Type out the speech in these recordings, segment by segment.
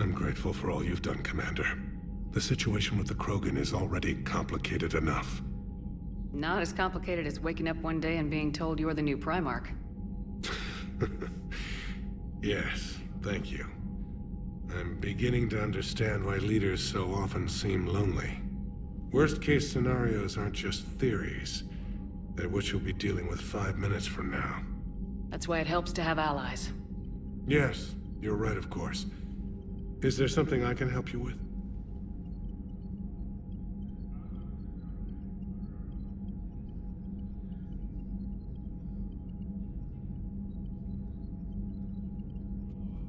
I'm grateful for all you've done, Commander. The situation with the Krogan is already complicated enough. Not as complicated as waking up one day and being told you're the new Primarch. Yes, thank you. I'm beginning to understand why leaders so often seem lonely. Worst-case scenarios aren't just theories. They're what you'll be dealing with 5 minutes from now. That's why it helps to have allies. Yes, you're right, of course. Is there something I can help you with?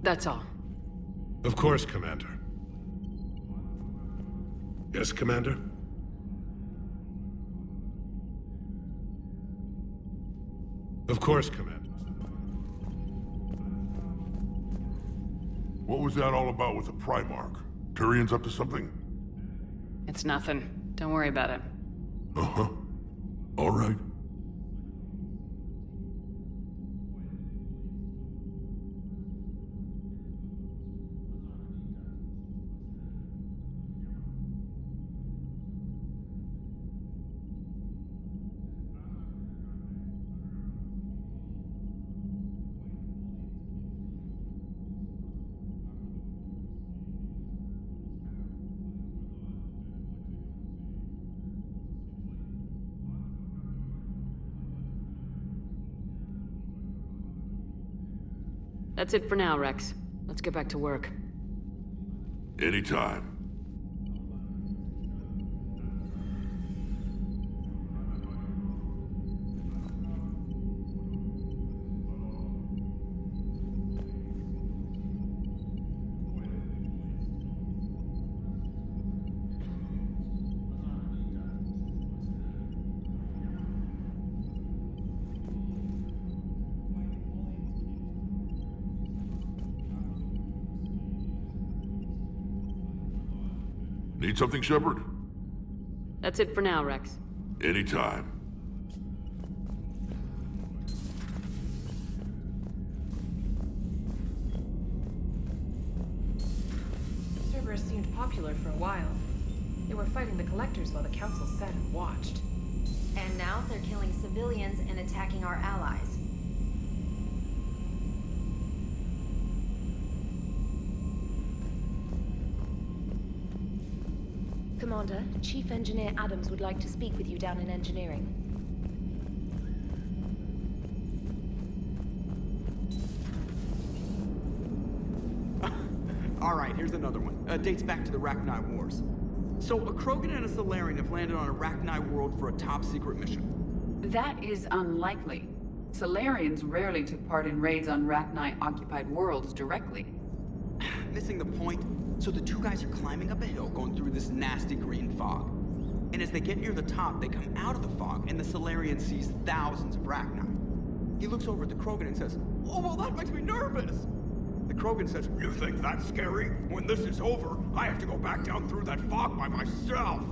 That's all. Of course, Commander. Yes, Commander? Of course, Commander. What was that all about with the Primarch? Turian's up to something? It's nothing. Don't worry about it. Uh-huh. All right. That's it for now, Rex. Let's get back to work. Anytime. Need something, Shepard? That's it for now, Rex. Anytime. Cerberus seemed popular for a while. They were fighting the Collectors while the Council sat and watched. And now they're killing civilians and attacking our allies. Commander, Chief Engineer Adams would like to speak with you down in engineering. Alright, here's another one. Dates back to the Rachni Wars. So, a Krogan and a Salarian have landed on a Rachni world for a top-secret mission. That is unlikely. Salarians rarely took part in raids on Rachni-occupied worlds directly. Missing the point? So the two guys are climbing up a hill going through this nasty green fog. And as they get near the top, they come out of the fog, and the Salarian sees thousands of Rachni. He looks over at the Krogan and says, "Oh, well, that makes me nervous!" The Krogan says, "You think that's scary? When this is over, I have to go back down through that fog by myself!"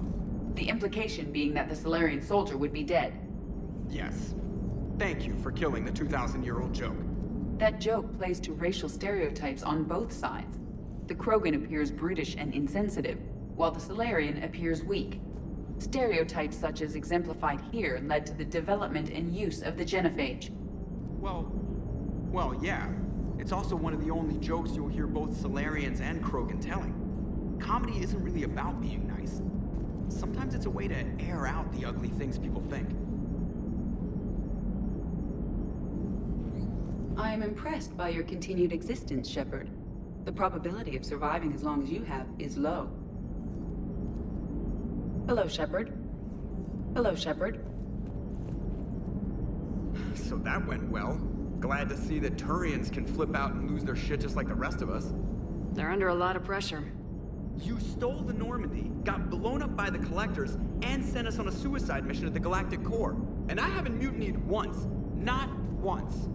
The implication being that the Salarian soldier would be dead. Yes. Thank you for killing the 2,000-year-old joke. That joke plays to racial stereotypes on both sides. The Krogan appears brutish and insensitive, while the Salarian appears weak. Stereotypes such as exemplified here led to the development and use of the genophage. Well, yeah. It's also one of the only jokes you'll hear both Salarians and Krogan telling. Comedy isn't really about being nice. Sometimes it's a way to air out the ugly things people think. I am impressed by your continued existence, Shepard. The probability of surviving as long as you have is low. Hello, Shepard. Hello, Shepard. So that went well. Glad to see that Turians can flip out and lose their shit just like the rest of us. They're under a lot of pressure. You stole the Normandy, got blown up by the Collectors, and sent us on a suicide mission at the Galactic Core. And I haven't mutinied once. Not once.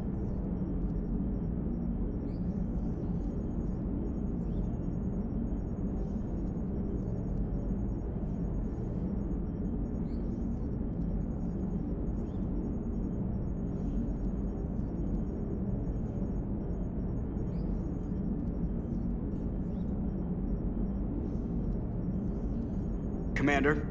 Commander.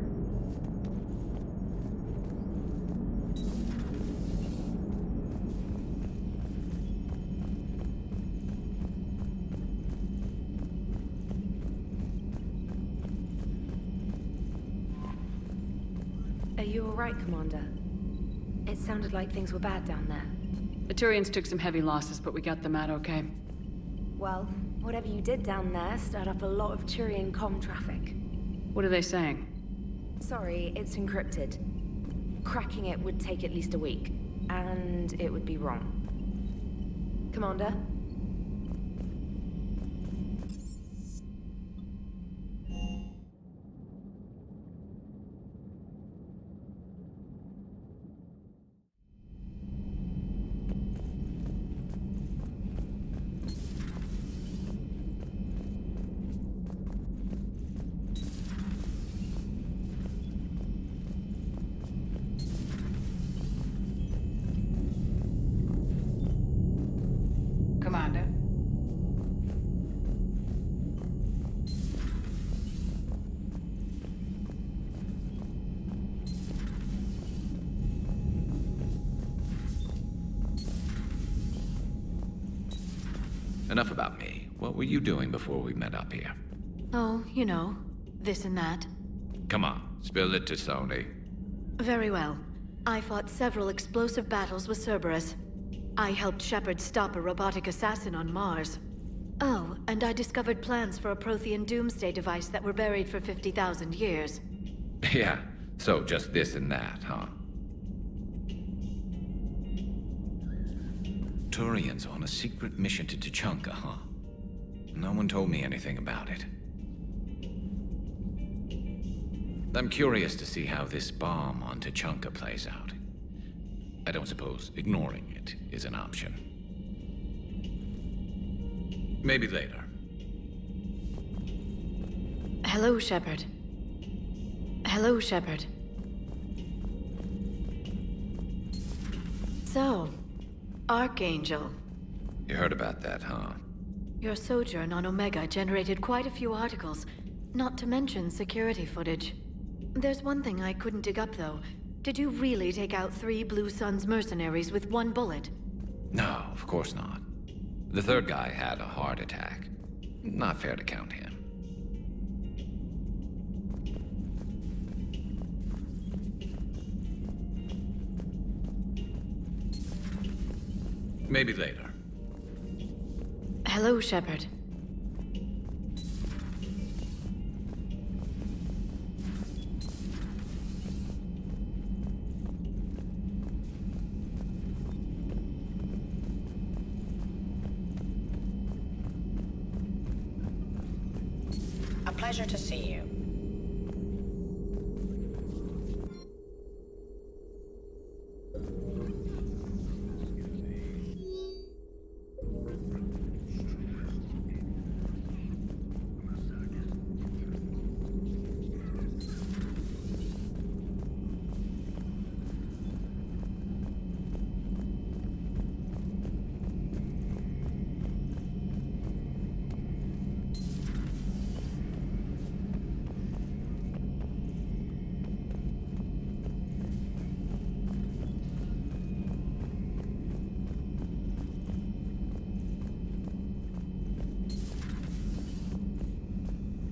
Are you alright, Commander? It sounded like things were bad down there. The Turians took some heavy losses, but we got them out okay. Well, whatever you did down there stirred up a lot of Turian comm traffic. What are they saying? Sorry, it's encrypted. Cracking it would take at least a week, and it would be wrong. Commander? Commander. Enough about me. What were you doing before we met up here? Oh, you know, this and that. Come on, spill it to Sony. Very well. I fought several explosive battles with Cerberus. I helped Shepard stop a robotic assassin on Mars. Oh, and I discovered plans for a Prothean doomsday device that were buried for 50,000 years. Yeah, so just this and that, huh? Turians on a secret mission to Tuchanka, huh? No one told me anything about it. I'm curious to see how this bomb on Tuchanka plays out. I don't suppose ignoring it is an option. Maybe later. Hello, Shepard. Hello, Shepard. So, Archangel. You heard about that, huh? Your sojourn on Omega generated quite a few articles, not to mention security footage. There's one thing I couldn't dig up, though. Did you really take out 3 Blue Suns mercenaries with 1 bullet? No, of course not. The third guy had a heart attack. Not fair to count him. Maybe later. Hello, Shepard. A pleasure to see you.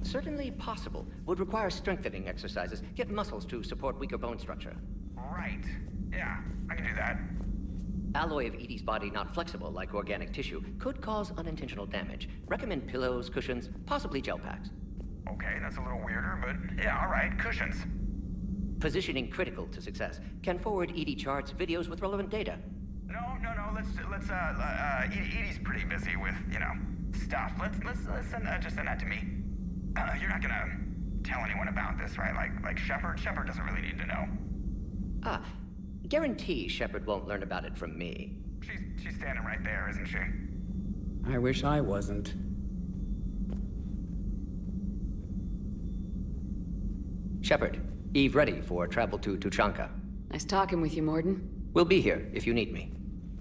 Certainly possible. Would require strengthening exercises. Get muscles to support weaker bone structure. Right. Yeah, I can do that. Alloy of Edie's body not flexible like organic tissue could cause unintentional damage. Recommend pillows, cushions, possibly gel packs. Okay, that's a little weirder, but yeah, all right, cushions. Positioning critical to success. Can forward Edie charts, videos with relevant data. No, Edie's pretty busy with, stuff. Let's just send that to me. You're not gonna tell anyone about this, right? Like Shepard? Shepard doesn't really need to know. Guarantee Shepard won't learn about it from me. She's standing right there, isn't she? I wish I wasn't. Shepard, Eve ready for travel to Tuchanka. Nice talking with you, Mordin. We'll be here if you need me.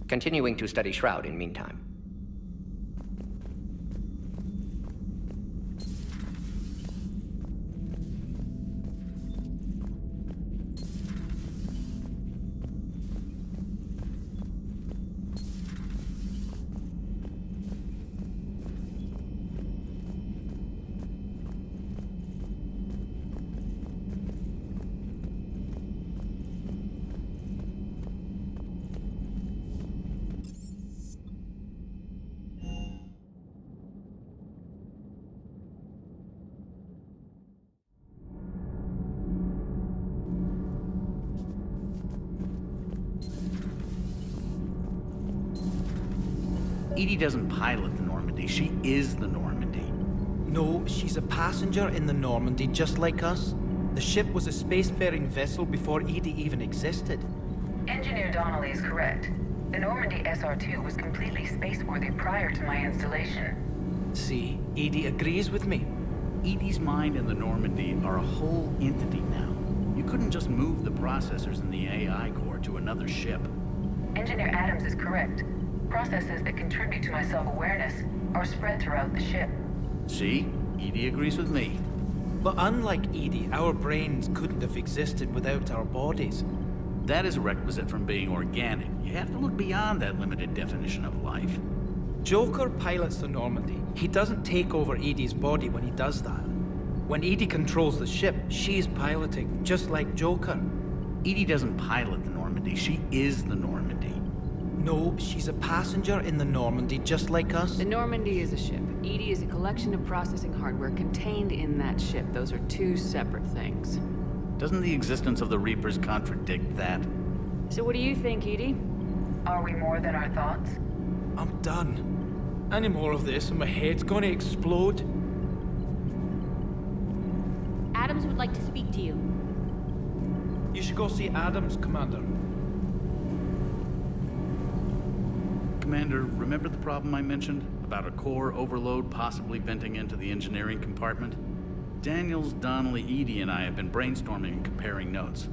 Continuing to study Shroud in meantime. Edie doesn't pilot the Normandy, she is the Normandy. No, she's a passenger in the Normandy, just like us. The ship was a spacefaring vessel before Edie even existed. Engineer Donnelly is correct. The Normandy SR-2 was completely spaceworthy prior to my installation. See, Edie agrees with me. Edie's mind and the Normandy are a whole entity now. You couldn't just move the processors in the AI core to another ship. Engineer Adams is correct. Processes that contribute to my self-awareness are spread throughout the ship. See? Edie agrees with me. But unlike Edie, our brains couldn't have existed without our bodies. That is a requisite from being organic. You have to look beyond that limited definition of life. Joker pilots the Normandy. He doesn't take over Edie's body when he does that. When Edie controls the ship, she's piloting, just like Joker. Edie doesn't pilot the Normandy, she is the Normandy. No, she's a passenger in the Normandy, just like us. The Normandy is a ship. Edie is a collection of processing hardware contained in that ship. Those are two separate things. Doesn't the existence of the Reapers contradict that? So what do you think, Edie? Are we more than our thoughts? I'm done. Any more of this and my head's gonna explode. Adams would like to speak to you. You should go see Adams, Commander. Commander, remember the problem I mentioned? About a core overload possibly venting into the engineering compartment? Daniels, Donnelly, Edie, and I have been brainstorming and comparing notes.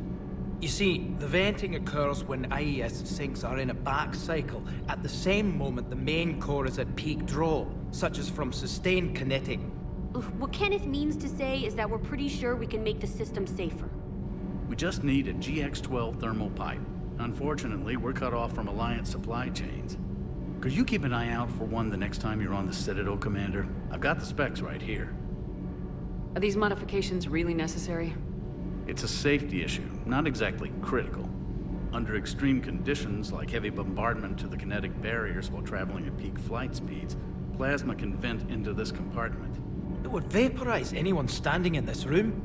You see, the venting occurs when IES sinks are in a back cycle, at the same moment the main core is at peak draw, such as from sustained kinetic. What Kenneth means to say is that we're pretty sure we can make the system safer. We just need a GX-12 thermal pipe. Unfortunately, we're cut off from Alliance supply chains. Could you keep an eye out for one the next time you're on the Citadel, Commander? I've got the specs right here. Are these modifications really necessary? It's a safety issue, not exactly critical. Under extreme conditions, like heavy bombardment to the kinetic barriers while traveling at peak flight speeds, plasma can vent into this compartment. It would vaporize anyone standing in this room.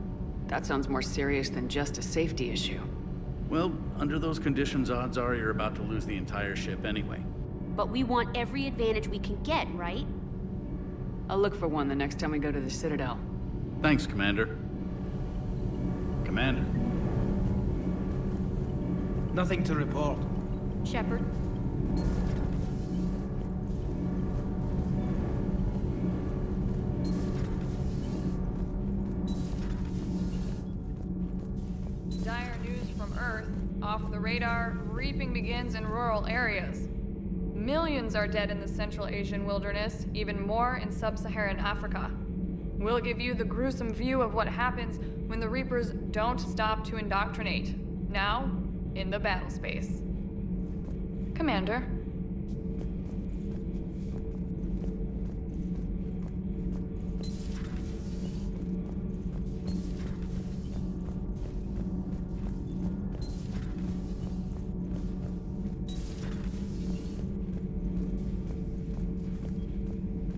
That sounds more serious than just a safety issue. Well, under those conditions, odds are you're about to lose the entire ship anyway. But we want every advantage we can get, right? I'll look for one the next time we go to the Citadel. Thanks, Commander. Commander. Nothing to report. Shepard. Dire news from Earth. Off the radar, reaping begins in rural areas. Millions are dead in the Central Asian wilderness, even more in sub-Saharan Africa. We'll give you the gruesome view of what happens when the Reapers don't stop to indoctrinate. Now, in the battle space. Commander.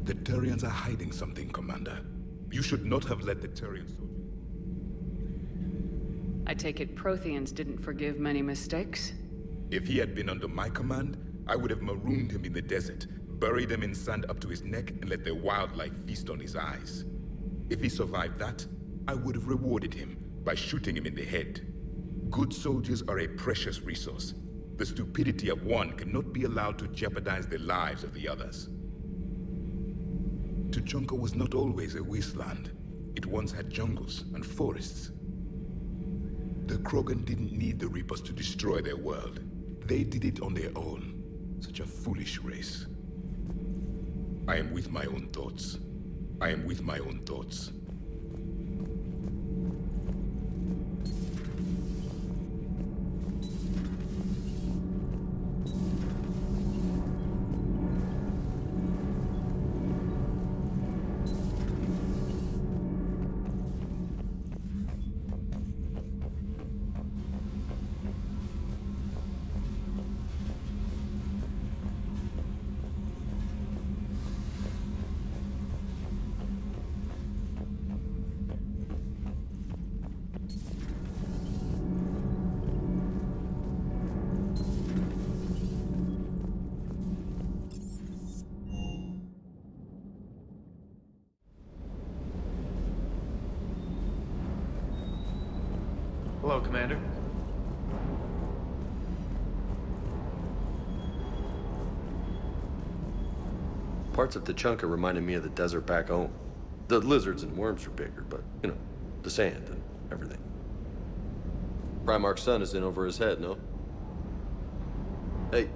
The Turians are hiding something, Commander. You should not have let the Turian soldiers... I take it Protheans didn't forgive many mistakes? If he had been under my command, I would have marooned him in the desert, buried him in sand up to his neck, and let the wildlife feast on his eyes. If he survived that, I would have rewarded him by shooting him in the head. Good soldiers are a precious resource. The stupidity of one cannot be allowed to jeopardize the lives of the others. Tuchanka was not always a wasteland. It once had jungles and forests. The Krogan didn't need the Reapers to destroy their world. They did it on their own. Such a foolish race. I am with my own thoughts. I am with my own thoughts. Hello, Commander. Parts of Tachanka reminded me of the desert back home. The lizards and worms are bigger, but, you know, the sand and everything. Primarch's son is in over his head, no? Hey.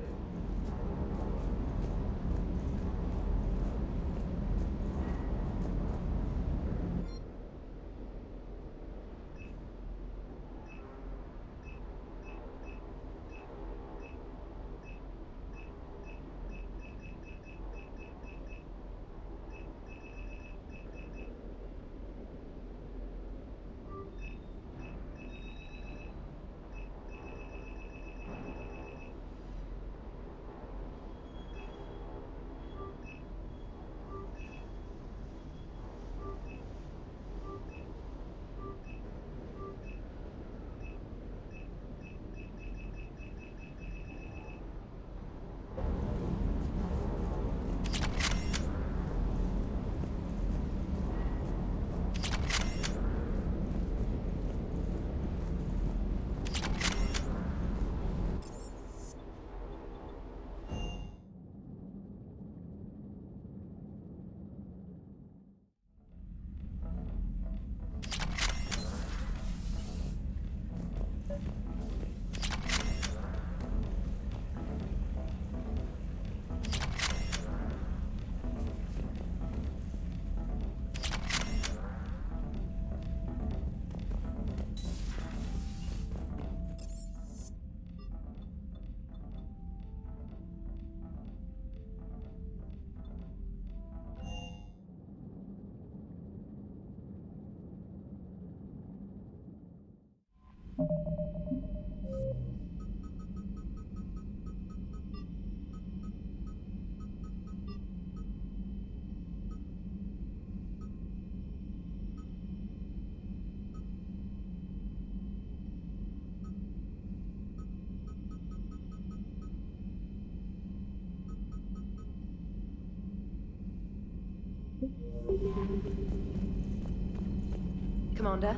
Commander?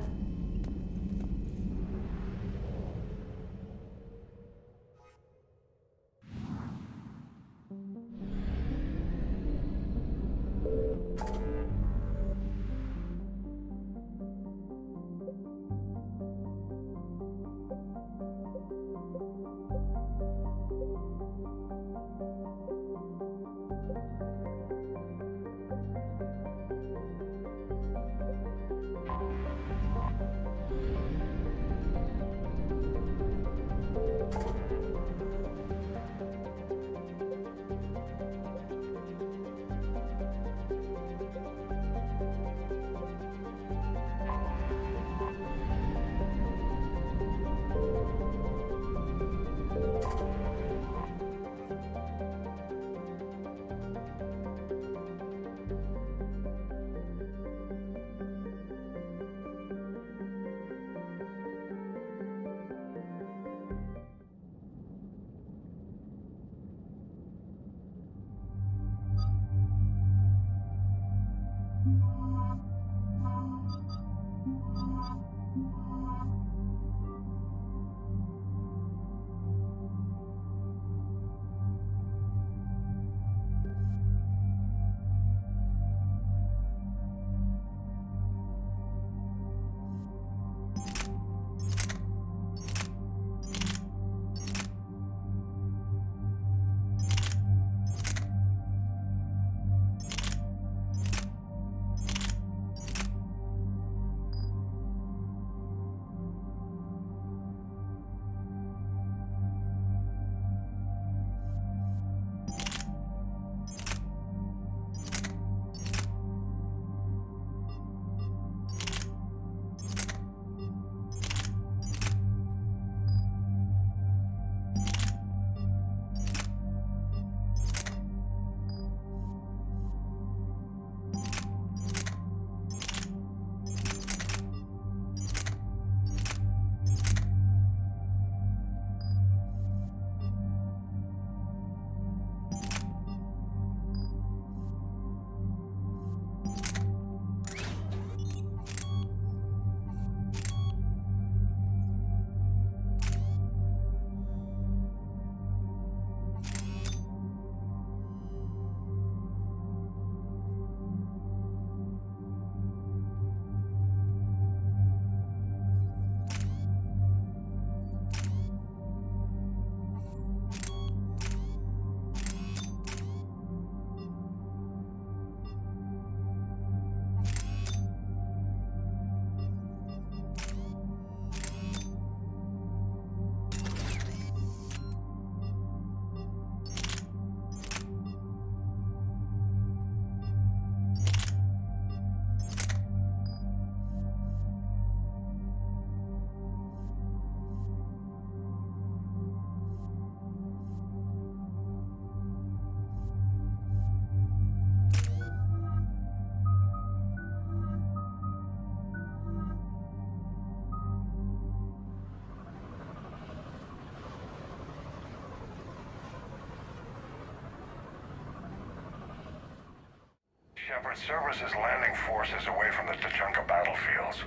Shepard, Cerberus is landing forces away from the Tuchanka battlefields.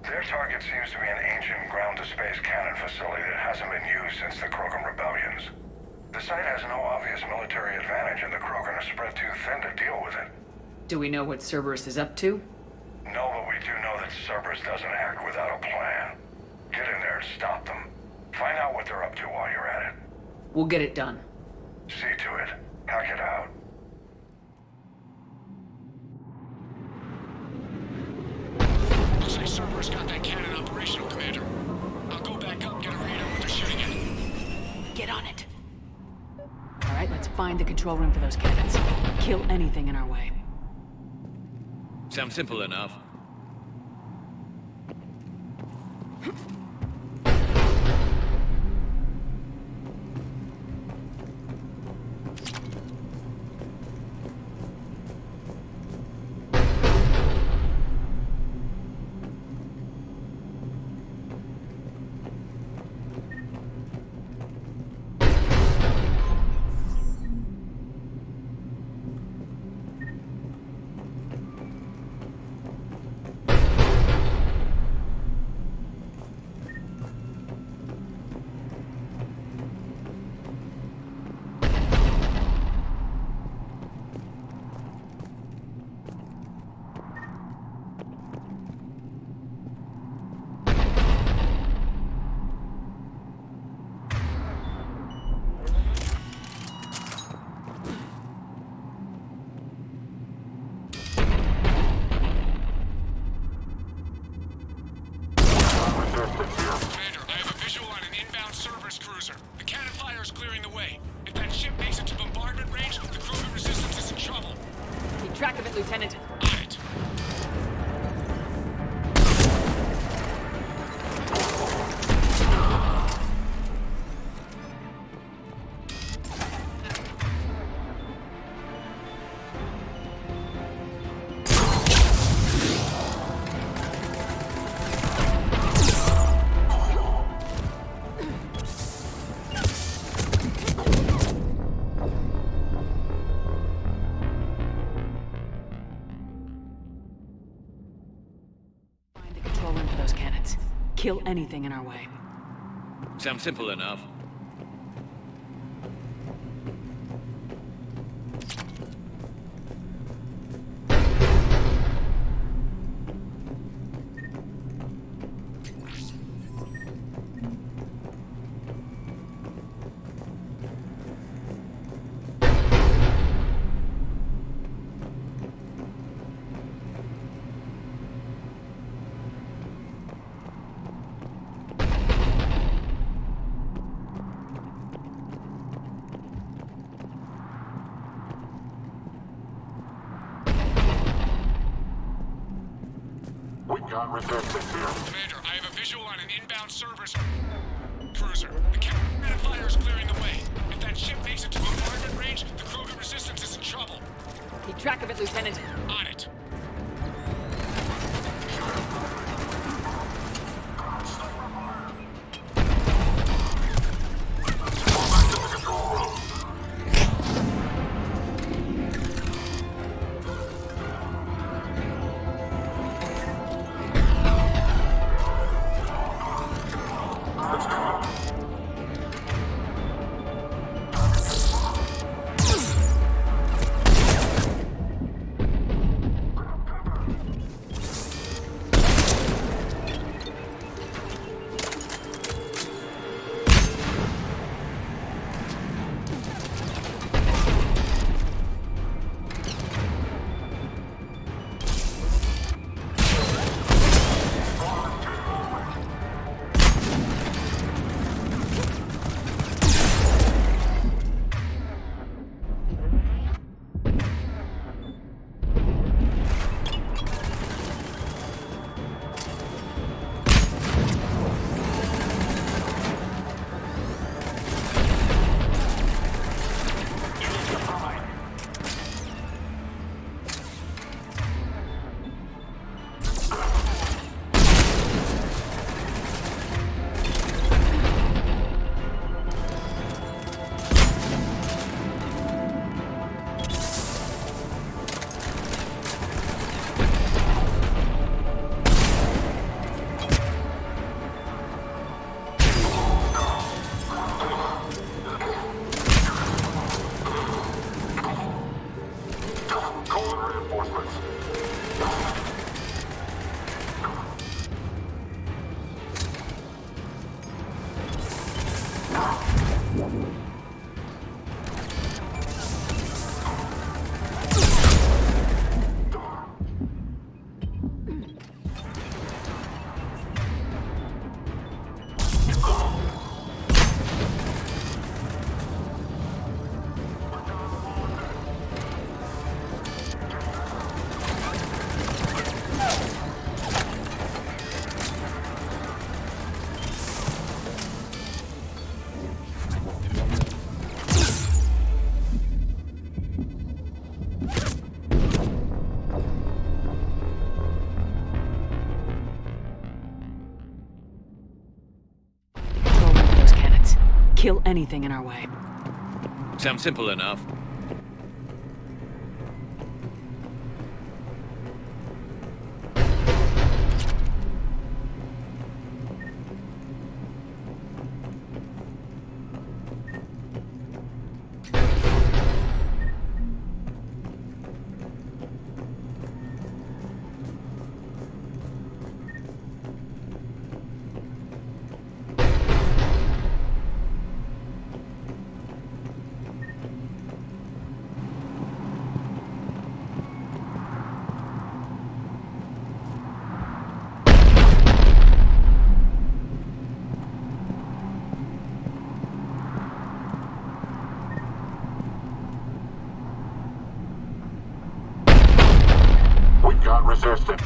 Their target seems to be an ancient ground-to-space cannon facility that hasn't been used since the Krogan rebellions. The site has no obvious military advantage, and the Krogan are spread too thin to deal with it. Do we know what Cerberus is up to? No, but we do know that Cerberus doesn't act without a plan. Get in there and stop them. Find out what they're up to while you're at it. We'll get it done. See to it. Hack it out. Looks like Cerberus got that cannon operational, Commander. I'll go back up and get a read on what they're shooting at. Get on it. All right, let's find the control room for those cannons. Kill anything in our way. Sounds simple enough. Commander, I have a visual on an inbound Cerberus cruiser. The cannon fire is clearing the way. If that ship makes it to bombardment range, the Krogan resistance is in trouble. Keep track of it, Lieutenant. On it. Kill anything in our way. Sounds simple enough. Commander, I have a visual on an inbound Cerberus cruiser. The cannon fire is clearing the way. If that ship makes it to bombardment range, the Krogan resistance is in trouble. Keep track of it, Lieutenant. On it. kill anything in our way. Sounds simple enough. Resistance.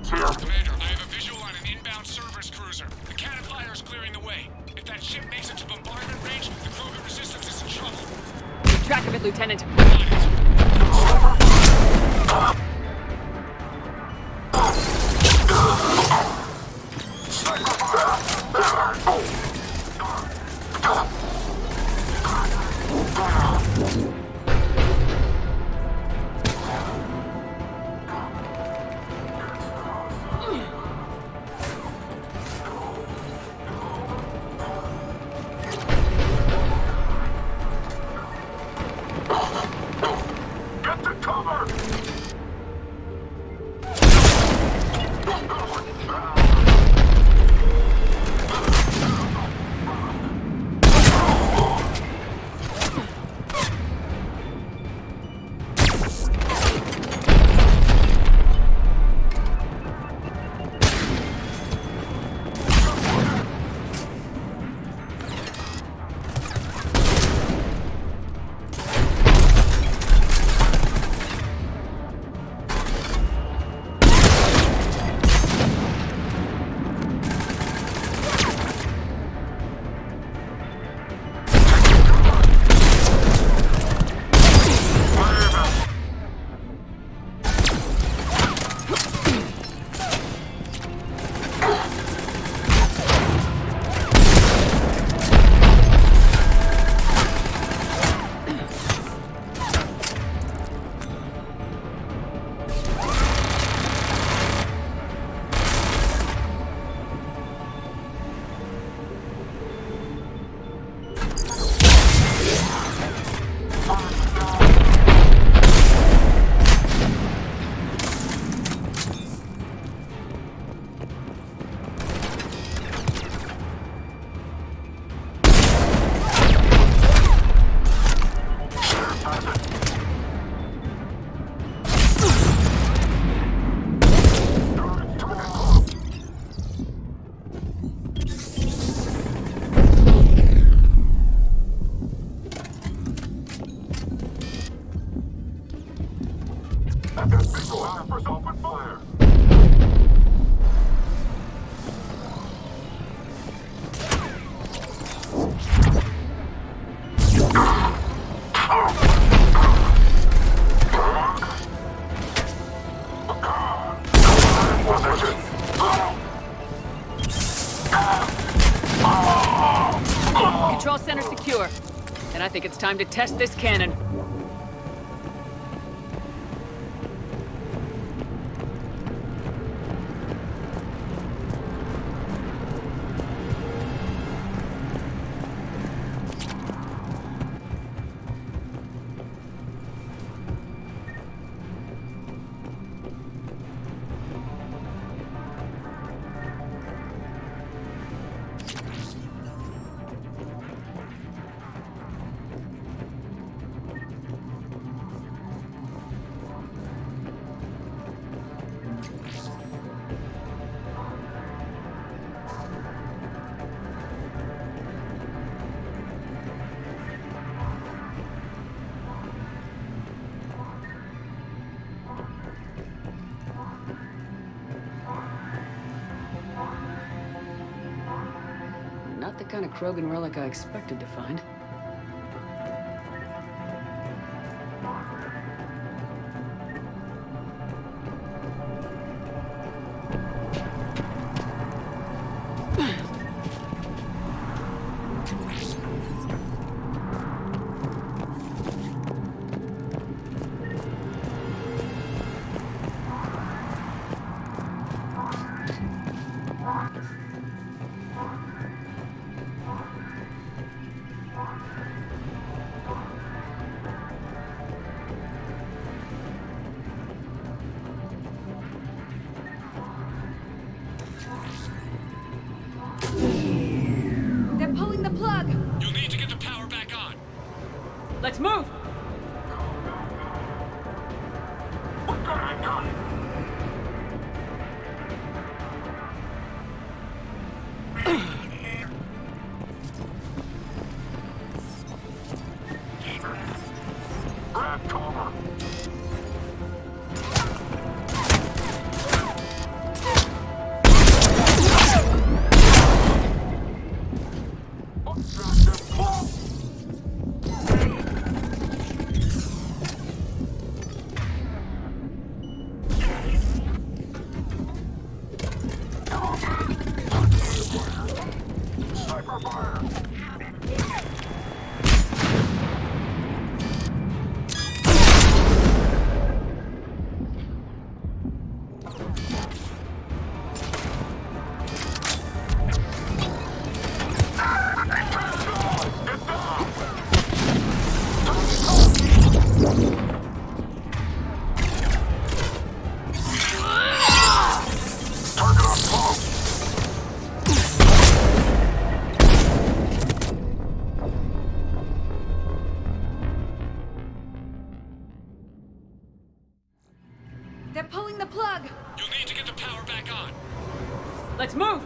Here. Commander, I have a visual on an inbound Cerberus cruiser. The cannon fire is clearing the way. If that ship makes it to bombardment range, the Krogan resistance is in trouble. Keep track of it, Lieutenant. Control center secure. And I think it's time to test this cannon. Not the kind of Krogan relic I expected to find. Let's move! They're pulling the plug! You'll need to get the power back on. Let's move!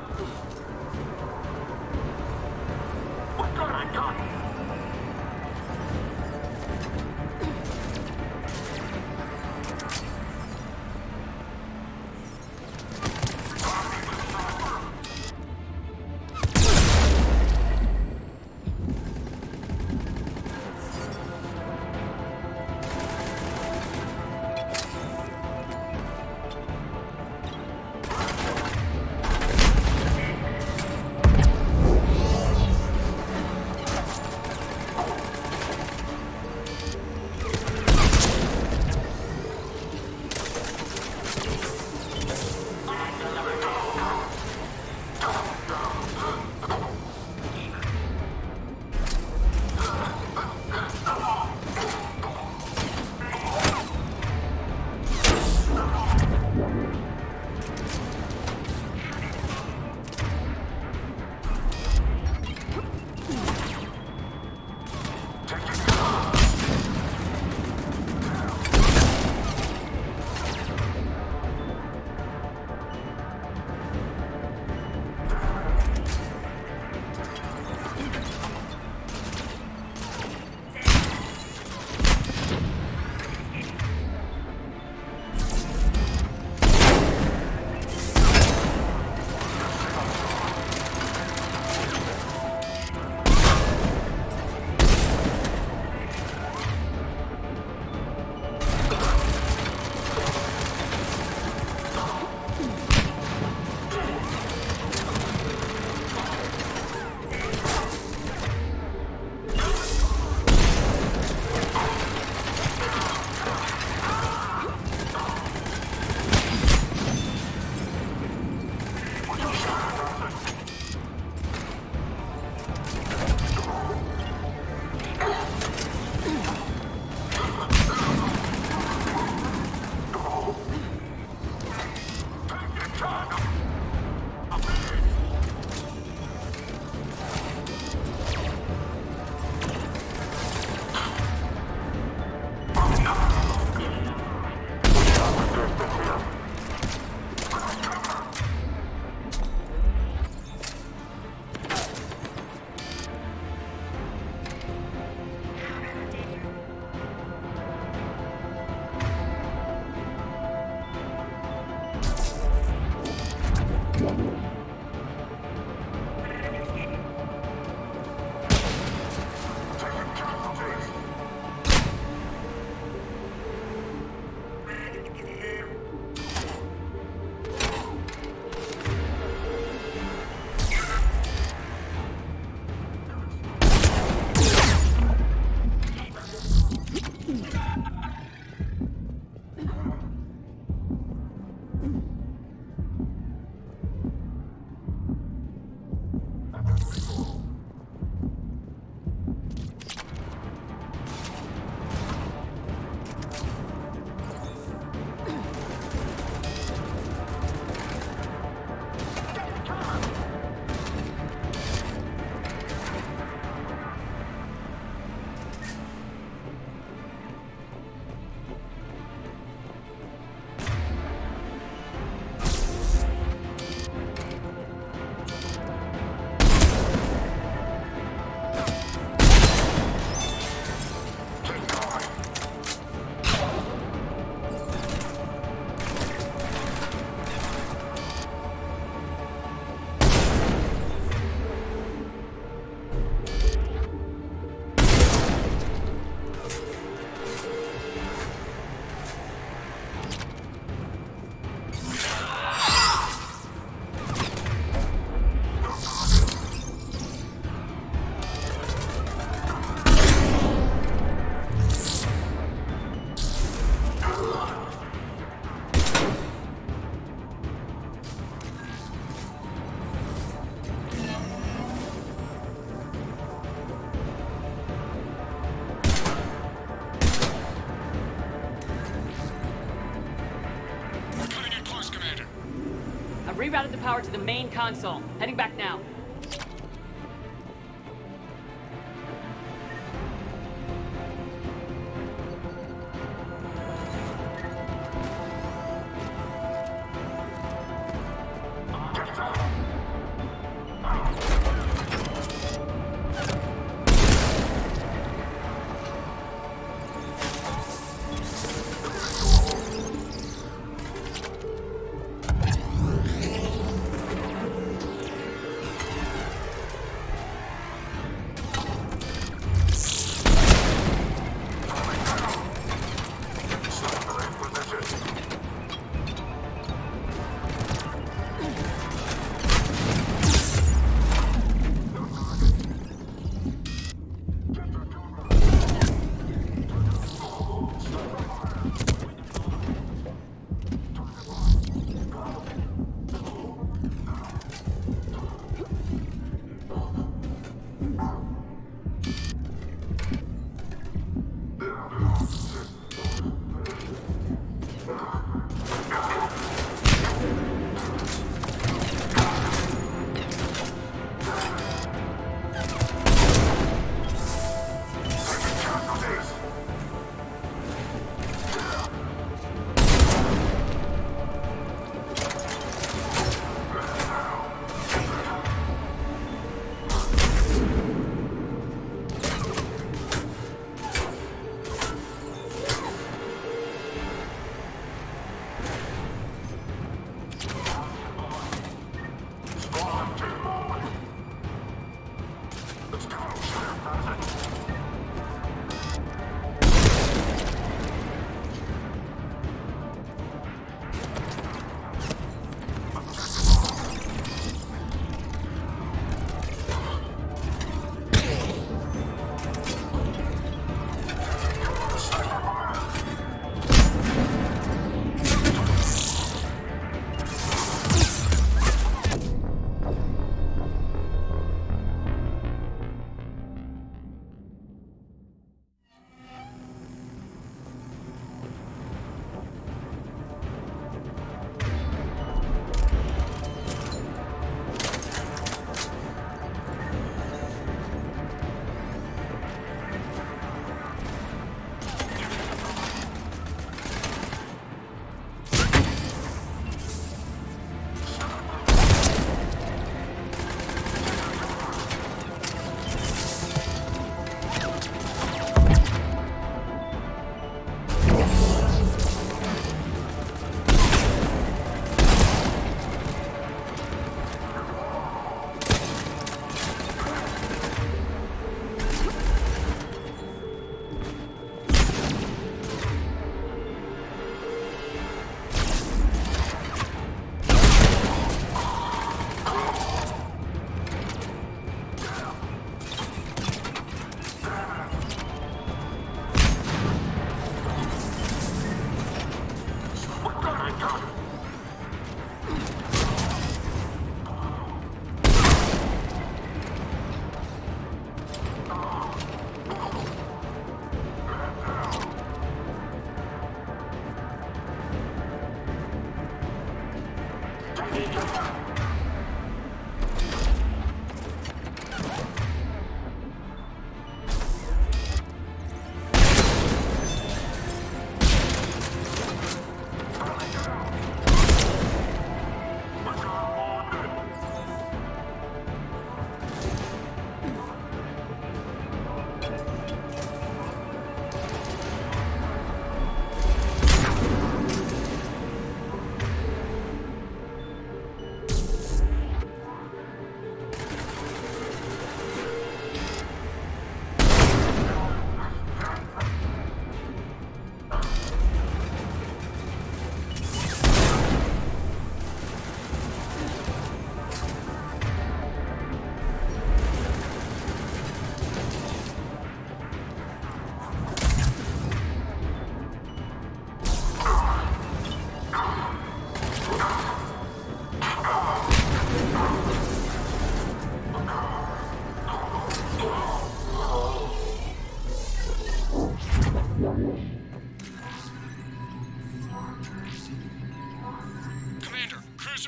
rerouted the power to the main console. Heading back now.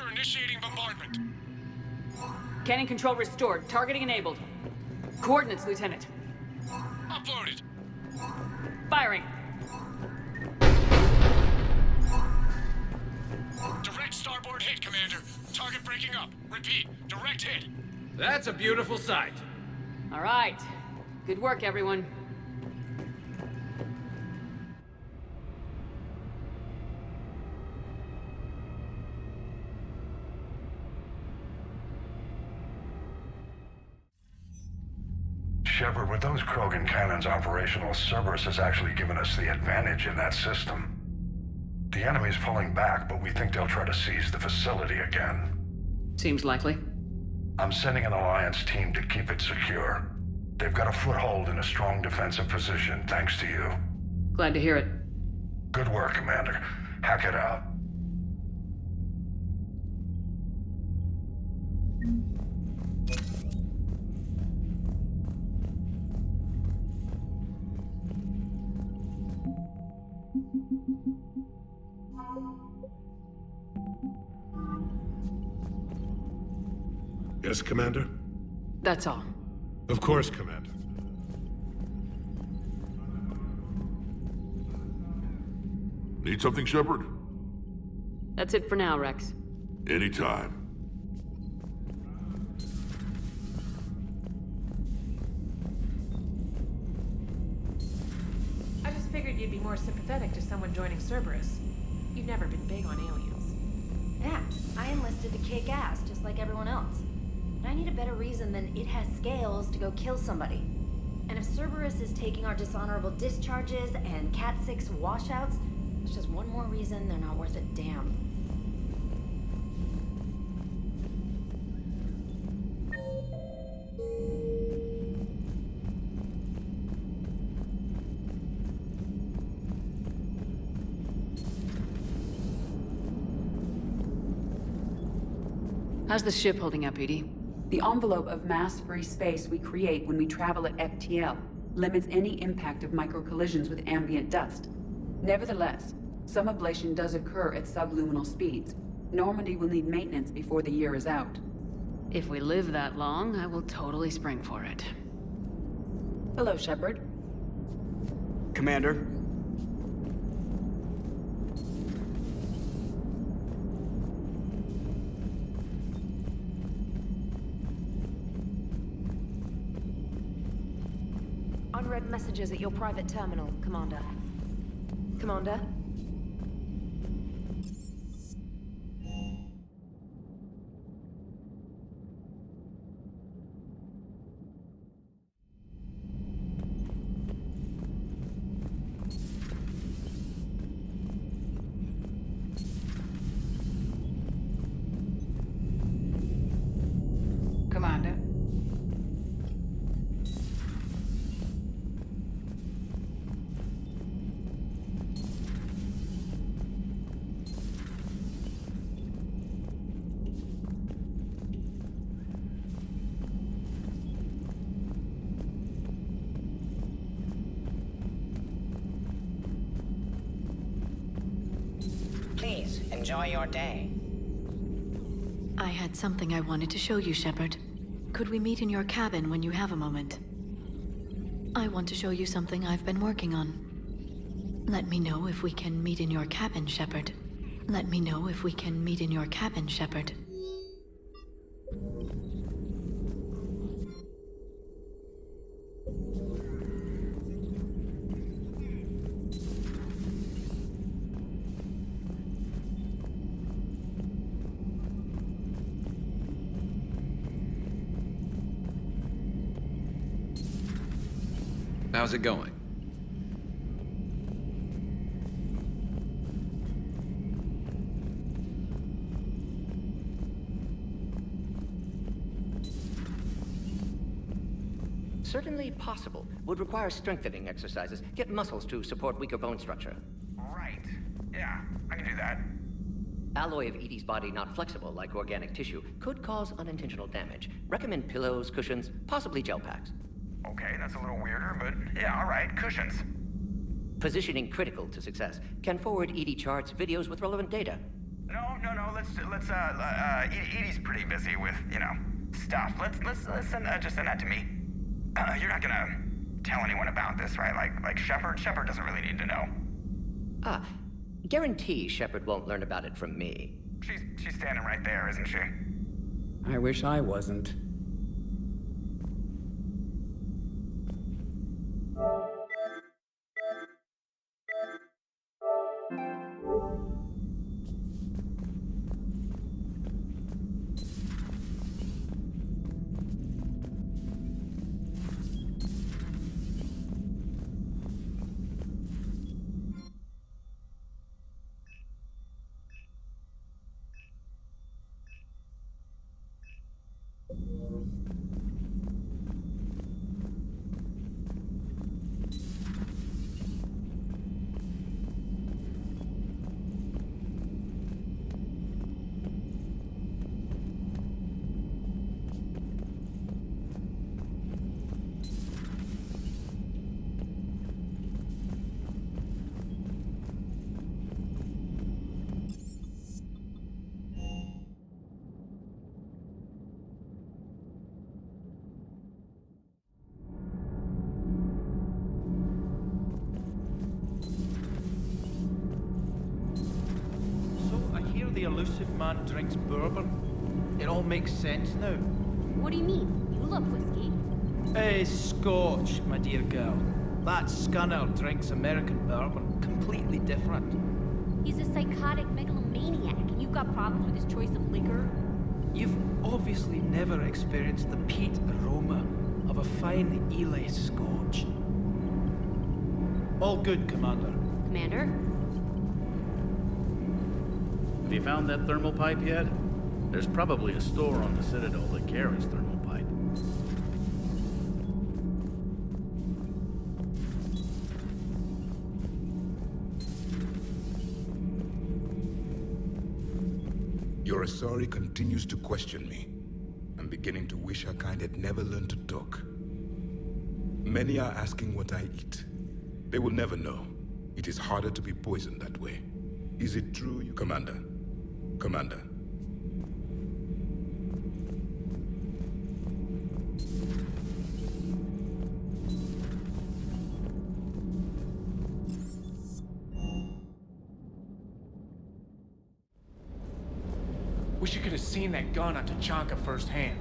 Cruiser initiating bombardment. Cannon control restored. Targeting enabled. Coordinates, Lieutenant. Uploaded. Firing. Direct starboard hit, Commander. Target breaking up. Repeat, direct hit. That's a beautiful sight. All right. Good work, everyone. Shepard, with those Krogan cannons operational, Cerberus has actually given us the advantage in that system. The enemy's pulling back, but we think they'll try to seize the facility again. Seems likely. I'm sending an Alliance team to keep it secure. They've got a foothold in a strong defensive position, thanks to you. Glad to hear it. Good work, Commander. Hack it out. Yes, Commander? That's all. Of course, Commander. Need something, Shepard? That's it for now, Rex. Anytime. I just figured you'd be more sympathetic to someone joining Cerberus. You've never been big on aliens. Yeah, I enlisted to kick ass, just like everyone else. But I need a better reason than it has scales to go kill somebody. And if Cerberus is taking our dishonorable discharges and Cat-6 washouts, it's just one more reason they're not worth a damn. How's the ship holding up, Edie? The envelope of mass-free space we create when we travel at FTL limits any impact of micro-collisions with ambient dust. Nevertheless, some ablation does occur at subluminal speeds. Normandy will need maintenance before the year is out. If we live that long, I will totally spring for it. Hello, Shepard. Commander. Unread messages at your private terminal, Commander. Commander? Commander. Please, enjoy your day. I had something I wanted to show you, Shepard. Could we meet in your cabin when you have a moment? I want to show you something I've been working on. Let me know if we can meet in your cabin, Shepard. Let me know if we can meet in your cabin, Shepard. How's it going? Certainly possible. Would require strengthening exercises. Get muscles to support weaker bone structure. Right. Yeah, I can do that. Alloy of Edie's body not flexible like organic tissue could cause unintentional damage. Recommend pillows, cushions, possibly gel packs. Okay, that's a little weirder, but yeah, all right. Cushions. Positioning critical to success. Can forward Edie charts, videos with relevant data. No. Edie's pretty busy with, stuff. Let's send that to me. You're not gonna tell anyone about this, right? Like Shepard? Shepard doesn't really need to know. Guarantee Shepard won't learn about it from me. She's standing right there, isn't she? I wish I wasn't. The elusive man drinks bourbon. It all makes sense now. What do you mean? You love whiskey. Hey, Scotch, my dear girl. That scunner drinks American bourbon. Completely different. He's a psychotic megalomaniac, and you've got problems with his choice of liquor? You've obviously never experienced the peat aroma of a fine Ely Scotch. All good, Commander. Commander? Have you found that thermal pipe yet? There's probably a store on the Citadel that carries thermal pipe. Your Asari continues to question me. I'm beginning to wish her kind had never learned to talk. Many are asking what I eat. They will never know. It is harder to be poisoned that way. Is it true, Commander? Commander. Wish you could have seen that gun on Tachanka firsthand.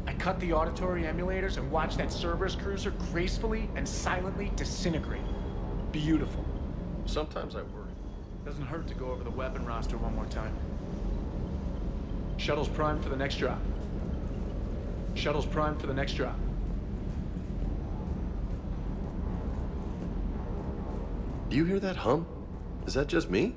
I cut the auditory emulators and watched that Cerberus cruiser gracefully and silently disintegrate. Beautiful. Sometimes I worry. Doesn't hurt to go over the weapon roster one more time. Shuttle's primed for the next drop. Shuttle's primed for the next drop. Do you hear that hum? Is that just me?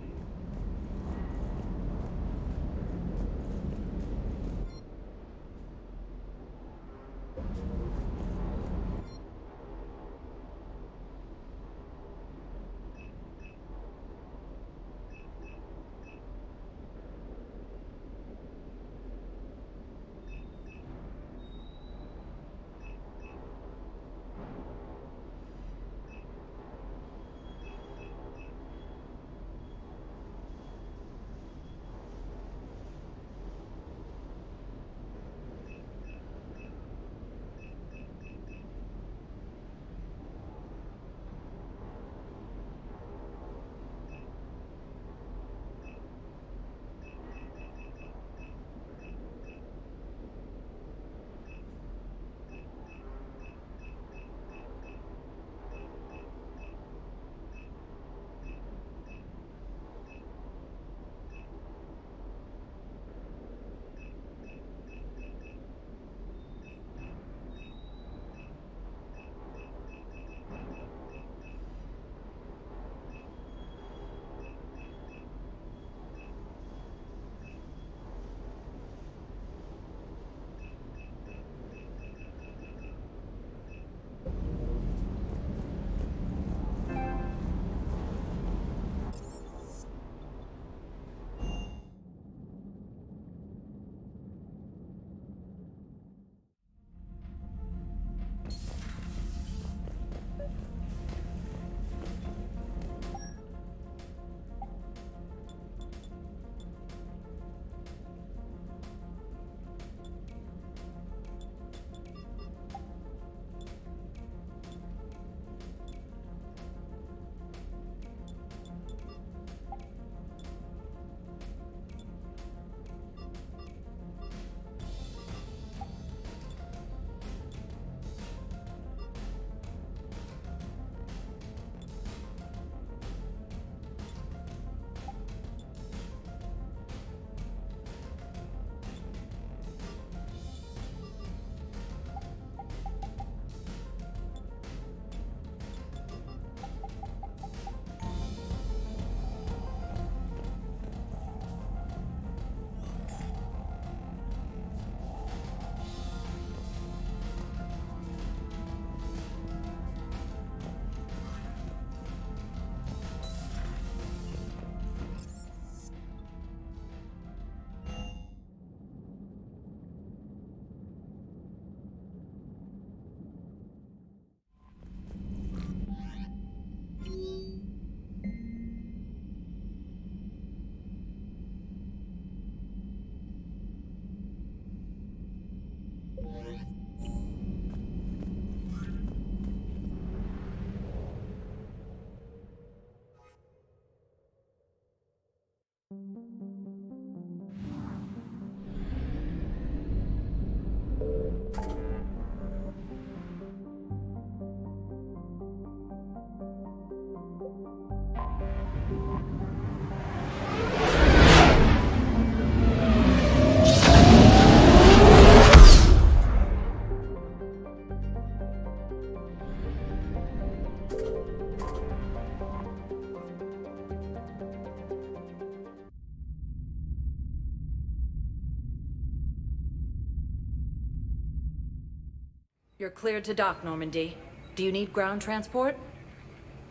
You're cleared to dock, Normandy. Do you need ground transport?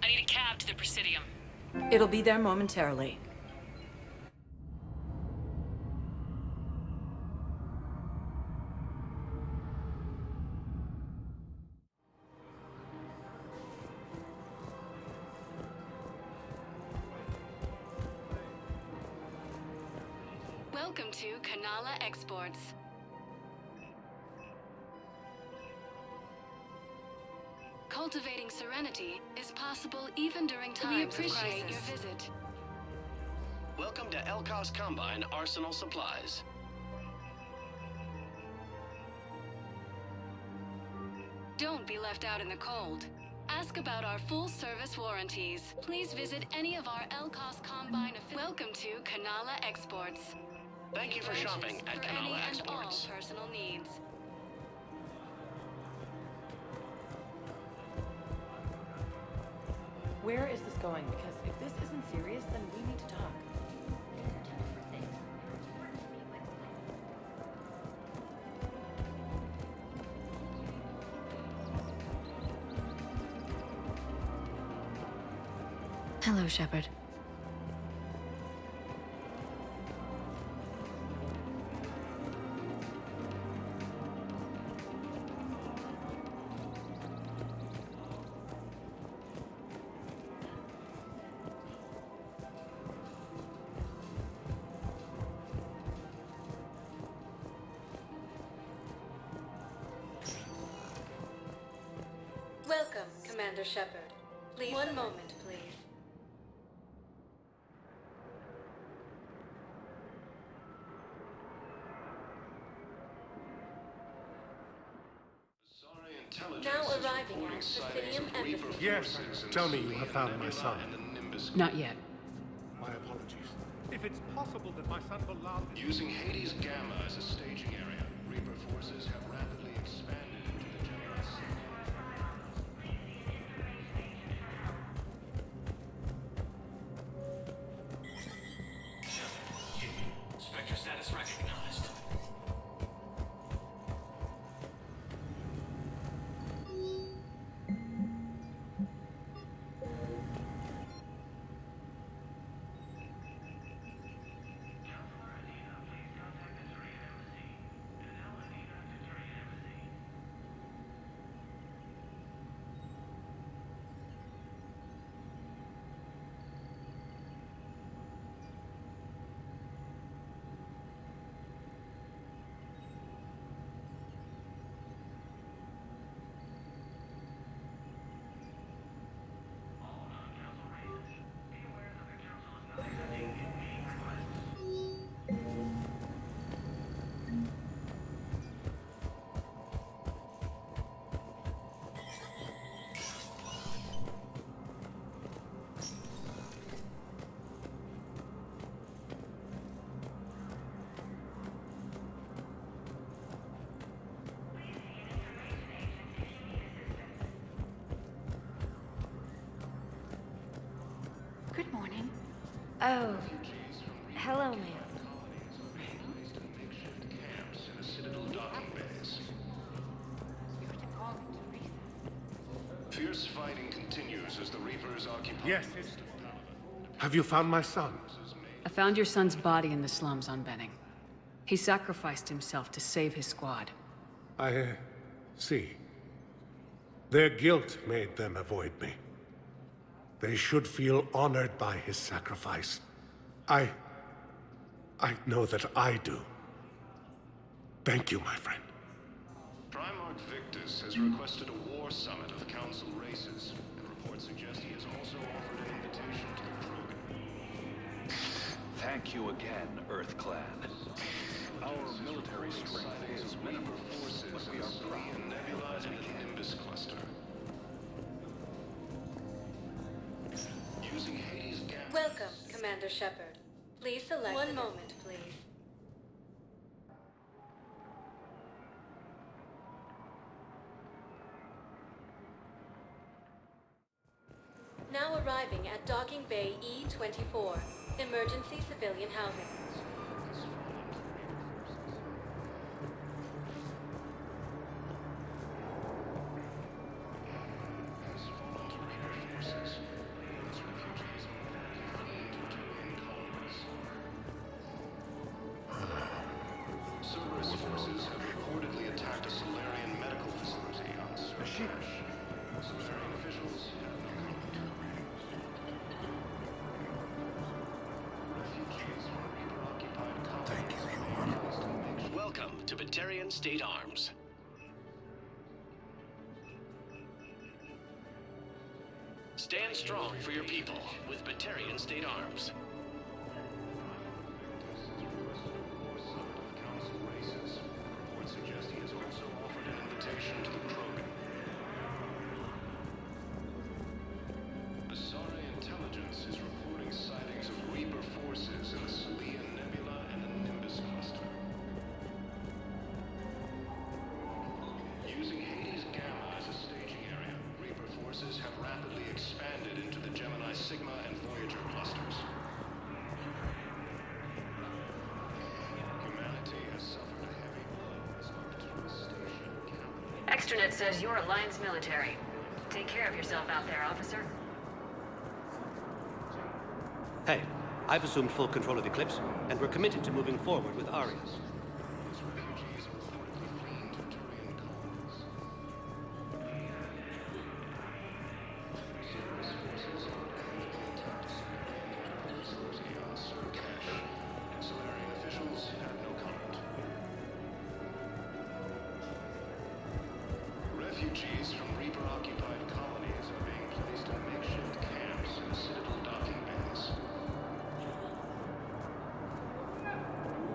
I need a cab to the Presidium. It'll be there momentarily. Welcome to Kanala Exports. Cultivating serenity is possible even during times of crisis. We appreciate your visit. Welcome to Elkos Combine Arsenal Supplies. Don't be left out in the cold. Ask about our full-service warranties. Please visit any of our Elkos Combine affiliates. Welcome to Kanala Exports. Thank you for shopping at For Kanala any and all Exports. personal needs. Where is this going? Because if this isn't serious, then we need to talk. Hello, Shepard. Welcome, Commander Shepard. Please. One moment, please. Now arriving at Presidium Embassy. Yes, tell me you have found my son. Not yet. My apologies. If it's possible that my son Bilal... Using Hades Gamma as a staging area, Reaper forces have rapidly expanded into the general city. Spectre status recognized. Good morning. Oh. Hello, ma'am. Fierce fighting continues as the Reapers occupy. Yes. Have you found my son? I found your son's body in the slums on Benning. He sacrificed himself to save his squad. I see. Their guilt made them avoid me. They should feel honored by his sacrifice. I know that I do. Thank you, my friend. Primarch Victus has requested a war summit of Council races, and reports suggest he has also offered an invitation to the Krogan. Thank you again, Earth Clan. Our military strength is minimal, but we are proud Nebula and the Nimbus cluster. Using Hades Gamma. Welcome, Commander Shepard. Please select. One moment, please. Now arriving at Docking Bay E-24, emergency civilian housing. to Batarian State Arms. Stand strong for your people with Batarian State Arms. Council races. Reports suggest he has also offered an invitation to the Krogan. Asari intelligence is reporting sightings of Reaper forces in the Salian Nebula and the Nimbus cluster. Using Hades Gamma as a staging area, Reaper forces have rapidly expanded into the Gemini Sigma and Voyager clusters. Humanity has suffered a heavy blow as Arcturus Station captured. Extranet says you're Alliance military. Take care of yourself out there, officer. Hey, I've assumed full control of Eclipse, and we're committed to moving forward with Aria. These refugees are reportedly fleeing to Turian colonies. Cerberus forces are currently in contact with Chaos or Cash, and Solarian officials have no comment. Refugees from Reaper-occupied colonies are being placed in makeshift camps in the Citadel docking bays.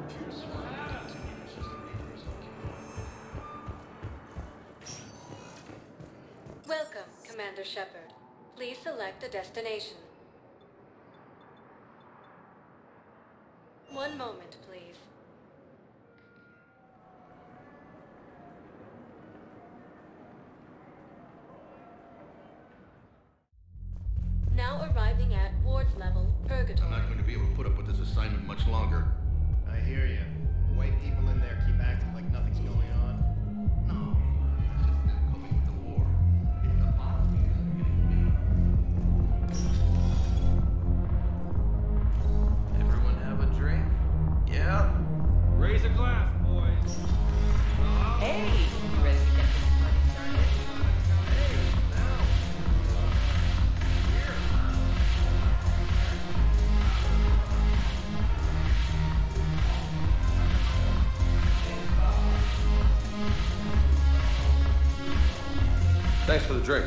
Fierce fighting continues as the Reapers occupy. Welcome, Commander Shepard. Please select a destination. One moment, please. Now arriving at Ward's level, Purgatory. I'm not going to be able to put up with this assignment much longer. I hear you. The white people in there keep acting like nothing's going on. No, that's just them coping with the war. It's the policies getting me. Everyone have a drink? Yeah? Raise a glass, boys. Hey! You ready to get this party started? Thanks for the drink.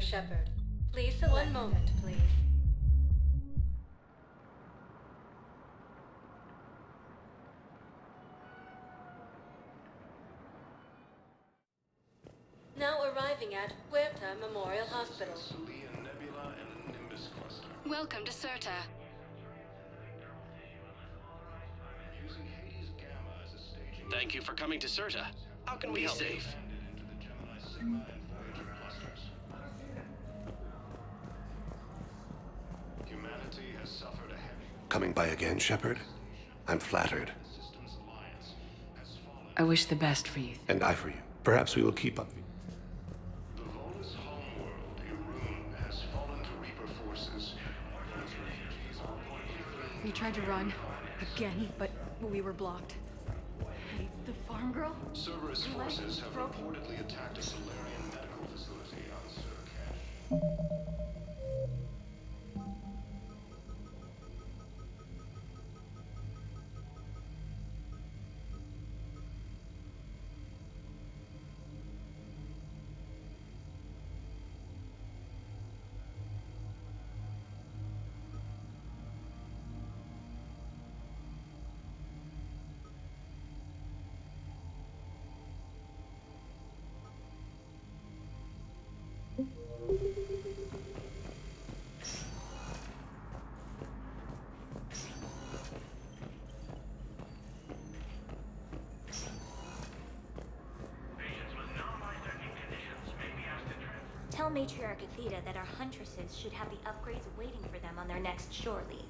Shepard. Please select. One moment, please. Now arriving at Huerta Memorial Hospital. Celia Nebula and the Nimbus Cluster. Welcome to Serta. Using Hades Gamma as a staging. Thank you for coming to Serta. How can we help you? Into the Gemini Sigma and Voyager clusters. Humanity has suffered a heavy. Coming by again, Shepard? I'm flattered. I wish the best for you. And I for you. Perhaps we will keep up. The Volus homeworld, Irun, has fallen to Reaper forces. Those refugees are reportedly fleeing. We tried to run again, but we were blocked. The farm girl? Cerberus forces have reportedly attacked a Solarian medical facility on Surcash. Tell Matriarch Athena that our huntresses should have the upgrades waiting for them on their next shore leave.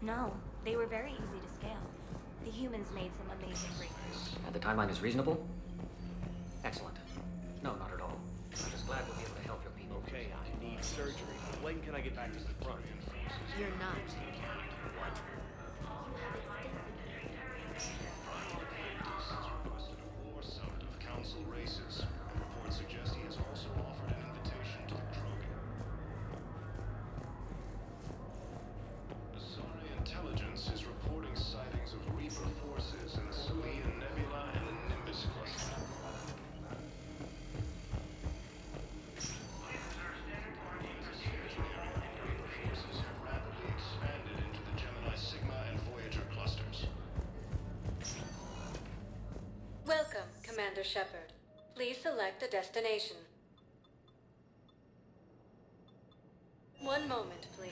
No, they were very easy to scale. The humans made some amazing breakthroughs. The timeline is reasonable? Excellent. No, not at all. I'm just glad we'll be able to help your people. Okay, I need surgery. When can I get back to the front? You're not. What? War summit of Council races, and reports suggest he has also offered an invitation to the Krogan. Asari intelligence is reporting sightings of Reaper forces in the Celia Nebula and the Nimbus cluster. Reaper forces have rapidly expanded into the Gemini Sigma and Voyager clusters. Welcome, Commander Shepard. Please select a destination. One moment, please.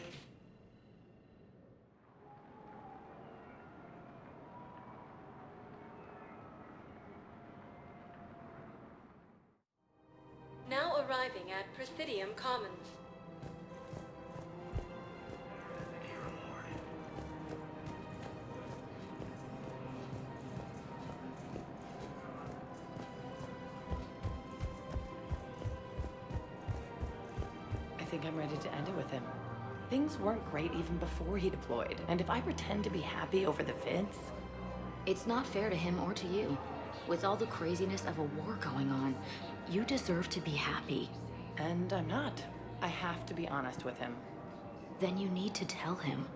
Now arriving at Presidium Commons. I think I'm ready to end it with him. Things weren't great even before he deployed, and if I pretend to be happy over the vids... It's not fair to him or to you. With all the craziness of a war going on, you deserve to be happy. And I'm not. I have to be honest with him. Then you need to tell him.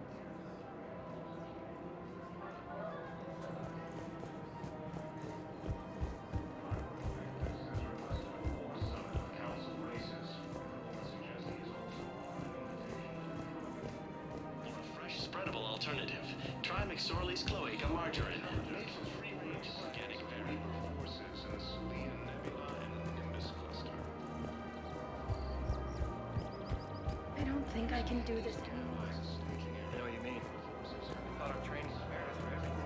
Fresh spreadable alternative. Try McSorley's Cloaca Margarine. Made from free-range organic berry. Forces in the Celia Nebula and the Nimbus cluster. I don't think I can do this. I know what you mean. I thought our training prepared us for everything.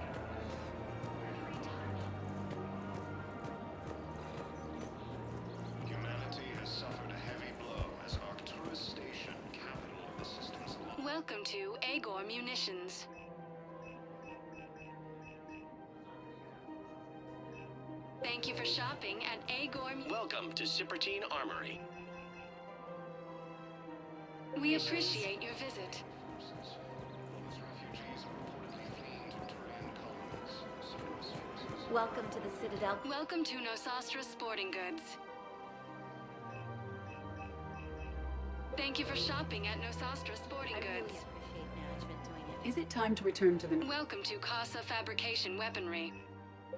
Humanity has suffered a heavy blow as Arcturus Station, capital of the system's law. Welcome to Agor Munitions. Thank you for shopping at Agor. Welcome to Sippertine Armory. We appreciate your visit. Welcome to the Citadel. Welcome to Nosastra Sporting Goods. Thank you for shopping at Nosastra Sporting Goods. Is it time to return to the... Welcome to Casa Fabrication Weaponry.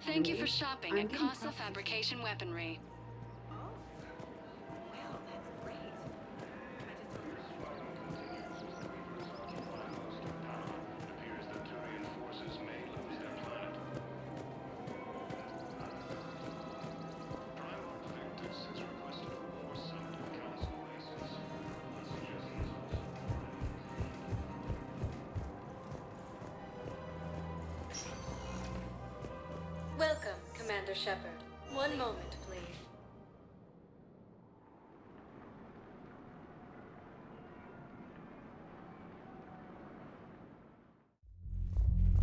Thank you for shopping at Casa Fabrication Weaponry. Commander Shepard. One moment, please.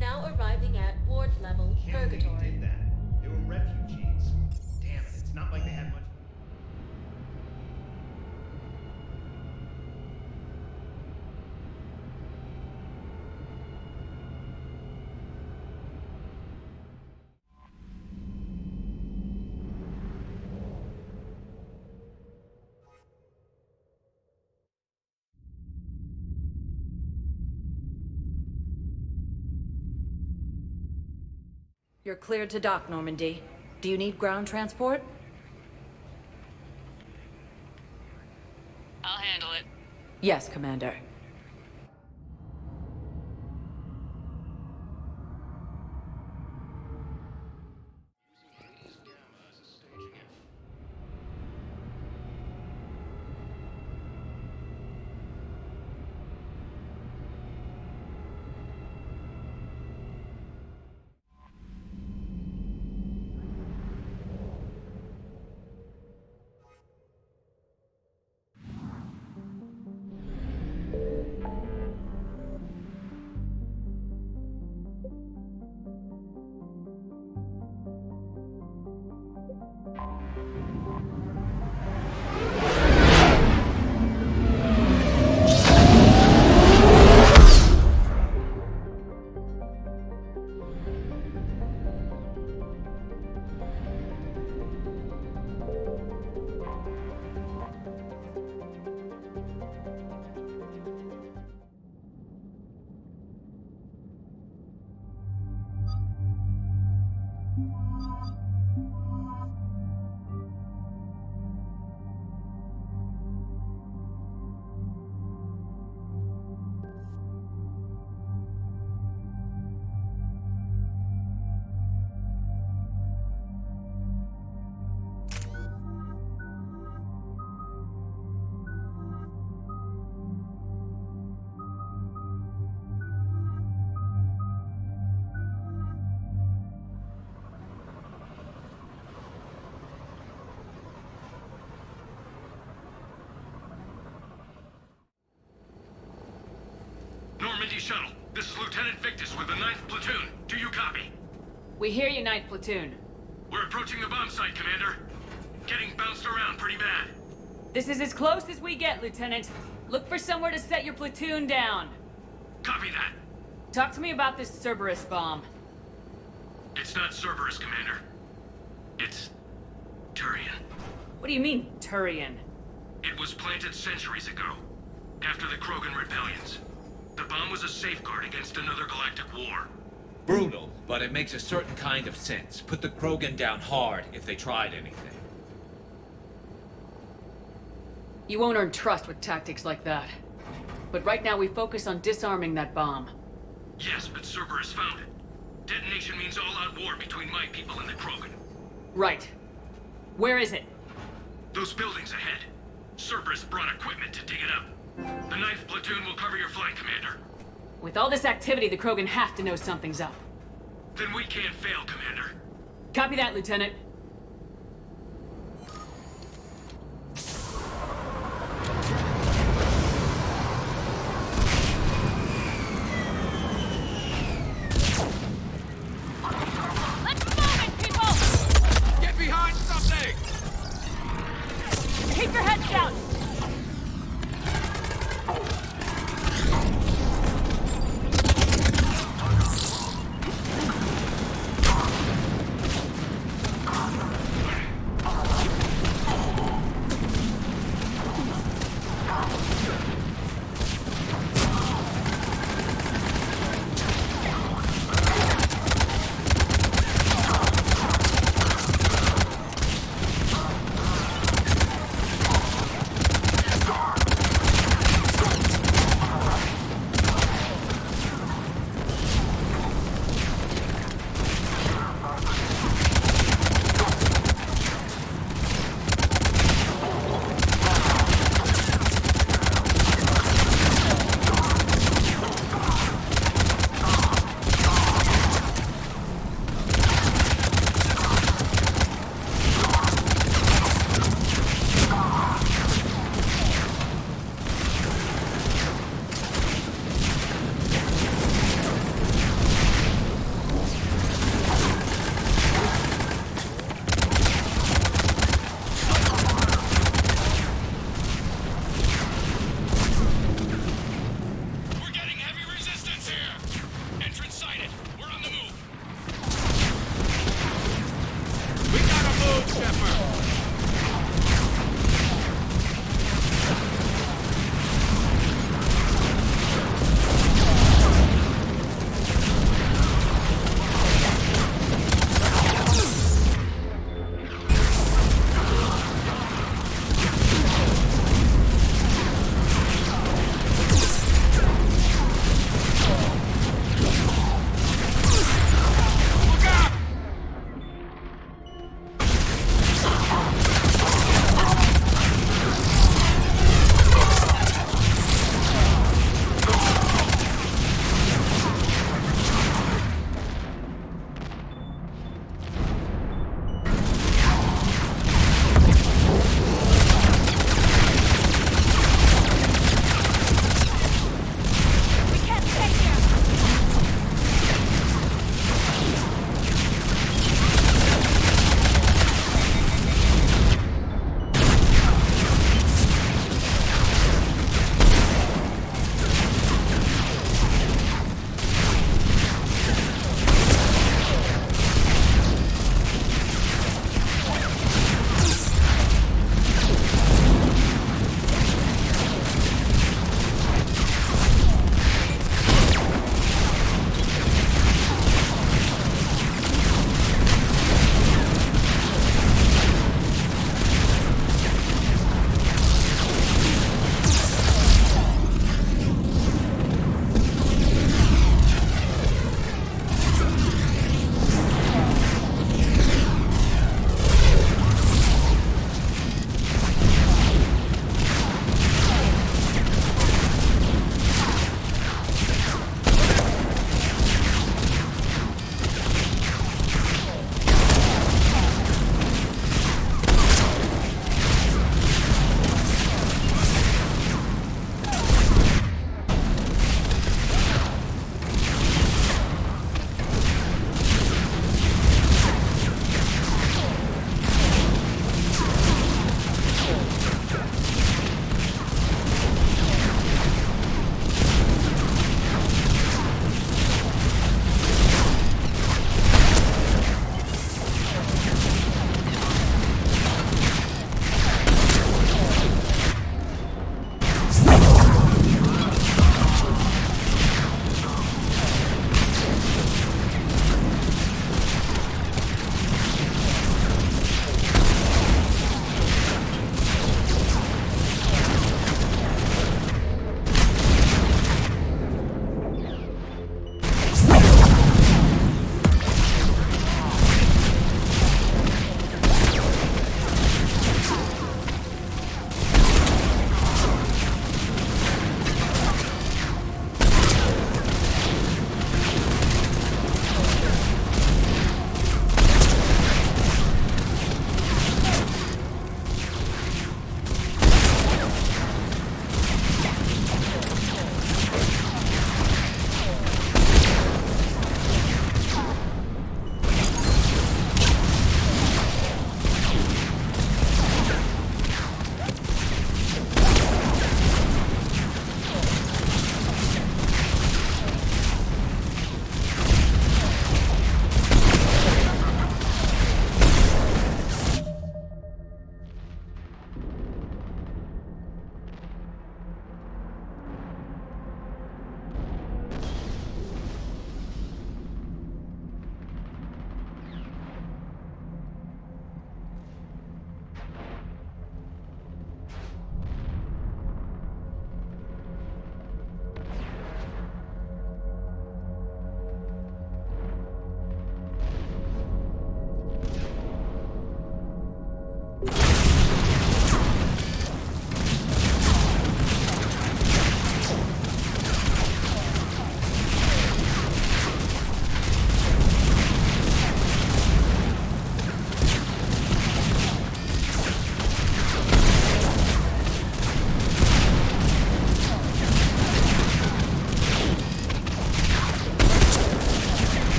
Now arriving at ward level purgatory. Did that? They were refugees. Damn it! It's not like they had much. You're cleared to dock, Normandy. Do you need ground transport? I'll handle it. Yes, Commander. Normandy Shuttle, this is Lieutenant Victus with the 9th Platoon. Do you copy? We hear you, 9th Platoon. We're approaching the bomb site, Commander. Getting bounced around pretty bad. This is as close as we get, Lieutenant. Look for somewhere to set your platoon down. Copy that. Talk to me about this Cerberus bomb. It's not Cerberus, Commander. It's Turian. What do you mean, Turian? It was planted centuries ago, after the Krogan rebellions. The bomb was a safeguard against another galactic war. Brutal, but it makes a certain kind of sense. Put the Krogan down hard if they tried anything. You won't earn trust with tactics like that. But right now we focus on disarming that bomb. Yes, but Cerberus found it. Detonation means all-out war between my people and the Krogan. Right. Where is it? Those buildings ahead. Cerberus brought equipment to dig it up. The 9th Platoon will cover your flank, Commander. With all this activity, the Krogan have to know something's up. Then we can't fail, Commander. Copy that, Lieutenant. Let's move it, people! Get behind something! Keep your heads down!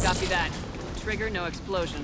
Copy that. Trigger, no explosion.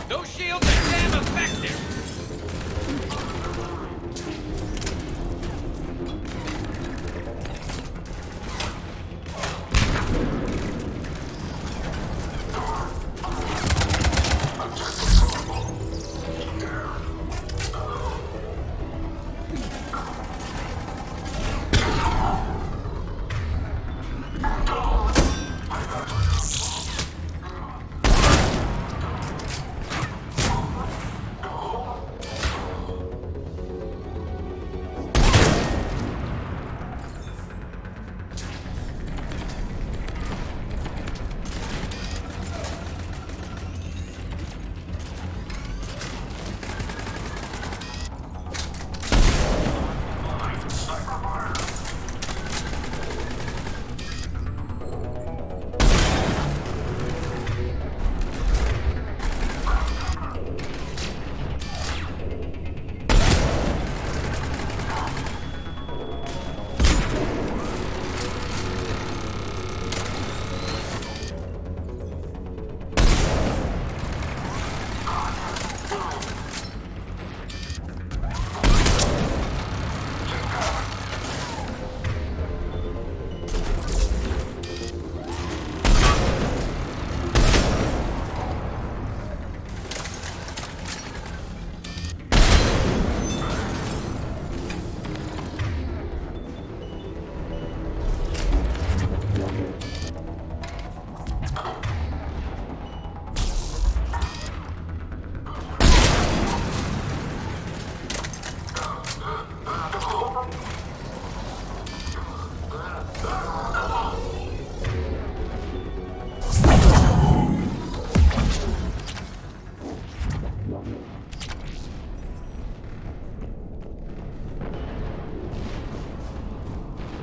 Those shields are damn effective!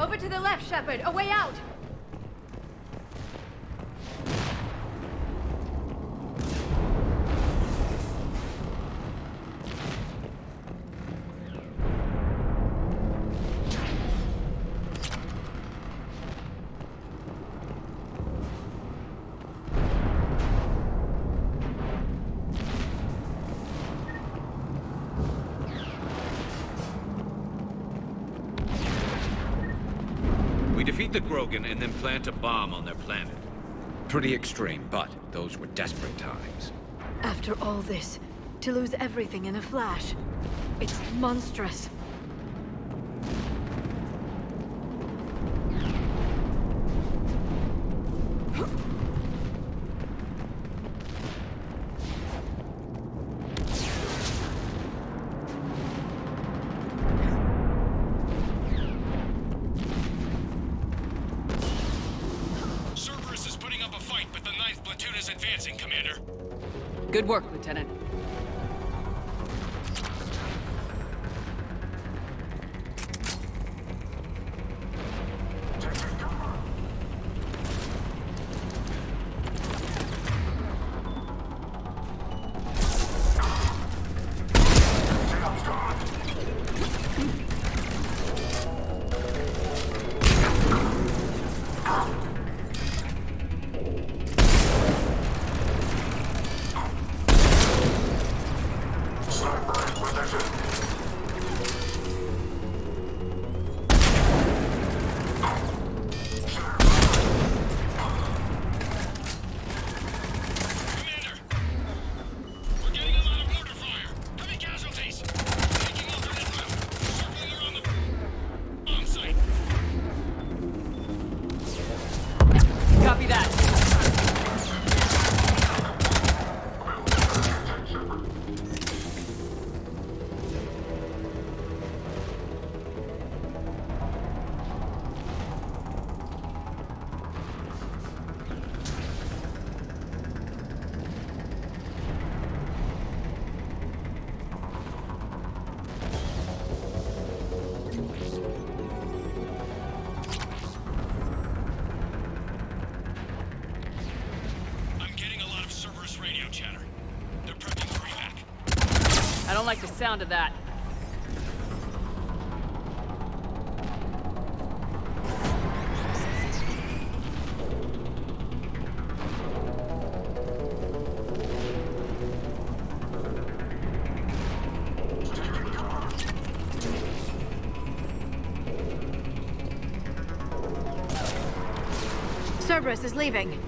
Over to the left, Shepard. A way out! We defeat the Krogan and then plant a bomb on their planet. Pretty extreme, but those were desperate times. After all this, to lose everything in a flash. It's monstrous. platoon is advancing, Commander. Good work, Lieutenant. Copy that. I don't like the sound of that. Cerberus is leaving.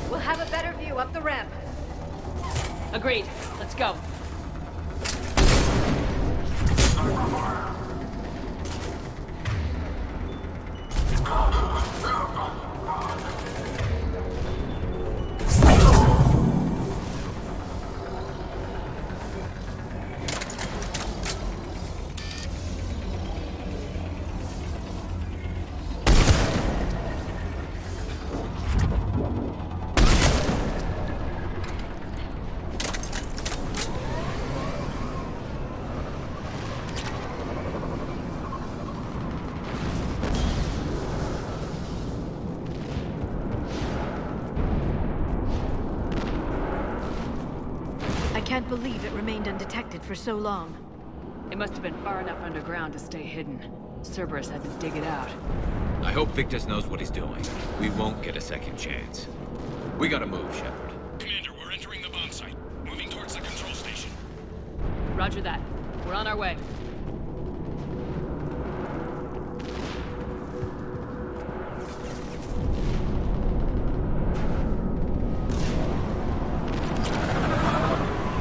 We'll have a better view up the ramp. Agreed. Let's go. I can't believe it remained undetected for so long. It must have been far enough underground to stay hidden. Cerberus had to dig it out. I hope Victus knows what he's doing. We won't get a second chance. We gotta move, Shepard. Commander, we're entering the bomb site. Moving towards the control station. Roger that. We're on our way.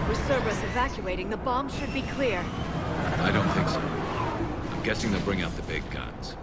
With Cerberus evacuating, the bomb should be clear. I don't think so. I'm guessing they'll bring out the big guns.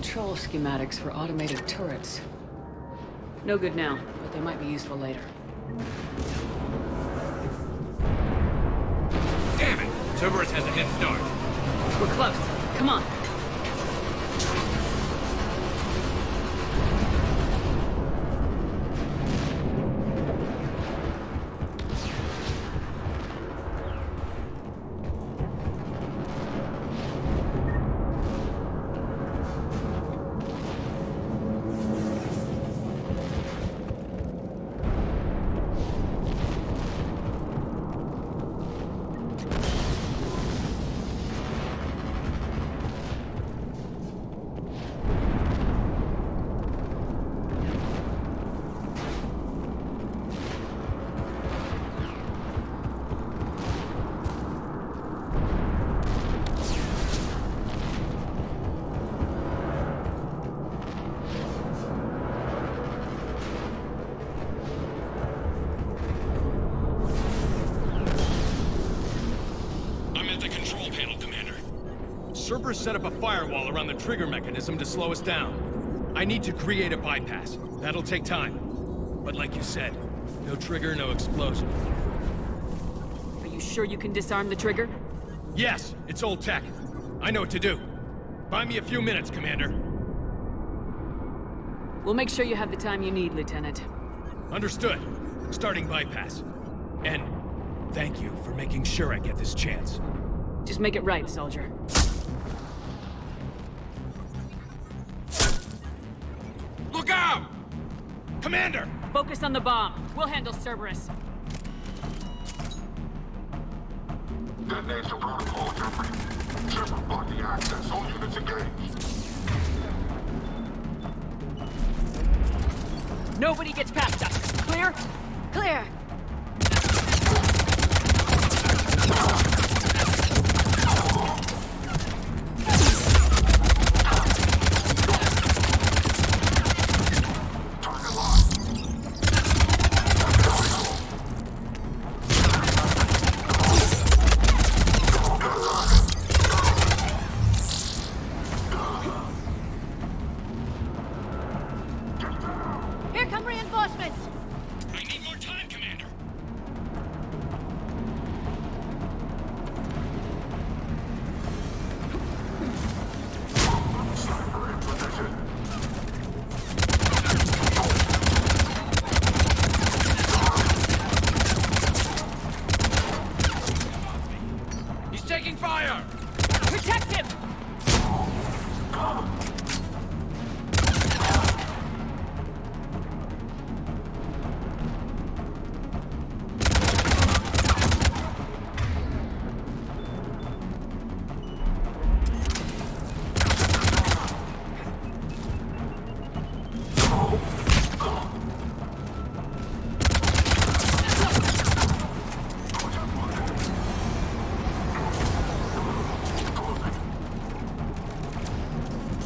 control schematics for automated turrets. No good now, but they might be useful later. Damn it! Cerberus has a head start. We're close. Come on. Cerberus set up a firewall around the trigger mechanism to slow us down. I need to create a bypass. That'll take time. But like you said, no trigger, no explosion. Are you sure you can disarm the trigger? Yes, it's old tech. I know what to do. Buy me a few minutes, Commander. We'll make sure you have the time you need, Lieutenant. Understood. Starting bypass. And thank you for making sure I get this chance. Just make it right, soldier. Look out! Commander! Focus on the bomb. We'll handle Cerberus. Detonation protocol, Jeffrey. Shepard blocking access. All units engaged. Nobody gets past us. Clear? Clear.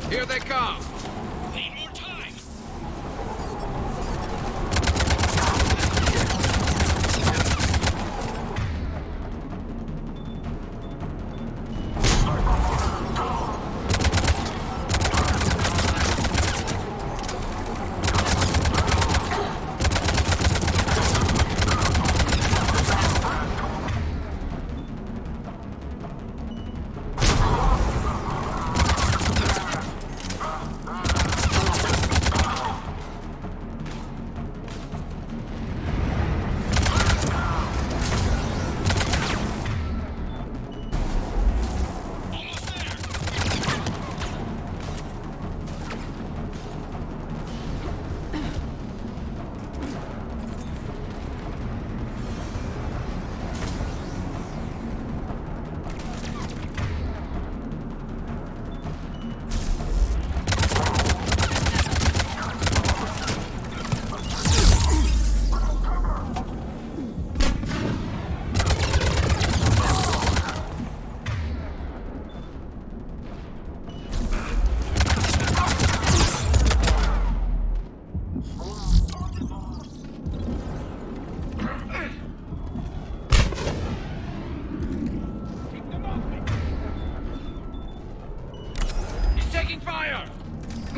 Here they come! Need more time!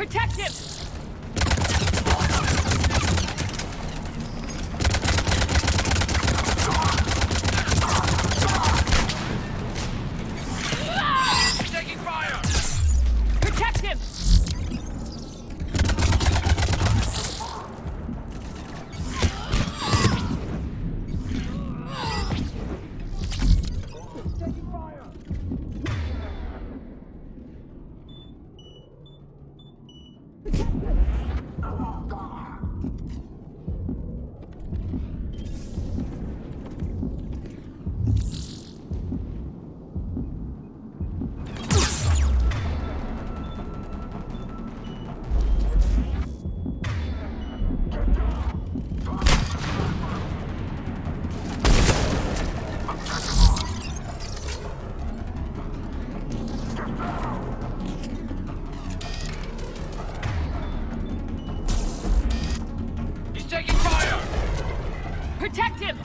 Protect him! Taking fire! Protect him! He's taking fire! Protect him!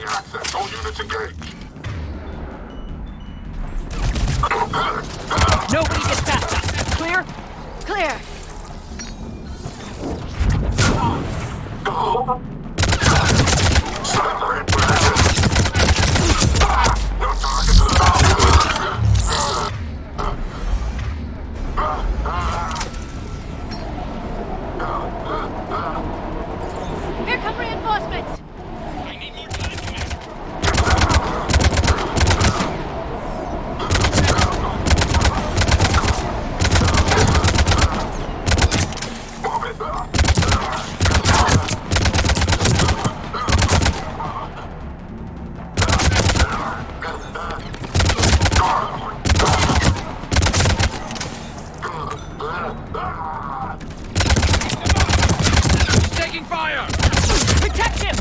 Access. All units engaged. Nobody gets past us. Clear? Clear. Here come reinforcements! Taking fire! Protect him!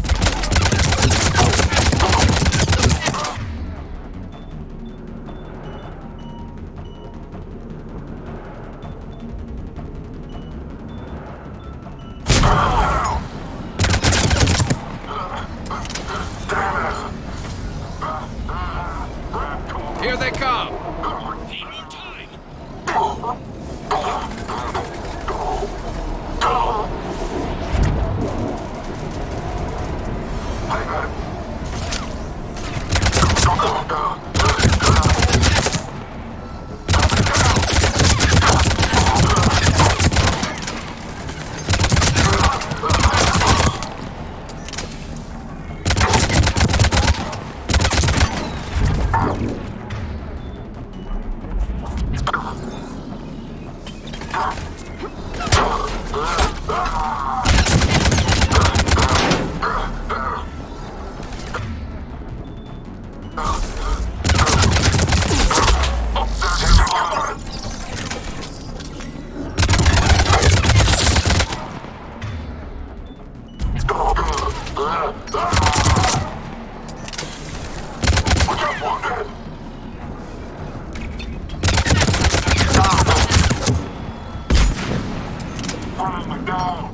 Friendly down!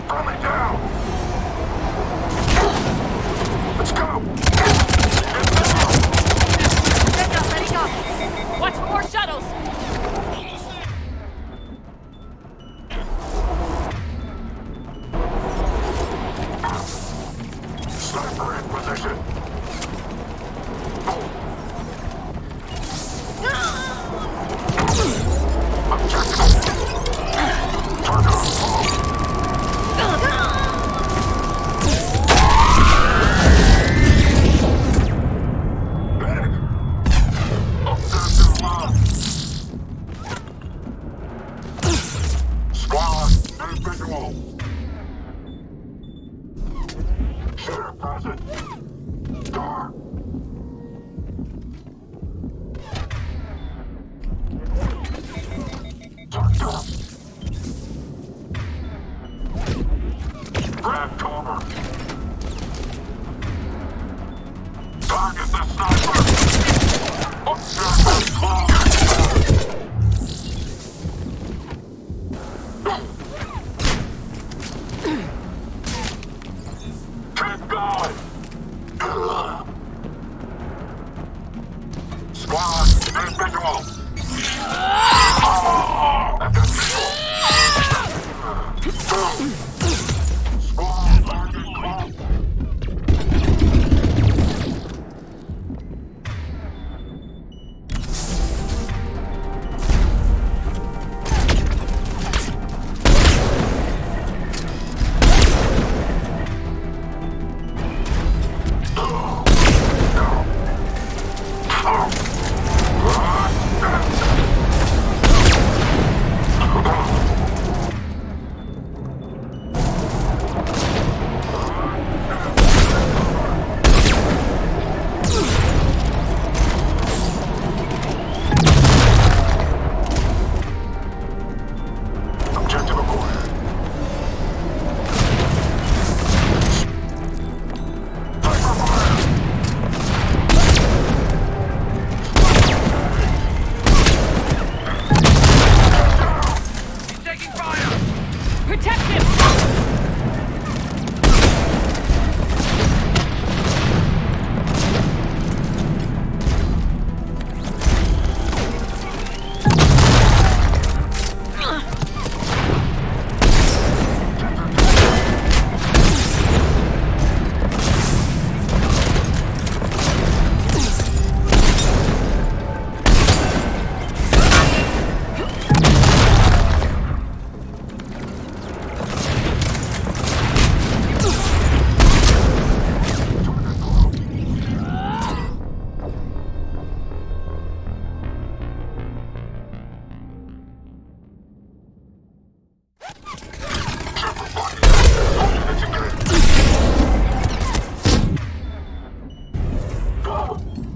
Friendly down! Let's go! Ready go! Watch for more shuttles! Sniper in position! Squad, any visual! Shooter present! Door! Turned up! Grab cover! Target the sniper! Objective closed! Keep going! Squad, individual! Squad, target close! Objective acquired. Sniper fire! He's taking fire! Protect him!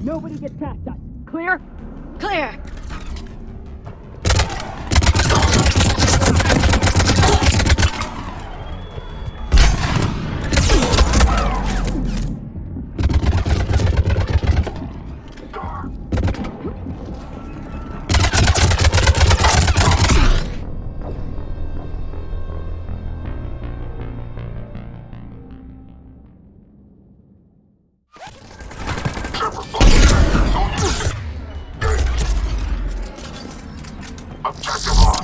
Nobody gets past us. Clear? Clear!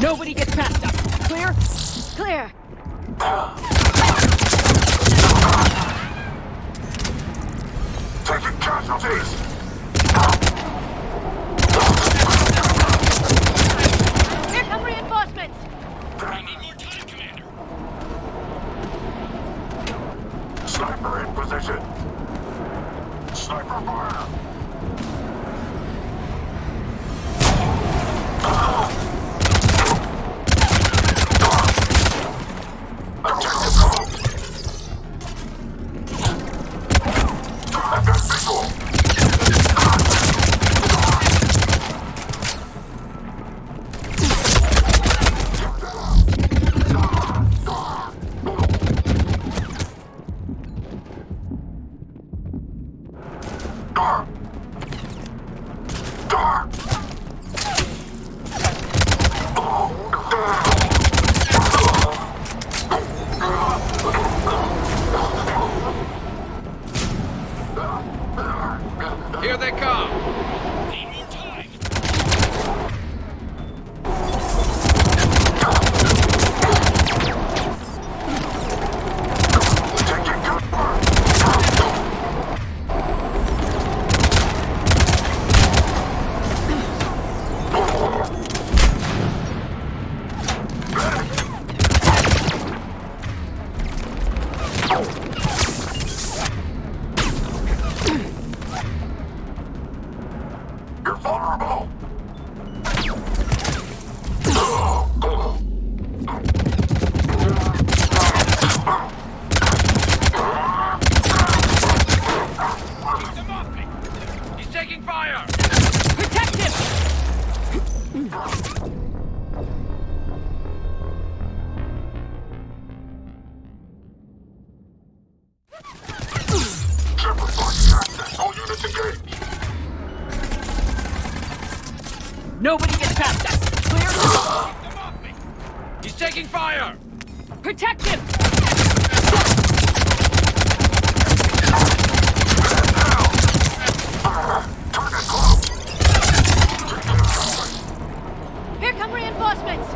Nobody gets past us. Clear? Clear! Taking casualties! Here come reinforcements! I need more time, Commander. Sniper in position! Sniper fire! Objective closed! I've got visual! come! You're vulnerable. He's taking fire! Protect him! Shepard blocking access. All units engaged. Nobody gets past us! Clear? He's taking fire! Protect him! Here come reinforcements!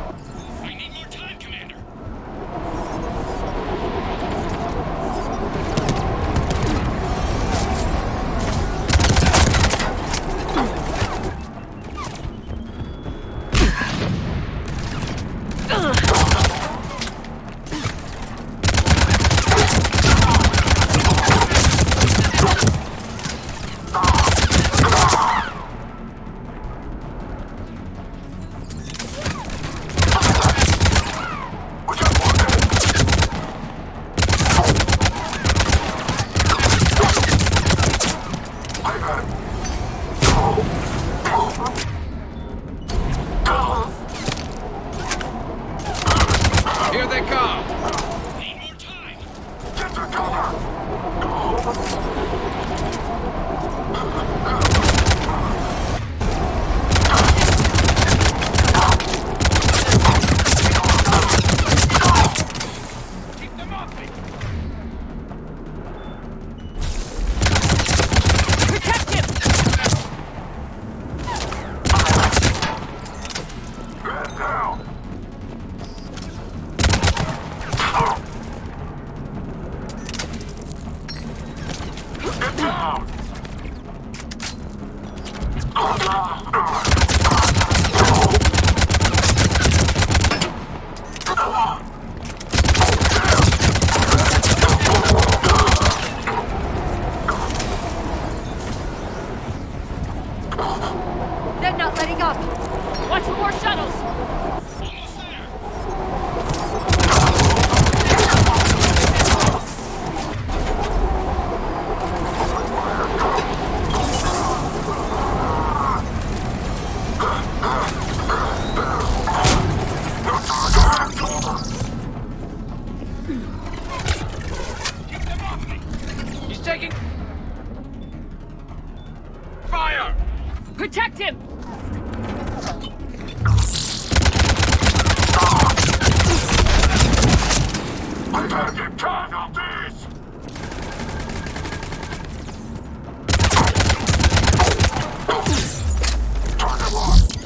I need more time, Commander. Here they come! Need more time. Get to cover. Keep them off me! Protect him! Man down. Get down. They're not letting up! Watch for more shuttles! He's taking fire! Protect him! I gotta get time on this. Target locked.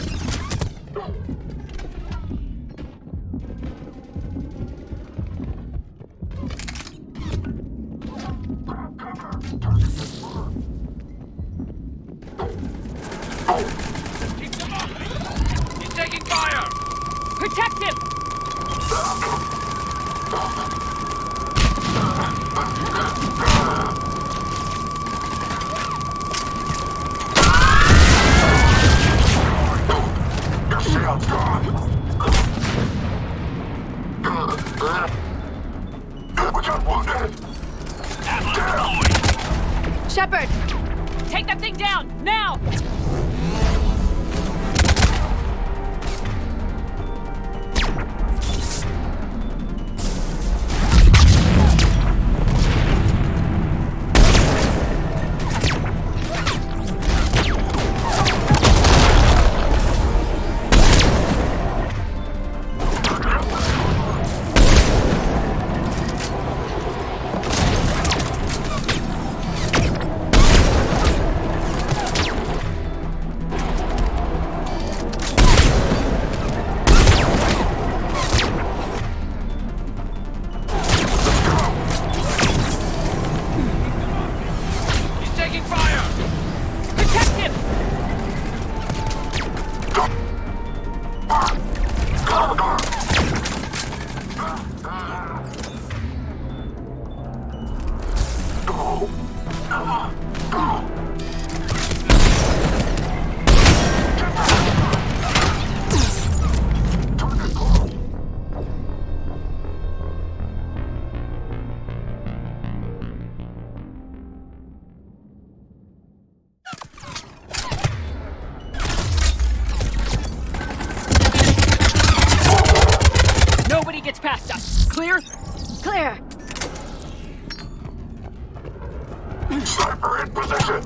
Grab cover. Target confirmed. Keep them off me! He's taking fire! Protect him! Your shield's gone. We got wounded. Down. Shepard! Take that thing down! Now! gets past us. Clear? Clear. Sniper in position!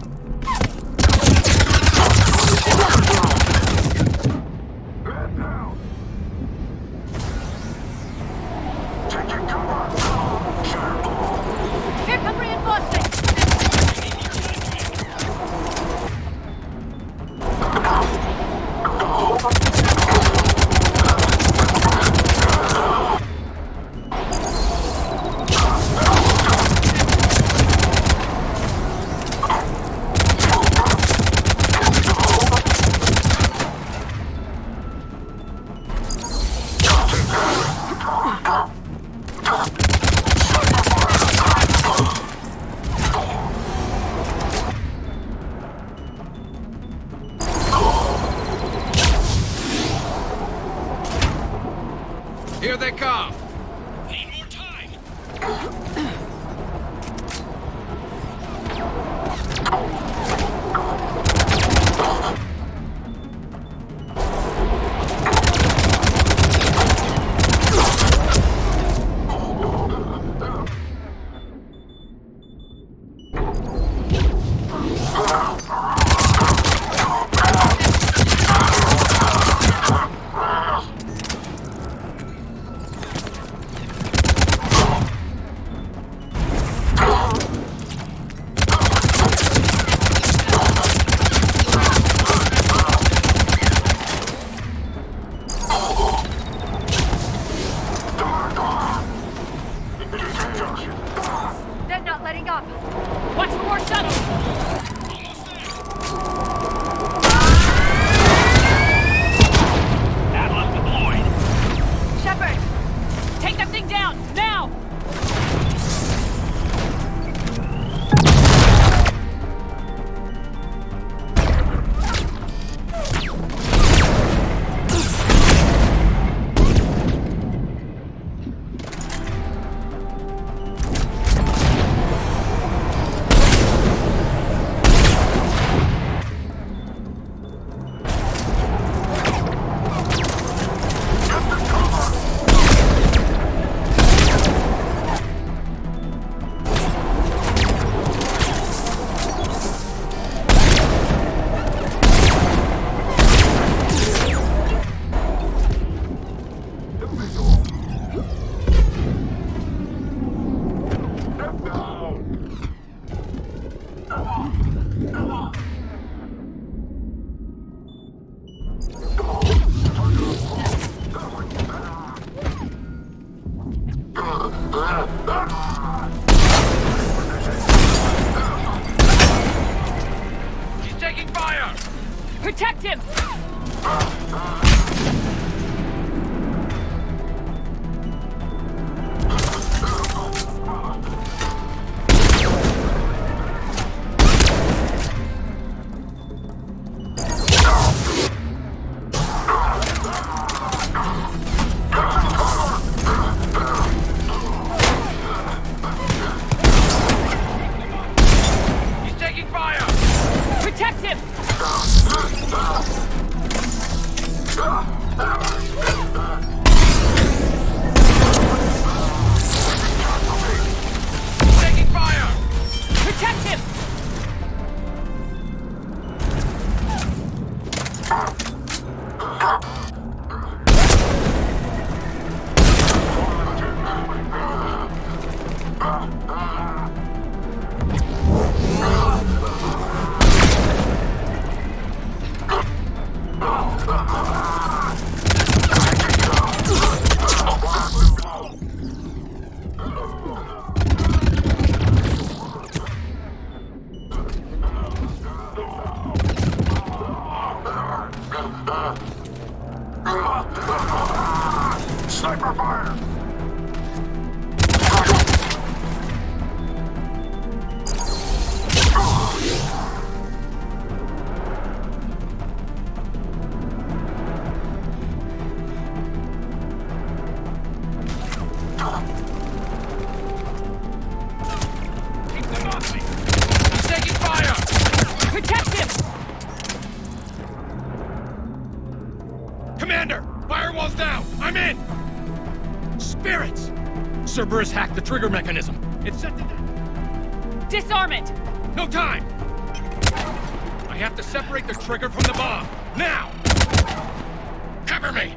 Taking cover! Here come reinforcements! Here they come! Need more time. They're not letting up. Watch for more shuttles! Atlas deployed. Shepard! Take that thing down, now! He's taking fire! Protect him! He's taking fire! Protect him! Taking fire! Protect him! Sniper fire! He's taking fire! Protect him! Commander! Firewall's down! I'm in! Spirits! Cerberus hacked the trigger mechanism. It's set to... Disarm it! No time! I have to separate the trigger from the bomb. Now! Cover me!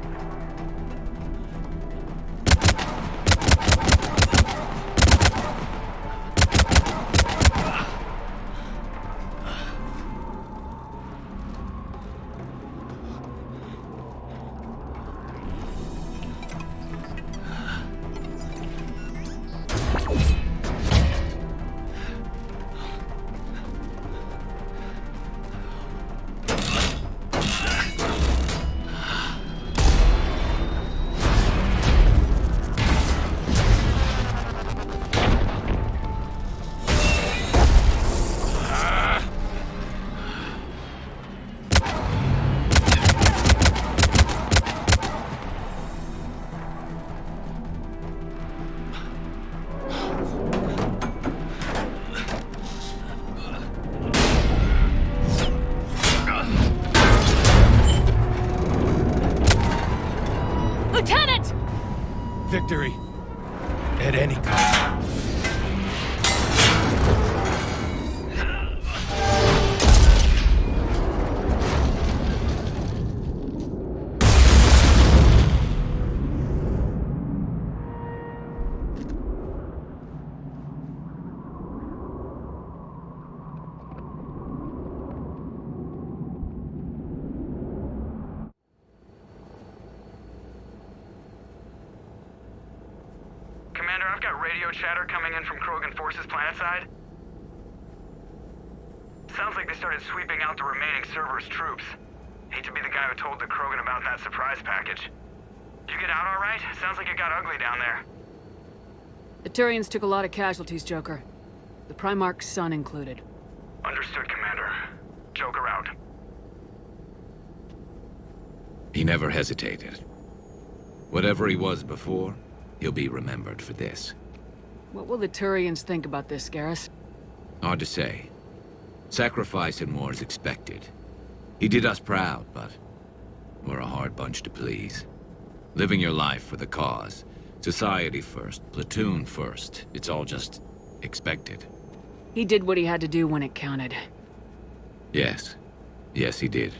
Victory at any cost. Commander, I've got radio chatter coming in from Krogan forces planetside. Sounds like they started sweeping out the remaining Cerberus troops. Hate to be the guy who told the Krogan about that surprise package. You get out all right? Sounds like it got ugly down there. The Turians took a lot of casualties, Joker. The Primarch's son included. Understood, Commander. Joker out. He never hesitated. Whatever he was before, he'll be remembered for this. What will the Turians think about this, Garrus? Hard to say. Sacrifice in war is expected. He did us proud, but we're a hard bunch to please. Living your life for the cause. Society first, platoon first. It's all just expected. He did what he had to do when it counted. Yes. Yes, he did.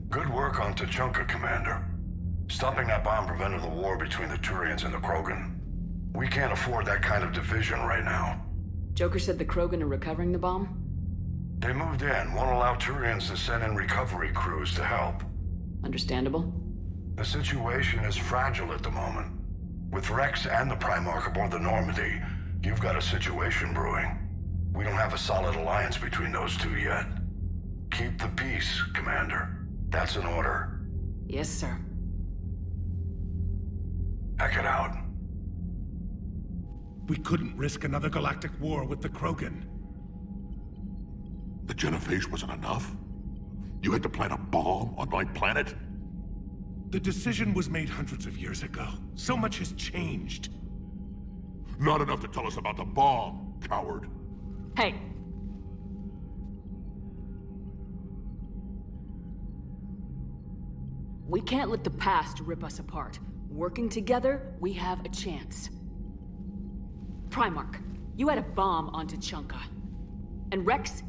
Good work on Tuchanka, Commander. Stopping that bomb prevented the war between the Turians and the Krogan. We can't afford that kind of division right now. Joker said the Krogan are recovering the bomb? They moved in, won't allow Turians to send in recovery crews to help. Understandable. The situation is fragile at the moment. With Rex and the Primarch aboard the Normandy, you've got a situation brewing. We don't have a solid alliance between those two yet. Keep the peace, Commander. That's an order. Yes, sir. Heck it out. We couldn't risk another galactic war with the Krogan. The Genophage wasn't enough? You had to plant a bomb on my planet? The decision was made hundreds of years ago. So much has changed. Not enough to tell us about the bomb, coward. Hey. We can't let the past rip us apart. Working together, we have a chance. Primarch, you had a bomb on Tuchanka. And Rex,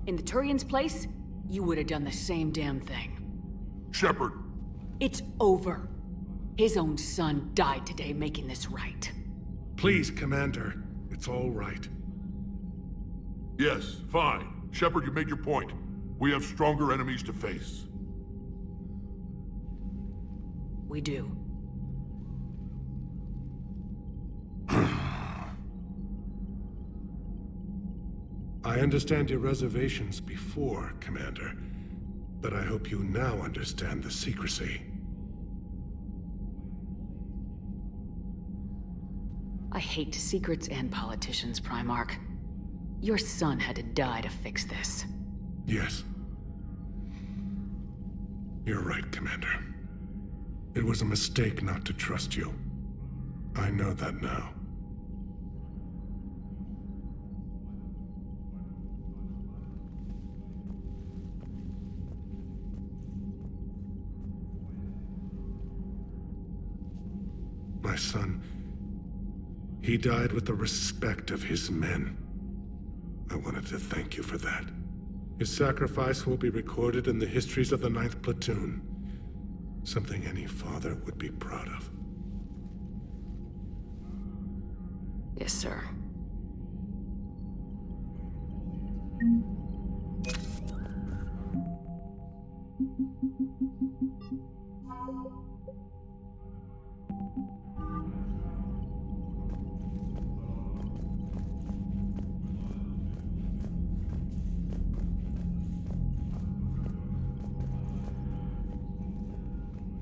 in the Turian's place, you would have done the same damn thing. Shepard. It's over. His own son died today making this right. Please, Commander. It's all right. Yes, fine. Shepard, you made your point. We have stronger enemies to face. We do. I understand your reservations before, Commander, but I hope you now understand the secrecy. I hate secrets and politicians, Primarch. Your son had to die to fix this. Yes. You're right, Commander. It was a mistake not to trust you. I know that now. My son, he died with the respect of his men. I wanted to thank you for that. His sacrifice will be recorded in the histories of the 9th Platoon. Something any father would be proud of. Yes, sir.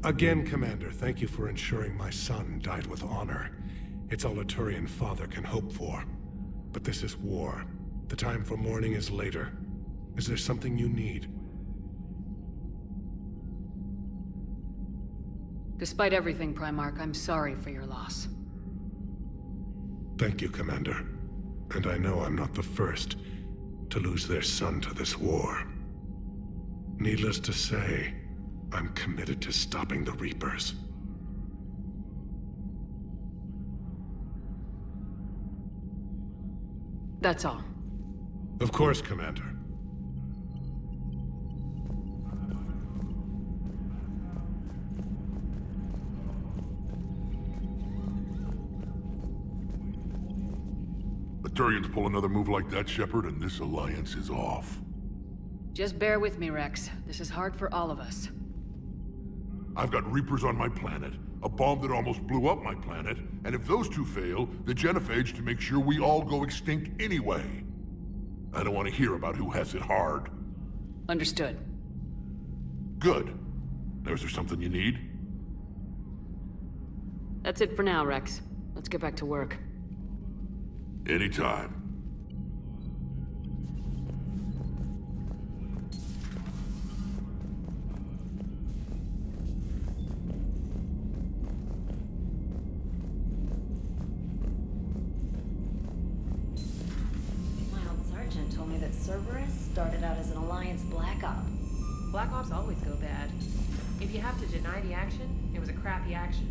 Again, Commander, thank you for ensuring my son died with honor. It's all a Turian father can hope for. But this is war. The time for mourning is later. Is there something you need? Despite everything, Primarch, I'm sorry for your loss. Thank you, Commander. And I know I'm not the first to lose their son to this war. Needless to say, I'm committed to stopping the Reapers. That's all. Of course, Commander. The Turians pull another move like that, Shepard, and this alliance is off. Just bear with me, Rex. This is hard for all of us. I've got Reapers on my planet, a bomb that almost blew up my planet, and if those two fail, the genophage to make sure we all go extinct anyway. I don't want to hear about who has it hard. Understood. Good. Now, is there something you need? That's it for now, Rex. Let's get back to work. Anytime. Cerberus started out as an Alliance Black Op. Black Ops always go bad. If you have to deny the action, it was a crappy action.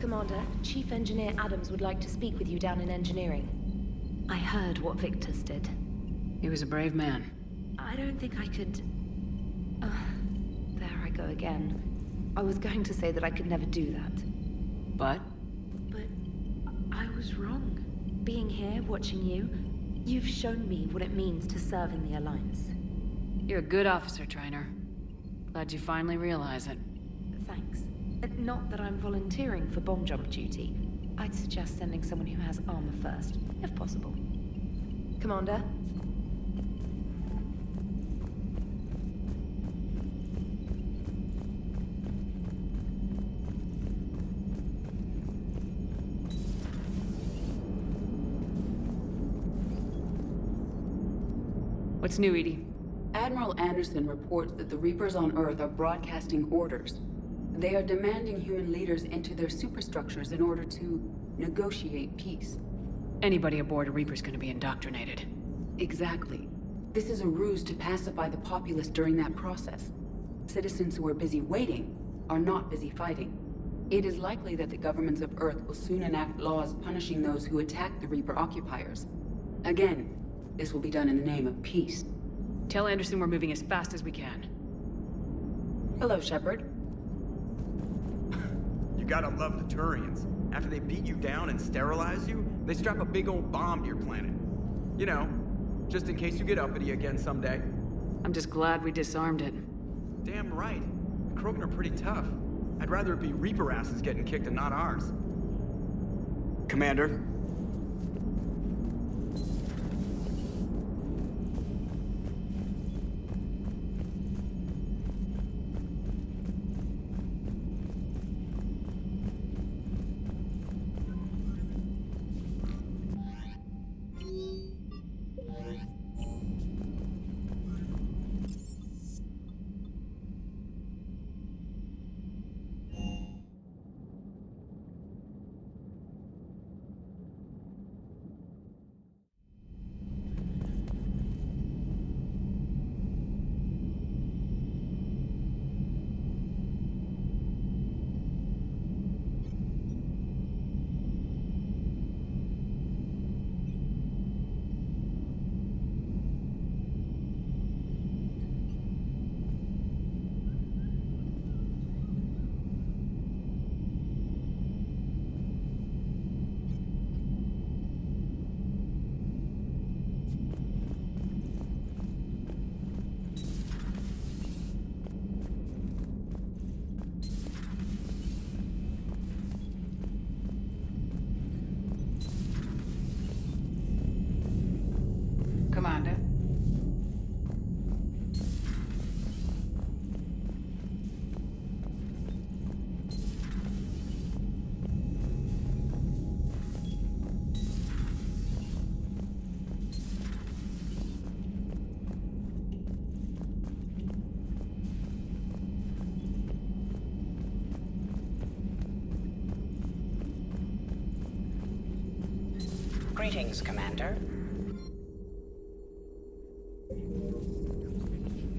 Commander, Chief Engineer Adams would like to speak with you down in engineering. I heard what Victus did. He was a brave man. I don't think I could... there I go again. I was going to say that I could never do that. But? But I was wrong. Being here, watching you, you've shown me what it means to serve in the Alliance. You're a good officer, Trainer. Glad you finally realize it. Thanks. Not that I'm volunteering for bomb jump duty. I'd suggest sending someone who has armor first, if possible. Commander? What's new, EDI? Admiral Anderson reports that the Reapers on Earth are broadcasting orders. They are demanding human leaders enter their superstructures in order to negotiate peace. Anybody aboard a Reaper's gonna be indoctrinated. Exactly. This is a ruse to pacify the populace during that process. Citizens who are busy waiting are not busy fighting. It is likely that the governments of Earth will soon enact laws punishing those who attack the Reaper occupiers. Again, this will be done in the name of peace. Tell Anderson we're moving as fast as we can. Hello, Shepard. You gotta love the Turians. After they beat you down and sterilize you, they strap a big old bomb to your planet. You know, just in case you get uppity again someday. I'm just glad we disarmed it. Damn right. The Krogan are pretty tough. I'd rather it be Reaper asses getting kicked and not ours. Commander. Greetings, Commander.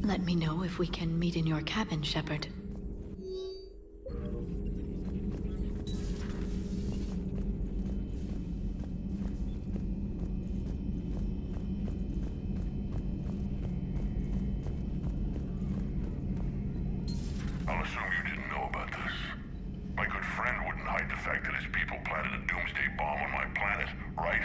Let me know if we can meet in your cabin, Shepard. I'll assume you didn't know about this. My good friend wouldn't hide the fact that his people planted a doomsday bomb on my planet, right?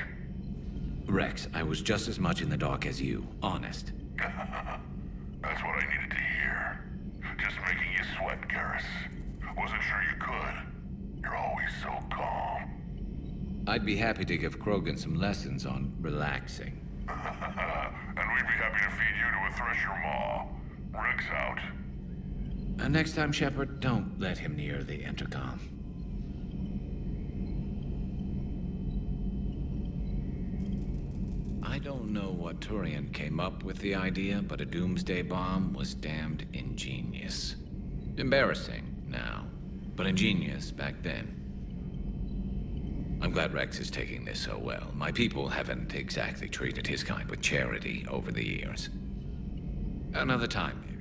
Rex, I was just as much in the dark as you. Honest. That's what I needed to hear. Just making you sweat, Garrus. Wasn't sure you could. You're always so calm. I'd be happy to give Krogan some lessons on relaxing. And we'd be happy to feed you to a Thresher maw. Rex out. Next time, Shepard, don't let him near the intercom. I don't know what Turian came up with the idea, but a doomsday bomb was damned ingenious. Embarrassing now, but ingenious back then. I'm glad Rex is taking this so well. My people haven't exactly treated his kind with charity over the years. Another time, maybe.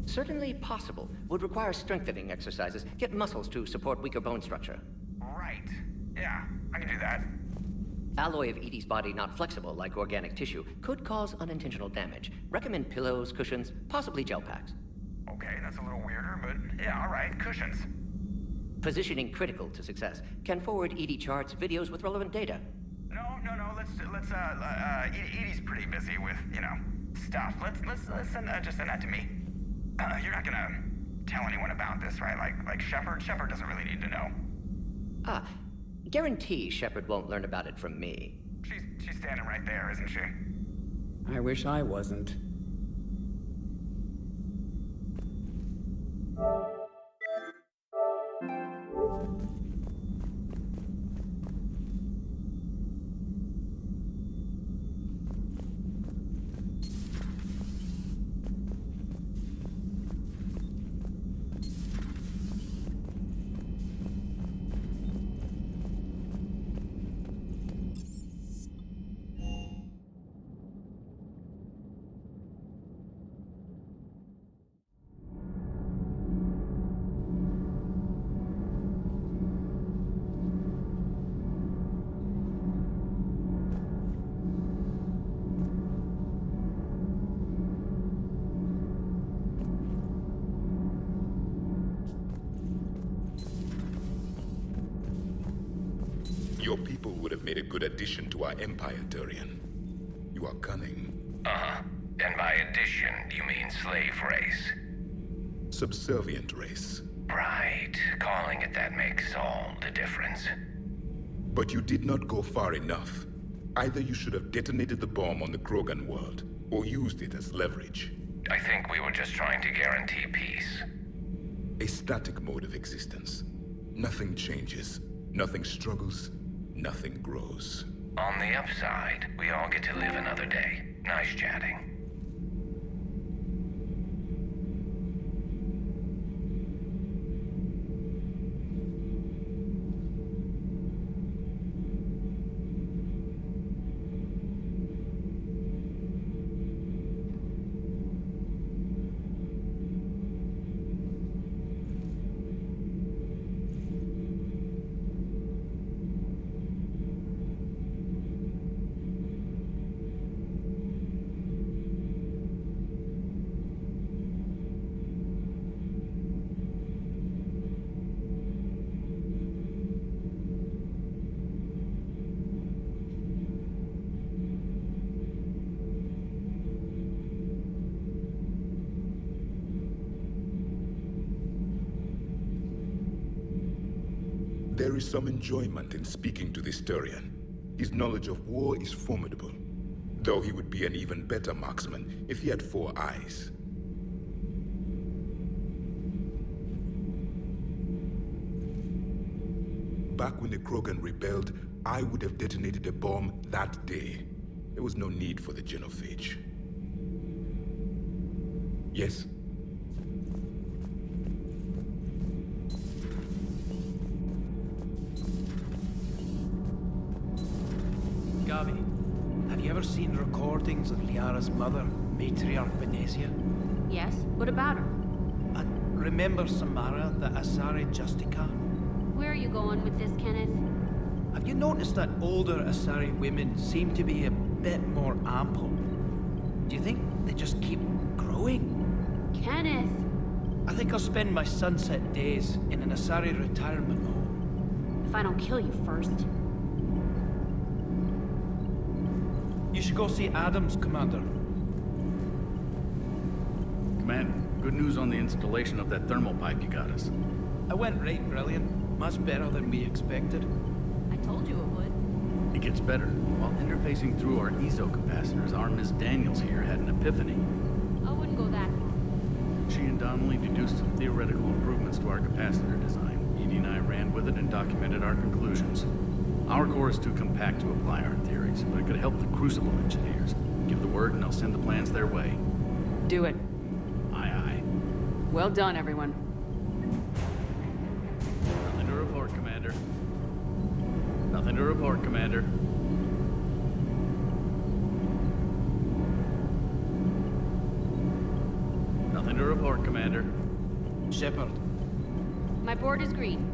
Certainly possible. Would require strengthening exercises. Get muscles to support weaker bone structure. Right. Yeah, I can do that. Alloy of Edie's body not flexible like organic tissue could cause unintentional damage. Recommend pillows, cushions, possibly gel packs. Okay, that's a little weirder, but yeah, all right. Cushions. Positioning critical to success. Can forward Edie charts, videos with relevant data. No. Let's Edie's pretty busy with, stuff. Let's send that to me. You're not gonna tell anyone about this, right? Like Shepard? Shepard doesn't really need to know. Guarantee Shepard won't learn about it from me. She's standing right there, isn't she? I wish I wasn't. Your people would have made a good addition to our empire, Turian. You are cunning. Uh-huh. And by addition, you mean slave race? Subservient race. Right. Calling it that makes all the difference. But you did not go far enough. Either you should have detonated the bomb on the Krogan world, or used it as leverage. I think we were just trying to guarantee peace. A static mode of existence. Nothing changes, nothing struggles, nothing grows. On the upside, we all get to live another day. Nice chatting. There is some enjoyment in speaking to this Turian. His knowledge of war is formidable, though he would be an even better marksman if he had 4 eyes. Back when the Krogan rebelled, I would have detonated a bomb that day. There was no need for the genophage. Yes? Gavi, have you ever seen recordings of Liara's mother, Matriarch Benezia? Yes? What about her? And remember Samara, the Asari Justica? Where are you going with this, Kenneth? Have you noticed that older Asari women seem to be a bit more ample? Do you think they just keep growing? Kenneth! I think I'll spend my sunset days in an Asari retirement home. If I don't kill you first. You should go see Adams, Commander. Commander, good news on the installation of that thermal pipe you got us. It went right brilliant. Much better than we expected. I told you it would. It gets better. While interfacing through our ESO capacitors, our Miss Daniels here had an epiphany. I wouldn't go that far. She and Donnelly deduced some theoretical improvements to our capacitor design. Edie and I ran with it and documented our conclusions. Our core is too compact to apply our theories, but it could help the Crucible engineers. Give the word and I'll send the plans their way. Do it. Aye, aye. Well done, everyone. Nothing to report, Commander. Nothing to report, Commander. Nothing to report, Commander. Shepard. My board is green.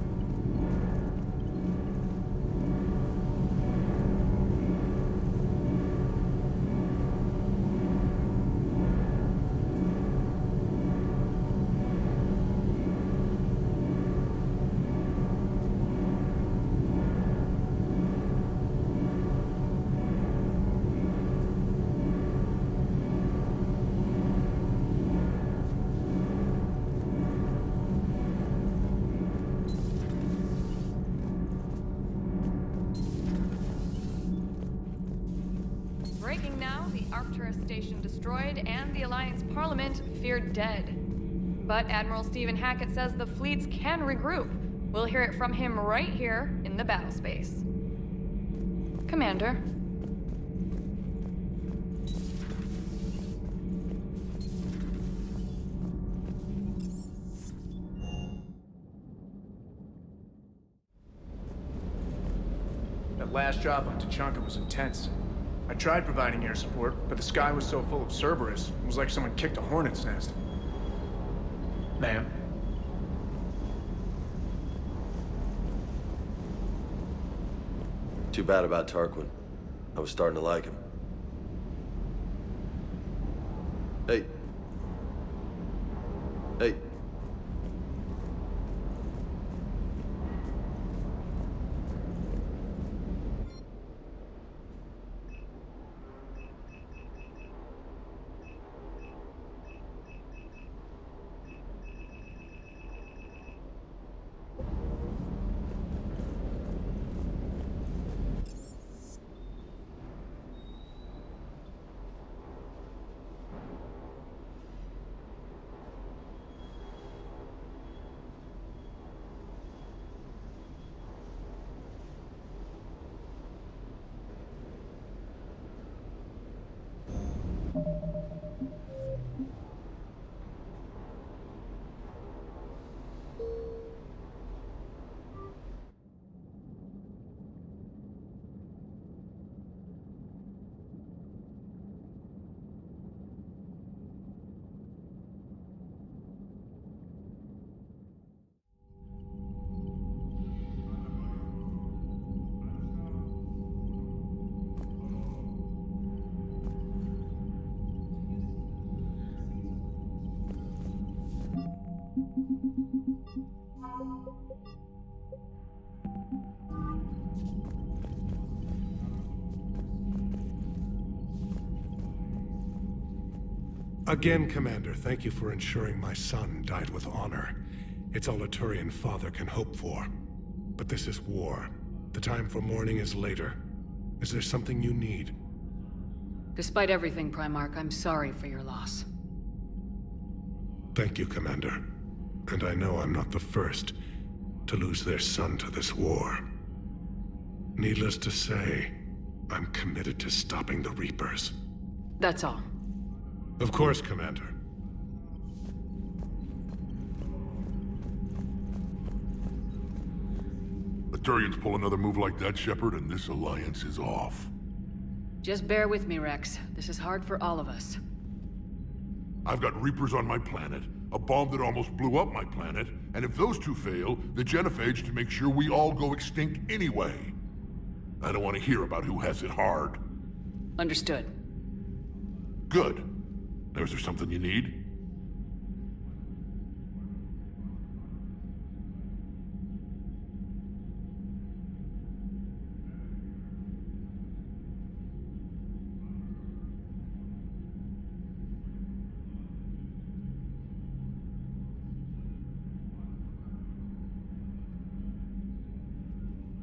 Breaking now, the Arcturus station destroyed and the Alliance Parliament feared dead. But Admiral Stephen Hackett says the fleets can regroup. We'll hear it from him right here in the battle space. Commander. That last job on Tuchanka was intense. I tried providing air support, but the sky was so full of Cerberus, it was like someone kicked a hornet's nest. Ma'am? Too bad about Tarquin. I was starting to like him. Hey. Hey. Again, Commander, thank you for ensuring my son died with honor. It's all a Turian father can hope for. But this is war. The time for mourning is later. Is there something you need? Despite everything, Primarch, I'm sorry for your loss. Thank you, Commander. And I know I'm not the first to lose their son to this war. Needless to say, I'm committed to stopping the Reapers. That's all. Of course, Commander. The Turians pull another move like that, Shepard, and this alliance is off. Just bear with me, Rex. This is hard for all of us. I've got Reapers on my planet, a bomb that almost blew up my planet, and if those two fail, the genophage to make sure we all go extinct anyway. I don't want to hear about who has it hard. Understood. Good. Now, is there something you need?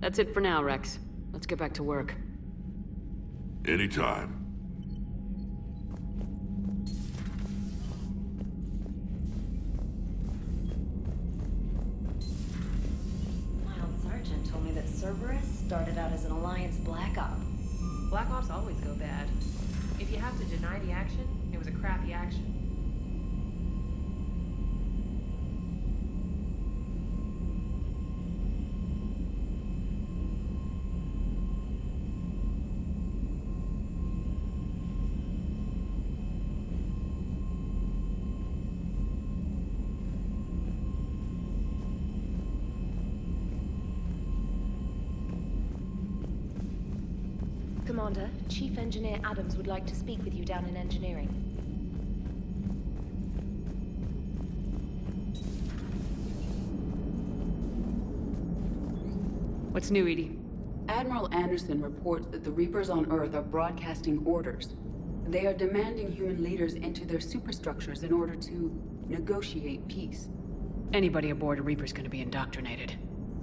That's it for now, Rex. Let's get back to work. Anytime. My old sergeant told me that Cerberus started out as an Alliance Black Op. Black Ops always go bad. If you have to deny the action, it was a crappy action. Commander, Chief Engineer Adams would like to speak with you down in engineering. What's new, EDI? Admiral Anderson reports that the Reapers on Earth are broadcasting orders. They are demanding human leaders enter their superstructures in order to negotiate peace. Anybody aboard a Reaper's gonna be indoctrinated.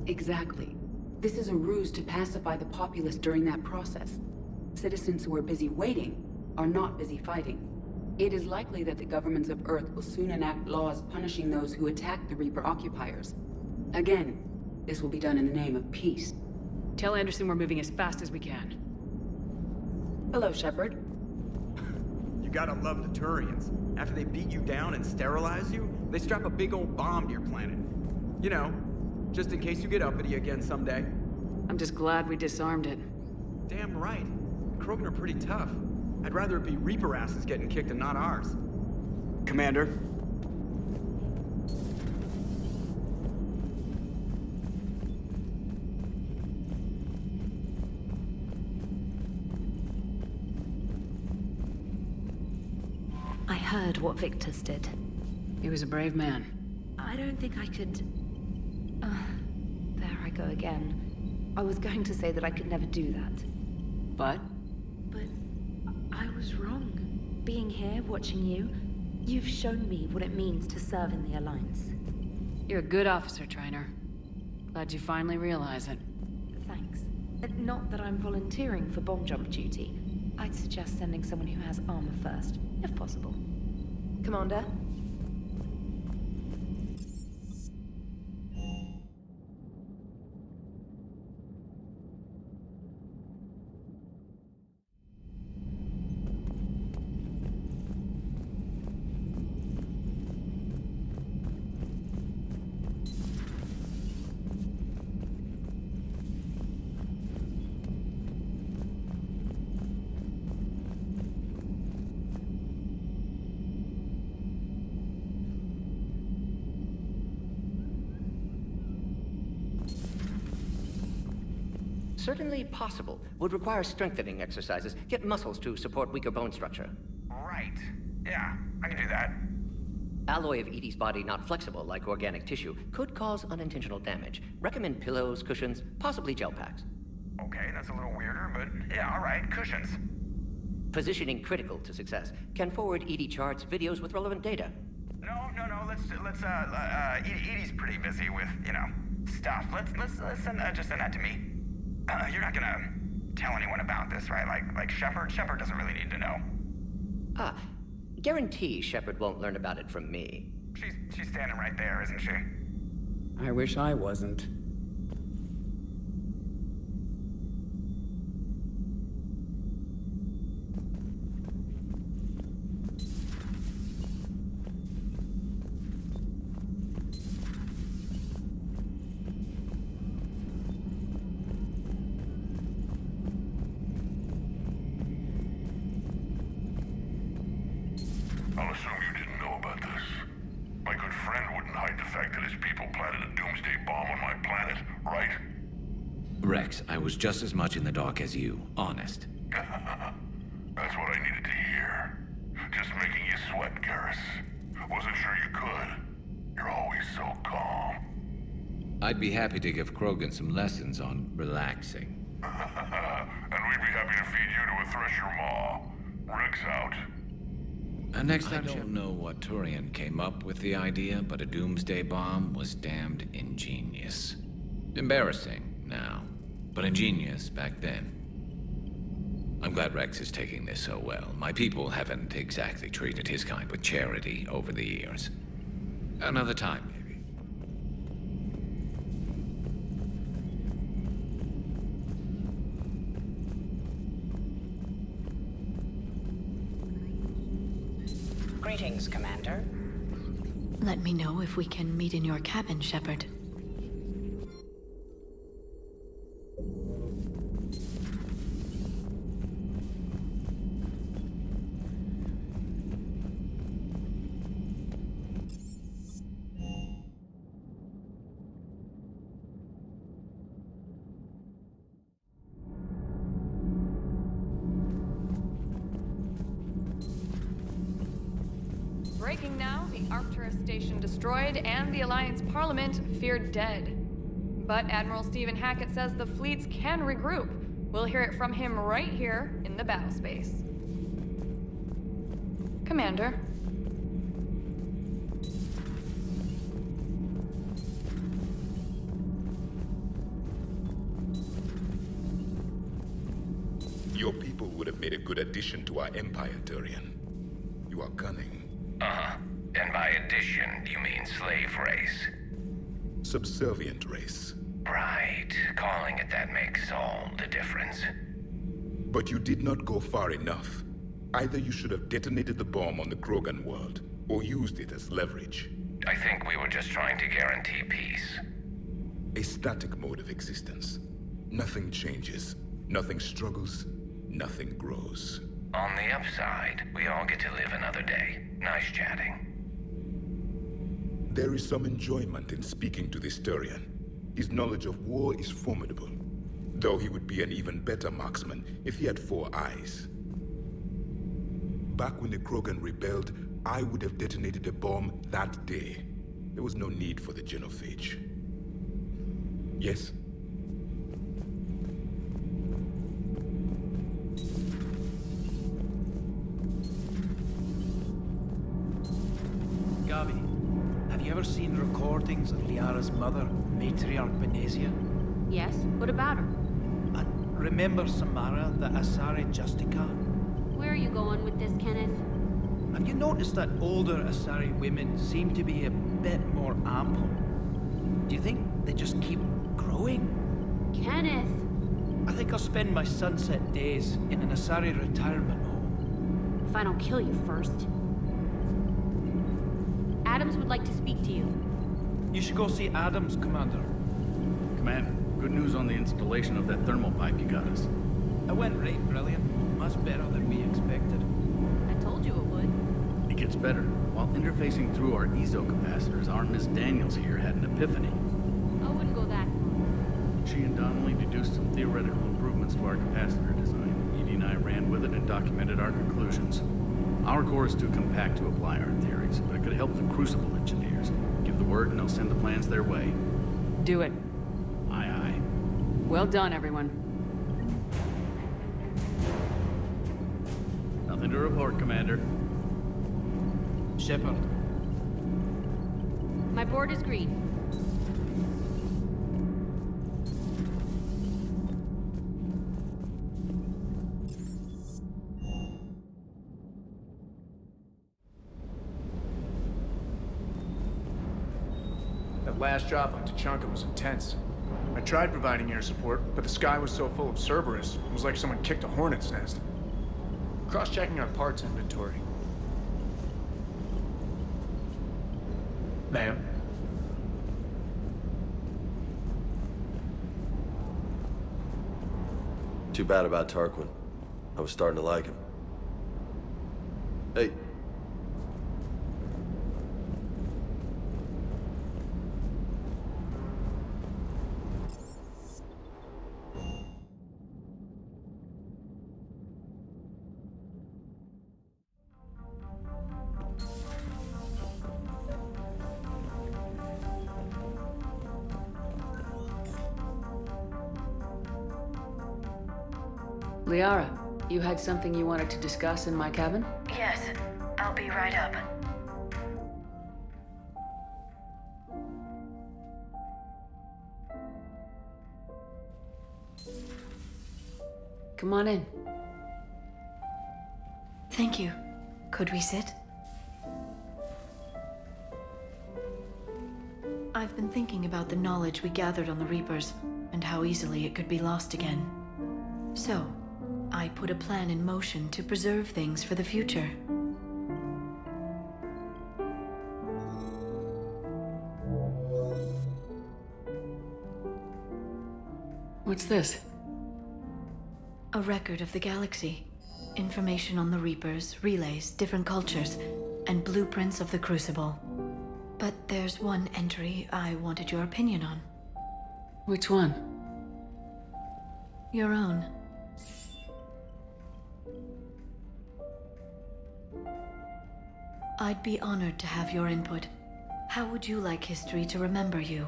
Exactly. This is a ruse to pacify the populace during that process. Citizens who are busy waiting are not busy fighting. It is likely that the governments of Earth will soon enact laws punishing those who attack the Reaper occupiers. Again, this will be done in the name of peace. Tell Anderson we're moving as fast as we can. Hello, Shepard. You gotta love the Turians. After they beat you down and sterilize you, they strap a big old bomb to your planet. You know, just in case you get uppity again someday. I'm just glad we disarmed it. Damn right. Krogan are pretty tough. I'd rather it be Reaper asses getting kicked and not ours. Commander. I heard what Victus did. He was a brave man. I don't think I could... there I go again. I was going to say that I could never do that. But? But I was wrong. Being here, watching you, you've shown me what it means to serve in the Alliance. You're a good officer, Trainer. Glad you finally realize it. Thanks. Not that I'm volunteering for bomb jump duty. I'd suggest sending someone who has armor first, if possible. Commander? Certainly possible. Would require strengthening exercises. Get muscles to support weaker bone structure. Right. Yeah, I can do that. Alloy of Edie's body not flexible like organic tissue could cause unintentional damage. Recommend pillows, cushions, possibly gel packs. Okay, that's a little weirder, but yeah, all right, cushions. Positioning critical to success. Can forward Edie charts, videos with relevant data. No, Edie's pretty busy with, stuff. Let's send that to me. You're not gonna tell anyone about this, right? Like Shepard? Shepard doesn't really need to know. Guarantee Shepard won't learn about it from me. She's standing right there, isn't she? I wish I wasn't. planet, right? Rex, I was just as much in the dark as you, honest. That's what I needed to hear. Just making you sweat, Garrus. Wasn't sure you could. You're always so calm. I'd be happy to give Krogan some lessons on relaxing. And we'd be happy to feed you to a Thresher Maw. Rex out. And next time she'll know what Turian came up with the idea, but a doomsday bomb was damned ingenious. Embarrassing now, but ingenious back then. I'm glad Rex is taking this so well. My people haven't exactly treated his kind with charity over the years. Another time, maybe. Greetings, Commander. Let me know if we can meet in your cabin, Shepard. Breaking now, the Arcturus station destroyed and the Alliance Parliament feared dead. But Admiral Stephen Hackett says the fleets can regroup. We'll hear it from him right here in the battle space. Commander. Your people would have made a good addition to our empire, Turian. You are cunning. Uh-huh. And by addition, you mean slave race? Subservient race. Right. Calling it that makes all the difference. But you did not go far enough. Either you should have detonated the bomb on the Krogan world, or used it as leverage. I think we were just trying to guarantee peace. A static mode of existence. Nothing changes, nothing struggles, nothing grows. On the upside, we all get to live another day. Nice chatting. There is some enjoyment in speaking to this Turian. His knowledge of war is formidable, though he would be an even better marksman if he had 4 eyes. Back when the Krogan rebelled, I would have detonated a bomb that day. There was no need for the genophage. Yes? Gavi, have you ever seen recordings of Liara's mother, Matriarch Benezia? Yes? What about her? And remember Samara, the Asari Justica? Where are you going with this, Kenneth? Have you noticed that older Asari women seem to be a bit more ample? Do you think they just keep growing? Kenneth! I think I'll spend my sunset days in an Asari retirement home. If I don't kill you first. Adams would like to speak to you. You should go see Adams, Commander. Commander, good news on the installation of that thermal pipe you got us. It went right brilliant. Much better than we expected. I told you it would. It gets better. While interfacing through our ezo capacitors, our Miss Daniels here had an epiphany. I wouldn't go that far. She and Donnelly deduced some theoretical improvements to our capacitor design. Edie and I ran with it and documented our conclusions. Our core is too compact to apply our theories, but it could help the Crucible engineers. Give the word and they'll send the plans their way. Do it. Aye, aye. Well done, everyone. Nothing to report, Commander. Shepard. My board is green. That last drop on Tuchanka was intense. I tried providing air support, but the sky was so full of Cerberus, it was like someone kicked a hornet's nest. Cross-checking our parts inventory. Ma'am? Too bad about Tarquin. I was starting to like him. Hey. Liara, you had something you wanted to discuss in my cabin? Yes, I'll be right up. Come on in. Thank you. Could we sit? I've been thinking about the knowledge we gathered on the Reapers, and how easily it could be lost again. So, I put a plan in motion to preserve things for the future. What's this? A record of the galaxy. Information on the Reapers, relays, different cultures, and blueprints of the Crucible. But there's one entry I wanted your opinion on. Which one? Your own. I'd be honored to have your input. How would you like history to remember you?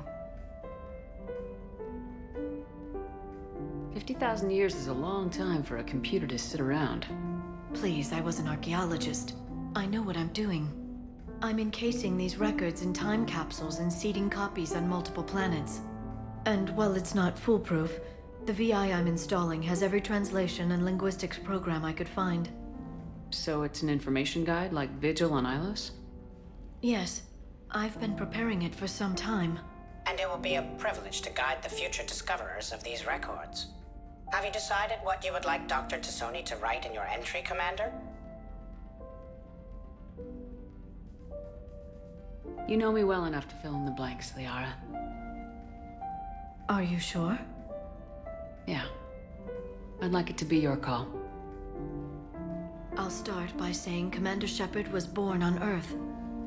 50,000 years is a long time for a computer to sit around. Please, I was an archaeologist. I know what I'm doing. I'm encasing these records in time capsules and seeding copies on multiple planets. And while it's not foolproof, the VI I'm installing has every translation and linguistics program I could find. So it's an information guide like Vigil on Ilos? Yes, I've been preparing it for some time. And it will be a privilege to guide the future discoverers of these records. Have you decided what you would like Dr. T'Soni to write in your entry, Commander? You know me well enough to fill in the blanks, Liara. Are you sure? Yeah. I'd like it to be your call. I'll start by saying Commander Shepard was born on Earth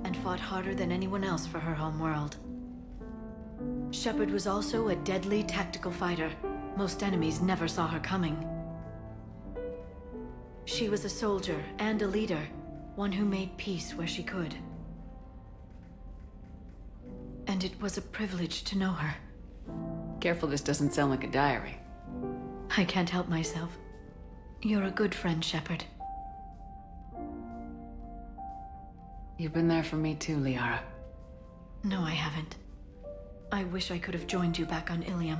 and fought harder than anyone else for her home world. Shepard was also a deadly tactical fighter. Most enemies never saw her coming. She was a soldier and a leader, one who made peace where she could. And it was a privilege to know her. Careful this doesn't sound like a diary. I can't help myself. You're a good friend, Shepard. You've been there for me too, Liara. No, I haven't. I wish I could have joined you back on Ilium.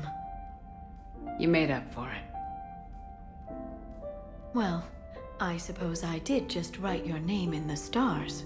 You made up for it. Well, I suppose I did just write your name in the stars.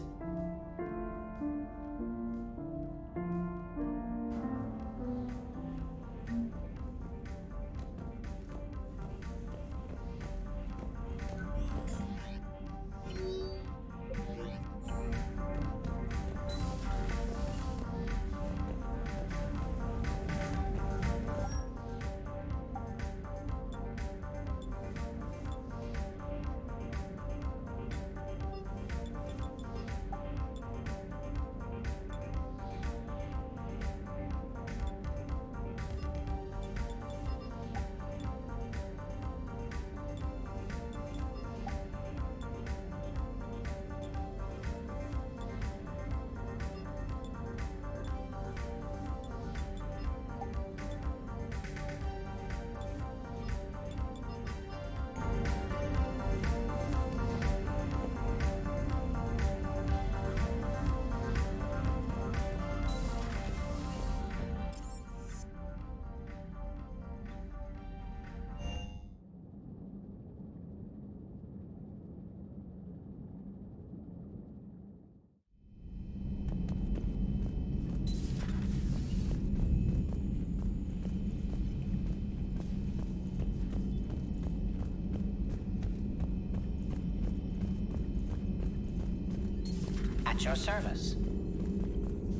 At your service.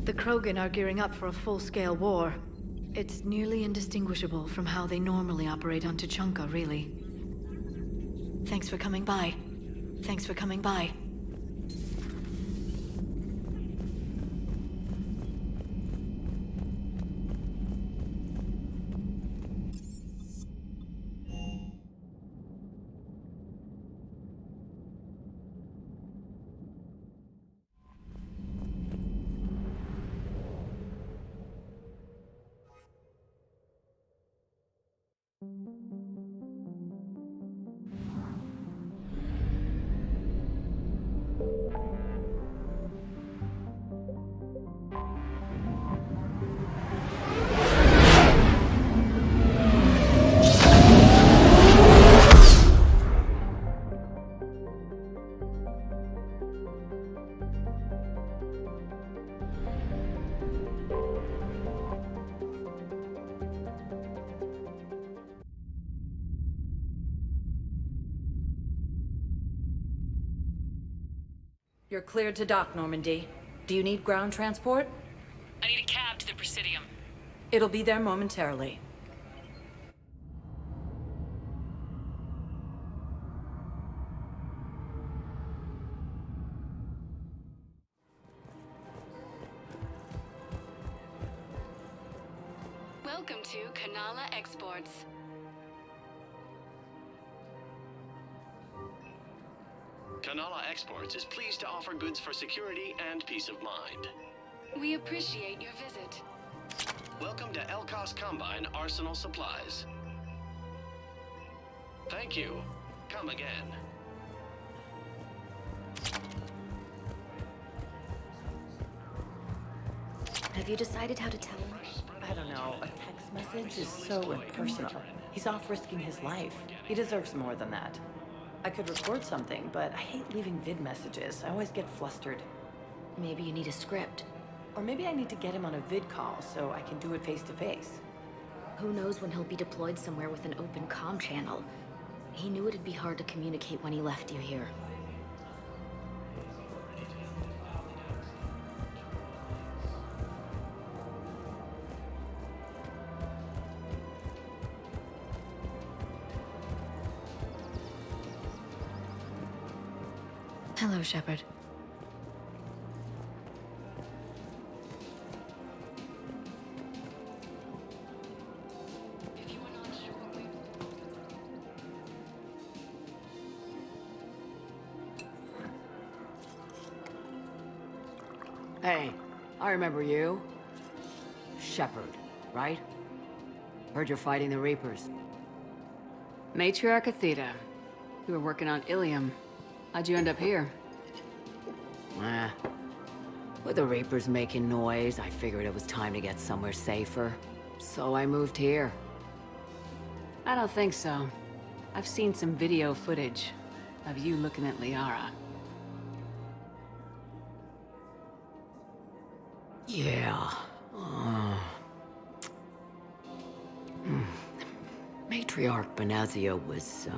The Krogan are gearing up for a full-scale war. It's nearly indistinguishable from how they normally operate on Tuchanka, really. Thanks for coming by. Thanks for coming by. You're cleared to dock, Normandy. Do you need ground transport? I need a cab to the Presidium. It'll be there momentarily. Welcome to Kanala Exports. Kanala Exports is pleased to offer goods for security and peace of mind. We appreciate your visit. Welcome to Elkos Combine Arsenal Supplies. Thank you. Come again. Have you decided how to tell him? I don't know. A text message is so impersonal. He's off risking his life. He deserves more than that. I could record something, but I hate leaving vid messages. I always get flustered. Maybe you need a script. Or maybe I need to get him on a vid call so I can do it face to face. Who knows when he'll be deployed somewhere with an open comm channel. He knew it'd be hard to communicate when he left you here. Hello, Shepard. Hey, I remember you. Shepard, right? Heard you're fighting the Reapers. Matriarch Athena. You were working on Ilium. How'd you end up here? With the Reapers making noise, I figured it was time to get somewhere safer. So I moved here. I don't think so. I've seen some video footage of you looking at Liara. Yeah. Matriarch Benazia was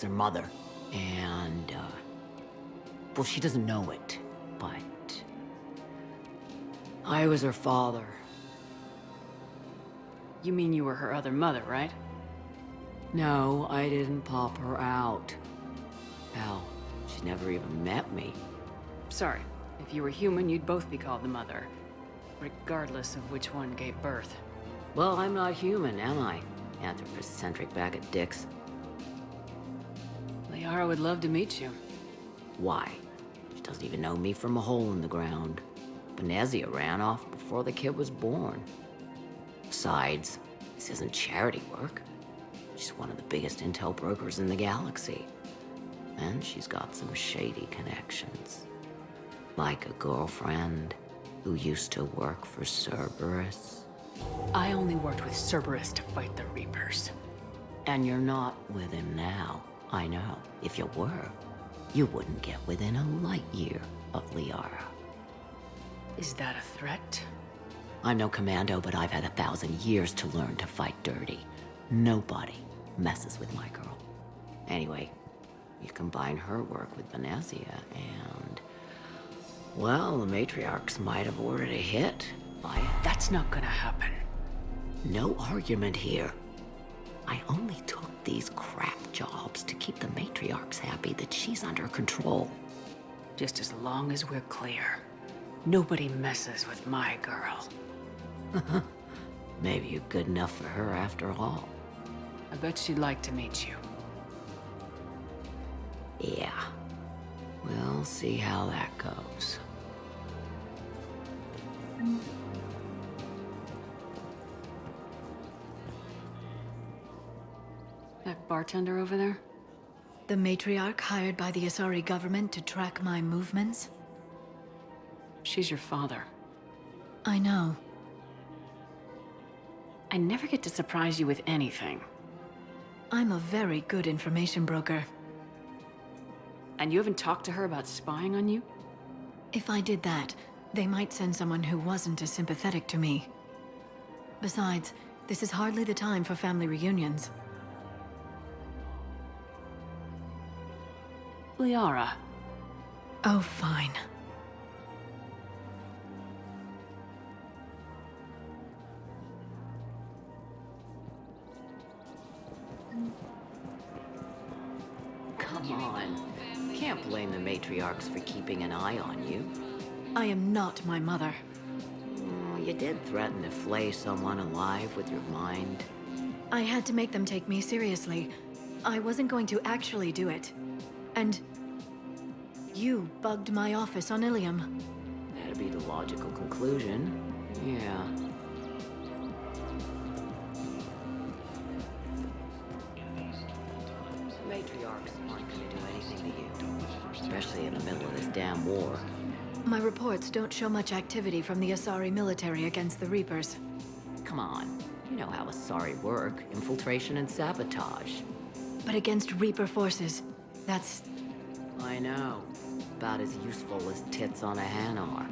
her mother. And, well, she doesn't know it, but I was her father. You mean you were her other mother, right? No, I didn't pop her out. Hell, she never even met me. Sorry. If you were human, you'd both be called the mother, regardless of which one gave birth. Well, I'm not human, am I? Anthropocentric bag of dicks. Liara would love to meet you. Why? She doesn't even know me from a hole in the ground. Benazia ran off before the kid was born. Besides, this isn't charity work. She's one of the biggest intel brokers in the galaxy. And she's got some shady connections. Like a girlfriend who used to work for Cerberus. I only worked with Cerberus to fight the Reapers. And you're not with him now. I know. If you were, you wouldn't get within a light year of Liara. Is that a threat? I'm no commando, but I've had 1,000 years to learn to fight dirty. Nobody messes with my girl. Anyway, you combine her work with Benazia and... well, the matriarchs might have ordered a hit. That's not gonna happen. No argument here. I only took these crap jobs to keep the matriarchs happy that she's under control. Just as long as we're clear. Nobody messes with my girl. Maybe you're good enough for her after all. I bet she'd like to meet you. Yeah. We'll see how that goes. That bartender over there? The matriarch hired by the Asari government to track my movements? She's your father. I know. I never get to surprise you with anything. I'm a very good information broker. And you haven't talked to her about spying on you? If I did that, they might send someone who wasn't as sympathetic to me. Besides, this is hardly the time for family reunions. Liara, Oh, fine. Come on. Can't blame the matriarchs for keeping an eye on you. I am not my mother. You did threaten to flay someone alive with your mind. I had to make them take me seriously. I wasn't going to actually do it. And you bugged my office on Ilium. That'd be the logical conclusion. Yeah. Matriarchs aren't gonna do anything to you. Especially in the middle of this damn war. My reports don't show much activity from the Asari military against the Reapers. Come on. You know how Asari work. Infiltration and sabotage. But against Reaper forces, that's... I know. About as useful as tits on a Hanar.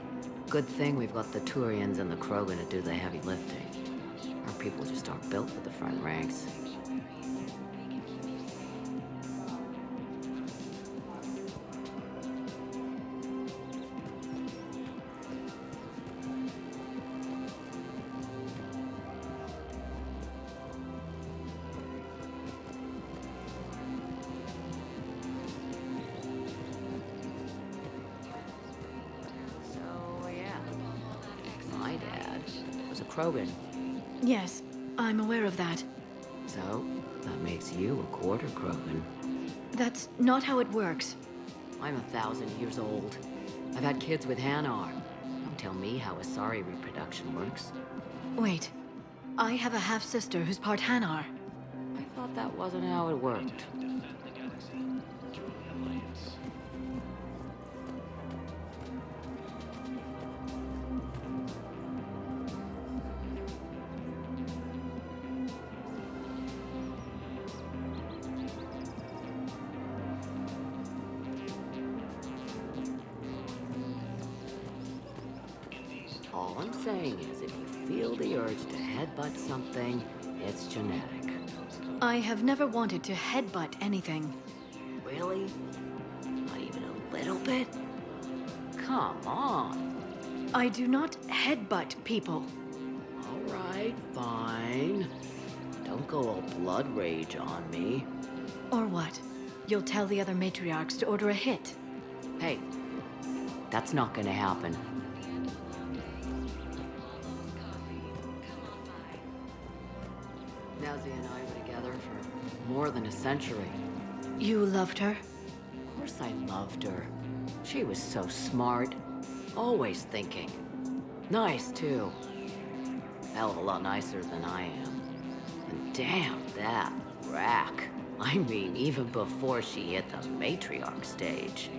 Good thing we've got the Turians and the Krogan to do the heavy lifting. Our people just aren't built for the front ranks. Krogan. Yes, I'm aware of that. So, that makes you a quarter Krogan. That's not how it works. I'm 1,000 years old. I've had kids with Hanar. Don't tell me how Asari reproduction works. Wait, I have a half-sister who's part Hanar. I thought that wasn't how it worked. All I'm saying is, if you feel the urge to headbutt something, it's genetic. I have never wanted to headbutt anything. Really? Not even a little bit? Come on. I do not headbutt people. All right, fine. Don't go all blood rage on me. Or what? You'll tell the other matriarchs to order a hit. Hey, that's not gonna happen. Nazi and I were together for more than a century. You loved her? Of course I loved her. She was so smart. Always thinking. Nice, too. Hell of a lot nicer than I am. And damn, that rack. I mean, even before she hit the matriarch stage.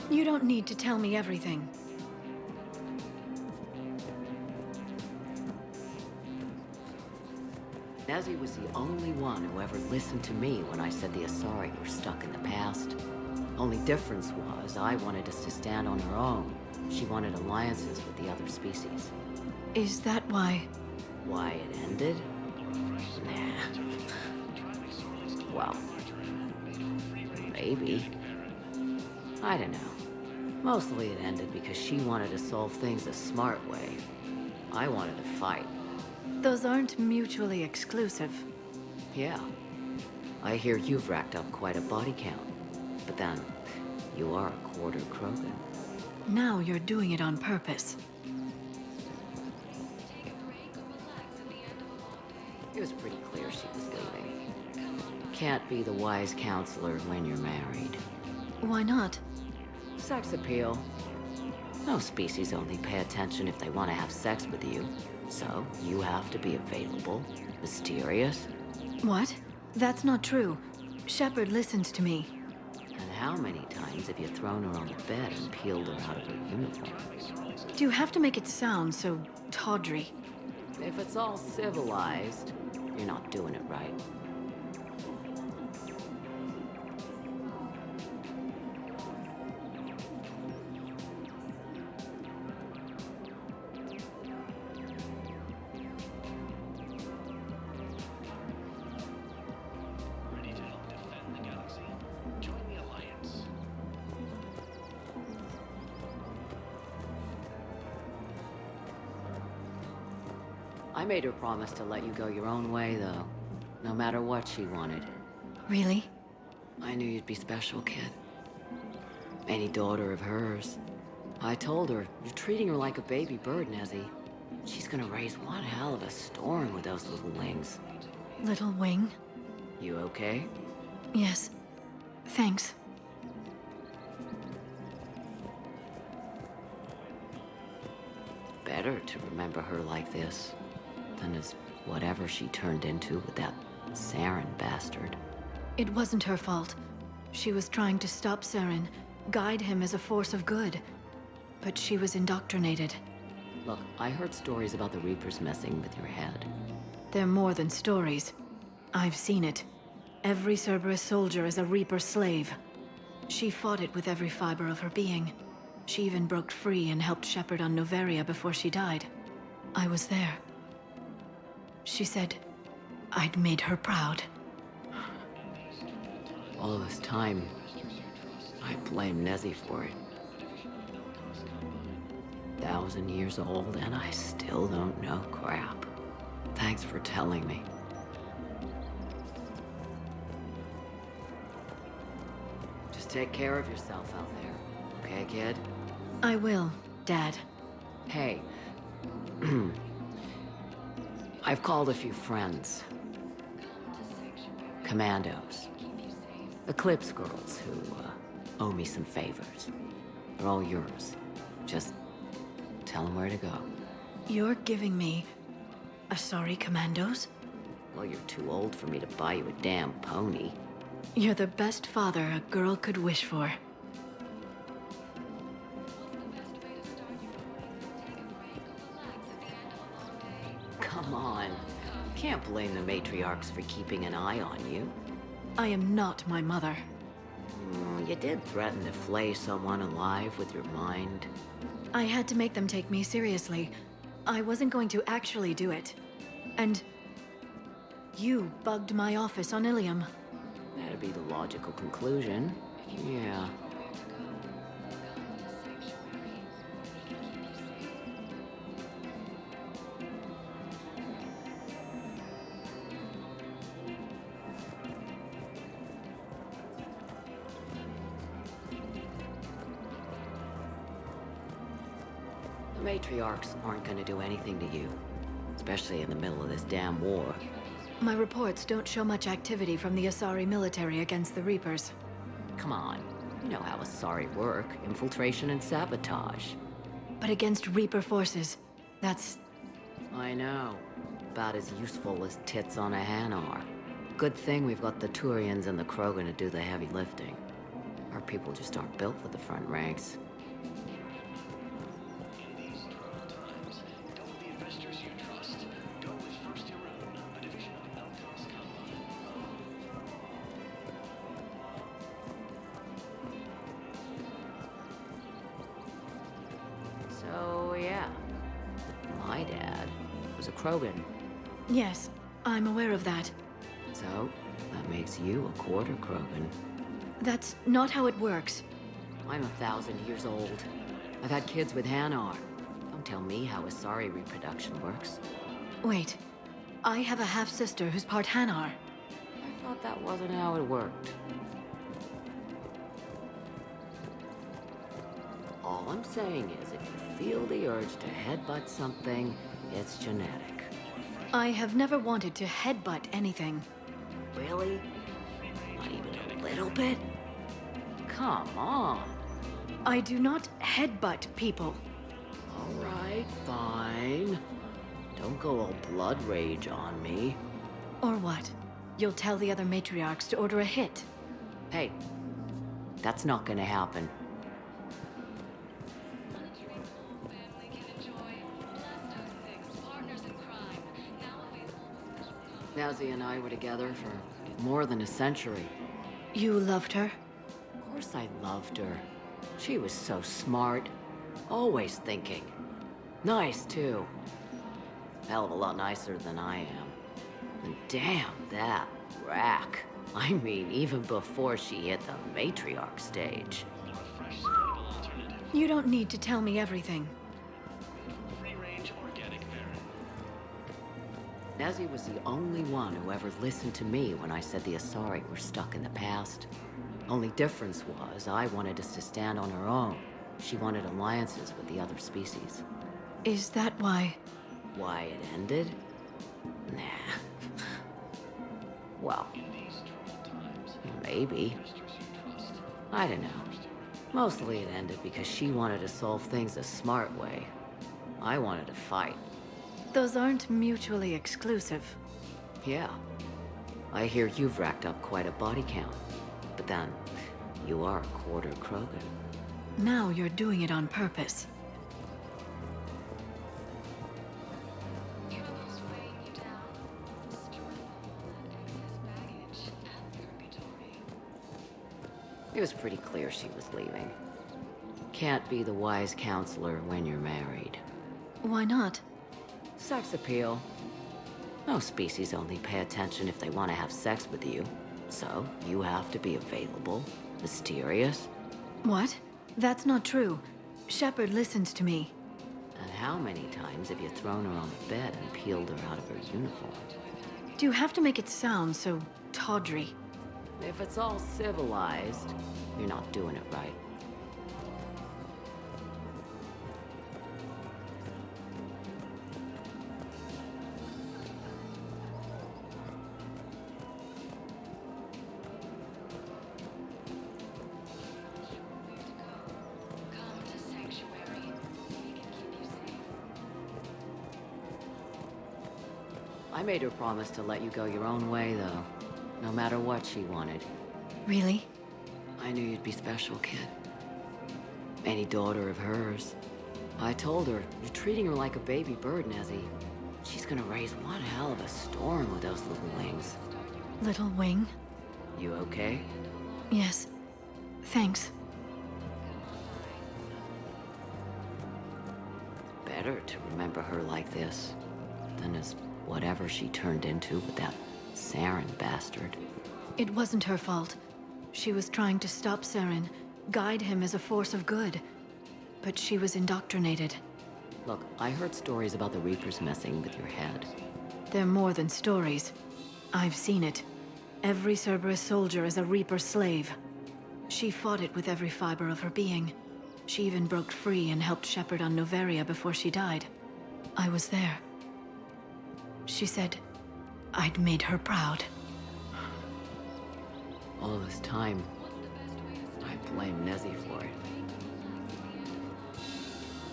You don't need to tell me everything. Nazi was the only one who ever listened to me when I said the Asari were stuck in the past. Only difference was I wanted us to stand on our own. She wanted alliances with the other species. Is that why? Why it ended? Nah. Well, maybe. I don't know. Mostly it ended because she wanted to solve things a smart way. I wanted to fight. Those aren't mutually exclusive. Yeah. I hear you've racked up quite a body count. But then, you are a quarter Krogan. Now you're doing it on purpose. It was pretty clear she was leaving. Can't be the wise counselor when you're married. Why not? Sex appeal. No species only pay attention if they want to have sex with you. So, you have to be available, mysterious. What? That's not true. Shepard listens to me. And how many times have you thrown her on the bed and peeled her out of her uniform? Do you have to make it sound so tawdry? If it's all civilized, you're not doing it right. I made her promise to let you go your own way, though. No matter what she wanted. Really? I knew you'd be special, kid. Any daughter of hers. I told her, you're treating her like a baby bird, Nezzy. She's gonna raise one hell of a storm with those little wings. Little wing? You okay? Yes. Thanks. Better to remember her like this than as whatever she turned into with that Saren bastard. It wasn't her fault. She was trying to stop Saren, guide him as a force of good. But she was indoctrinated. Look, I heard stories about the Reapers messing with your head. They're more than stories. I've seen it. Every Cerberus soldier is a Reaper slave. She fought it with every fiber of her being. She even broke free and helped Shepard on Noveria before she died. I was there. She said I'd made her proud. All this time, I blame Nezzy for it. 1,000 years old and I still don't know crap. Thanks for telling me. Just take care of yourself out there, okay, kid? I will, Dad. Hey. I've called a few friends. Commandos. Eclipse girls who owe me some favors. They're all yours. Just tell them where to go. You're giving me Asari Commandos? Well, you're too old for me to buy you a damn pony. You're the best father a girl could wish for. Come on. Can't blame the matriarchs for keeping an eye on you. I am not my mother. You did threaten to flay someone alive with your mind. I had to make them take me seriously. I wasn't going to actually do it. And you bugged my office on Ilium. That'd be the logical conclusion. Yeah. The matriarchs aren't gonna do anything to you. Especially in the middle of this damn war. My reports don't show much activity from the Asari military against the Reapers. Come on. You know how Asari work. Infiltration and sabotage. But against Reaper forces, that's... I know. About as useful as tits on a Hanar. Good thing we've got the Turians and the Krogan to do the heavy lifting. Our people just aren't built for the front ranks. So, yeah. My dad was a Krogan. Yes, I'm aware of that. So, that makes you a quarter Krogan. That's not how it works. I'm 1,000 years old. I've had kids with Hanar. Don't tell me how Asari reproduction works. Wait, I have a half-sister who's part Hanar. I thought that wasn't how it worked. All I'm saying is, if you feel the urge to headbutt something, it's genetic. I have never wanted to headbutt anything. Really? Not even a little bit? Come on. I do not headbutt people. All right, fine. Don't go all blood rage on me. Or what? You'll tell the other matriarchs to order a hit. Hey, that's not gonna happen. Nazzy and I were together for more than a century. You loved her? Of course I loved her. She was so smart. Always thinking. Nice, too. Hell of a lot nicer than I am. And damn, that rack. I mean, even before she hit the matriarch stage. You don't need to tell me everything. Nezzy was the only one who ever listened to me when I said the Asari were stuck in the past. Only difference was I wanted us to stand on our own. She wanted alliances with the other species. Is that why? Why it ended? Nah. Well, maybe. I don't know. Mostly it ended because she wanted to solve things the smart way. I wanted to fight. Those aren't mutually exclusive. Yeah. I hear you've racked up quite a body count. But then, you are a quarter Krogan. Now you're doing it on purpose. It was pretty clear she was leaving. Can't be the wise counselor when you're married. Why not? Sex appeal. Most species only pay attention if they want to have sex with you. So, you have to be available, mysterious. What? That's not true. Shepard listens to me. And how many times have you thrown her on the bed and peeled her out of her uniform? Do you have to make it sound so tawdry? If it's all civilized, you're not doing it right. I made her promise to let you go your own way, though. No matter what she wanted. Really? I knew you'd be special, kid. Any daughter of hers. I told her, you're treating her like a baby bird, Nezzy. She's gonna raise one hell of a storm with those little wings. Little wing? You okay? Yes. Thanks. Better to remember her like this than as whatever she turned into with that Saren bastard. It wasn't her fault. She was trying to stop Saren, guide him as a force of good. But she was indoctrinated. Look, I heard stories about the Reapers messing with your head. They're more than stories. I've seen it. Every Cerberus soldier is a Reaper slave. She fought it with every fiber of her being. She even broke free and helped Shepard on Noveria before she died. I was there. She said I'd made her proud. All this time, I blame Nezzy for it.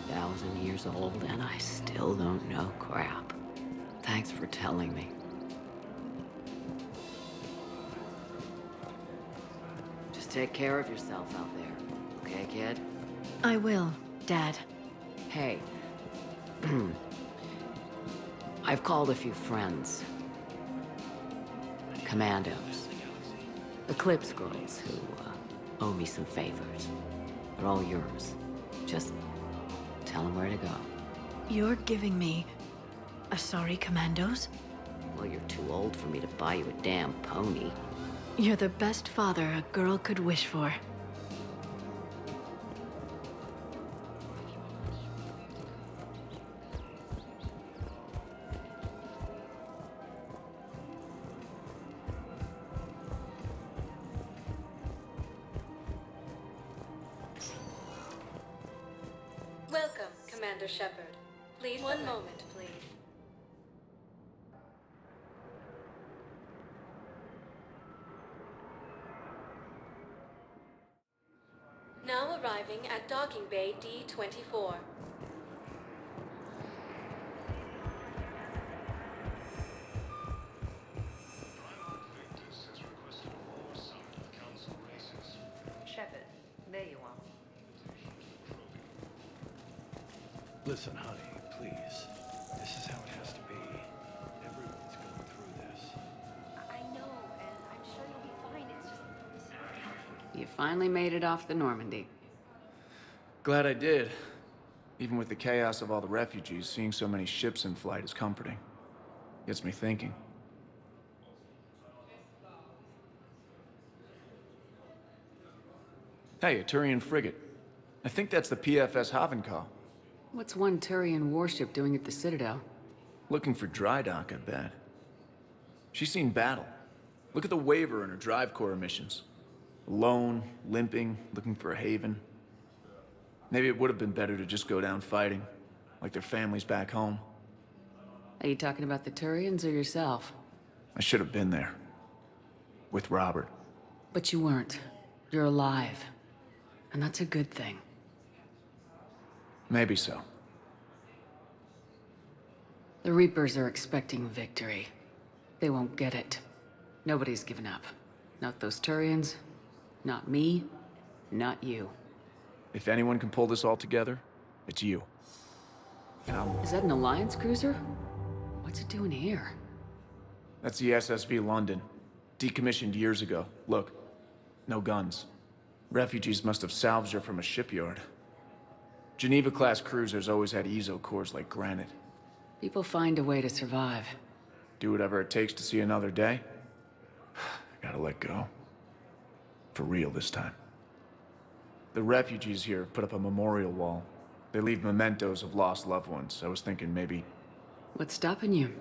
1,000 years old and I still don't know crap. Thanks for telling me. Just take care of yourself out there, okay, kid? I will, Dad. Hey. I've called a few friends. Commandos. Eclipse girls who owe me some favors. They're all yours. Just tell them where to go. You're giving me Asari commandos? Well, you're too old for me to buy you a damn pony. You're the best father a girl could wish for. Welcome, Commander Shepard. Please, one moment, please. Now arriving at Docking Bay D-24. Shepard, there you are. Listen, honey, please. This is how it has to be. Everyone's going through this. I know, and I'm sure you'll be fine. It's just... You finally made it off the Normandy. Glad I did. Even with the chaos of all the refugees, seeing so many ships in flight is comforting. Gets me thinking. Hey, a Turian frigate. I think that's the PFS Havenkal. What's one Turian warship doing at the Citadel? Looking for dry dock, I bet. She's seen battle. Look at the waiver in her drive corps missions. Alone, limping, looking for a haven. Maybe it would have been better to just go down fighting, like their families back home. Are you talking about the Turians or yourself? I should have been there. With Robert. But you weren't. You're alive. And that's a good thing. Maybe so. The Reapers are expecting victory. They won't get it. Nobody's given up. Not those Turians, not me, not you. If anyone can pull this all together, it's you. Is that an Alliance cruiser? What's it doing here? That's the SSV London. Decommissioned years ago. Look, no guns. Refugees must have salvaged her from a shipyard. Geneva-class cruisers always had eezo cores like granite. People find a way to survive. Do whatever it takes to see another day. I gotta let go. For real this time. The refugees here have put up a memorial wall. They leave mementos of lost loved ones. I was thinking maybe... What's stopping you?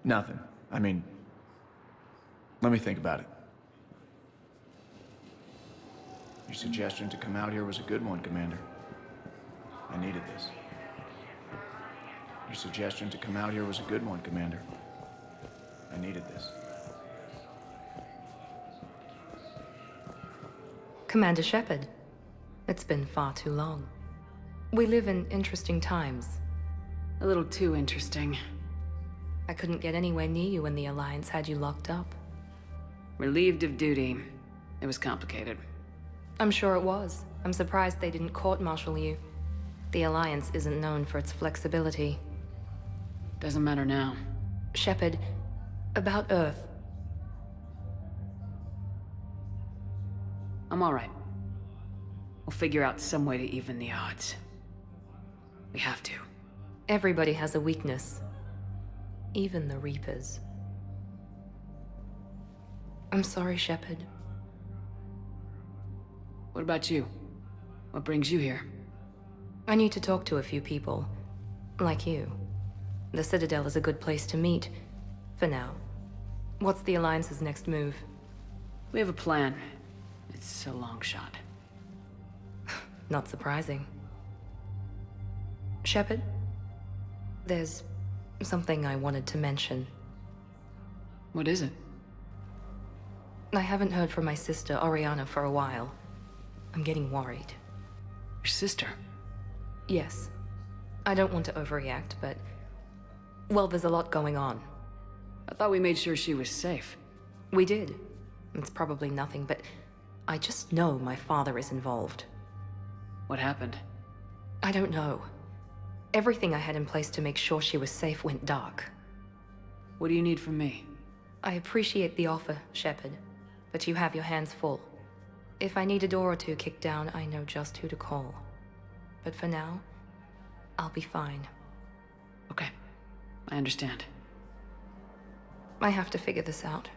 Nothing. I mean... Let me think about it. Your suggestion to come out here was a good one, Commander. I needed this. Your suggestion to come out here was a good one, Commander. I needed this. Commander Shepard, it's been far too long. We live in interesting times. A little too interesting. I couldn't get anywhere near you when the Alliance had you locked up. Relieved of duty. It was complicated. I'm sure it was. I'm surprised they didn't court-martial you. The Alliance isn't known for its flexibility. Doesn't matter now. Shepard, about Earth. I'm all right. We'll figure out some way to even the odds. We have to. Everybody has a weakness. Even the Reapers. I'm sorry, Shepard. What about you? What brings you here? I need to talk to a few people. Like you. The Citadel is a good place to meet. For now. What's the Alliance's next move? We have a plan. It's a long shot. Not surprising. Shepard? There's something I wanted to mention. What is it? I haven't heard from my sister, Oriana, for a while. I'm getting worried. Your sister? Yes. I don't want to overreact, but... well, there's a lot going on. I thought we made sure she was safe. We did. It's probably nothing, but... I just know my father is involved. What happened? I don't know. Everything I had in place to make sure she was safe went dark. What do you need from me? I appreciate the offer, Shepard, but you have your hands full. If I need a door or two kicked down, I know just who to call. But for now, I'll be fine. Okay. I understand. I have to figure this out.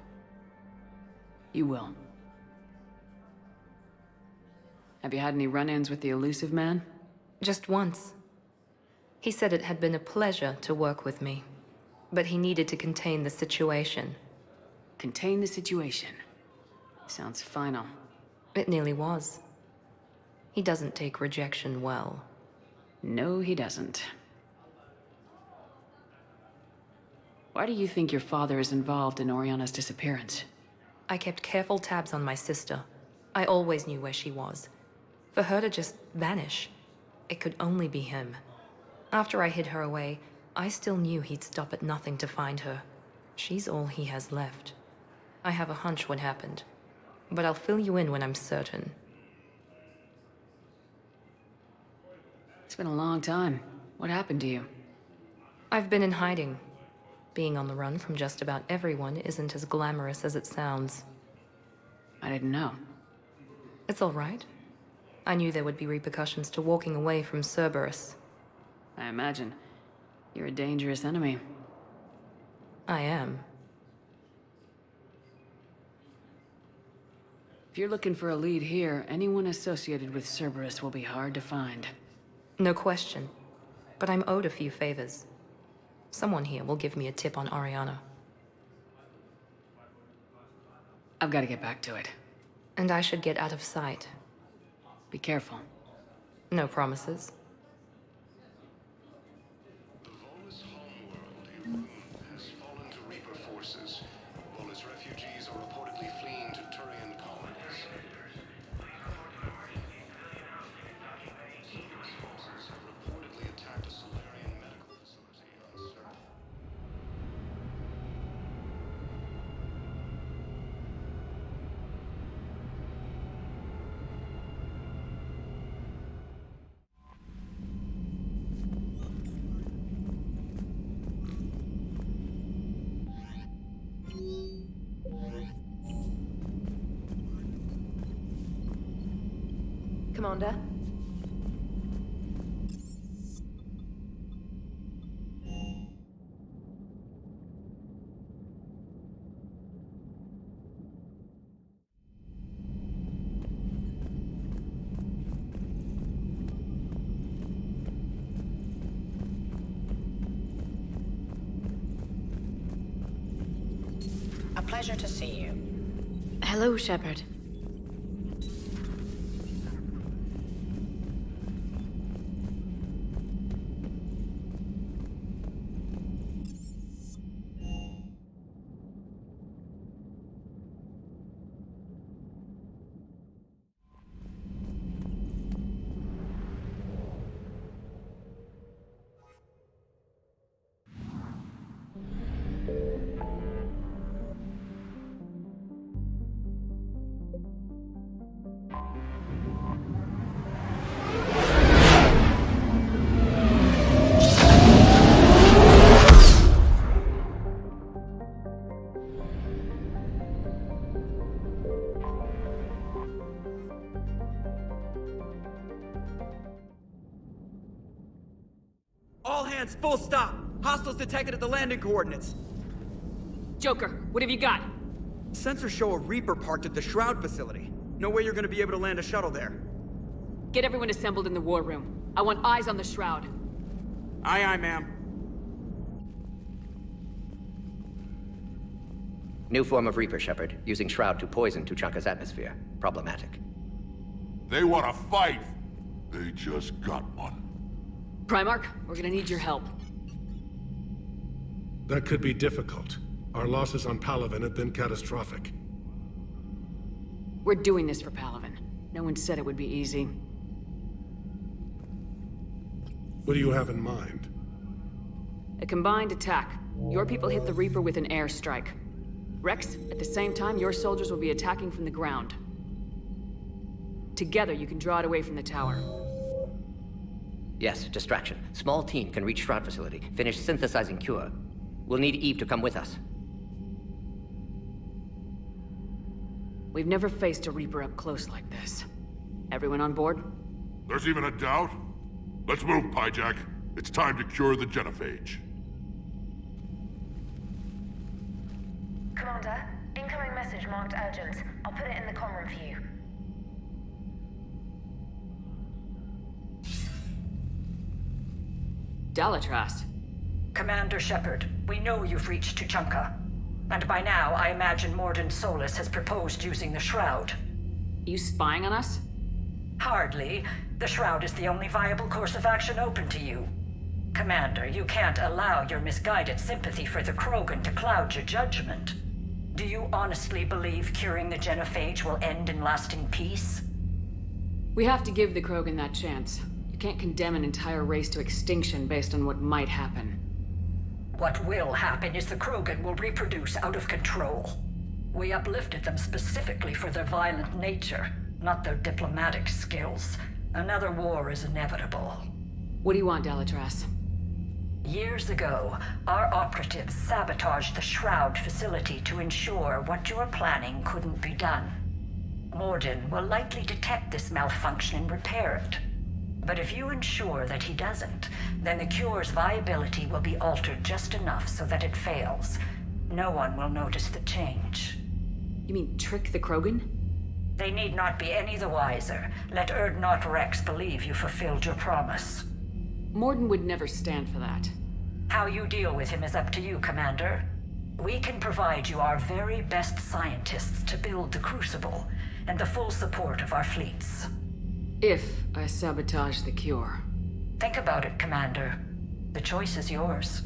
You will. Have you had any run-ins with the Elusive Man? Just once. He said it had been a pleasure to work with me, but he needed to contain the situation. Contain the situation. Sounds final. It nearly was. He doesn't take rejection well. No, he doesn't. Why do you think your father is involved in Oriana's disappearance? I kept careful tabs on my sister. I always knew where she was. For her to just vanish, it could only be him. After I hid her away, I still knew he'd stop at nothing to find her. She's all he has left. I have a hunch what happened, but I'll fill you in when I'm certain. It's been a long time. What happened to you? I've been in hiding. Being on the run from just about everyone isn't as glamorous as it sounds. I didn't know. It's all right. I knew there would be repercussions to walking away from Cerberus. I imagine. You're a dangerous enemy. I am. If you're looking for a lead here, anyone associated with Cerberus will be hard to find. No question. But I'm owed a few favors. Someone here will give me a tip on Ariana. I've got to get back to it. And I should get out of sight. Be careful. No promises. Volus homeworld has fallen to Reaper forces, while its refugees are reportedly fleeing to Turian colonies. Forces have reportedly attacked a Solarian medical facility on Serpent. Commander? A pleasure to see you. Hello, Shepard. All hands, full stop! Hostiles detected at the landing coordinates. Joker, what have you got? Sensors show a Reaper parked at the Shroud facility. No way you're gonna be able to land a shuttle there. Get everyone assembled in the war room. I want eyes on the Shroud. Aye, ma'am. New form of Reaper, Shepard. Using Shroud to poison Tuchanka's atmosphere. Problematic. They want to fight. They just got one. Primarch, we're gonna need your help. That could be difficult. Our losses on Palaven have been catastrophic. We're doing this for Palaven. No one said it would be easy. What do you have in mind? A combined attack. Your people hit the Reaper with an airstrike. Rex, at the same time, your soldiers will be attacking from the ground. Together, you can draw it away from the tower. Yes, distraction. Small team can reach Shroud facility. Finish synthesizing cure. We'll need Eve to come with us. We've never faced a Reaper up close like this. Everyone on board? There's even a doubt? Let's move, Pyjak. It's time to cure the genophage. Commander, incoming message marked urgent. I'll put it in the comm room for you. Dalatrast. Commander Shepard, we know you've reached Tuchanka. And by now, I imagine Mordin Solus has proposed using the Shroud. You spying on us? Hardly. The Shroud is the only viable course of action open to you. Commander, you can't allow your misguided sympathy for the Krogan to cloud your judgment. Do you honestly believe curing the genophage will end in lasting peace? We have to give the Krogan that chance. You can't condemn an entire race to extinction based on what might happen. What will happen is the Krogan will reproduce out of control. We uplifted them specifically for their violent nature, not their diplomatic skills. Another war is inevitable. What do you want, Dalatrast? Years ago, our operatives sabotaged the Shroud facility to ensure what you were planning couldn't be done. Mordin will likely detect this malfunction and repair it. But if you ensure that he doesn't, then the cure's viability will be altered just enough so that it fails. No one will notice the change. You mean trick the Krogan? They need not be any the wiser. Let Urdnot Rex believe you fulfilled your promise. Mordin would never stand for that. How you deal with him is up to you, Commander. We can provide you our very best scientists to build the Crucible, and the full support of our fleets. If I sabotage the cure. Think about it, Commander. The choice is yours.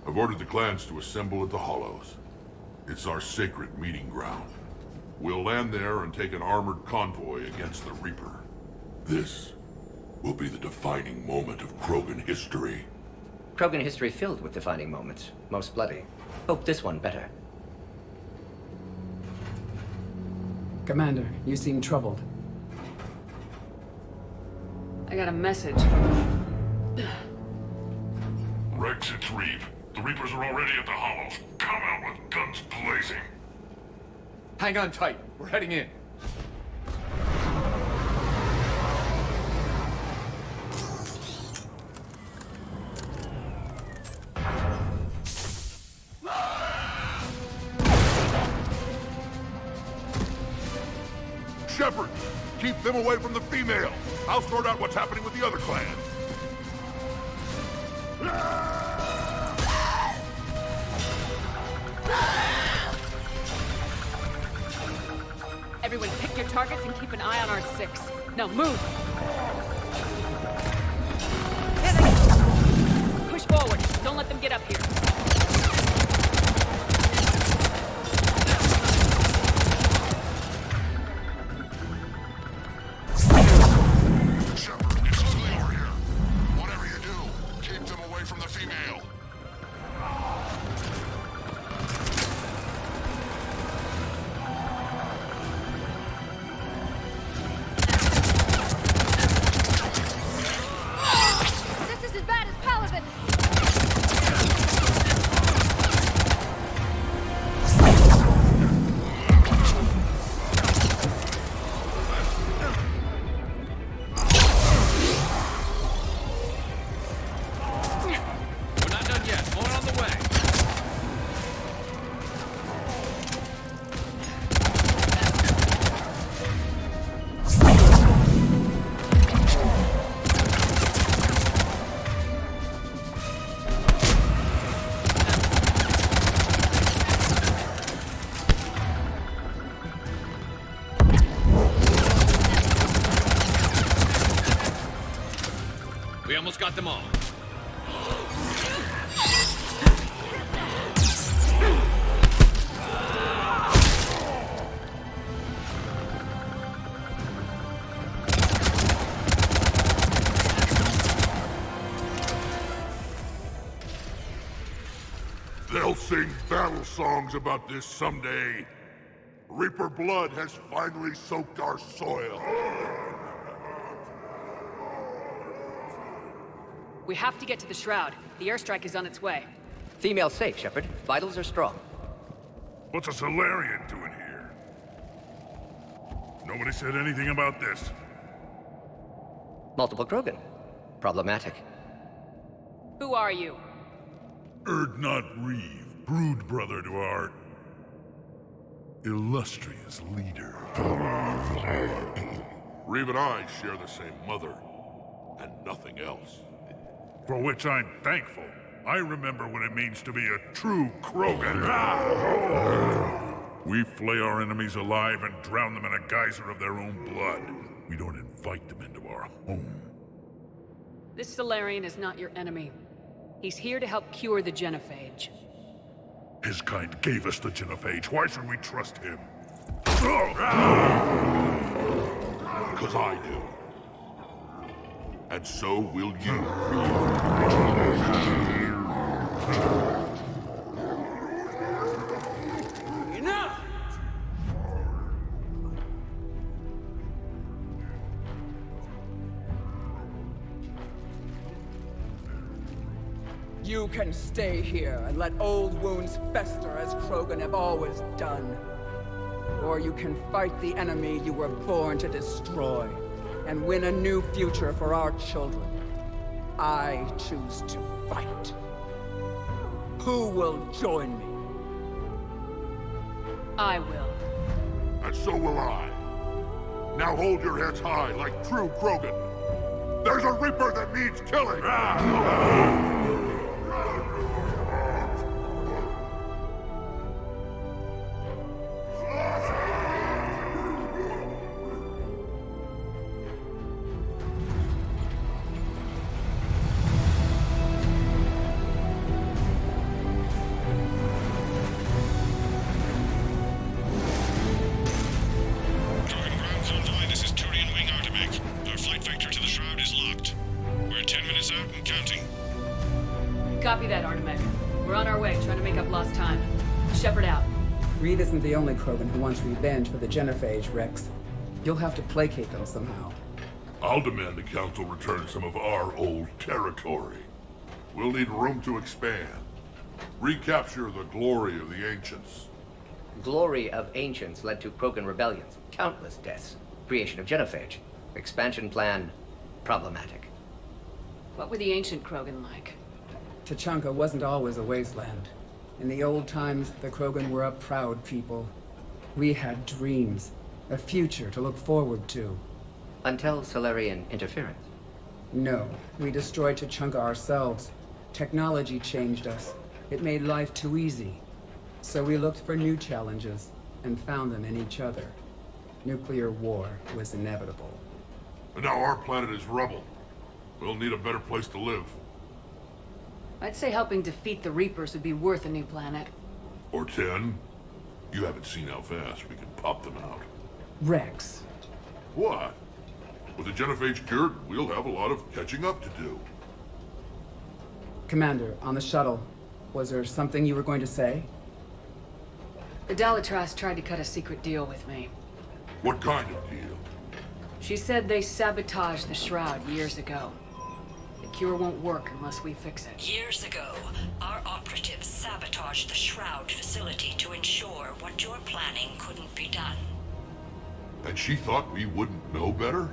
I've ordered the clans to assemble at the Hollows. It's our sacred meeting ground. We'll land there and take an armored convoy against the Reaper. This will be the defining moment of Krogan history. Krogan history filled with defining moments. Most bloody. Hope this one better. Commander, you seem troubled. I got a message from... Rex, it's Reeve. The Reapers are already at the Hollows. Come out with guns blazing. Hang on tight. We're heading in. Shepard, keep them away from the female. I'll sort out what's happening with the other clans. Everyone pick your targets and keep an eye on our 6. Now move! Push forward. Don't let them get up here. Shepard, it's Taylor here. Whatever you do, keep them away from the female. This is as bad as Paladin! We're not done yet. More on the way. We almost got them all. They'll sing battle songs about this someday. Reaper blood has finally soaked our soil. We have to get to the Shroud. The airstrike is on its way. Female safe, Shepard. Vitals are strong. What's a Solarian doing here? Nobody said anything about this. Multiple Krogan. Problematic. Who are you? Erdnot Reeve, brood brother to our illustrious leader. Reeve and I share the same mother, and nothing else. For which I'm thankful. I remember what it means to be a true Krogan. We flay our enemies alive and drown them in a geyser of their own blood. We don't invite them into our home. This Solarian is not your enemy. He's here to help cure the Genophage. His kind gave us the Genophage. Why should we trust him? Because I do. And so will you. You can stay here and let old wounds fester as Krogan have always done. Or you can fight the enemy you were born to destroy, and win a new future for our children. I choose to fight. Who will join me? I will. And so will I. Now hold your heads high like true Krogan. There's a Reaper that needs killing! This is Turian Wing Artemek. Our flight vector to the Shroud is locked. We're 10 minutes out and counting. Copy that, Artemek. We're on our way, trying to make up lost time. Shepard out. Reed isn't the only Krogan who wants revenge for the Genophage, Rex. You'll have to placate them somehow. I'll demand the Council return some of our old territory. We'll need room to expand. Recapture the glory of the Ancients. Glory of Ancients led to Krogan rebellions, countless deaths, creation of Genophage. Expansion plan, problematic. What were the ancient Krogan like? Tuchanka wasn't always a wasteland. In the old times, the Krogan were a proud people. We had dreams, a future to look forward to. Until Solarian interference. No, we destroyed Tuchanka ourselves. Technology changed us. It made life too easy. So we looked for new challenges, and found them in each other. Nuclear war was inevitable. And now our planet is rubble. We'll need a better place to live. I'd say helping defeat the Reapers would be worth a new planet. Or 10. You haven't seen how fast we can pop them out. Rex. What? With the Genophage cured, we'll have a lot of catching up to do. Commander, on the shuttle, was there something you were going to say? The Dalitras tried to cut a secret deal with me. What kind of deal? She said they sabotaged the Shroud years ago. The cure won't work unless we fix it. Years ago, our operatives sabotaged the Shroud facility to ensure what you're planning couldn't be done. And she thought we wouldn't know better?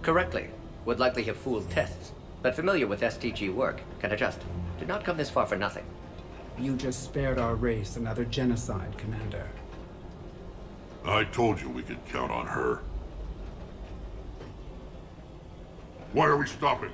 Correctly. Would likely have fooled tests, but familiar with STG work, can adjust. Did not come this far for nothing. You just spared our race another genocide, Commander. I told you we could count on her. Why are we stopping?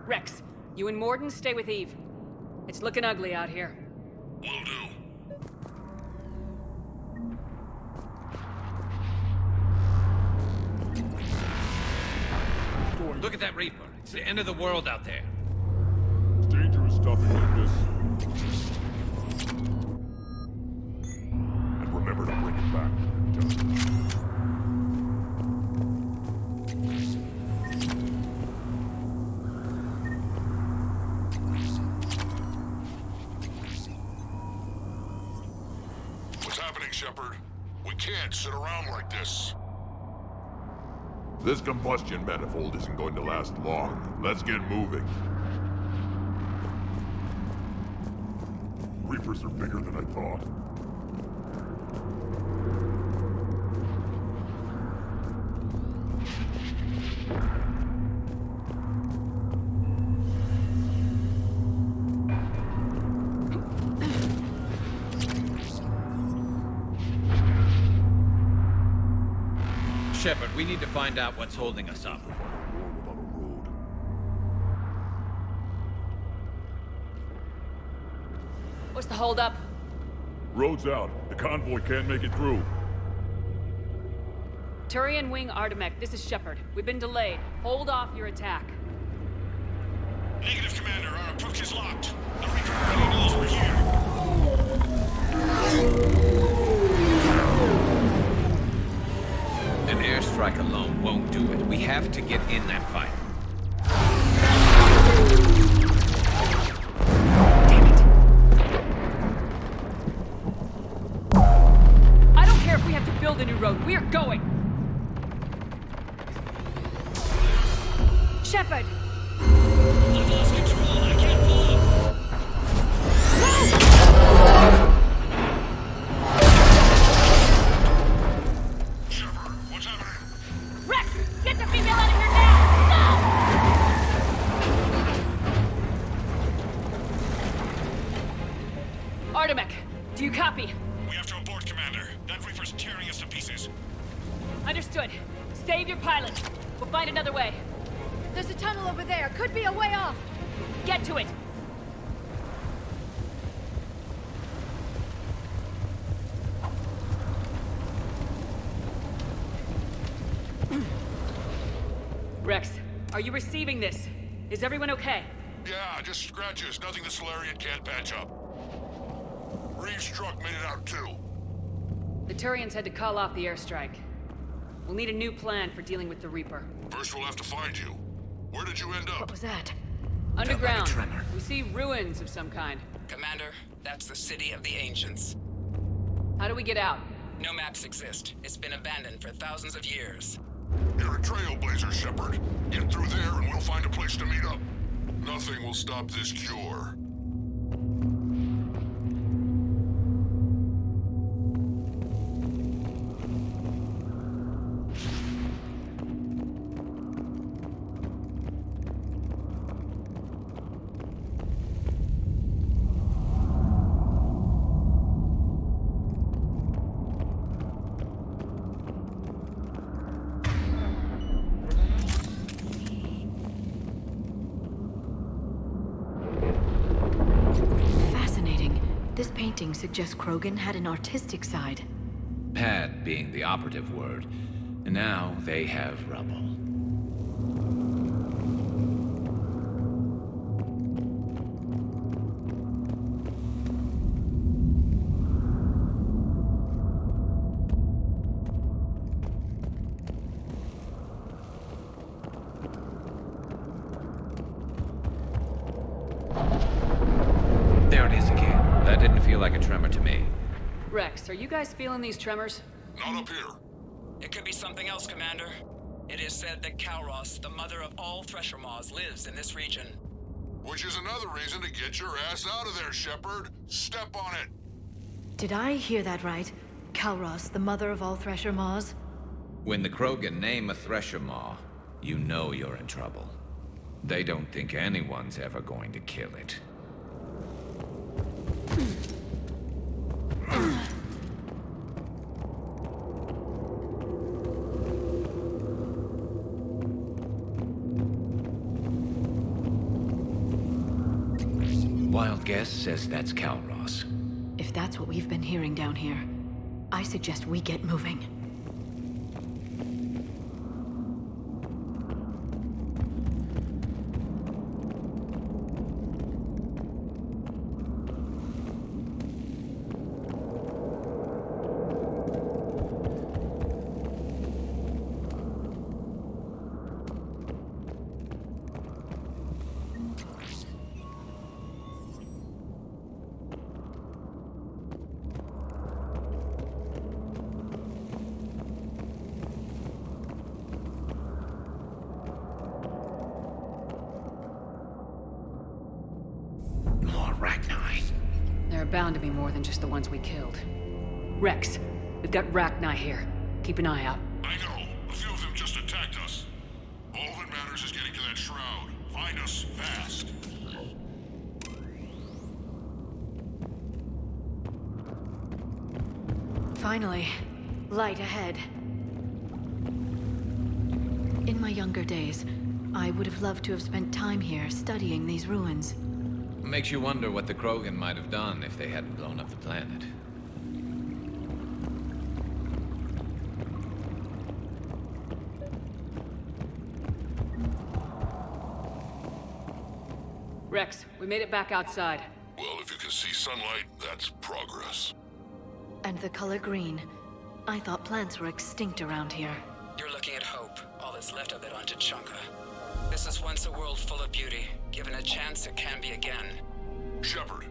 Rex, you and Mordin stay with Eve. It's looking ugly out here. Will do. Look at that Reaper. It's the end of the world out there. It's dangerous stopping like this. And remember to bring it back when you're done. Shepard. We can't sit around like this. This combustion manifold isn't going to last long. Let's get moving. Reapers are bigger than I thought. Shepard, we need to find out what's holding us up. What's the holdup? Road's out. The convoy can't make it through. Turian Wing Artemek, this is Shepard. We've been delayed. Hold off your attack. Negative, Commander. Our approach is locked. The Reaper already knows we're here. An airstrike alone won't do it. We have to get in that fight. I don't care if we have to build a new road. We are going! Shepard! I've lost control. I can't pull up. Shepard, what's happening? Rex! Get the female out of here now! No! Artemek, do you copy? We have to abort, Commander. That Reaper's tearing us to pieces. Understood. Save your pilot. We'll find another way. There's a tunnel over there. Could be a way off. Get to it! Rex, are you receiving this? Is everyone okay? Yeah, just scratches. Nothing the Solarian can't patch up. Reeves' truck made it out too. The Turians had to call off the airstrike. We'll need a new plan for dealing with the Reaper. First we'll have to find you. Where did you end up? What was that? Underground. Felt like a tremor. We see ruins of some kind. Commander, that's the City of the Ancients. How do we get out? No maps exist. It's been abandoned for thousands of years. You're a trailblazer, Shepard. Get through there and we'll find a place to meet up. Nothing will stop this cure. This painting suggests Krogan had an artistic side. Had being the operative word. And now they have rubble. There it is again. That didn't feel like a tremor to me. Rex, are you guys feeling these tremors? Not up here. It could be something else, Commander. It is said that Kalros, the mother of all Thresher Maws, lives in this region. Which is another reason to get your ass out of there, Shepard. Step on it. Did I hear that right? Kalros, the mother of all Thresher Maws? When the Krogan name a Thresher Maw, you know you're in trouble. They don't think anyone's ever going to kill it. Wild guess says that's Kalros. If that's what we've been hearing down here, I suggest we get moving. There are bound to be more than just the ones we killed. Rex, we've got Rachni here. Keep an eye out. I know. A few of them just attacked us. All that matters is getting to that shroud. Find us fast. Finally, light ahead. In my younger days, I would have loved to have spent time here studying these ruins. Makes you wonder what the Krogan might have done if they hadn't blown up the planet. Rex, we made it back outside. Well, if you can see sunlight, that's progress. And the color green. I thought plants were extinct around here. You're looking at hope, all that's left of it on Tuchanka. This is once a world full of beauty. Given a chance, it can be again. Shepard,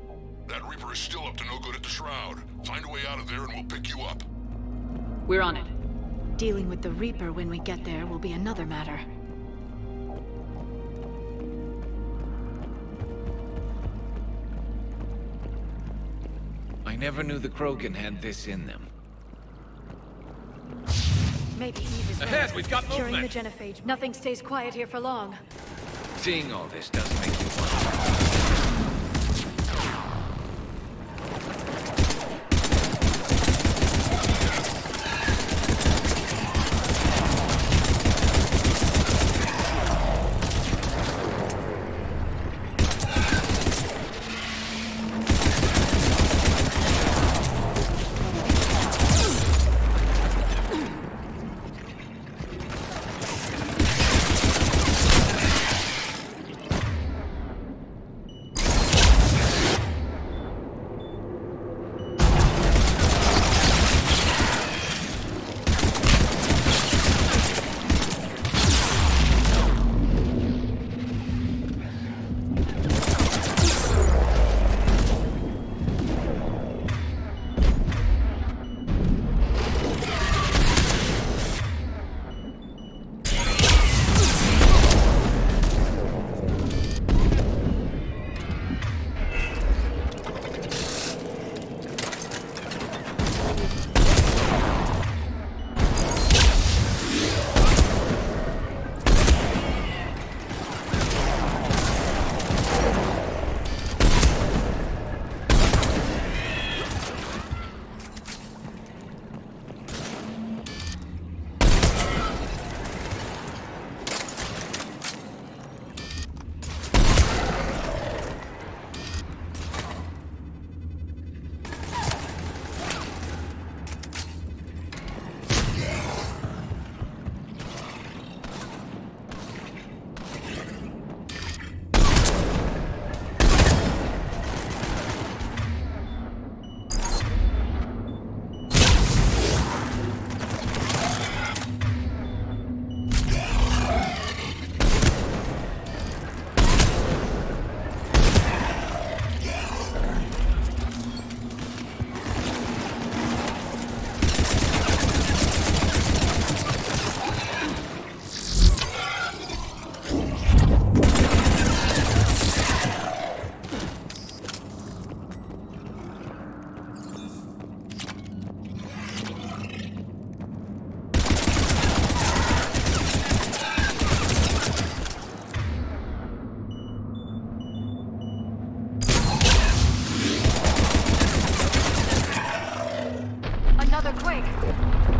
that Reaper is still up to no good at the Shroud. Find a way out of there and we'll pick you up. We're on it. Dealing with the Reaper when we get there will be another matter. I never knew the Krogan had this in them. Maybe Eve is Ahead, right. we've got Curing the movement. genophage. Nothing stays quiet here for long. Seeing all this does make you wonder.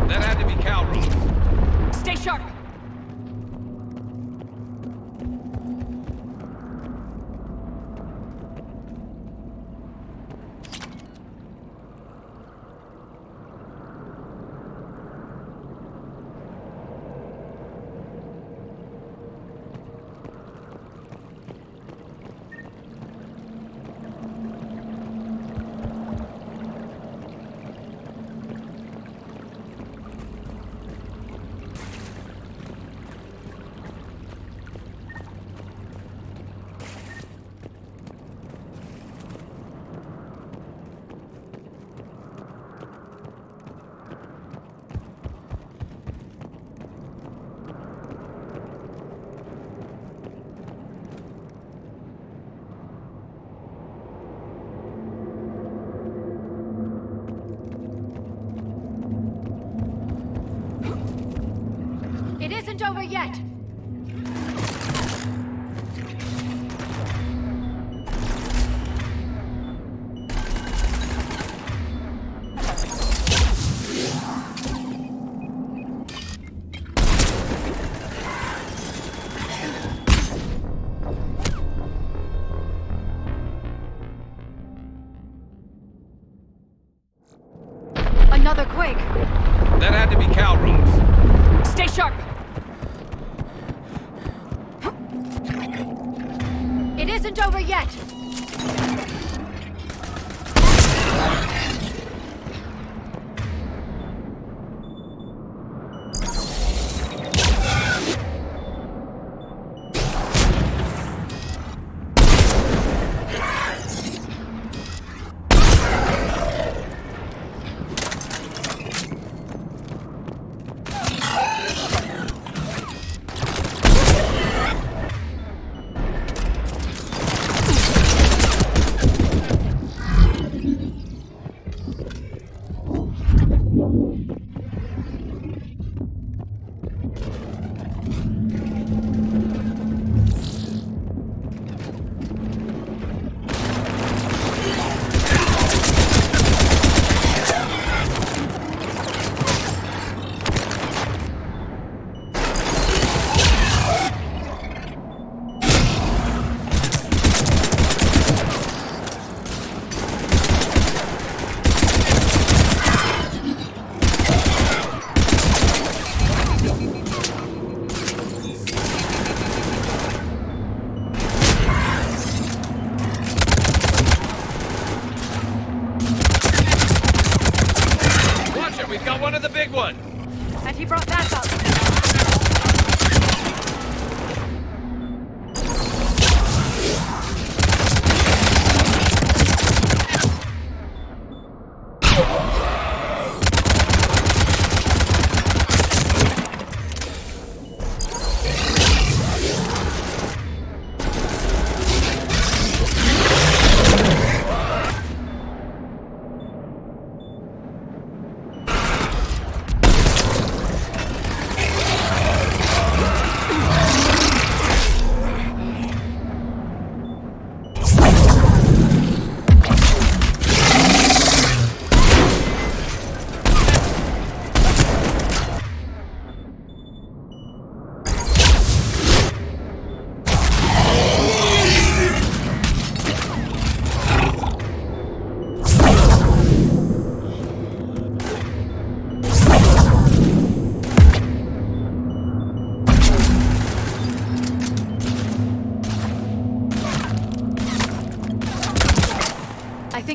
That had to be Calroot. Stay sharp! It isn't over yet! Another quake! That had to be Calroot's. Stay sharp! It isn't over yet!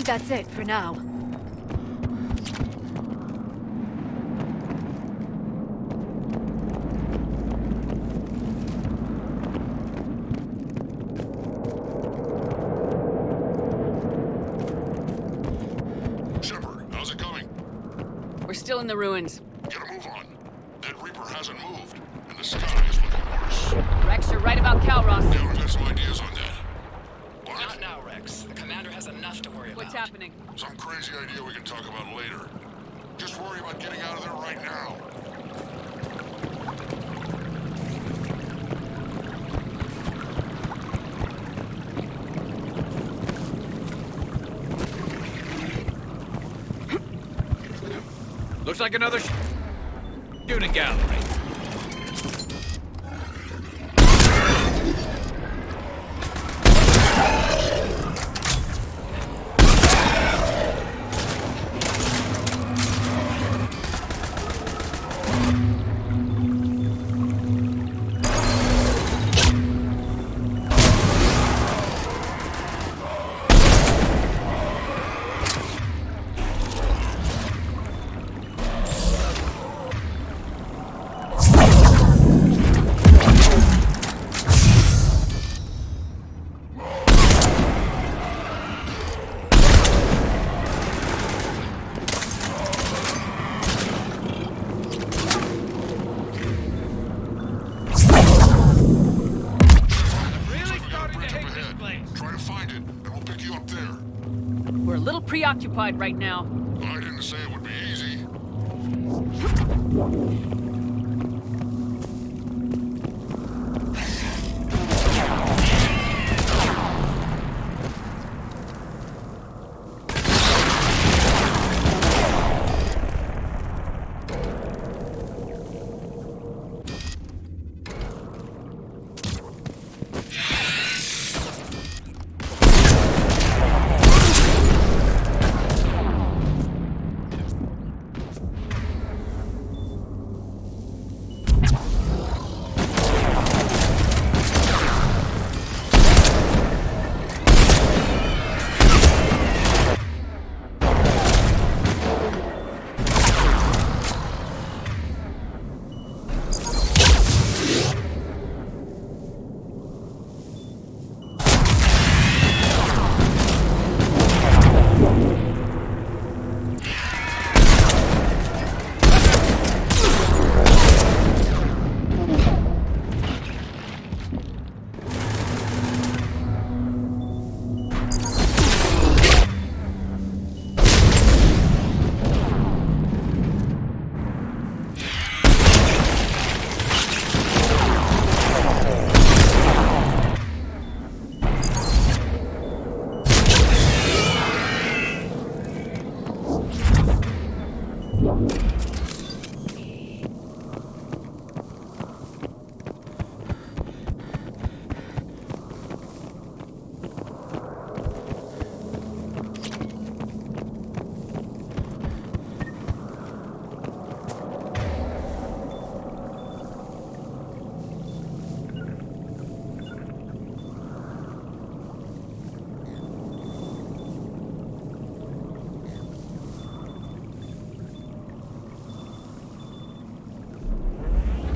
think that's it for now. Shepard, how's it coming? We're still in the ruins. Get a move on. That Reaper hasn't moved, and the sky is looking worse. Rex, you're right about Calros. Yeah, we've got some ideas on that. What? Not now, Rex. The commander has enough to worry about. What's happening? Some crazy idea we can talk about later. Just worry about getting out of there right now. Looks like another shooting gallery. We're a little preoccupied right now. I didn't say it would be easy.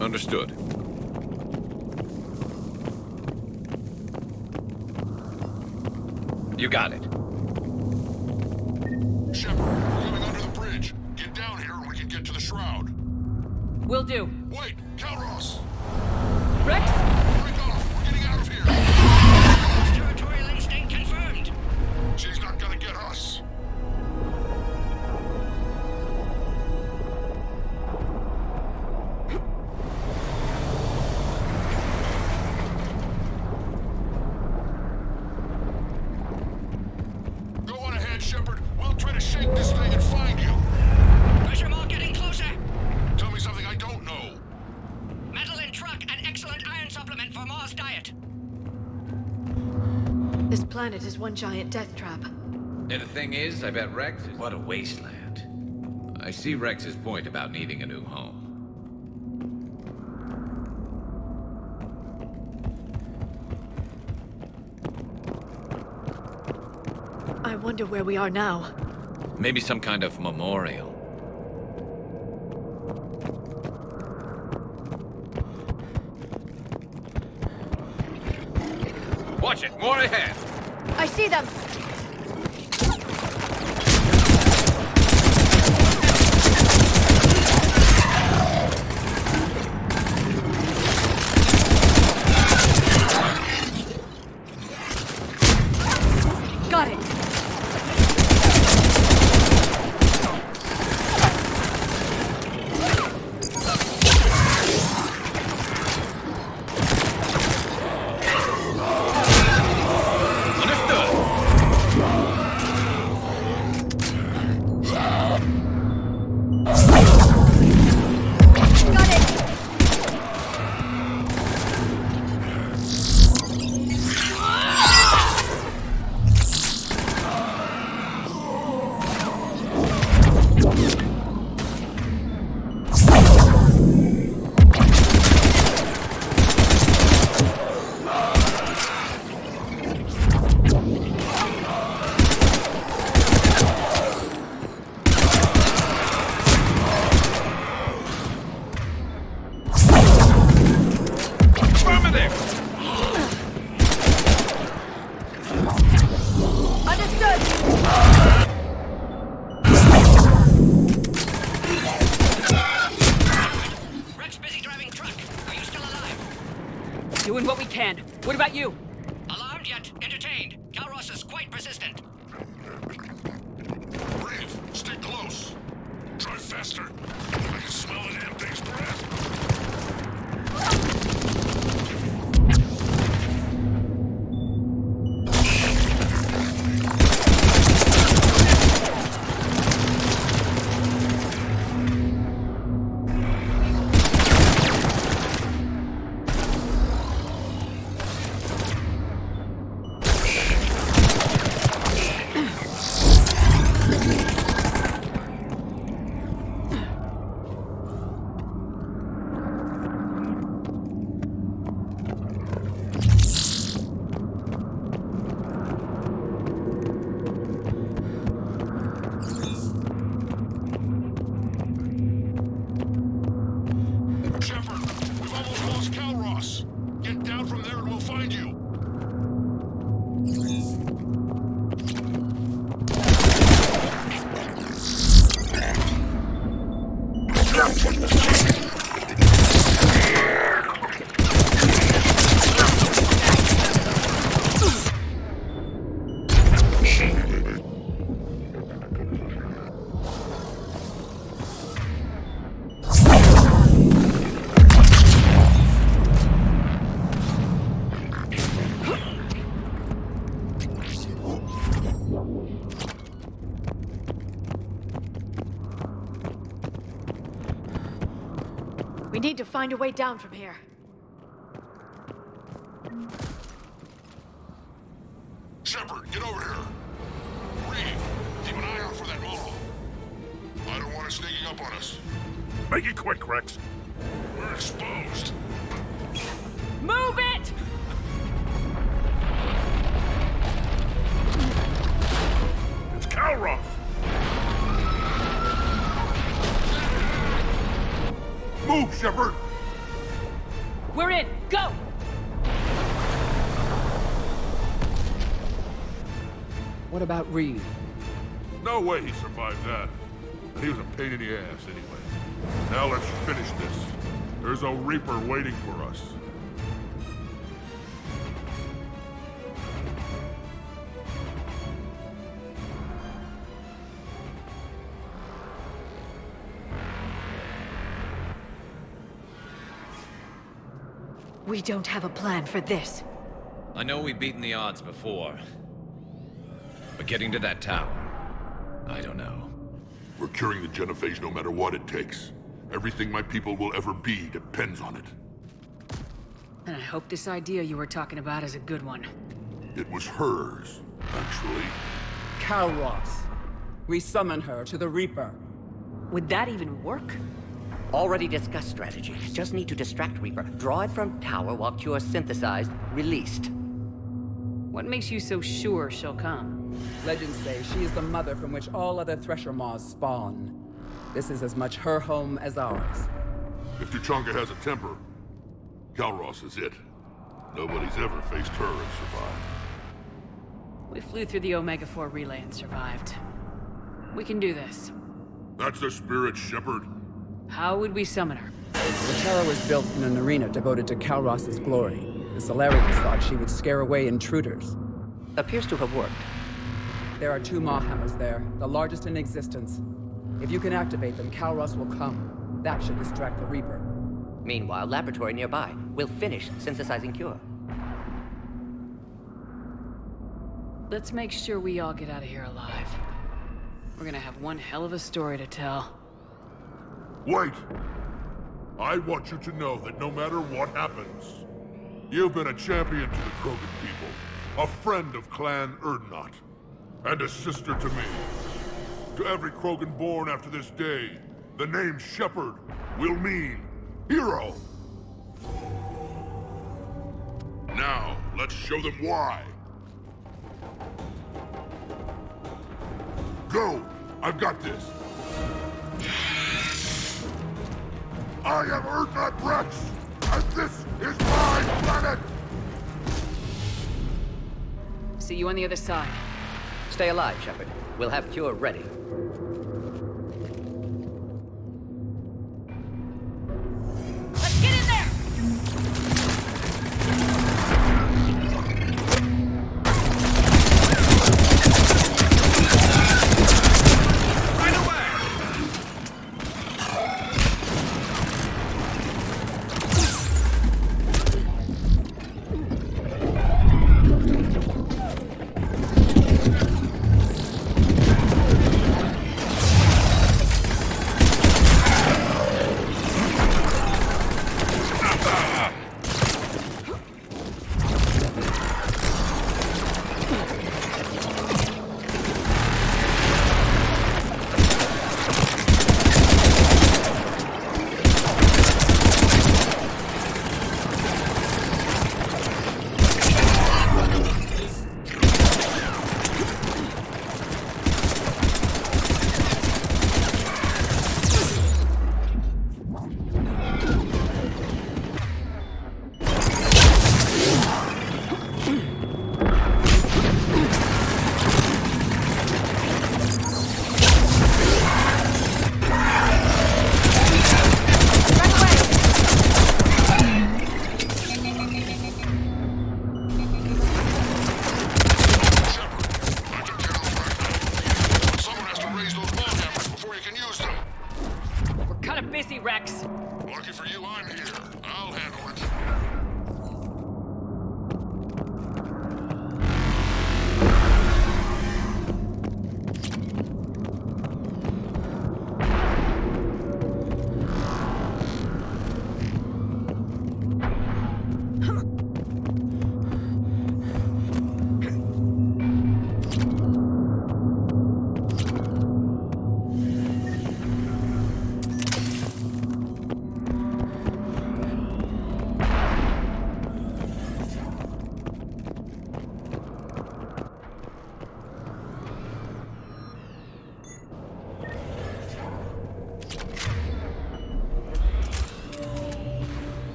Understood. You got it. Shepard, we're coming under the bridge. Get down here and we can get to the shroud. Will do. Wait, Calros! Rex? Break off! We're getting out of here! Territorial instinct confirmed. She's not gonna get us. Go on ahead, Shepard. We'll try to shake this thing and find you. Pressure Maw getting closer. Tell me something I don't know. Metal in truck and excellent iron supplement for Maw's diet. This planet is one giant death trap. And the thing is, I bet Rex is... What a wasteland. I see Rex's point about needing a new home. I wonder where we are now. Maybe some kind of memorial. Watch it! More ahead! I see them! Got it! Doing what we can. What about you? Alarmed yet entertained. Calros is quite persistent. Reeve, stay close. Drive faster. I can smell the damn thing's breath. We need to find a way down from here. Shepard, get over here. Reeve, keep an eye out for that model. I don't want it sneaking up on us. Make it quick, Rex. We're exposed. Move it! It's Calros! Move, Shepard! We're in! Go! What about Reeve? No way he survived that. And he was a pain in the ass anyway. Now let's finish this. There's a Reaper waiting for us. We don't have a plan for this. I know we've beaten the odds before. But getting to that tower, I don't know. We're curing the genophage no matter what it takes. Everything my people will ever be depends on it. And I hope this idea you were talking about is a good one. It was hers, actually. Calros. We summon her to the Reaper. Would that even work? Already discussed strategy. Just need to distract Reaper. Draw it from tower while cure synthesized, released. What makes you so sure she'll come? Legends say she is the mother from which all other Thresher Maws spawn. This is as much her home as ours. If Tuchanka has a temper, Kalros is it. Nobody's ever faced her and survived. We flew through the Omega-4 relay and survived. We can do this. That's the spirit, Shepard. How would we summon her? The Terra was built in an arena devoted to Kalros' glory. The Solarians thought she would scare away intruders. Appears to have worked. There are 2 Maw hammers there, the largest in existence. If you can activate them, Kalros will come. That should distract the Reaper. Meanwhile, laboratory nearby. We'll finish synthesizing Cure. Let's make sure we all get out of here alive. We're gonna have one hell of a story to tell. Wait! I want you to know that no matter what happens, you've been a champion to the Krogan people, a friend of Clan Urdnot, and a sister to me. To every Krogan born after this day, the name Shepard will mean hero! Now, let's show them why. Go! I've got this! I am Urdnot Rex, and this is my planet! See you on the other side. Stay alive, Shepard. We'll have Cure ready. Let's get in there! Rex. Lucky for you, I'm here. I'll handle it.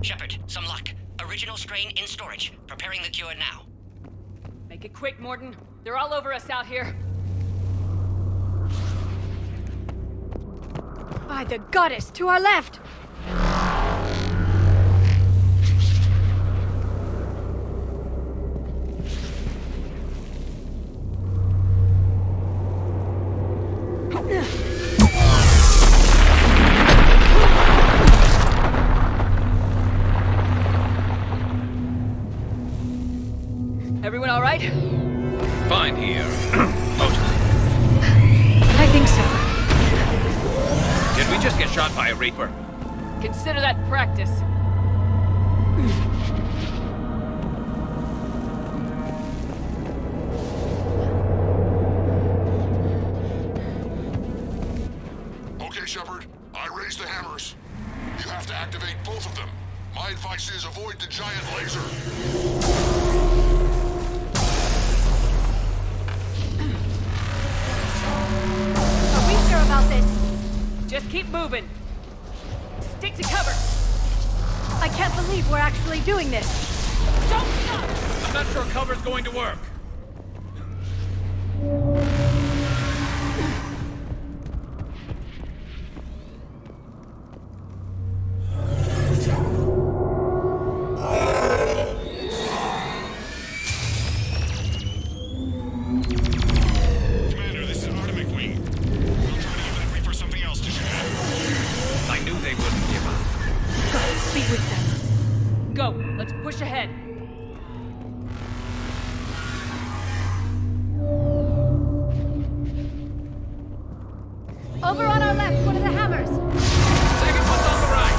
Shepard, some luck. Original strain in storage. Preparing the cure now. Make it quick, Mordin. They're all over us out here. By the goddess, to our left! Everyone all right? Fine here. Mostly. I think so. Did we just get shot by a Reaper? Consider that practice. Okay, Shepard. I raised the hammers. activate both of them. My advice is avoid the giant laser. Are we sure about this? Just keep moving. Stick to cover. I can't believe we're actually doing this. Don't stop! I'm not sure cover's going to work. Commander, this is Artemic Wing. We'll try to give that Reaper something else to shoot at. I knew they wouldn't give up. Be with them. Go, let's push ahead. Over on our left, one of the hammers. Second one's on the right.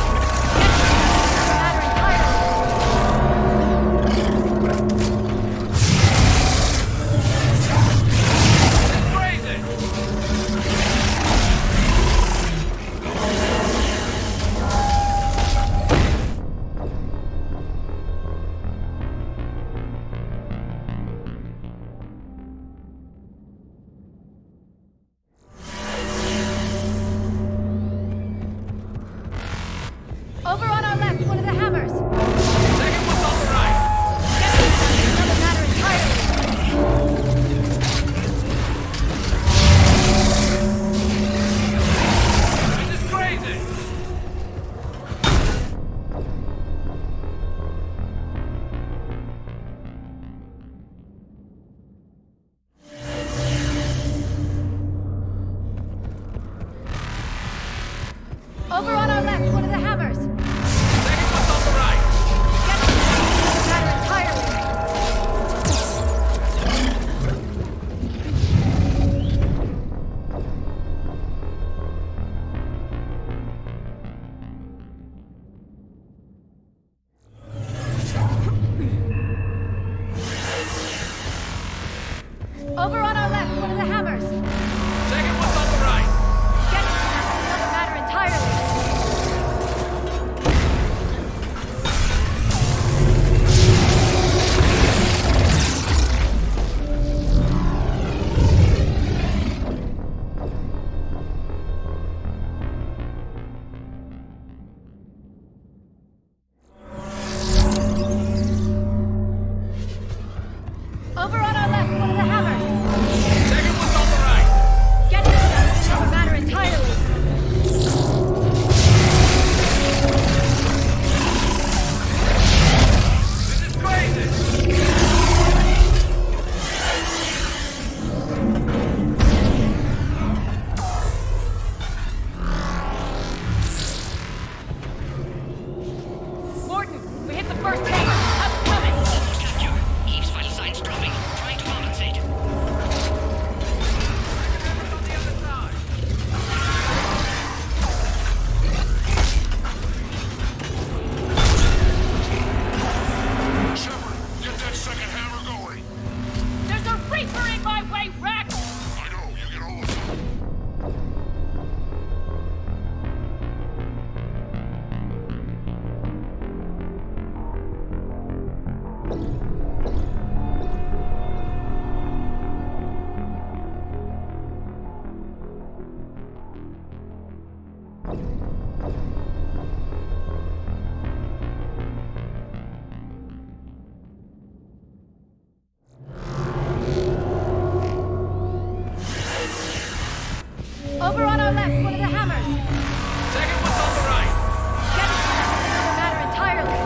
Over on our left, one of the hammers. Second one's on the right. Another matter entirely. This is crazy. Over on our left, one of the hammers. Second one's on the right. Another matter entirely. Over on our left, one of the hammers. Second one's on the right. Another matter entirely. Over on our left, one of the hammers. Second one's on the right. Get to them. Another matter entirely. This is crazy. Morton, we hit the first hammer. How's it coming? Almost got you. Eve's vital signs dropping. Trying to compensate. Shepard, get that second hammer going. There's a Reaper in my way, Rex! I know, you get all of them. Over on our left, one of the hammers. Second one's on the right. Get to them. Another matter entirely.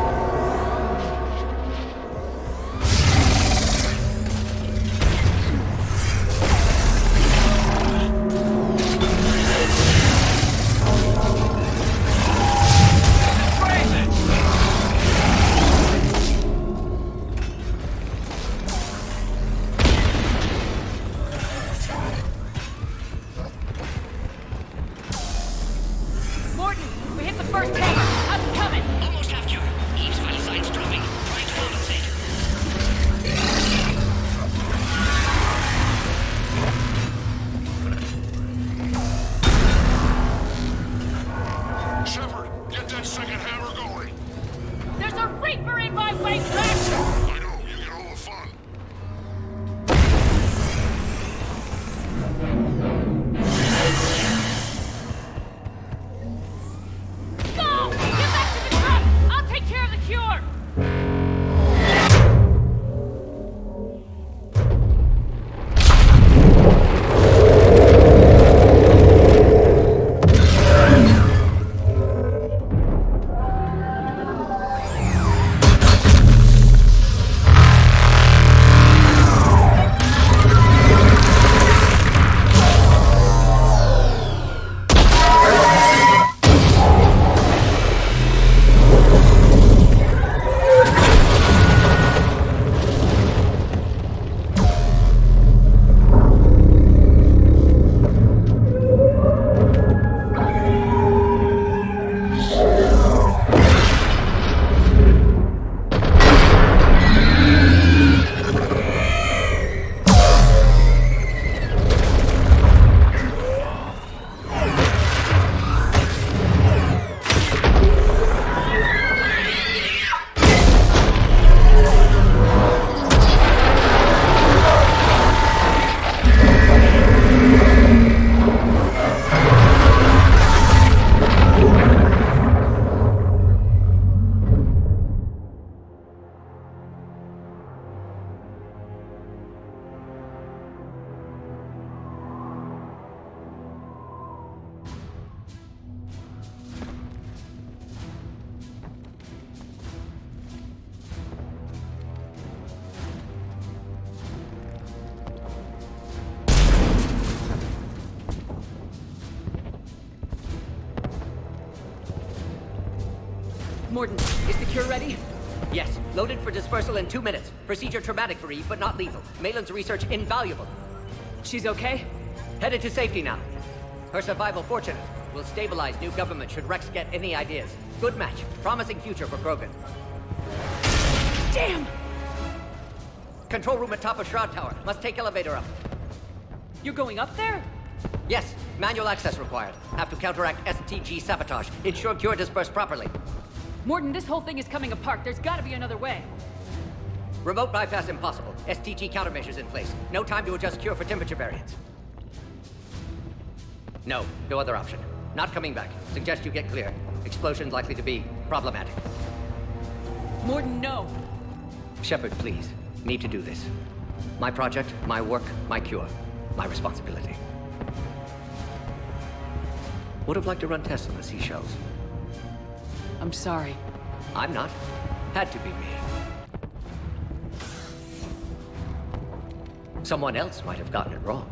Mordin, is the cure ready? Yes, loaded for dispersal in 2 minutes. Procedure traumatic for Eve, but not lethal. Maitland's research invaluable. She's okay? Headed to safety now. Her survival fortunate. Will stabilize new government should Rex get any ideas. Good match. Promising future for Krogan. Damn! Control room at top of Shroud Tower. Must take elevator up. You're going up there? Yes, manual access required. Have to counteract STG sabotage. Ensure cure dispersed properly. Mordin, this whole thing is coming apart. There's gotta be another way. Remote bypass impossible. STG countermeasures in place. No time to adjust cure for temperature variance. No other option. Not coming back. Suggest you get clear. Explosion likely to be problematic. Mordin, no. Shepard, please. Need to do this. My project, my work, my cure. My responsibility. Would have liked to run tests on the seashells. I'm sorry. I'm not. Had to be me. Someone else might have gotten it wrong.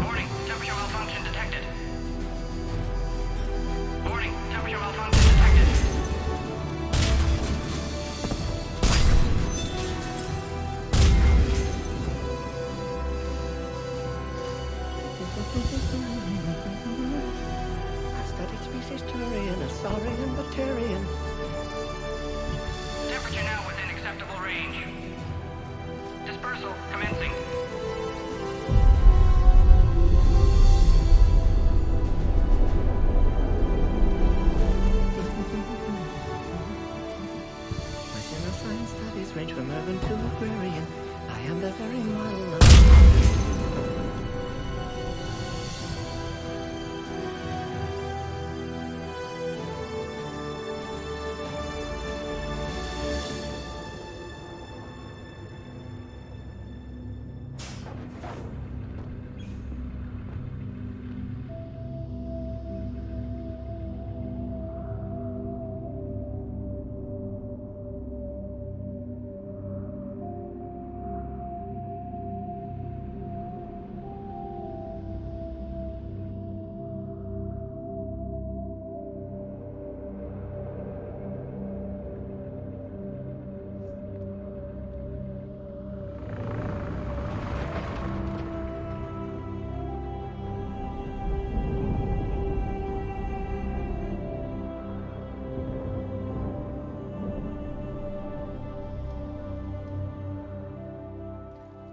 Warning, temperature malfunction detected. Warning, temperature malfunction detected. I studied species Turian, a saurian, Batarian. Temperature now within acceptable range. Dispersal commencing. My science studies range from urban to agrarian. I am the very model of...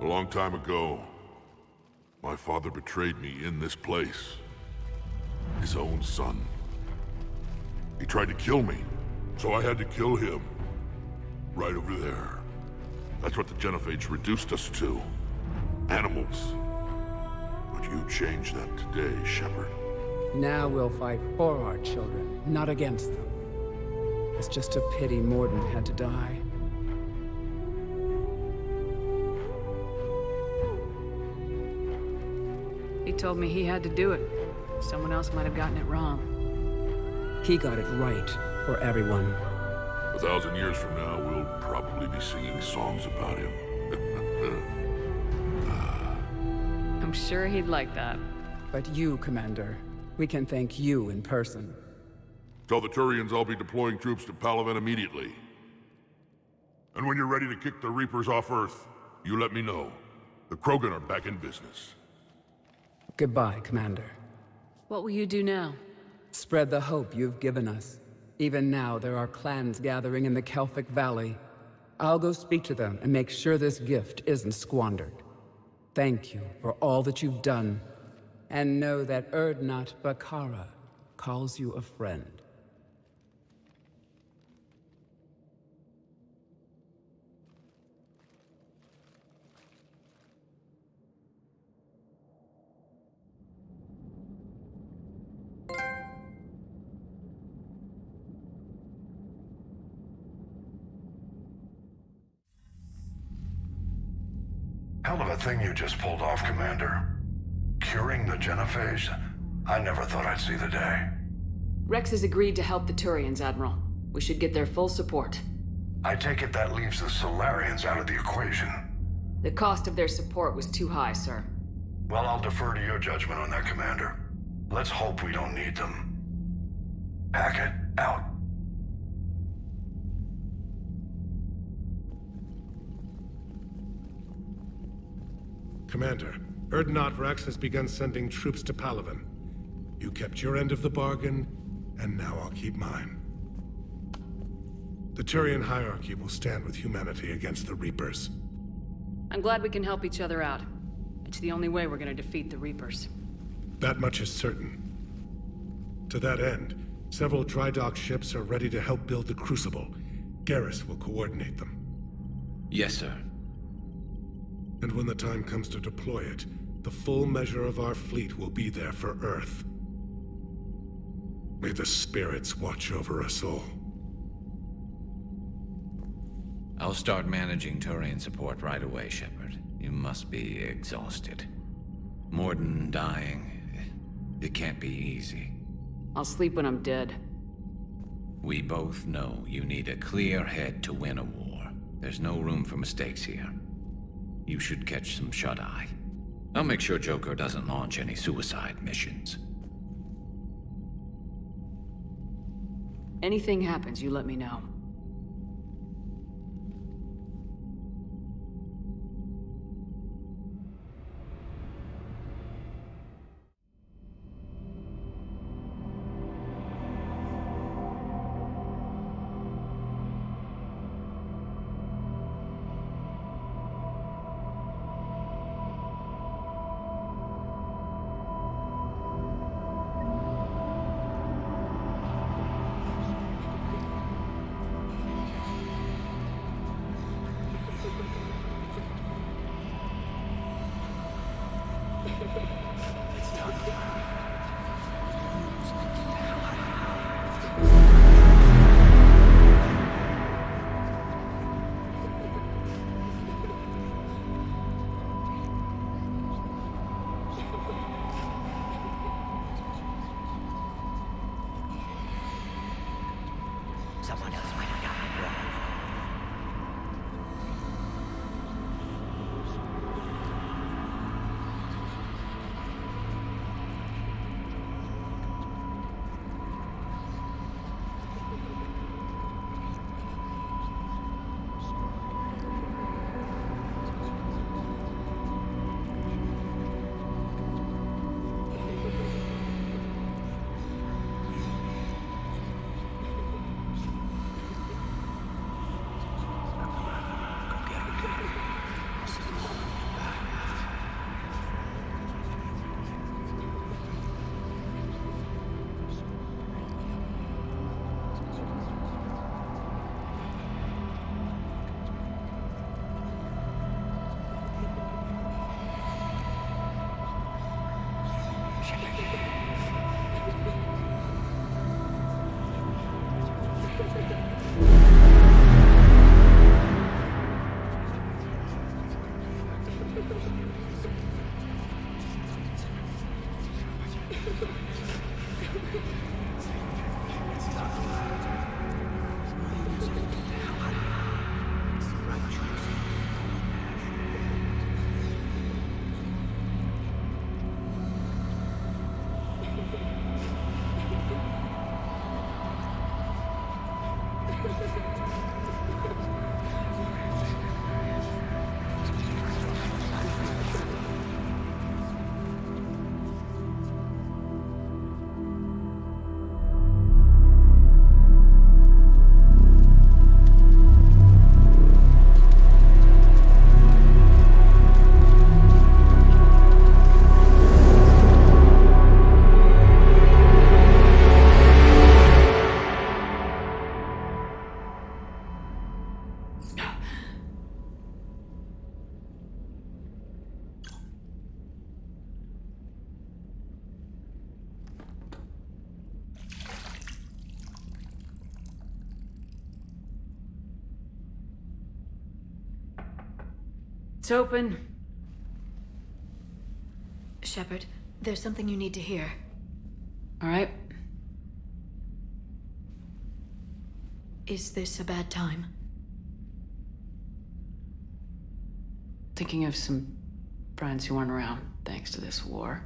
A long time ago, my father betrayed me in this place. His own son. He tried to kill me, so I had to kill him. Right over there. That's what the Genophage reduced us to. Animals. But you changed that today, Shepard. Now we'll fight for our children, not against them. It's just a pity Mordin had to die. He told me he had to do it. Someone else might have gotten it wrong. He got it right for everyone. 1,000 years from now, we'll probably be singing songs about him. I'm sure he'd like that. But you, Commander, we can thank you in person. Tell the Turians I'll be deploying troops to Palaven immediately. And when you're ready to kick the Reapers off Earth, you let me know. The Krogan are back in business. Goodbye, Commander. What will you do now? Spread the hope you've given us. Even now, there are clans gathering in the Kelphic Valley. I'll go speak to them and make sure this gift isn't squandered. Thank you for all that you've done. And know that Urdnot Bakara calls you a friend. Hell of a thing you just pulled off, Commander. Curing the genophage? I never thought I'd see the day. Rex has agreed to help the Turians, Admiral. We should get their full support. I take it that leaves the Solarians out of the equation. The cost of their support was too high, sir. Well, I'll defer to your judgment on that, Commander. Let's hope we don't need them. Hackett, out. Commander, Urdnot Rex has begun sending troops to Palaven. You kept your end of the bargain, and now I'll keep mine. The Turian hierarchy will stand with humanity against the Reapers. I'm glad we can help each other out. It's the only way we're gonna defeat the Reapers. That much is certain. To that end, several dry dock ships are ready to help build the Crucible. Garrus will coordinate them. Yes, sir. And when the time comes to deploy it, the full measure of our fleet will be there for Earth. May the spirits watch over us all. I'll start managing Turian support right away, Shepard. You must be exhausted. Morden dying, it can't be easy. I'll sleep when I'm dead. We both know you need a clear head to win a war. There's no room for mistakes here. You should catch some shut-eye. I'll make sure Joker doesn't launch any suicide missions. Anything happens, you let me know. Someone else might have gotten it wrong. It's open. Shepard. There's something you need to hear. All right. Is this a bad time? Thinking of some friends who aren't around thanks to this war.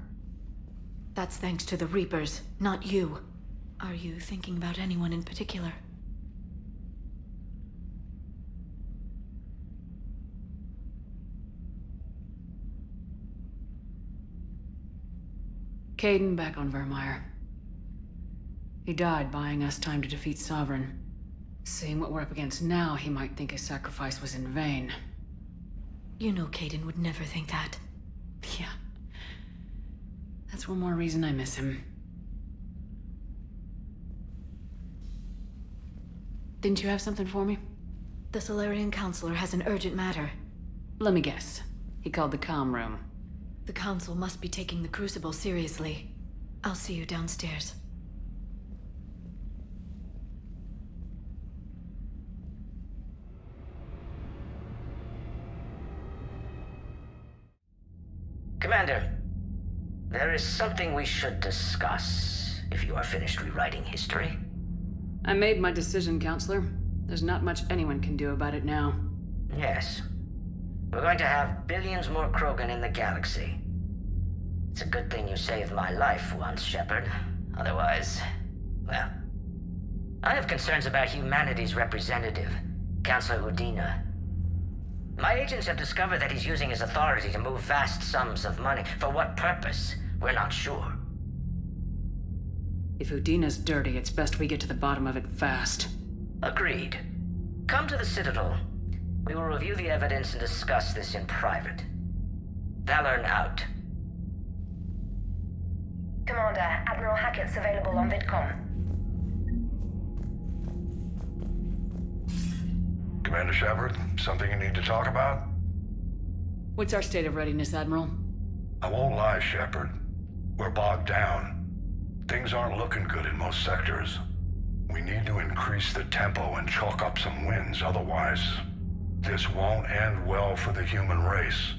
That's thanks to the Reapers, not you. Are you thinking about anyone in particular? Kaidan back on Vermeer. He died buying us time to defeat Sovereign. Seeing what we're up against now, he might think his sacrifice was in vain. You know Kaidan would never think that. Yeah. That's one more reason I miss him. Didn't you have something for me? The Solarian Counselor has an urgent matter. Let me guess. He called the comm room. The Council must be taking the Crucible seriously. I'll see you downstairs. Commander, there is something we should discuss, if you are finished rewriting history. I made my decision, Counselor. There's not much anyone can do about it now. Yes. We're going to have billions more Krogan in the galaxy. It's a good thing you saved my life once, Shepard. Otherwise, well... I have concerns about humanity's representative, Councilor Udina. My agents have discovered that he's using his authority to move vast sums of money. For what purpose? We're not sure. If Udina's dirty, it's best we get to the bottom of it fast. Agreed. Come to the Citadel. We will review the evidence and discuss this in private. Valorn out. Commander, Admiral Hackett's available on VidCom. Commander Shepard, something you need to talk about? What's our state of readiness, Admiral? I won't lie, Shepard. We're bogged down. Things aren't looking good in most sectors. We need to increase the tempo and chalk up some wins, otherwise... this won't end well for the human race.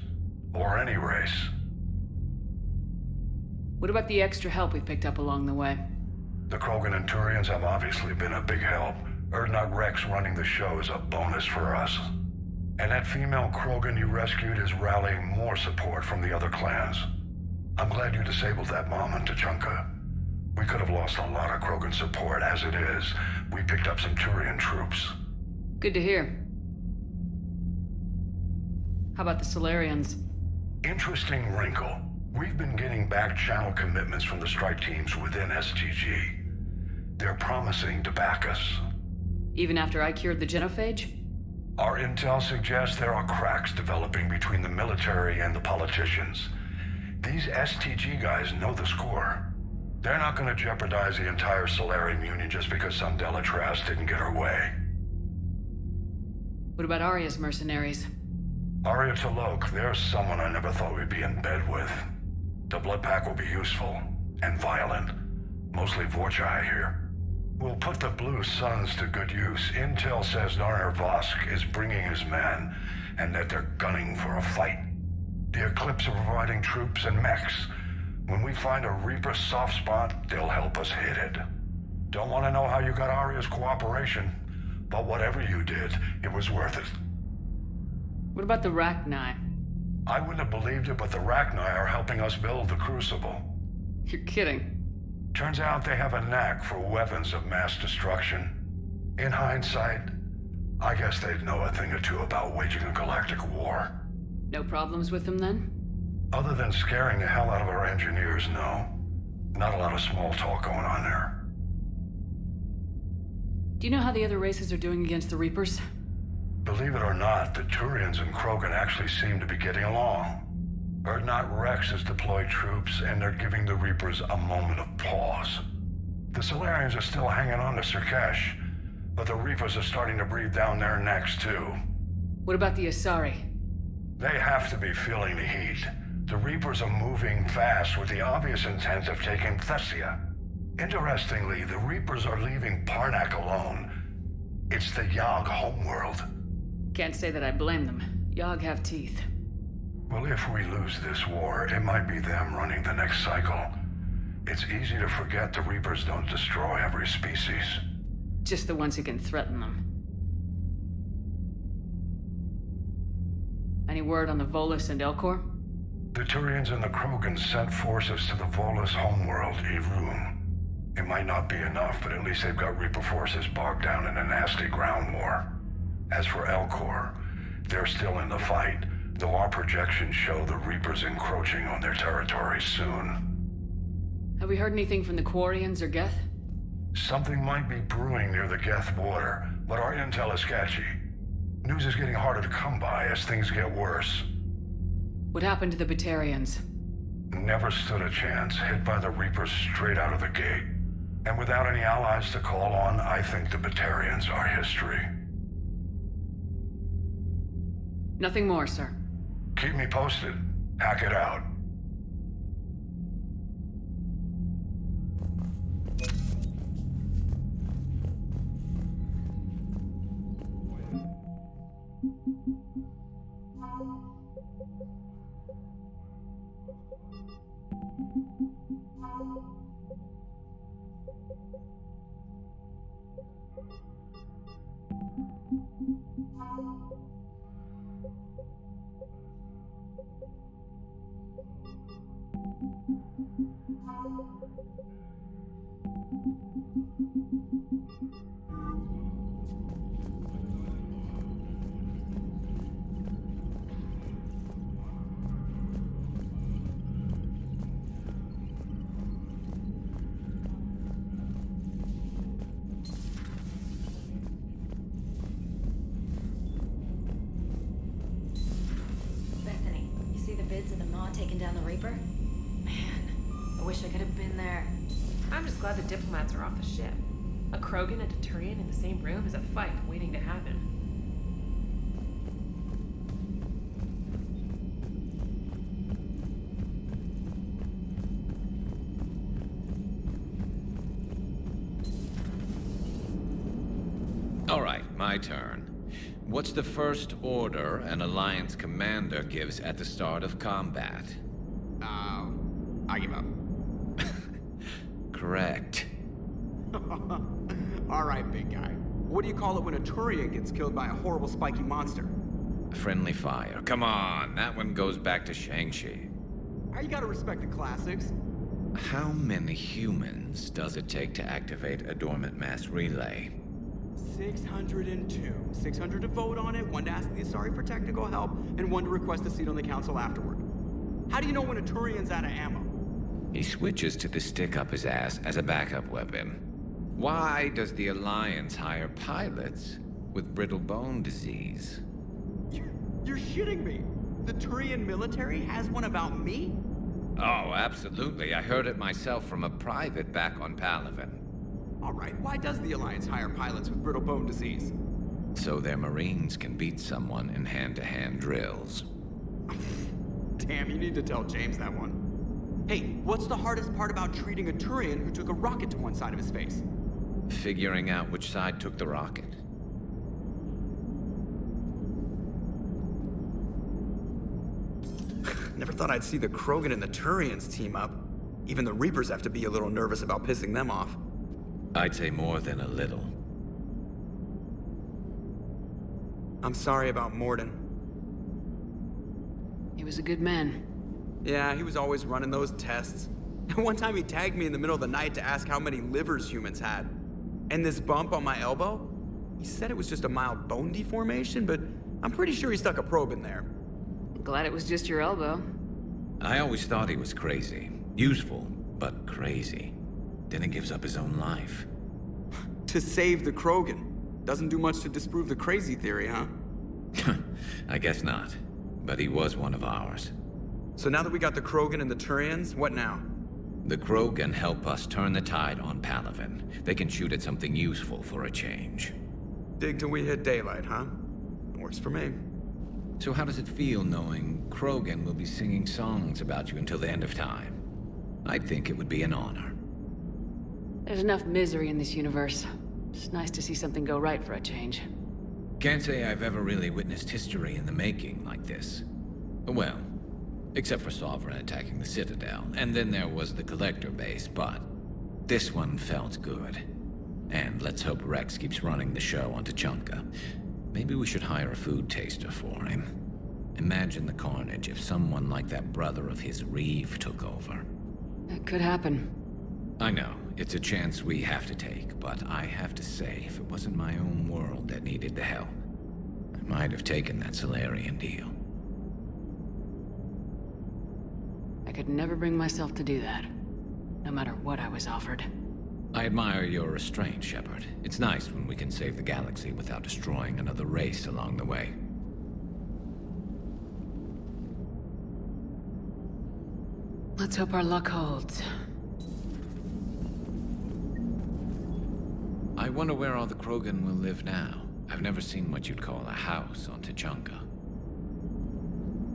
Or any race. What about the extra help we picked up along the way? The Krogan and Turians have obviously been a big help. Urdnot Rex running the show is a bonus for us. And that female Krogan you rescued is rallying more support from the other clans. I'm glad you disabled that mom in Tuchanka. We could have lost a lot of Krogan support. As it is, we picked up some Turian troops. Good to hear. How about the Solarians? Interesting wrinkle. We've been getting back channel commitments from the strike teams within STG. They're promising to back us. Even after I cured the genophage? Our intel suggests there are cracks developing between the military and the politicians. These STG guys know the score. They're not going to jeopardize the entire Solarian Union just because some Delatras didn't get her way. What about Aria's mercenaries? Aria T'Loak, there's someone I never thought we'd be in bed with. The Blood Pack will be useful, and violent. Mostly Vorcha, I hear. We'll put the Blue Suns to good use. Intel says Narner Vosk is bringing his men, and that they're gunning for a fight. The Eclipse are providing troops and mechs. When we find a Reaper soft spot, they'll help us hit it. Don't want to know how you got Aria's cooperation, but whatever you did, it was worth it. What about the Rachni? I wouldn't have believed it, but the Rachni are helping us build the Crucible. You're kidding. Turns out they have a knack for weapons of mass destruction. In hindsight, I guess they'd know a thing or two about waging a galactic war. No problems with them, then? Other than scaring the hell out of our engineers, no. Not a lot of small talk going on there. Do you know how the other races are doing against the Reapers? Believe it or not, the Turians and Krogan actually seem to be getting along. Urdnot Rex has deployed troops, and they're giving the Reapers a moment of pause. The Solarians are still hanging on to Surkesh, but the Reapers are starting to breathe down their necks, too. What about the Asari? They have to be feeling the heat. The Reapers are moving fast with the obvious intent of taking Thessia. Interestingly, the Reapers are leaving Parnak alone. It's the Yogg homeworld. Can't say that I blame them. Yogg have teeth. Well, if we lose this war, it might be them running the next cycle. It's easy to forget the Reapers don't destroy every species. Just the ones who can threaten them. Any word on the Volus and Elcor? The Turians and the Krogan sent forces to the Volus homeworld, Irun. It might not be enough, but at least they've got Reaper forces bogged down in a nasty ground war. As for Elcor, they're still in the fight, though our projections show the Reapers encroaching on their territory soon. Have we heard anything from the Quarians or Geth? Something might be brewing near the Geth border, but our intel is sketchy. News is getting harder to come by as things get worse. What happened to the Batarians? Never stood a chance, hit by the Reapers straight out of the gate. And without any allies to call on, I think the Batarians are history. Nothing more, sir. Keep me posted. Hack it out. Bethany, you see the vids of the Maw taking down the Reaper? Man, I wish I could have been there. I'm just glad the diplomats are off the ship. A Krogan and a Turian in the same room is a fight waiting to happen. All right, my turn. What's the first order an Alliance commander gives at the start of combat? I give up. Correct. All right, big guy. What do you call it when a Turian gets killed by a horrible spiky monster? Friendly fire. Come on, that one goes back to Shang-Chi. You gotta respect the classics. How many humans does it take to activate a dormant mass relay? 602. 600 to vote on it, 1 to ask the Asari for technical help, and 1 to request a seat on the council afterward. How do you know when a Turian's out of ammo? He switches to the stick up his ass as a backup weapon. Why does the Alliance hire pilots with brittle bone disease? You're shitting me. The Turian military has one about me? Oh, absolutely. I heard it myself from a private back on Palaven. All right, why does the Alliance hire pilots with brittle bone disease? So their Marines can beat someone in hand-to-hand drills. Damn, you need to tell James that one. Hey, what's the hardest part about treating a Turian who took a rocket to one side of his face? Figuring out which side took the rocket. Never thought I'd see the Krogan and the Turians team up. Even the Reapers have to be a little nervous about pissing them off. I'd say more than a little. I'm sorry about Mordin. He was a good man. Yeah, he was always running those tests. One time he tagged me in the middle of the night to ask how many livers humans had. And this bump on my elbow? He said it was just a mild bone deformation, but I'm pretty sure he stuck a probe in there. Glad it was just your elbow. I always thought he was crazy. Useful, but crazy. Then he gives up his own life. To save the Krogan. Doesn't do much to disprove the crazy theory, huh? I guess not. But he was one of ours. So now that we got the Krogan and the Turians, what now? The Krogan help us turn the tide on Palaven. They can shoot at something useful for a change. Dig till we hit daylight, huh? Works for me. So how does it feel knowing Krogan will be singing songs about you until the end of time? I'd think it would be an honor. There's enough misery in this universe. It's nice to see something go right for a change. Can't say I've ever really witnessed history in the making like this. Well, Except for Sovereign attacking the Citadel, and then there was the Collector base, but this one felt good. And let's hope Rex keeps running the show on Tuchanka. Maybe we should hire a food taster for him. Imagine the carnage if someone like that brother of his, Reeve, took over. It could happen. I know, it's a chance we have to take, but I have to say, if it wasn't my own world that needed the help, I might have taken that Solarian deal. I could never bring myself to do that, no matter what I was offered. I admire your restraint, Shepard. It's nice when we can save the galaxy without destroying another race along the way. Let's hope our luck holds. I wonder where all the Krogan will live now. I've never seen what you'd call a house on Tuchanka.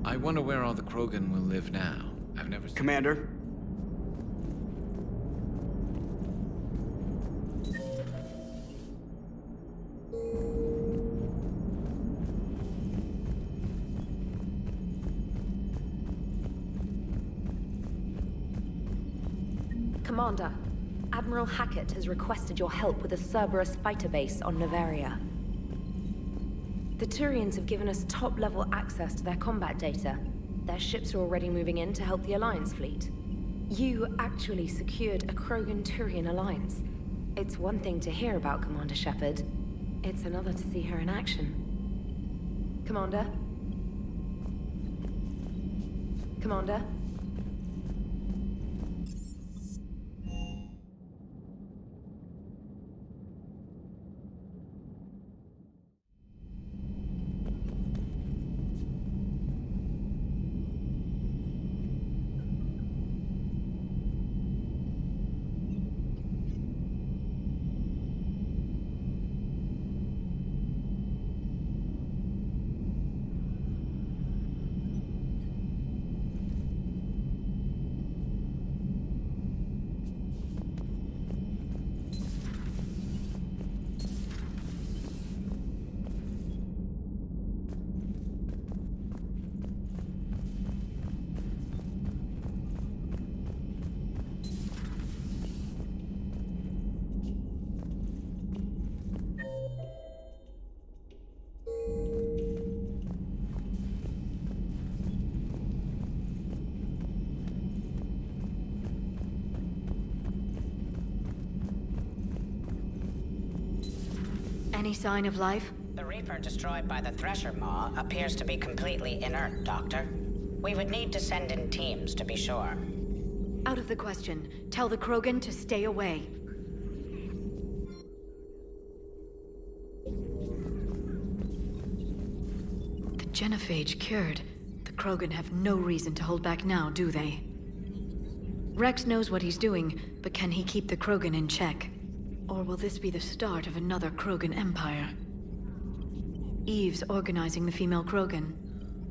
I wonder where all the Krogan will live now. I've never seen... Commander? Commander, Admiral Hackett has requested your help with a Cerberus fighter base on Novaria. The Turians have given us top-level access to their combat data. Their ships are already moving in to help the Alliance fleet. You actually secured a Krogan-Turian alliance. It's one thing to hear about Commander Shepard. It's another to see her in action. Commander? Commander? Any sign of life? The Reaper destroyed by the Thresher Maw appears to be completely inert, Doctor. We would need to send in teams to be sure. Out of the question. Tell the Krogan to stay away. The genophage cured. The Krogan have no reason to hold back now, do they? Rex knows what he's doing, but can he keep the Krogan in check? Or will this be the start of another Krogan empire? Eve's organizing the female Krogan.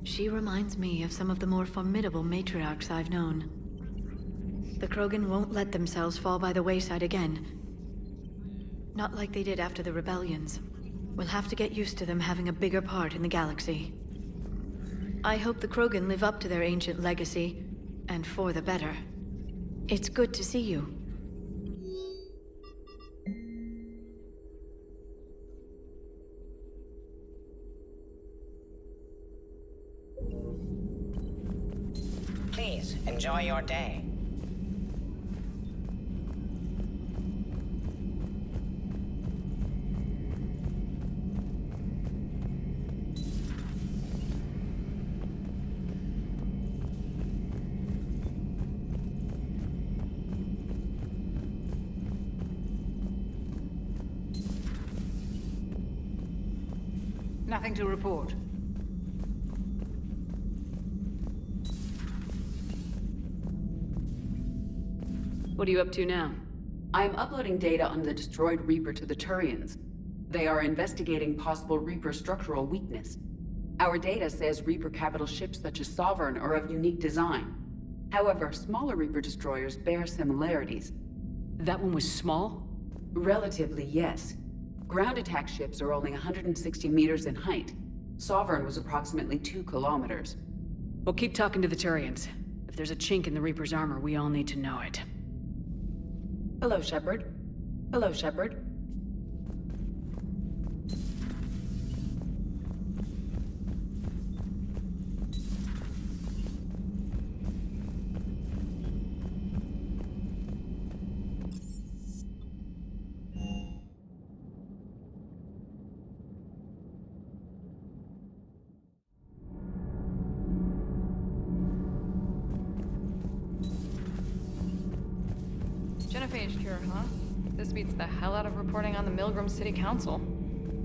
She reminds me of some of the more formidable matriarchs I've known. The Krogan won't let themselves fall by the wayside again. Not like they did after the rebellions. We'll have to get used to them having a bigger part in the galaxy. I hope the Krogan live up to their ancient legacy, and for the better. It's good to see you. Please, enjoy your day. Nothing to report. What are you up to now? I am uploading data on the destroyed Reaper to the Turians. They are investigating possible Reaper structural weakness. Our data says Reaper capital ships such as Sovereign are of unique design. However, smaller Reaper destroyers bear similarities. That one was small? Relatively, yes. Ground attack ships are only 160 meters in height. Sovereign was approximately 2 kilometers. We'll keep talking to the Turians. If there's a chink in the Reaper's armor, we all need to know it. Hello, Shepard. Hello, Shepard. Genophage cure, huh? This beats the hell out of reporting on the Milgram City Council.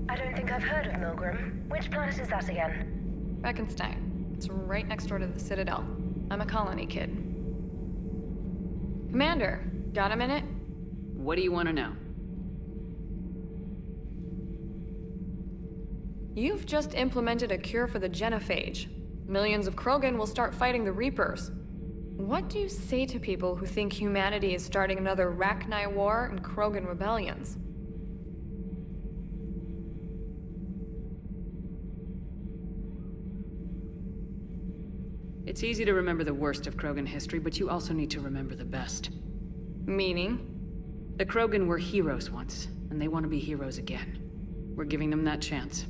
I don't think I've heard of Milgram. Which planet is that again? Beckenstein. It's right next door to the Citadel. I'm a colony kid. Commander, got a minute? What do you want to know? You've just implemented a cure for the genophage. Millions of Krogan will start fighting the Reapers. What do you say to people who think humanity is starting another Rachni War and Krogan rebellions? It's easy to remember the worst of Krogan history, but you also need to remember the best. Meaning? The Krogan were heroes once, and they want to be heroes again. We're giving them that chance.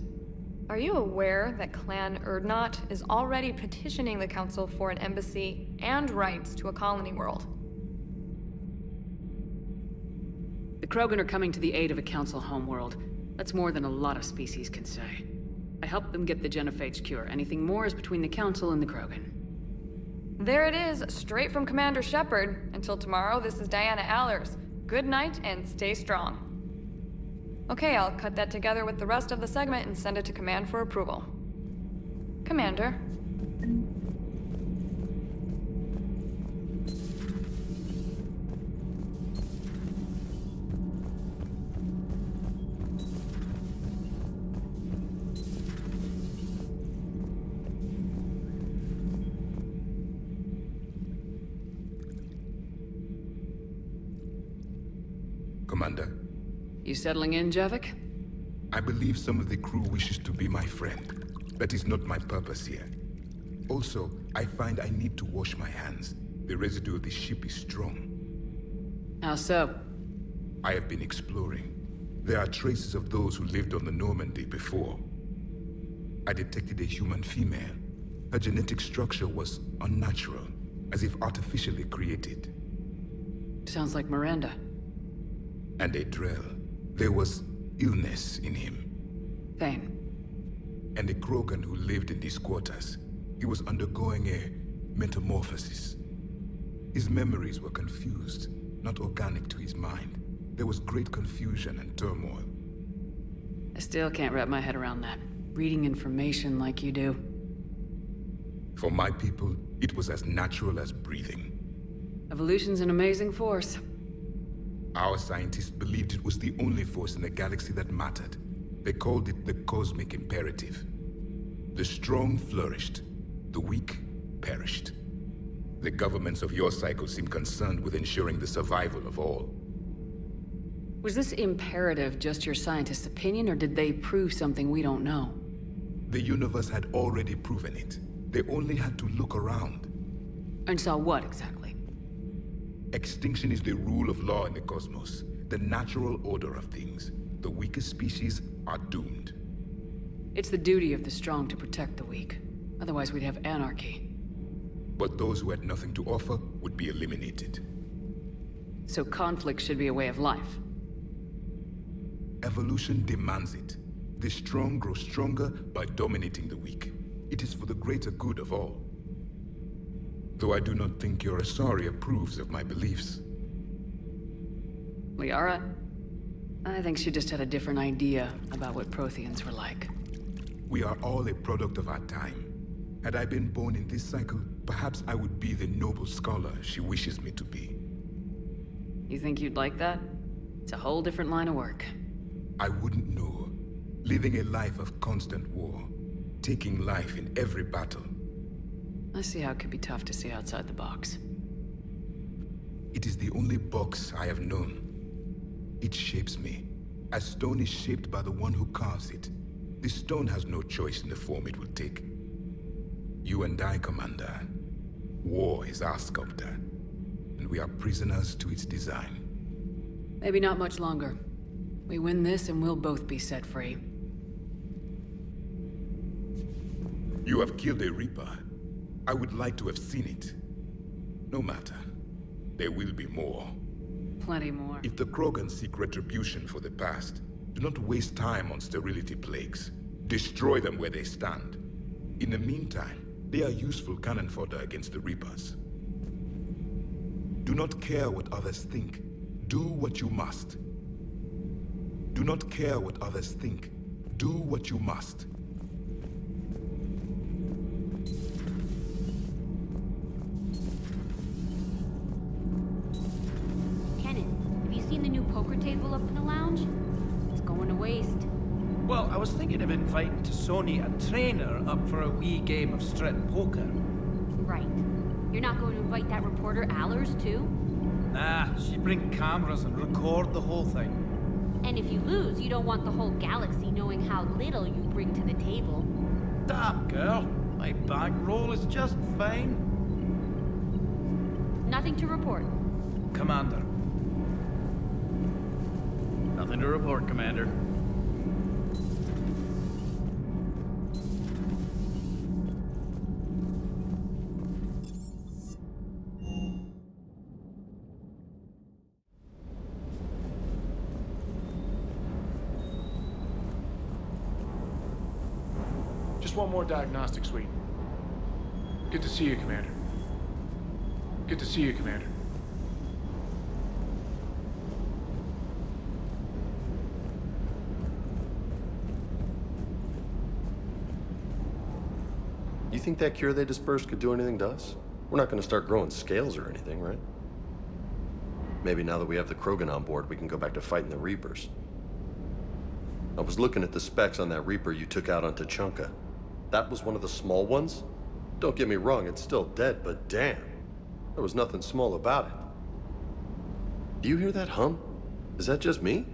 Are you aware that Clan Urdnot is already petitioning the Council for an embassy and rights to a colony world? The Krogan are coming to the aid of a Council homeworld. That's more than a lot of species can say. I helped them get the genophage cure. Anything more is between the Council and the Krogan. There it is, straight from Commander Shepard. Until tomorrow, this is Diana Allers. Good night and stay strong. Okay, I'll cut that together with the rest of the segment and send it to Command for approval. Commander. Commander. You settling in, Javik? I believe some of the crew wishes to be my friend. That is not my purpose here. Also, I find I need to wash my hands. The residue of the ship is strong. How so? I have been exploring. There are traces of those who lived on the Normandy before. I detected a human female. Her genetic structure was unnatural, as if artificially created. Sounds like Miranda. And a Drell. There was illness in him. Thane. And a Krogan who lived in these quarters. He was undergoing a metamorphosis. His memories were confused, not organic to his mind. There was great confusion and turmoil. I still can't wrap my head around that. Reading information like you do. For my people, it was as natural as breathing. Evolution's an amazing force. Our scientists believed it was the only force in the galaxy that mattered. They called it the cosmic imperative. The strong flourished, the weak perished. The governments of your cycle seem concerned with ensuring the survival of all. Was this imperative just your scientists' opinion, or did they prove something we don't know? The universe had already proven it. They only had to look around. And saw what, exactly? Extinction is the rule of law in the cosmos, the natural order of things. The weakest species are doomed. It's the duty of the strong to protect the weak. Otherwise we'd have anarchy. But those who had nothing to offer would be eliminated. So conflict should be a way of life. Evolution demands it. The strong grow stronger by dominating the weak. It is for the greater good of all. Though I do not think your Asari approves of my beliefs. Liara? I think she just had a different idea about what Protheans were like. We are all a product of our time. Had I been born in this cycle, perhaps I would be the noble scholar she wishes me to be. You think you'd like that? It's a whole different line of work. I wouldn't know. Living a life of constant war. Taking life in every battle. I see how it could be tough to see outside the box. It is the only box I have known. It shapes me, as stone is shaped by the one who carves it. The stone has no choice in the form it will take. You and I, Commander. War is our sculptor, and we are prisoners to its design. Maybe not much longer. We win this and we'll both be set free. You have killed a Reaper. I would like to have seen it. No matter. There will be more. Plenty more. If the Krogan seek retribution for the past, do not waste time on sterility plagues. Destroy them where they stand. In the meantime, they are useful cannon fodder against the Reapers. Do not care what others think. Do what you must. Do not care what others think. Do what you must. Kenan, have you seen the new poker table up in the lounge? It's going to waste. Well, I was thinking of inviting T'Soni a trainer up for a wee game of strip poker. Right. You're not going to invite that reporter Allers, too? Nah, she'd bring cameras and record the whole thing. And if you lose, you don't want the whole galaxy knowing how little you bring to the table. Damn, girl. My bankroll is just fine. Nothing to report. Commander. Nothing to report, Commander. Just one more diagnostic suite. Good to see you, Commander. Good to see you, Commander. You think that cure they dispersed could do anything to us? We're not going to start growing scales or anything, right? Maybe now that we have the Krogan on board, we can go back to fighting the Reapers. I was looking at the specs on that Reaper you took out on Tuchanka. That was one of the small ones? Don't get me wrong, it's still dead, but damn. There was nothing small about it. Do you hear that hum? Is that just me?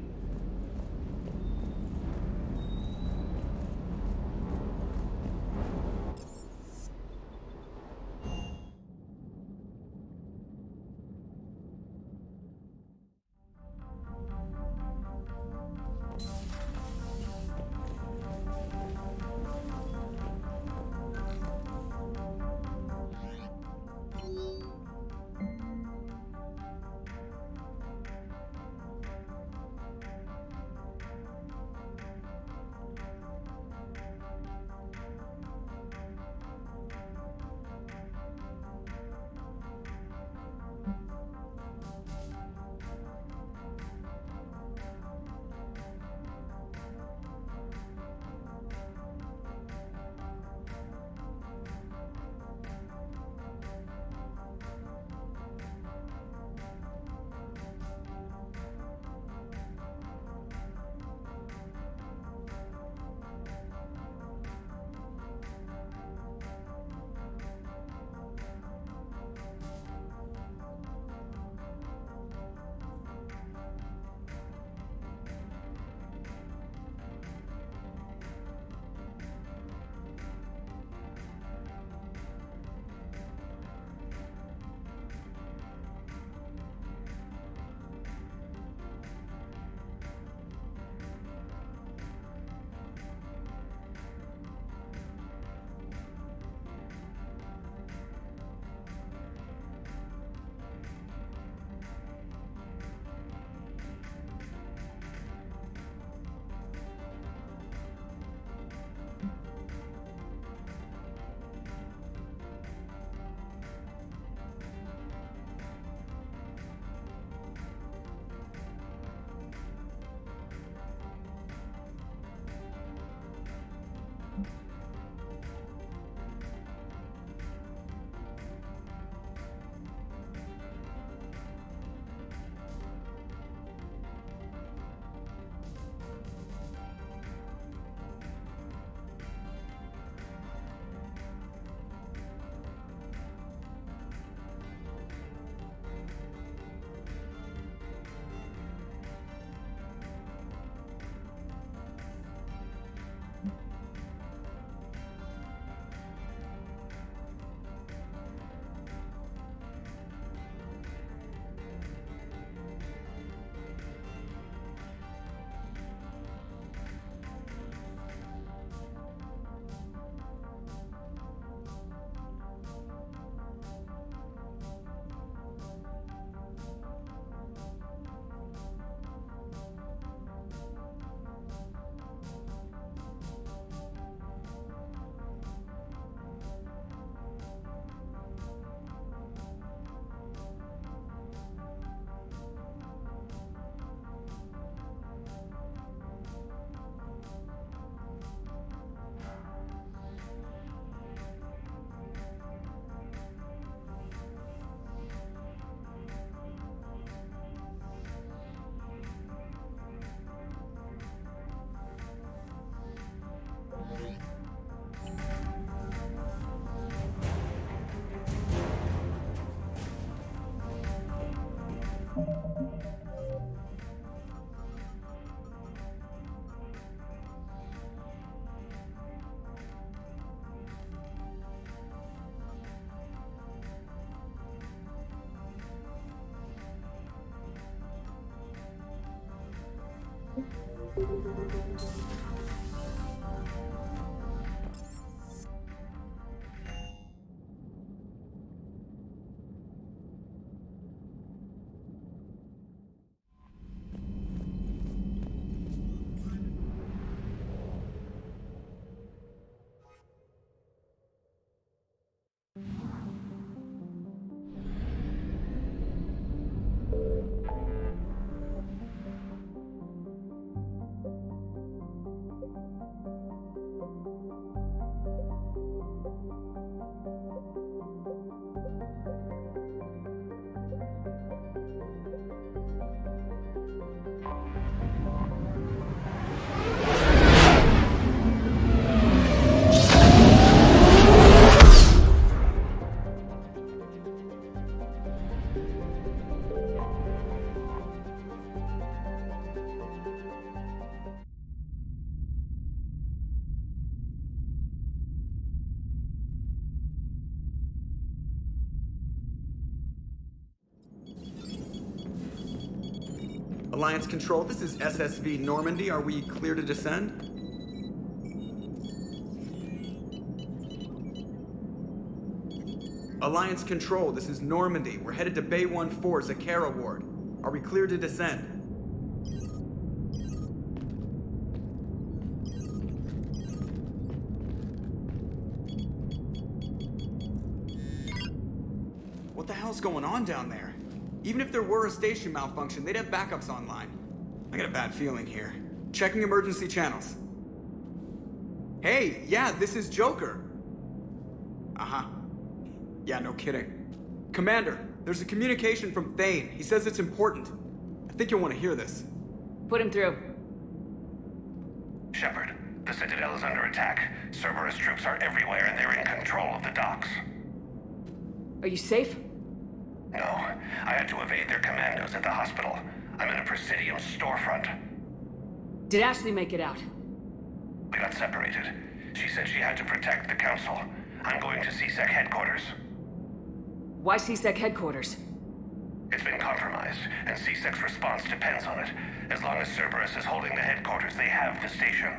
Alliance Control, this is SSV Normandy. Are we clear to descend? Alliance Control, this is Normandy. We're headed to Bay 1-4, Zakara Ward. Are we clear to descend? What the hell's going on down there? Even if there were a station malfunction, they'd have backups online. I got a bad feeling here. Checking emergency channels. Hey, yeah, this is Joker. Uh-huh. Yeah, no kidding. Commander, there's a communication from Thane. He says it's important. I think you'll want to hear this. Put him through. Shepard, the Citadel is under attack. Cerberus troops are everywhere and they're in control of the docks. Are you safe? No, I had to evade their commandos at the hospital. I'm in a Presidium storefront. Did Ashley make it out? We got separated. She said she had to protect the Council. I'm going to CSEC headquarters. Why CSEC headquarters? It's been compromised, and CSEC's response depends on it. As long as Cerberus is holding the headquarters, they have the station.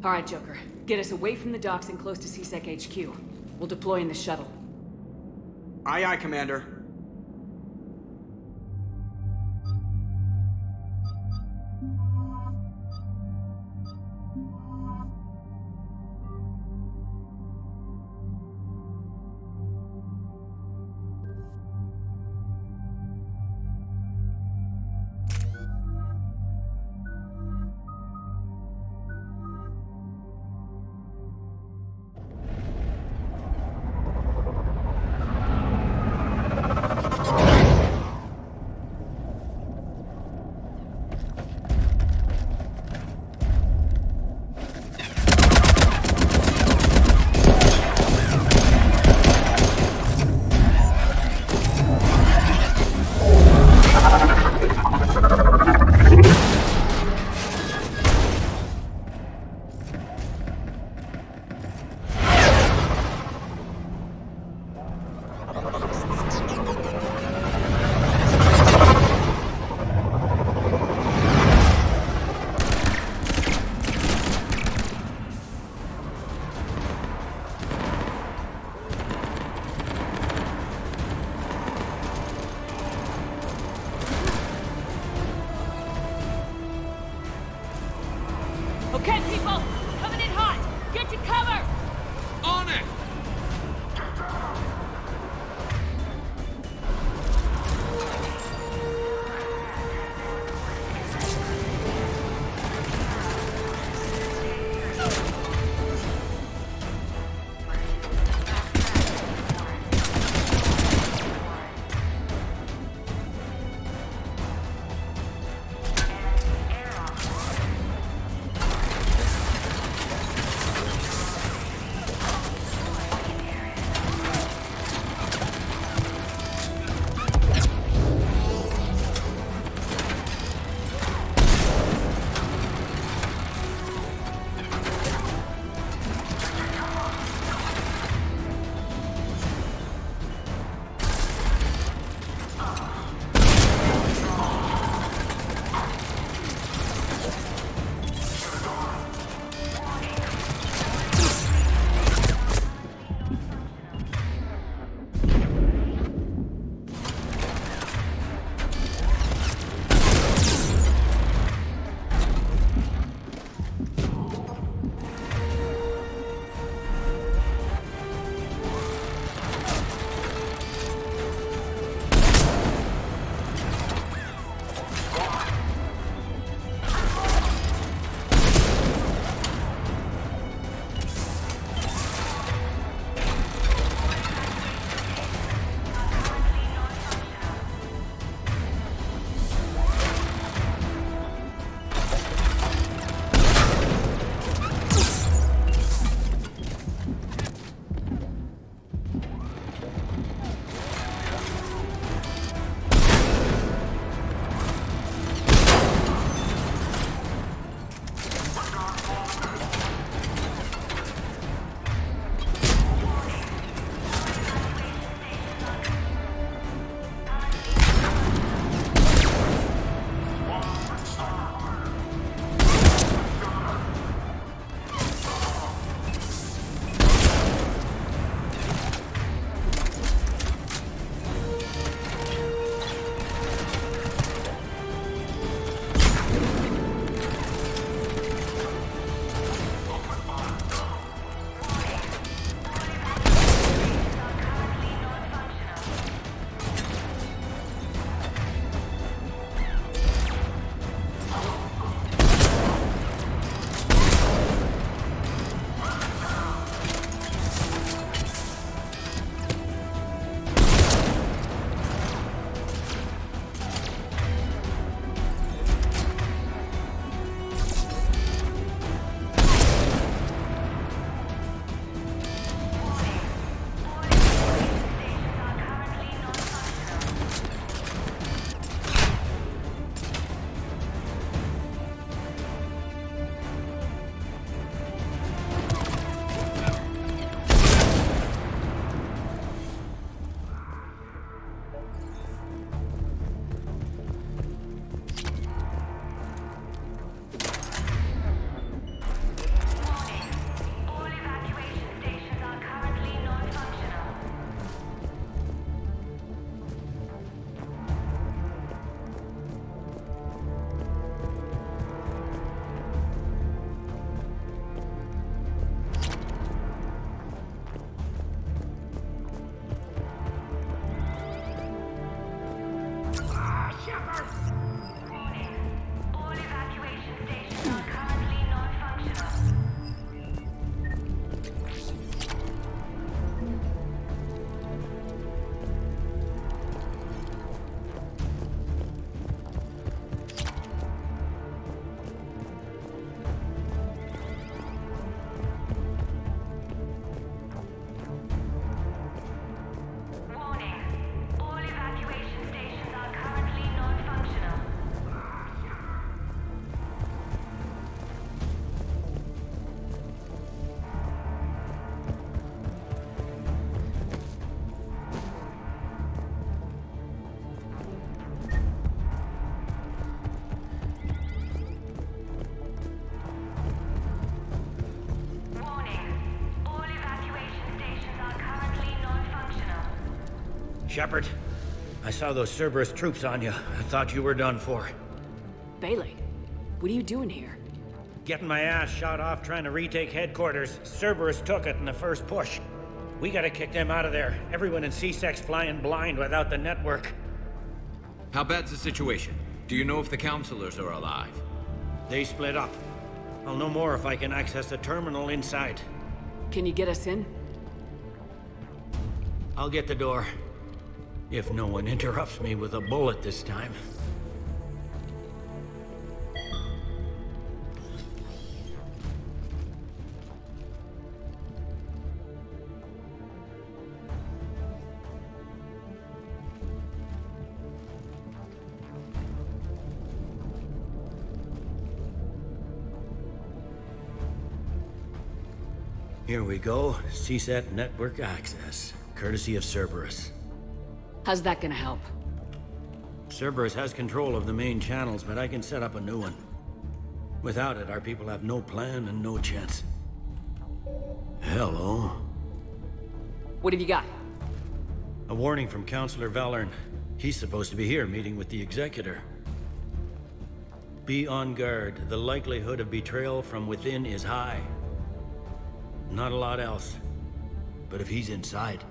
All right, Joker. Get us away from the docks and close to CSEC HQ. We'll deploy in the shuttle. Aye, aye, Commander. Shepard, I saw those Cerberus troops on you. I thought you were done for. Bailey, what are you doing here? Getting my ass shot off trying to retake headquarters. Cerberus took it in the first push. We gotta kick them out of there. Everyone in C-Sec's flying blind without the network. How bad's the situation? Do you know if the counselors are alive? They split up. I'll know more if I can access the terminal inside. Can you get us in? I'll get the door. If no one interrupts me with a bullet this time. Here we go. CSAT network access, courtesy of Cerberus. How's that gonna help? Cerberus has control of the main channels, but I can set up a new one. Without it, our people have no plan and no chance. Hello. What have you got? A warning from Counselor Valern. He's supposed to be here meeting with the Executor. Be on guard. The likelihood of betrayal from within is high. Not a lot else. But if he's inside...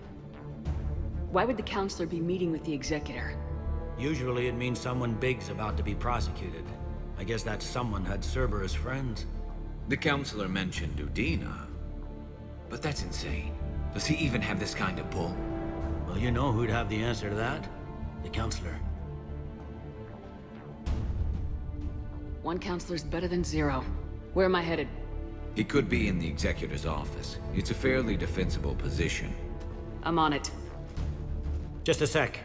Why would the Counselor be meeting with the Executor? Usually it means someone big's about to be prosecuted. I guess that someone had Cerberus friends. The counselor mentioned Udina. But that's insane. Does he even have this kind of pull? Well, you know who'd have the answer to that? The Counselor. One Counselor's better than zero. Where am I headed? He could be in the Executor's office. It's a fairly defensible position. I'm on it. Just a sec.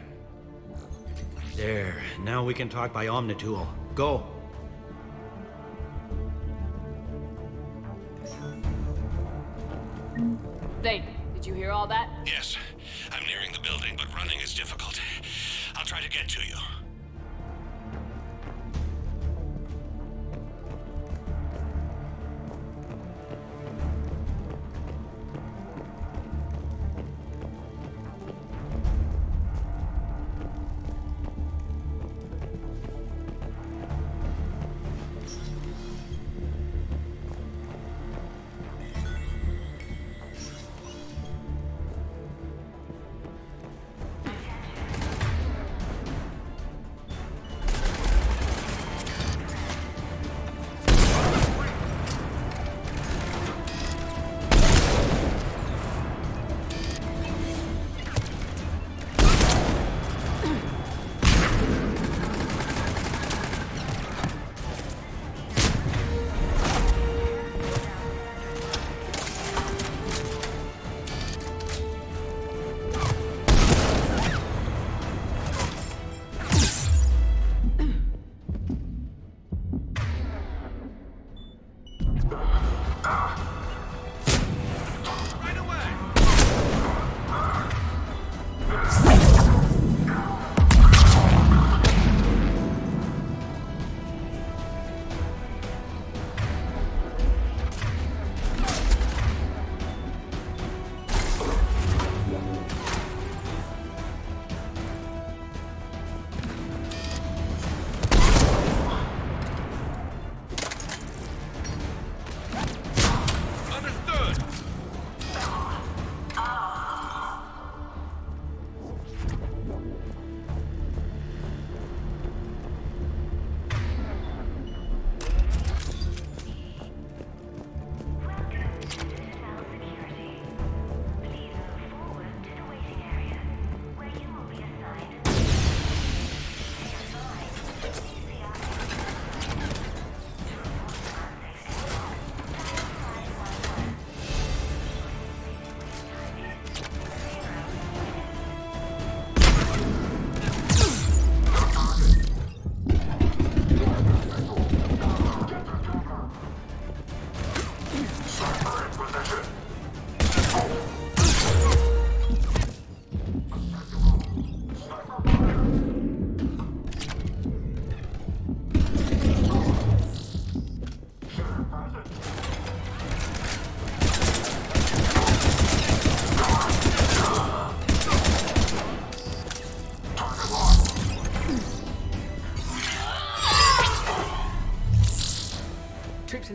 There. Now we can talk by Omnitool. Go. Thane, did you hear all that? Yes. I'm nearing the building, but running is difficult. I'll try to get to you.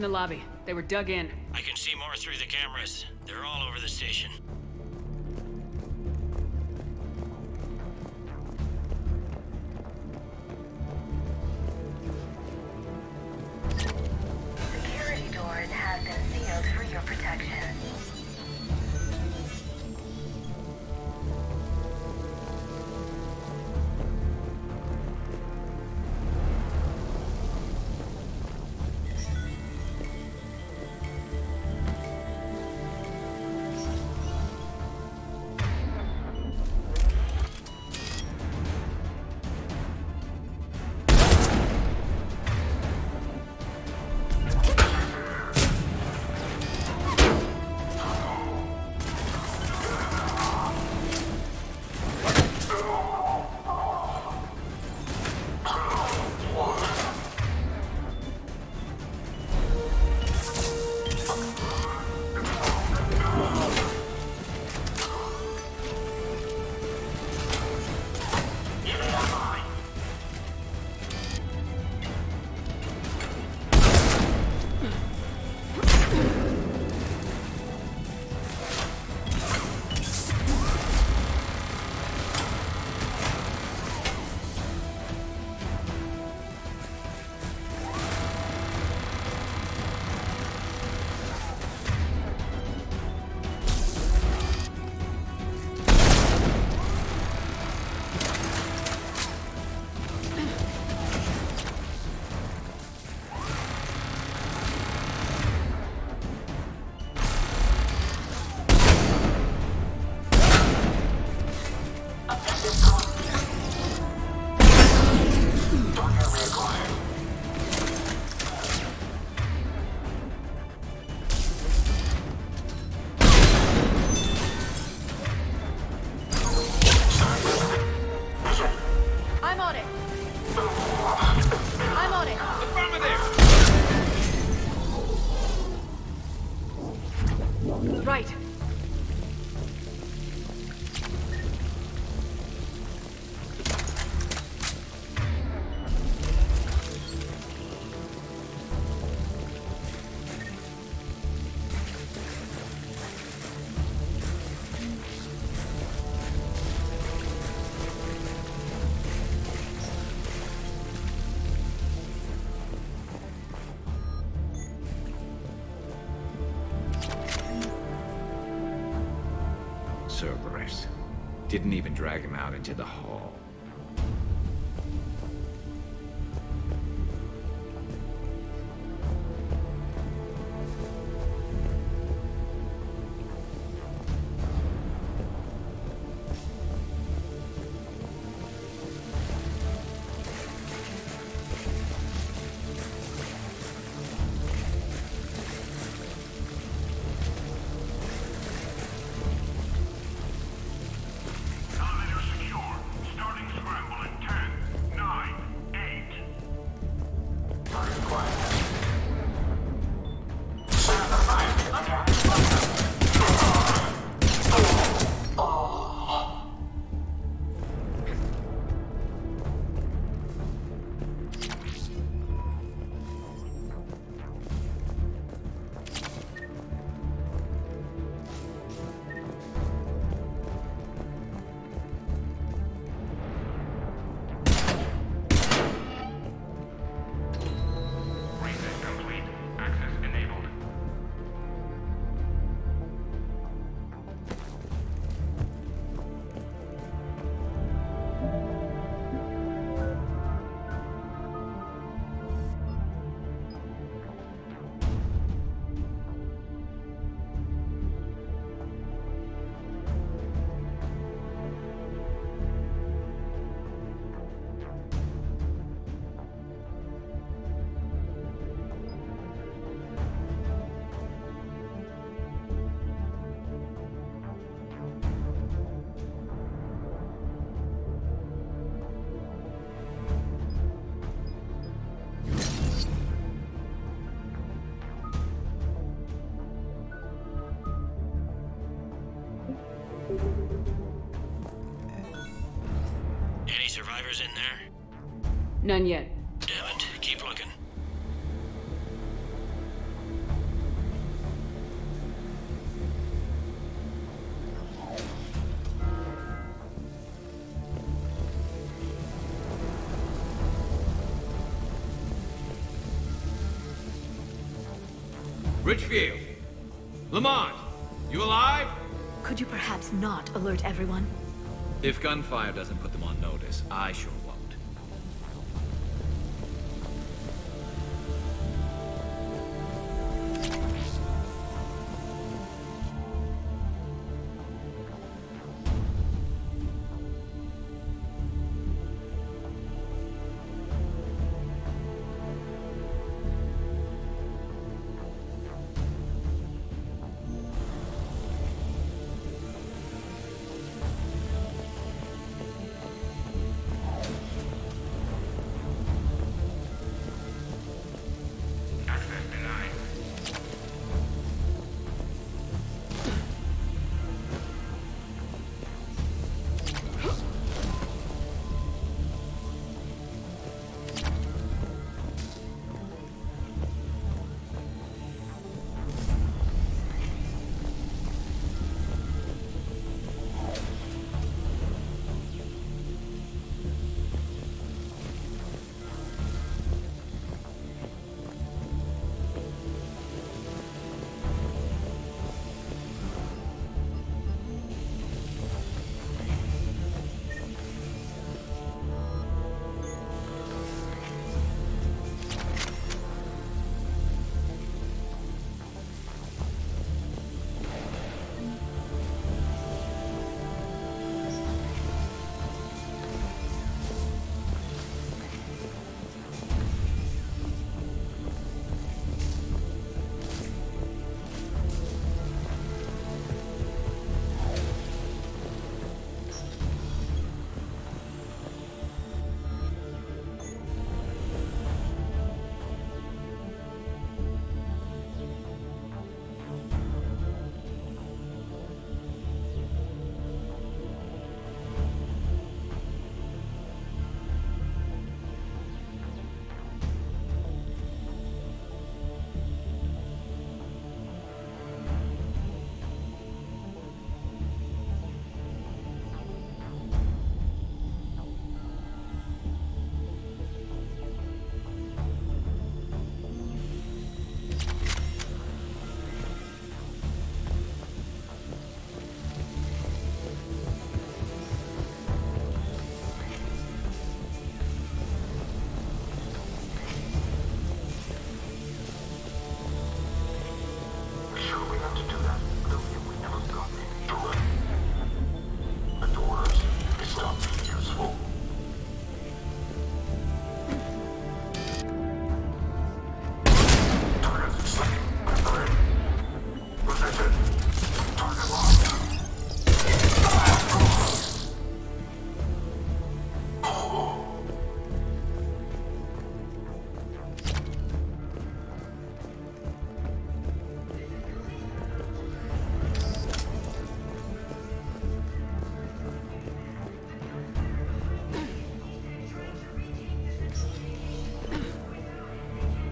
in the lobby. They were dug in. I can see more through the cameras. They're all over the station. Security doors have been sealed for your protection. I'm on it. I'm on it. Right. Cerberus. Didn't even drag him out into the hall. Any survivors in there? None yet. Damn it. Keep looking. Richfield! Lamont! You alive? Could you perhaps not alert everyone? If gunfire doesn't put them on notice, I sure won't.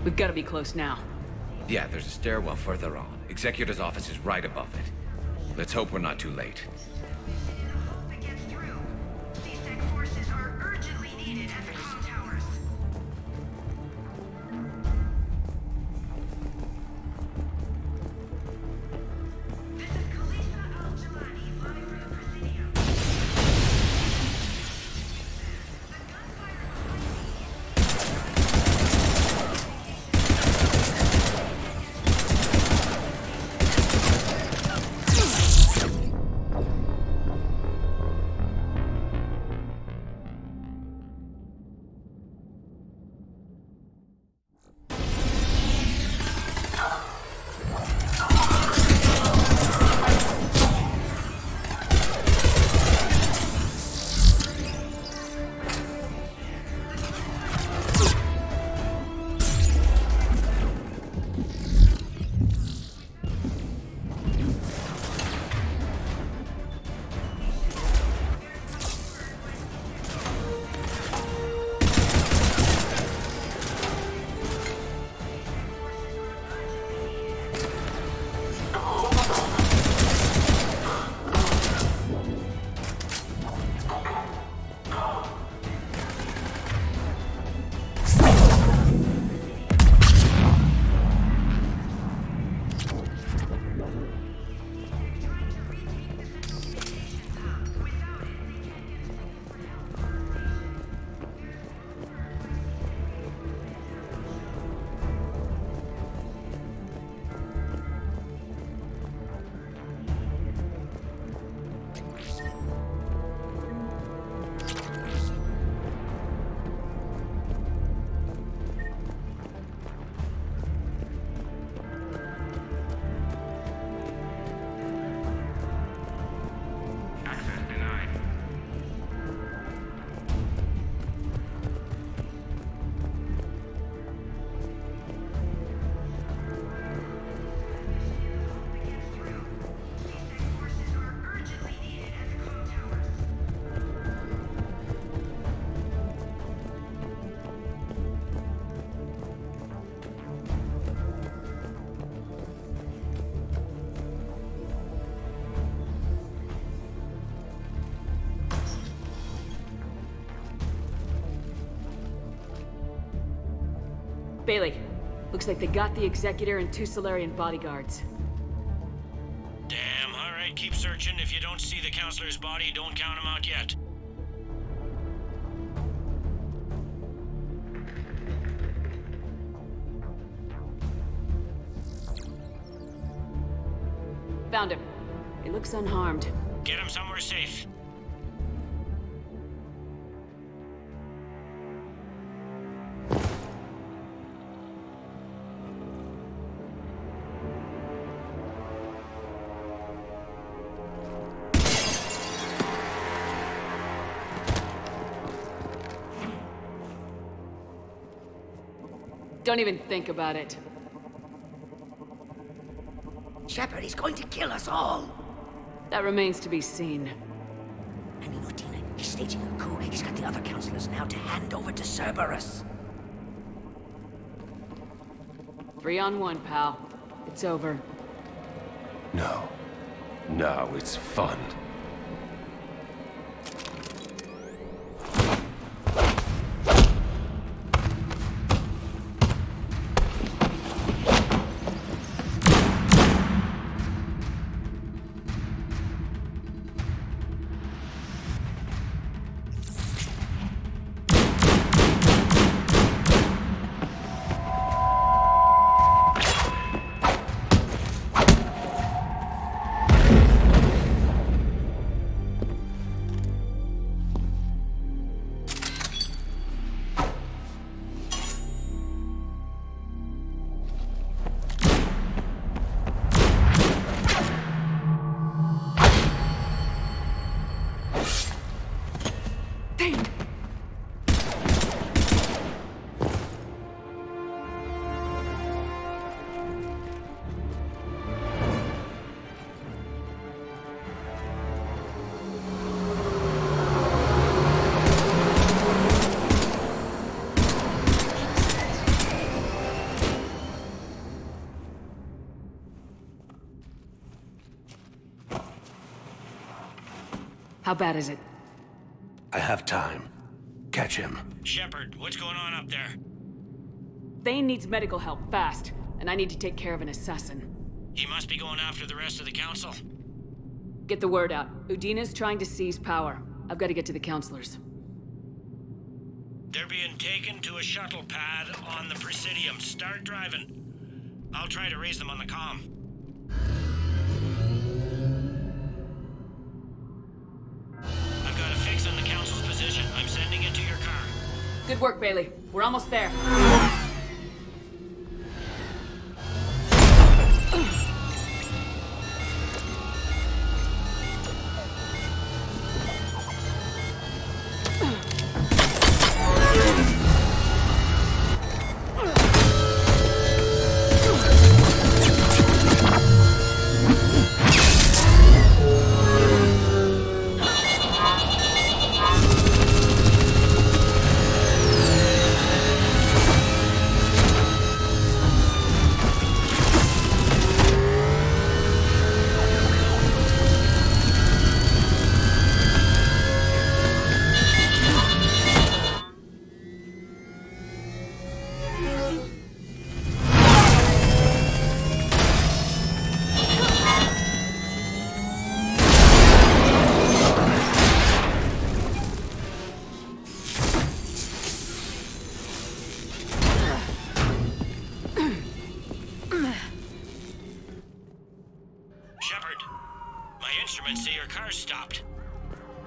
We've got to be close now. Yeah, there's a stairwell further on. Executor's office is right above it. Let's hope we're not too late. Bailey, looks like they got the Executor and 2 Solarian bodyguards. Damn, alright, keep searching. If you don't see the counselor's body, don't count him out yet. Found him. He looks unharmed. Get him somewhere safe. Don't even think about it. Shepard, he's going to kill us all. That remains to be seen. I mean, Udina, he's staging a coup. He's got the other counselors now to hand over to Cerberus. 3 on 1, pal. It's over. No. No, it's fun. How bad is it? I have time. Catch him. Shepard, what's going on up there? Thane needs medical help, fast. And I need to take care of an assassin. He must be going after the rest of the council. Get the word out. Udina's trying to seize power. I've got to get to the counselors. They're being taken to a shuttle pad on the Presidium. Start driving. I'll try to raise them on the comm. I've got a fix on the council's position. I'm sending it to your car. Good work, Bailey. We're almost there.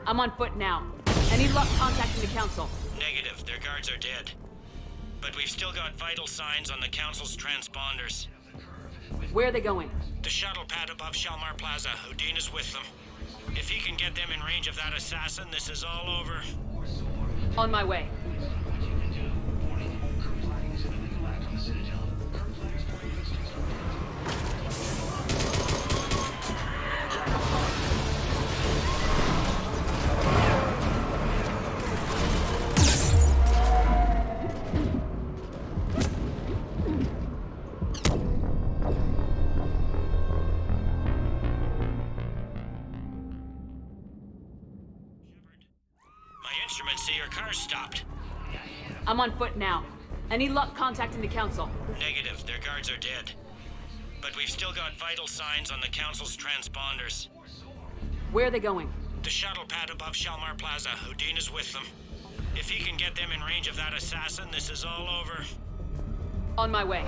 I'm on foot now. Any luck contacting the council? Negative. Their guards are dead. But we've still got vital signs on the council's transponders. Where are they going? The shuttle pad above Shalmar Plaza. Udina's with them. If he can get them in range of that assassin, this is all over. On my way. Instruments say your car's stopped. I'm on foot now. Any luck contacting the Council? Negative. Their guards are dead. But we've still got vital signs on the Council's transponders. Where are they going? The shuttle pad above Shalmar Plaza. Houdin is with them. If he can get them in range of that assassin, this is all over. On my way.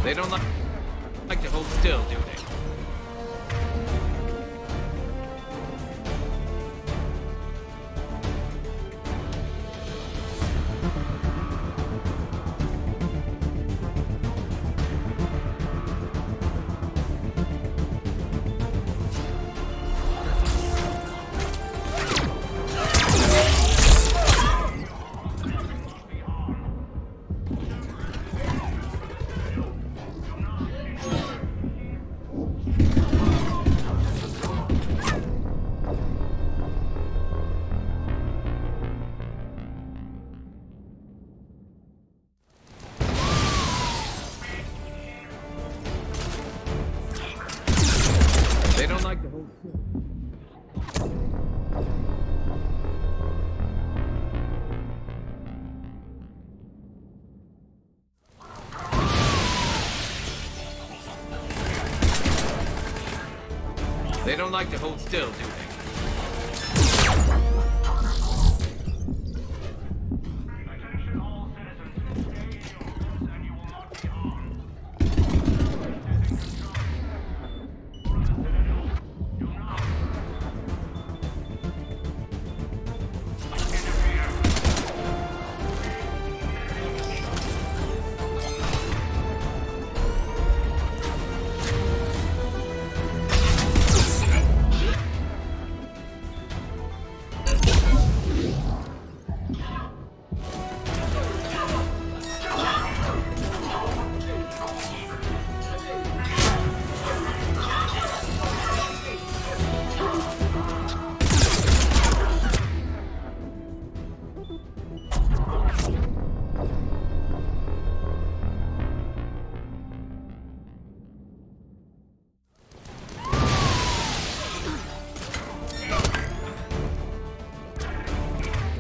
They don't like to hold still, do they? They don't like to hold still. They don't like to hold still, do they?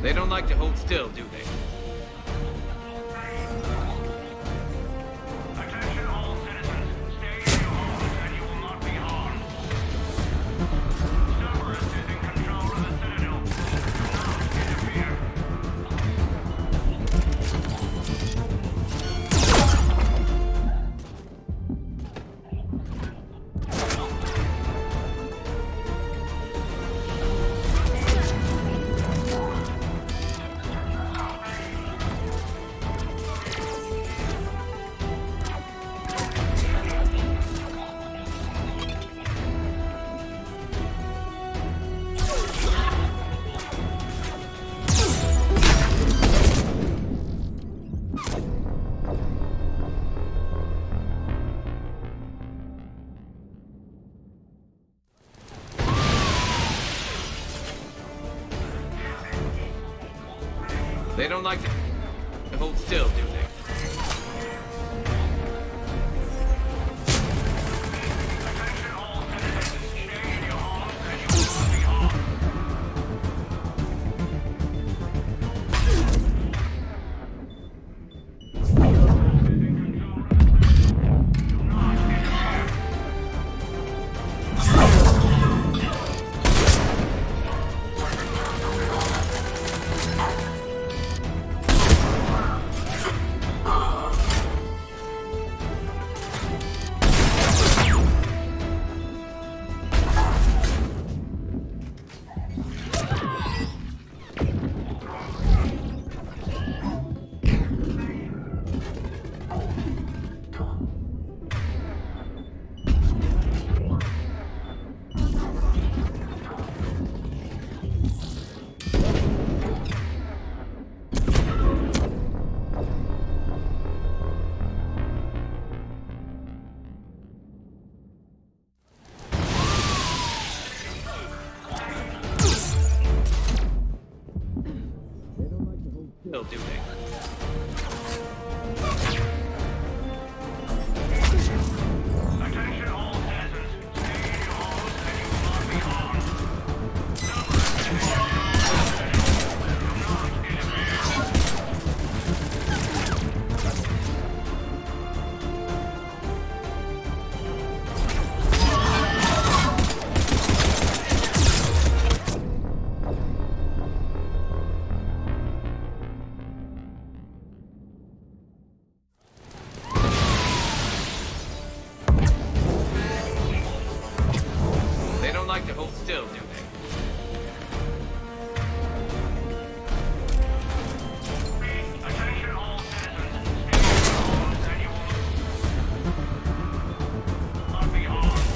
They don't like to hold still, do they? Attention all citizens. Stay in your homes and you will not be harmed. Cerberus is in control of the Citadel. Do not interfere. They don't like to hold still, do they? Still, do they? Attention all citizens. Stay in your homes and you will not be harmed. They don't like to hold still, do they? Attention all citizens. Stay in your homes and you will not be harmed.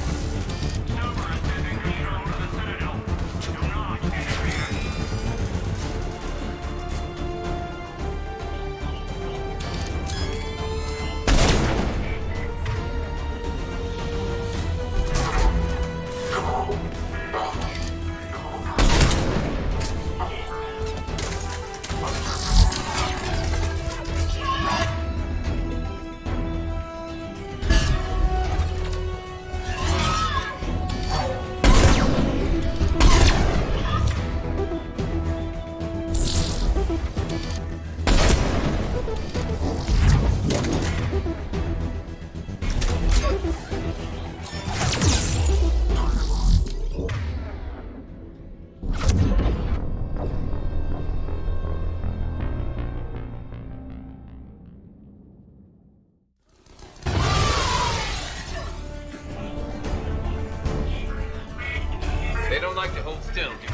Cerberus is in control of the Citadel. Do not interfere. They don't like to hold still, do they?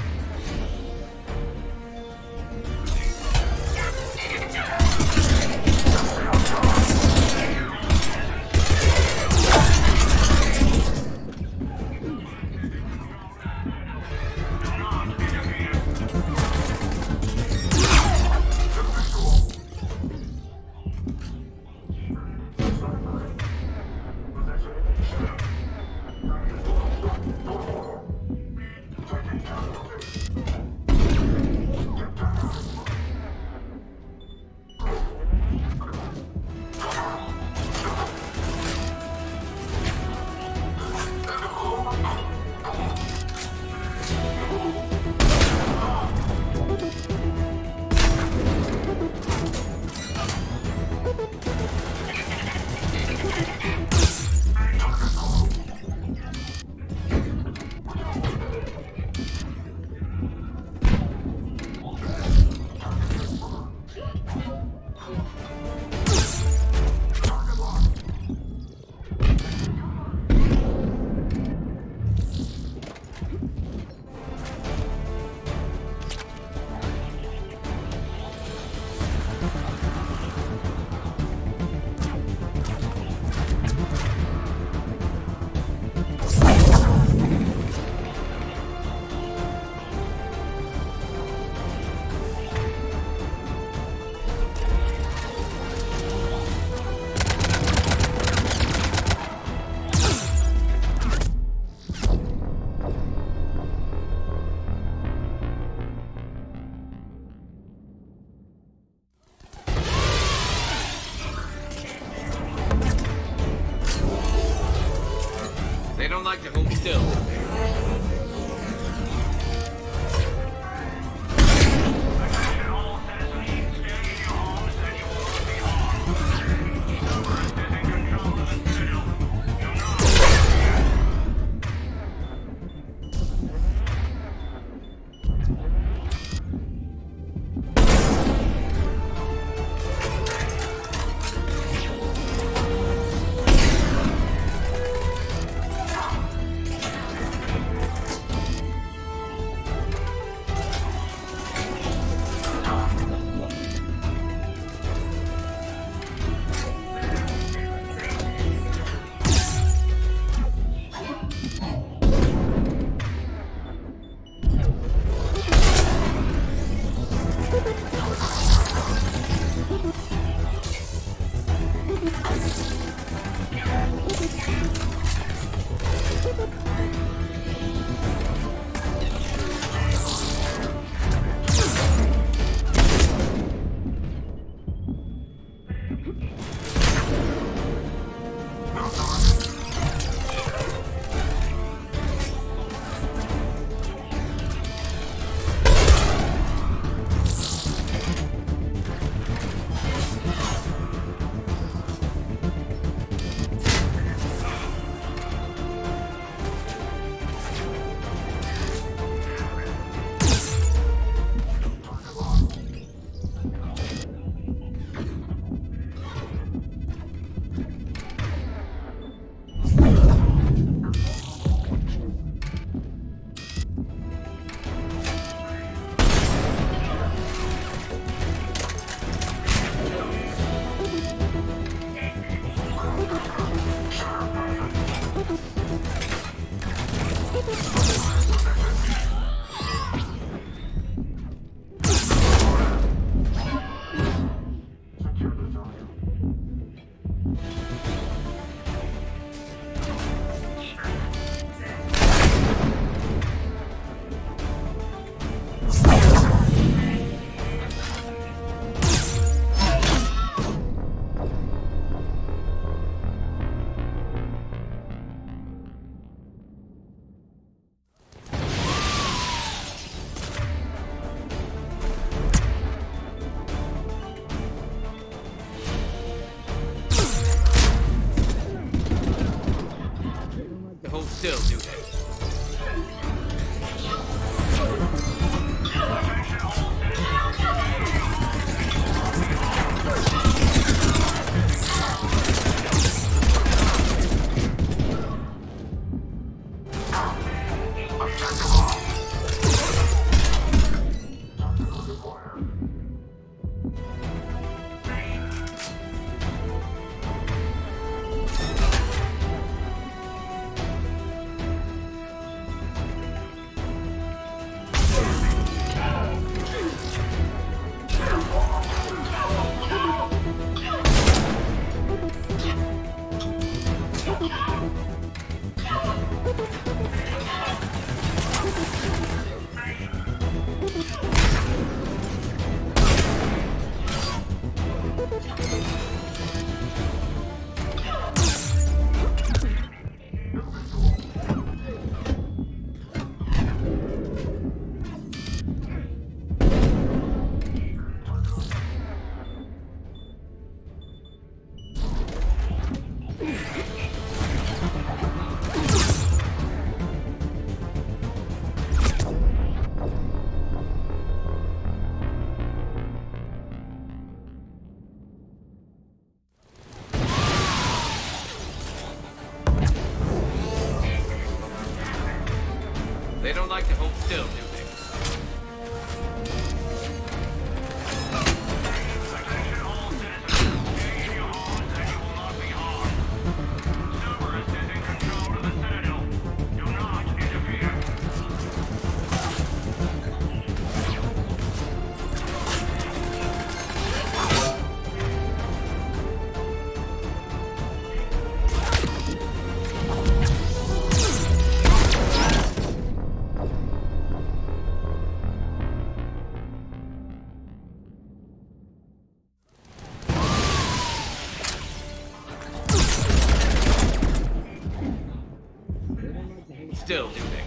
Hold still, do they? They don't like to hold still, do they? Still, do they?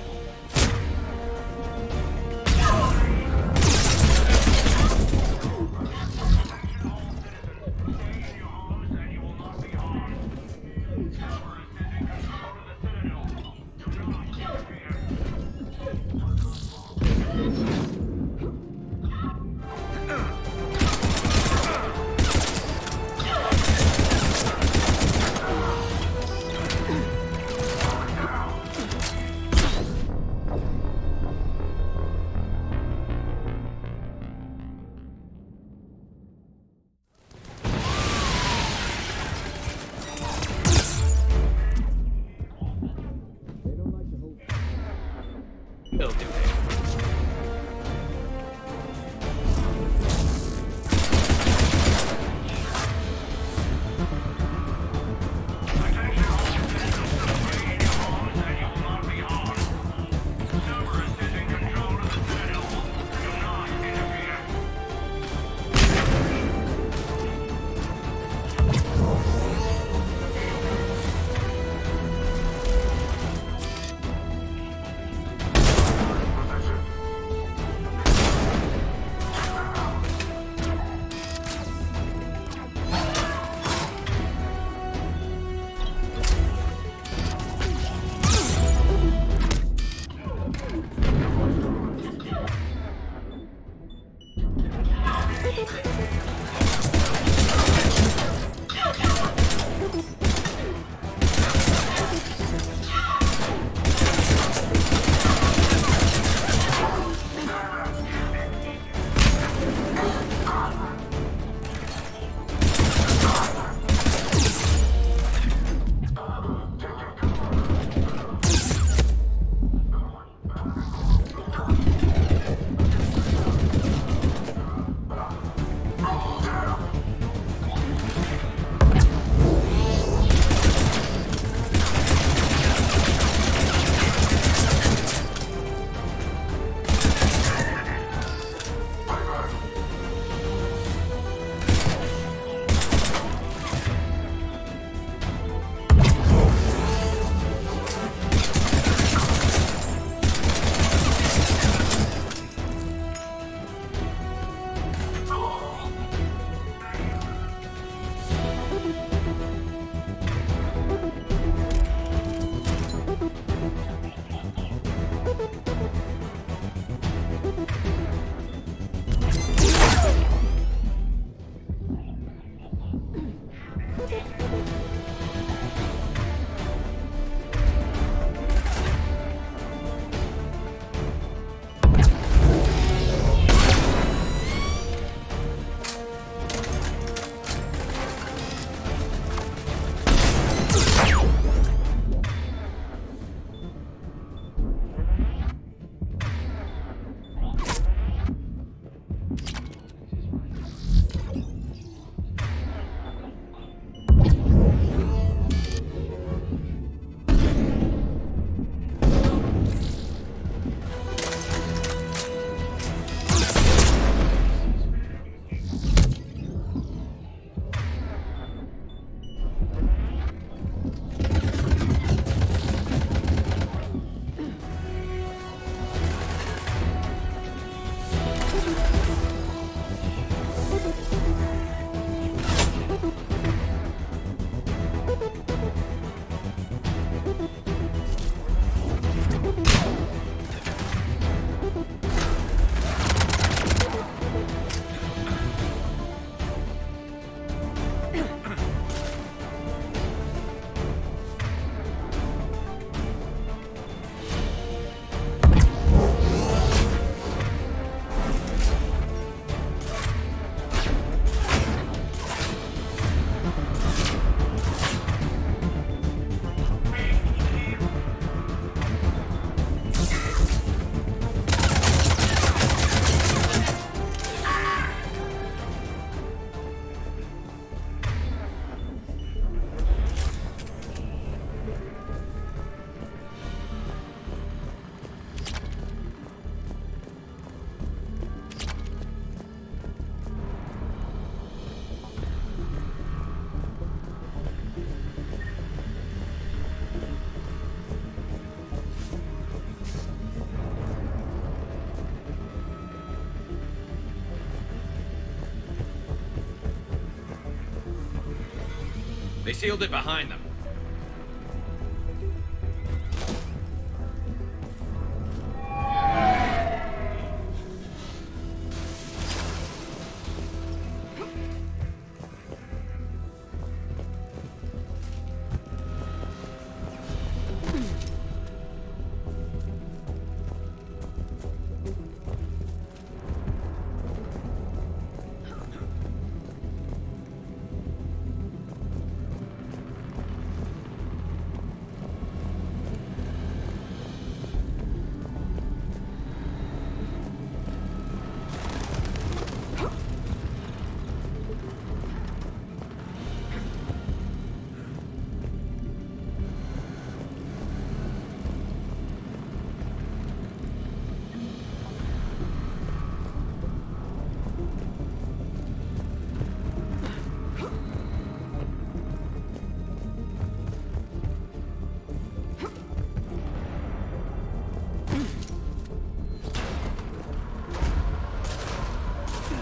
Still, do they? They sealed it behind them.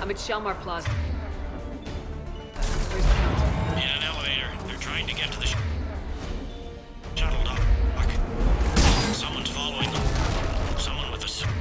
I'm at Shelmar Plaza. In an elevator. They're trying to get to the shuttle dock. Someone's following them. Someone with a sword.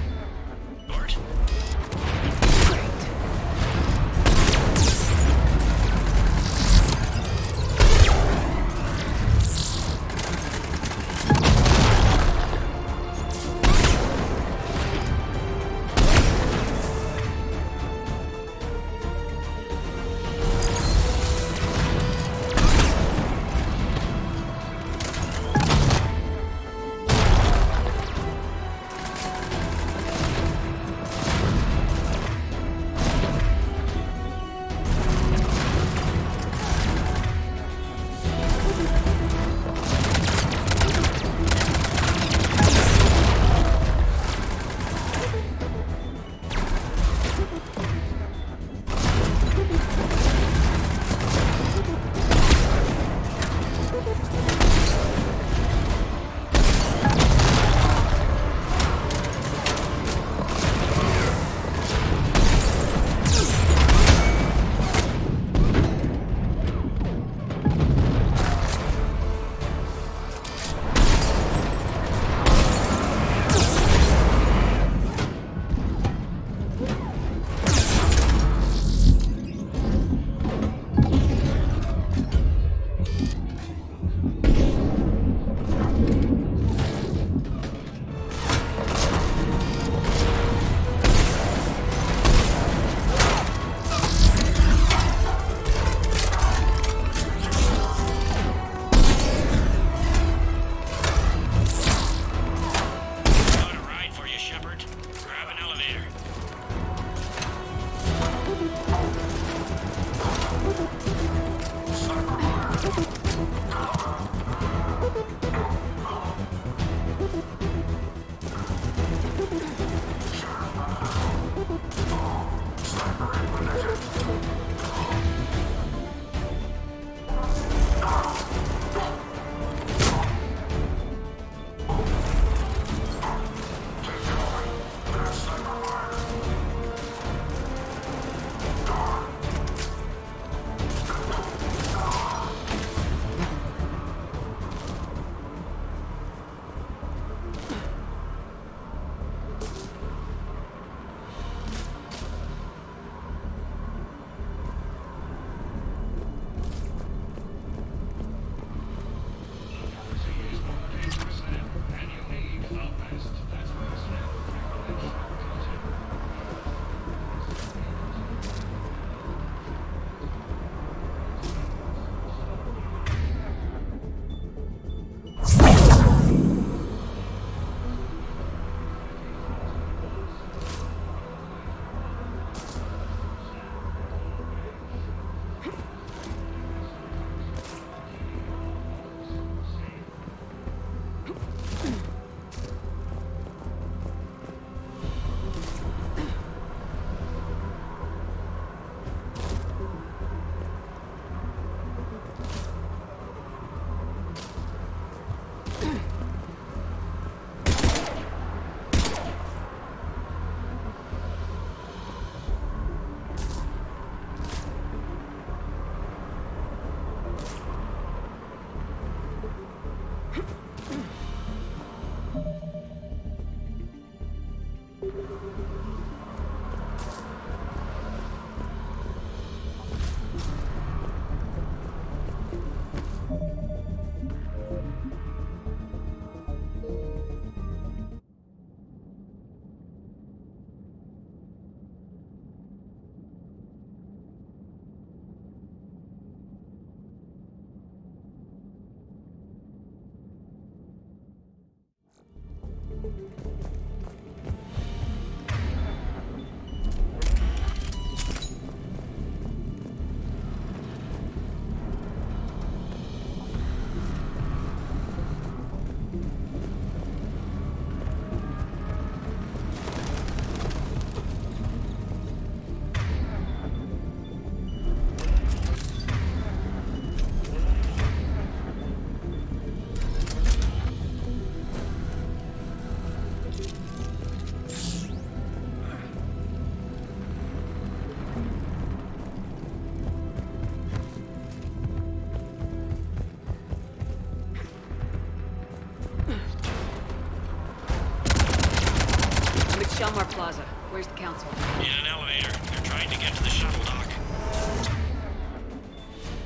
Shelmar Plaza. Where's the council? In an elevator. They're trying to get to the shuttle dock.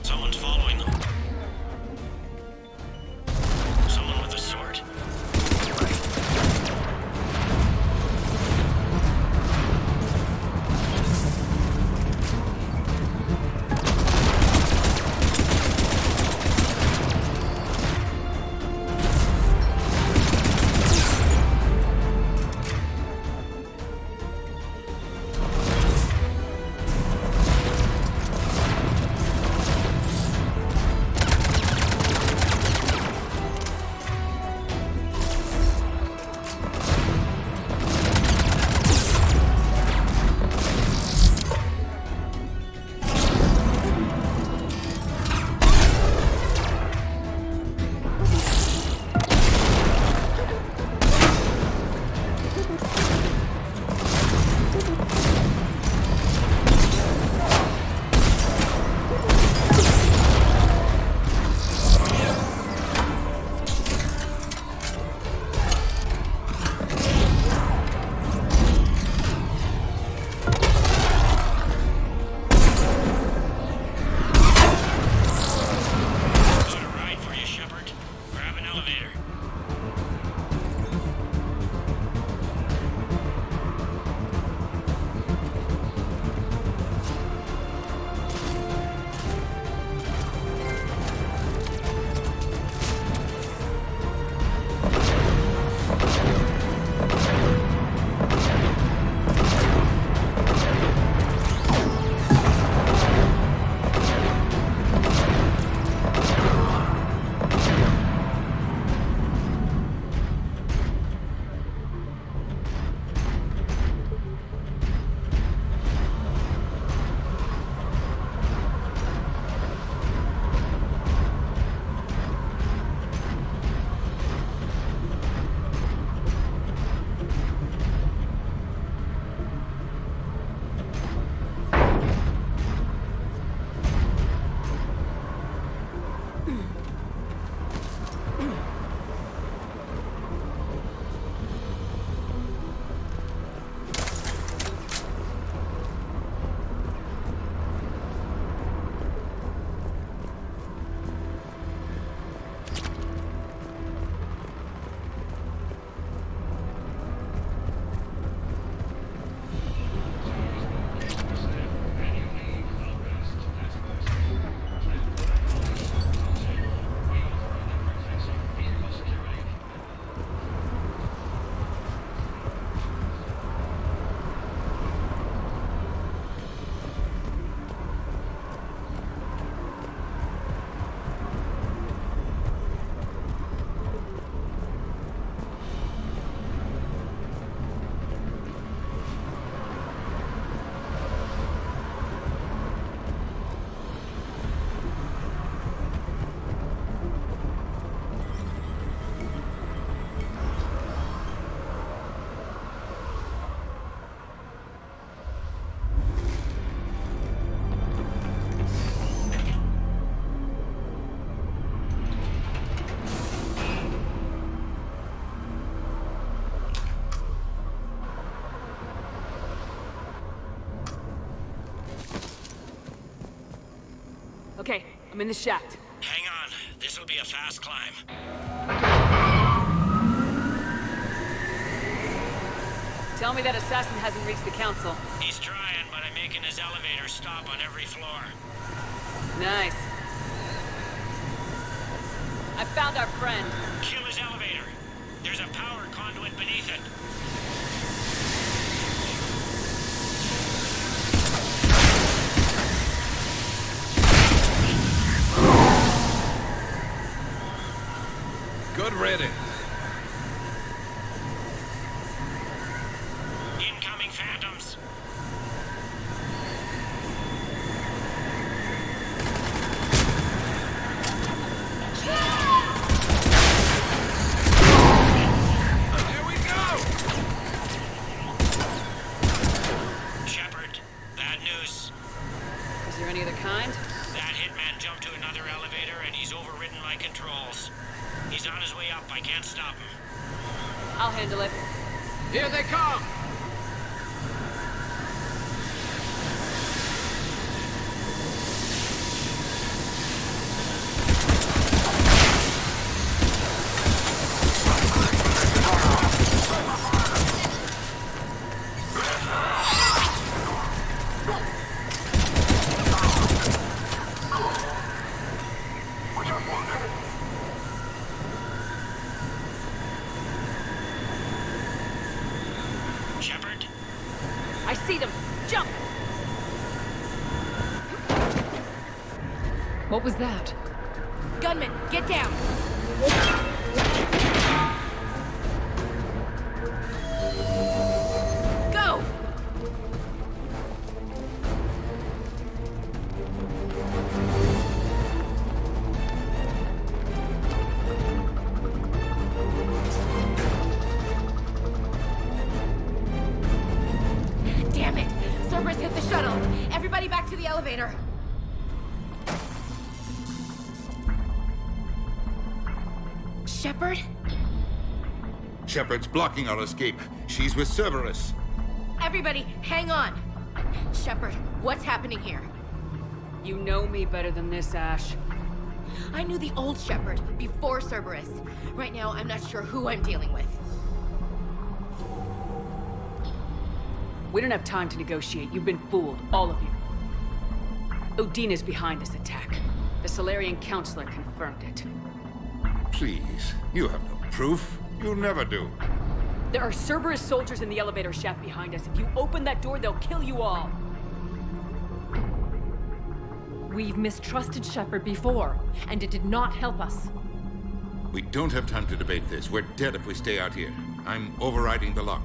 Someone's following them. Someone with a sword. Okay, I'm in the shaft. Hang on. This'll be a fast climb. Tell me that assassin hasn't reached the council. He's trying, but I'm making his elevator stop on every floor. Nice. I found our friend. Kill his elevator. There's a power conduit beneath it. Good riddance. Incoming phantoms. Here we go! Shepard, bad news. Is there any other kind? That hitman jumped to another elevator and he's overridden my controls. He's on his way up. I can't stop him. I'll handle it. Here they come! I see them! Jump! What was that? Gunman, get down! Go! Damn it! Cerberus hit the shuttle! Everybody back to the elevator! Shepard? Shepard's blocking our escape. She's with Cerberus. Everybody, hang on! Shepard, what's happening here? You know me better than this, Ash. I knew the old Shepard before Cerberus. Right now, I'm not sure who I'm dealing with. We don't have time to negotiate. You've been fooled, all of you. Udina's behind this attack. The Solarian Counselor confirmed it. Please, you have no proof. You never do. There are Cerberus soldiers in the elevator shaft behind us. If you open that door, they'll kill you all. We've mistrusted Shepard before, and it did not help us. We don't have time to debate this. We're dead if we stay out here. I'm overriding the lock.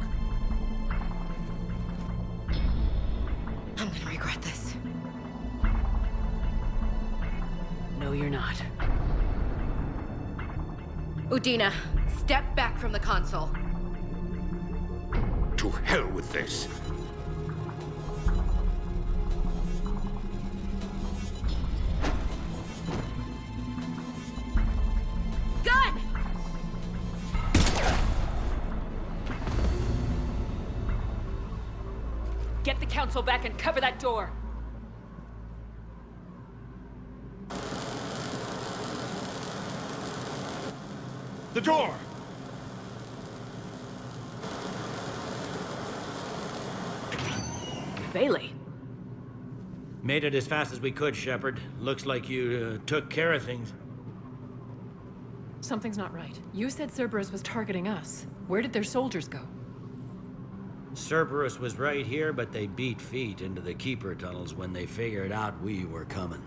I'm gonna regret this. No, you're not. Udina, step back from the console. To hell with this. Gun! Get the Council back and cover that door. The door! Bailey. Made it as fast as we could, Shepard. Looks like you took care of things. Something's not right. You said Cerberus was targeting us. Where did their soldiers go? Cerberus was right here, but they beat feet into the Keeper tunnels when they figured out we were coming.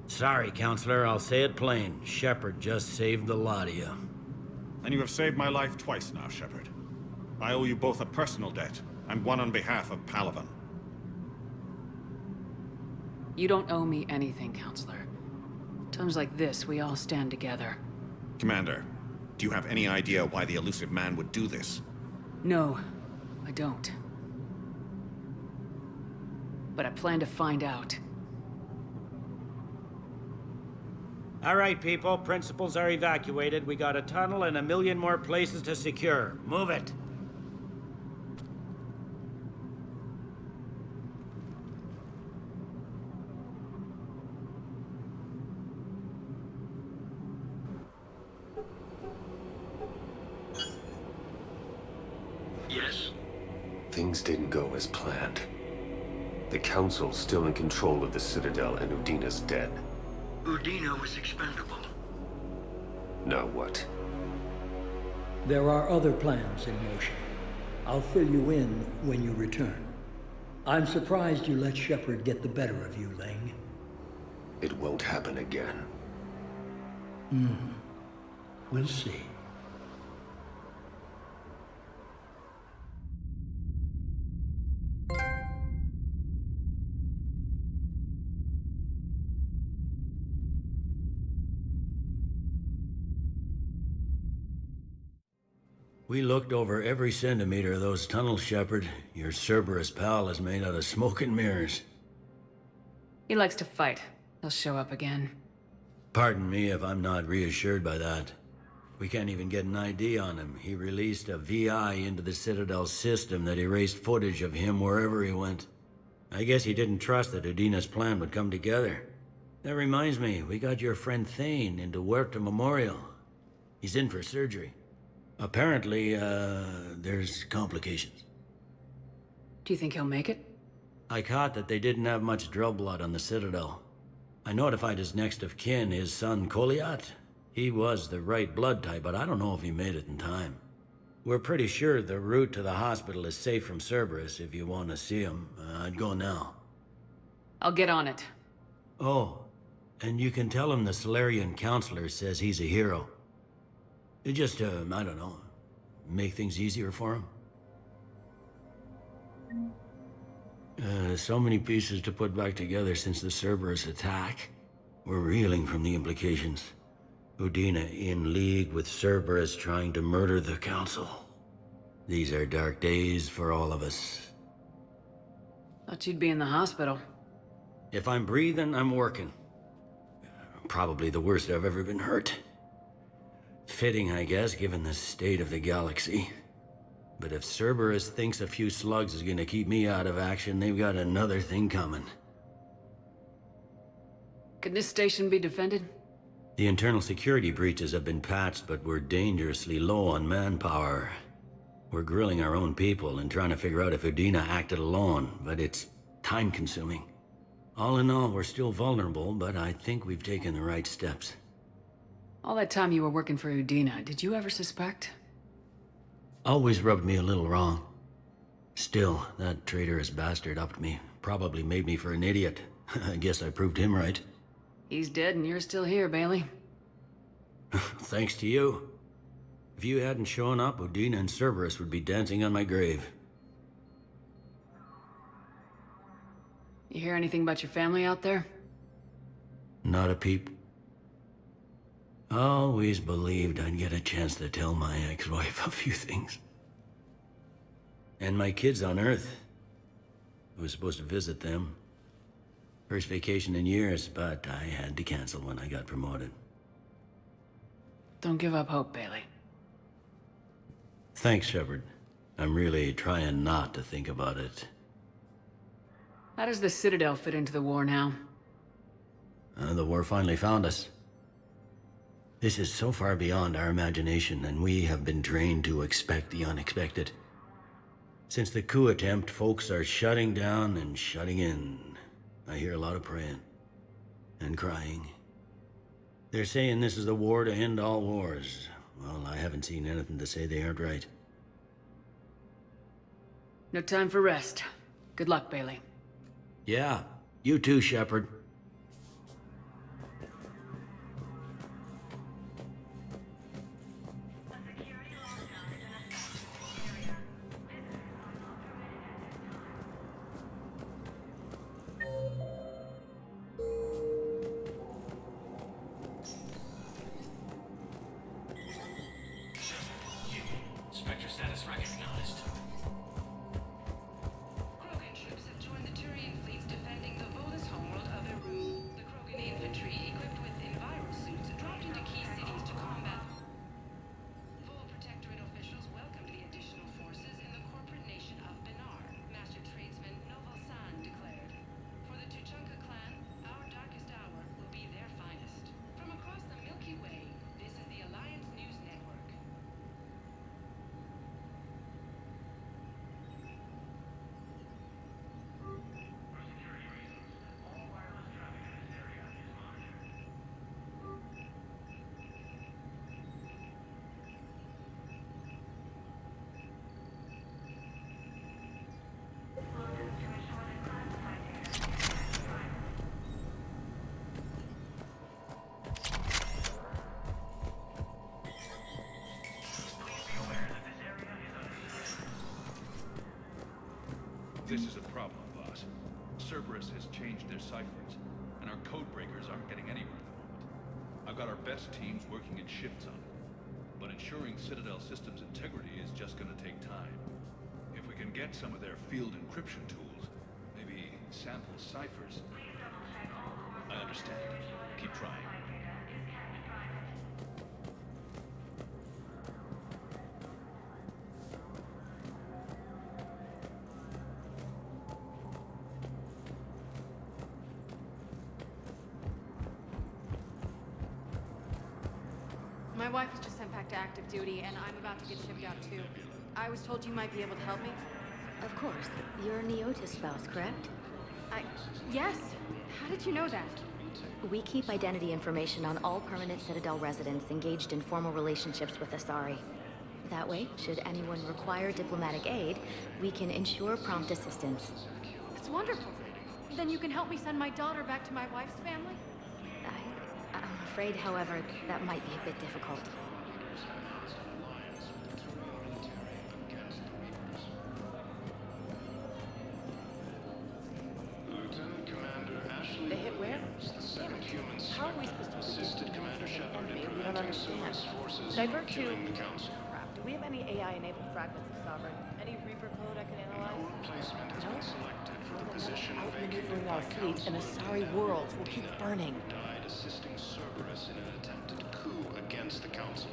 Sorry, Counselor, I'll say it plain. Shepard just saved the lot of you. And you have saved my life twice now, Shepard. I owe you both a personal debt, and one on behalf of Palaven. You don't owe me anything, Counselor. Times like this, we all stand together. Commander, do you have any idea why the elusive man would do this? No, I don't. But I plan to find out. All right, people. Principals are evacuated. We got a tunnel and 1 million more places to secure. Move it. Yes? Things didn't go as planned. The Council's still in control of the Citadel and Udina's dead. Udina was expendable. Now what? There are other plans in motion. I'll fill you in when you return. I'm surprised you let Shepard get the better of you, Ling. It won't happen again. We'll see. We looked over every centimeter of those tunnels, Shepard. Your Cerberus pal is made out of smoke and mirrors. He likes to fight. He'll show up again. Pardon me if I'm not reassured by that. We can't even get an ID on him. He released a VI into the Citadel system that erased footage of him wherever he went. I guess he didn't trust that Udina's plan would come together. That reminds me, we got your friend Thane into Huerta Memorial. He's in for surgery. Apparently, there's complications. Do you think he'll make it? I caught that they didn't have much drill blood on the Citadel. I notified his next of kin, his son Koliat. He was the right blood type, but I don't know if he made it in time. We're pretty sure the route to the hospital is safe from Cerberus if you want to see him. I'd go now. I'll get on it. Oh, and you can tell him the Solarian Counselor says he's a hero. Just, I don't know, make things easier for him. So many pieces to put back together since the Cerberus attack. We're reeling from the implications. Udina in league with Cerberus trying to murder the Council. These are dark days for all of us. Thought you'd be in the hospital. If I'm breathing, I'm working. Probably the worst I've ever been hurt. Fitting, I guess, given the state of the galaxy. But if Cerberus thinks a few slugs is gonna keep me out of action, they've got another thing coming. Can this station be defended? The internal security breaches have been patched, but we're dangerously low on manpower. We're grilling our own people and trying to figure out if Udina acted alone, but it's time-consuming. All in all, we're still vulnerable, but I think we've taken the right steps. All that time you were working for Udina, did you ever suspect? Always rubbed me a little wrong. Still, that traitorous bastard upped me. Probably made me for an idiot. I guess I proved him right. He's dead and you're still here, Bailey. Thanks to you. If you hadn't shown up, Udina and Cerberus would be dancing on my grave. You hear anything about your family out there? Not a peep. Always believed I'd get a chance to tell my ex-wife a few things. And my kids on Earth. I was supposed to visit them. First vacation in years, but I had to cancel when I got promoted. Don't give up hope, Bailey. Thanks, Shepard. I'm really trying not to think about it. How does the Citadel fit into the war now? The war finally found us. This is so far beyond our imagination, and we have been trained to expect the unexpected. Since the coup attempt, folks are shutting down and shutting in. I hear a lot of praying. And crying. They're saying this is the war to end all wars. Well, I haven't seen anything to say they aren't right. No time for rest. Good luck, Bailey. Yeah, you too, Shepard. Spectre status recognized. Krogan ships have joined the Turian fleets defending the Volus homeworld of Eru. The Krogan infantry, equipped with enviro suits, dropped into key cities to combat. Vol Protectorate officials welcomed the additional forces in the corporate nation of Benar, Master Tradesman Noval San declared. For the Tuchanka clan, our darkest hour will be their finest. From across the Milky Way, this is the Alliance News Network. This is a problem, boss. Cerberus has changed their ciphers, and our code breakers aren't getting anywhere at the moment. I've got our best teams working in shifts on it, but ensuring Citadel systems integrity is just gonna take time. If we can get some of their field encryption tools, maybe sample ciphers. I understand. Keep trying. My wife was just sent back to active duty, and I'm about to get shipped out too. I was told you might be able to help me. Of course. You're Neota's spouse, correct? Yes! How did you know that? We keep identity information on all permanent Citadel residents engaged in formal relationships with Asari. That way, should anyone require diplomatic aid, we can ensure prompt assistance. It's wonderful. Then you can help me send my daughter back to my wife's family? I'm afraid, however, that might be a bit difficult. They hit where? Damn it. How are we supposed to assisted Commander Shepard in we don't understand. Divert to... Crap. Do we have any AI-enabled fragments of Sovereign? Any Reaper code I can analyze? No? Outmaneuvering our fleet in Asari worlds will keep burning. Died assisting Cerberus in an attempted coup against the Council.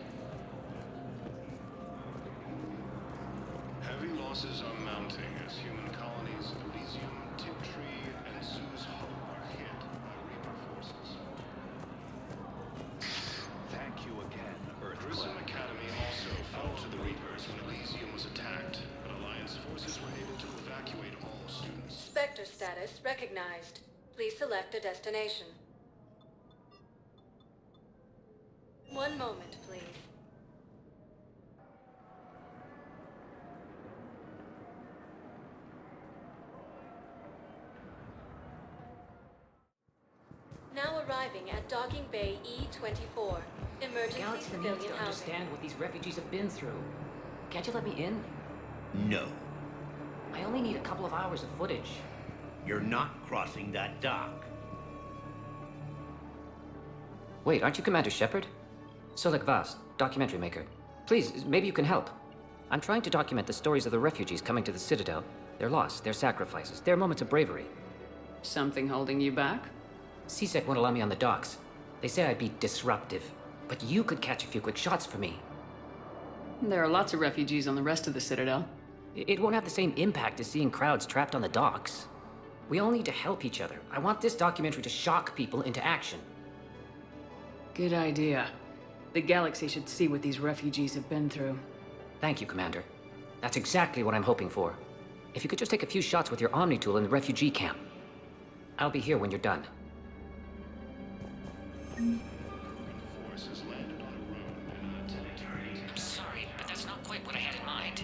Heavy losses are mounting as human colonies Elysium, Tiptree, and Zeus Hope are hit by Reaper forces. Thank you again, Earth. Grissom Academy also fell to the Reapers when Elysium was attacked, but Alliance forces were able to evacuate all students. Spectre status recognized. Please select a destination. 1 moment, please. Now arriving at Docking Bay E-24. Emergency Galaxy civilian needs to housing. understand what these refugees have been through. Can't you let me in? No. I only need a couple of hours of footage. You're not crossing that dock. Wait, aren't you Commander Shepard? Solek Vast, documentary maker. Please, maybe you can help. I'm trying to document the stories of the refugees coming to the Citadel. Their loss, their sacrifices, their moments of bravery. Something holding you back? CSEC won't allow me on the docks. They say I'd be disruptive. But you could catch a few quick shots for me. There are lots of refugees on the rest of the Citadel. It won't have the same impact as seeing crowds trapped on the docks. We all need to help each other. I want this documentary to shock people into action. Good idea. The galaxy should see what these refugees have been through. Thank you, Commander. That's exactly what I'm hoping for. If you could just take a few shots with your Omni tool in the refugee camp. I'll be here when you're done. I'm sorry, but that's not quite what I had in mind.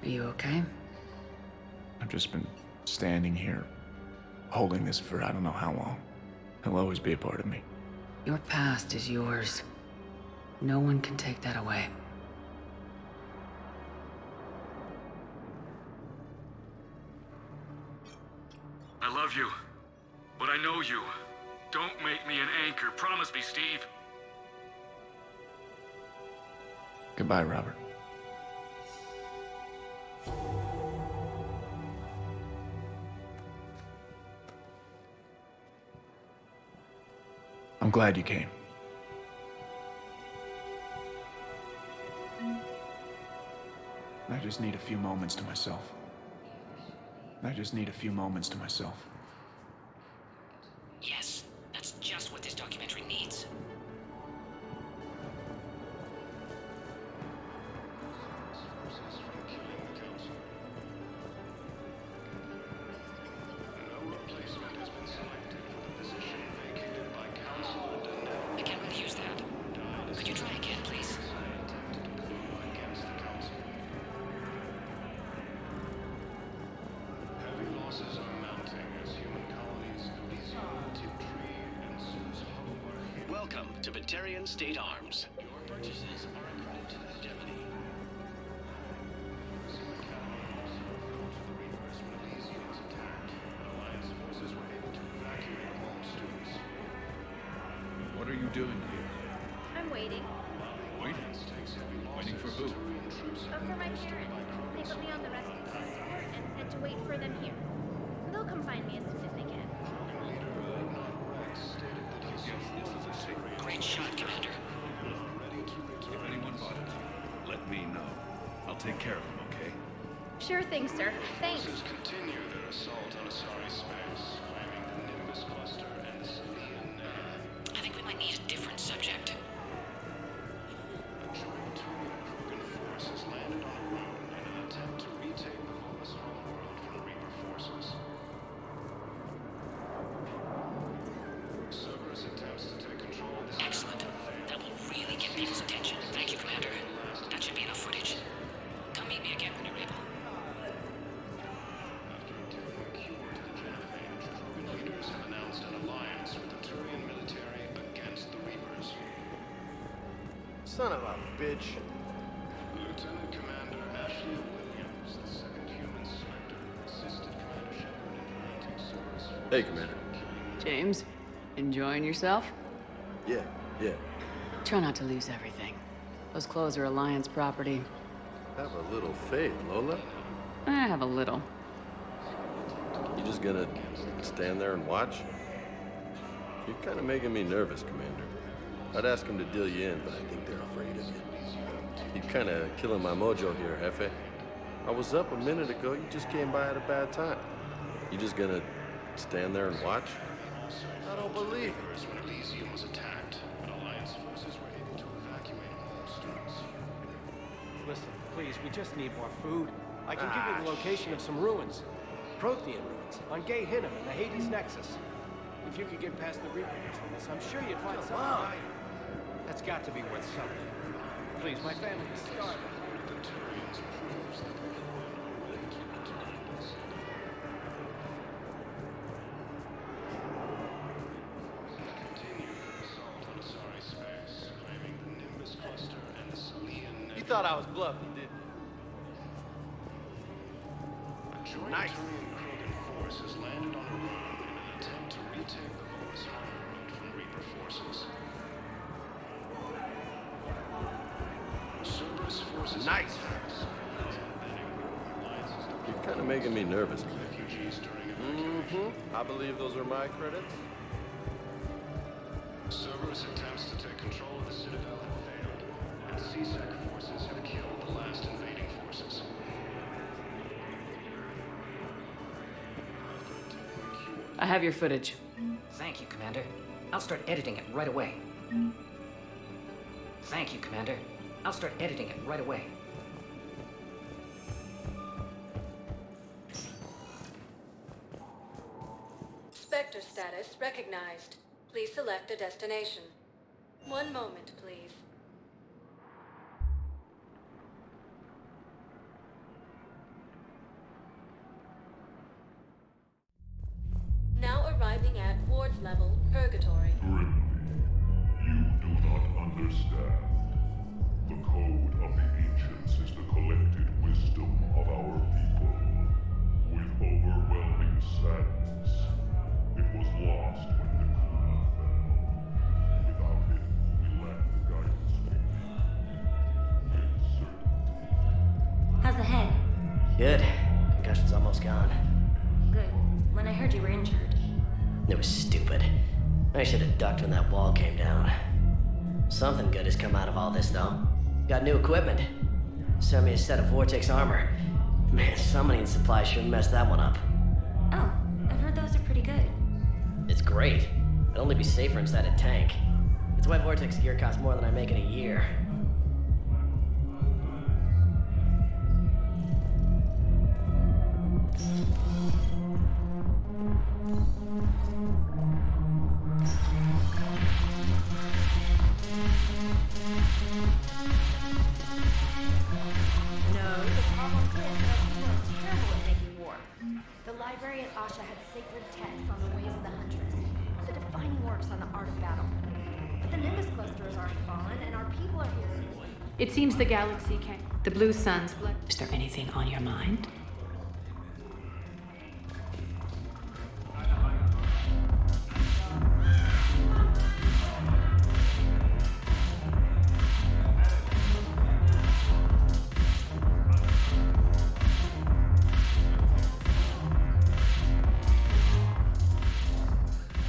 Are you okay? I've just been standing here, holding this for I don't know how long. It'll always be a part of me. Your past is yours. No one can take that away. I love you, but I know you. Don't make me an anchor. Promise me, Steve. Goodbye, Robert. I'm glad you came. I just need a few moments to myself. I just need a few moments to myself. Yes, that's just what this documentary needs. I can't really use that. Could you try again, please? Heavy losses are mounting as human colonies Elysium, Tiptree, and Zeus Hope are hit. Welcome to Batarian State Arms. Your purchases are accredited to the Gemini. Grissom Academy also fell to the Reapers when Elysium was attacked, but Alliance forces were able to evacuate all students. What are you doing here? I'm waiting. Waiting? Waiting for who? For my parents. They put me on the rescue transport and said to wait for them here. They'll come find me as soon as they can. Great shot, Commander. If anyone bothers you, let me know. I'll take care of them, okay? Sure thing, sir. Thanks. Forces continue their assault on Asari space, claiming the Nimbus cluster and the Salian I think we might need a different subject. A joint Turian Krogan force has landed on Arun in an attempt to retake the Volus homeworld from Reaper forces. Son of a bitch. Lieutenant Commander Ashley Williams, the second human selector, assisted Commander Shepard in preventing Cerberus. Hey, Commander. James, enjoying yourself? Yeah. Try not to lose everything. Those clothes are Alliance property. Have a little faith, Lola. I have a little. You just gonna stand there and watch? You're kind of making me nervous, Commander. I'd ask them to deal you in, but I think they're afraid of you. You're kind of killing my mojo here, Jefe. I was up a minute ago. You just came by at a bad time. You just gonna stand there and watch? I don't believe it. When Elysium was attacked, but Alliance forces were able to evacuate all students. Listen, please, we just need more food. I can give you the location of some ruins. Prothean ruins, on Gay Hinnom and the Hades Nexus. If you could get past the Reaper patrols, I'm sure you'd find something valuable. That's got to be worth something. Please, my family is starving. The Turians proves that the Coven will keep it behind us. Continued assault on Asari space, claiming the Nimbus cluster and the Salian. You thought I was bluffing, didn't you? A joint Nice. Turian Krogan force has landed on Arun in an attempt to retake the Volus homeworld from Reaper forces. Cerberus forces. Nice. You're kind of making me nervous, Commander. I believe those are my credits. Cerberus attempts to take control of the Citadel have failed, and CSEC forces have killed the last invading forces. I have your footage. Thank you, Commander. I'll start editing it right away. Thank you, Commander. I'll start editing it right away. Spectre status recognized. Please select a destination. One moment, please. Now arriving at ward level Purgatory. Grimly, you do not understand. The code of the ancients is the collected wisdom of our people. With overwhelming sadness, it was lost when the Kuna fell. Without it, we lack the guidance we need. With certainty. How's the head? Good. Concussion's almost gone. Good. When I heard you were injured. It was stupid. I should have ducked when that wall came down. Something good has come out of all this, though. Got new equipment. Sent me a set of Vortex armor. Man, somebody in supply sure messed that one up. Oh, I've heard those are pretty good. It's great. I'd only be safer inside a tank. That's why Vortex gear costs more than I make in a year. No, the problem is that people are terrible at making war. The library at Asha had sacred texts on the ways of the Huntress, the defining works on the art of battle. But the Nimbus cluster has already fallen, and our people are here. It seems the galaxy can. The Blue Sun's blood. Is there anything on your mind?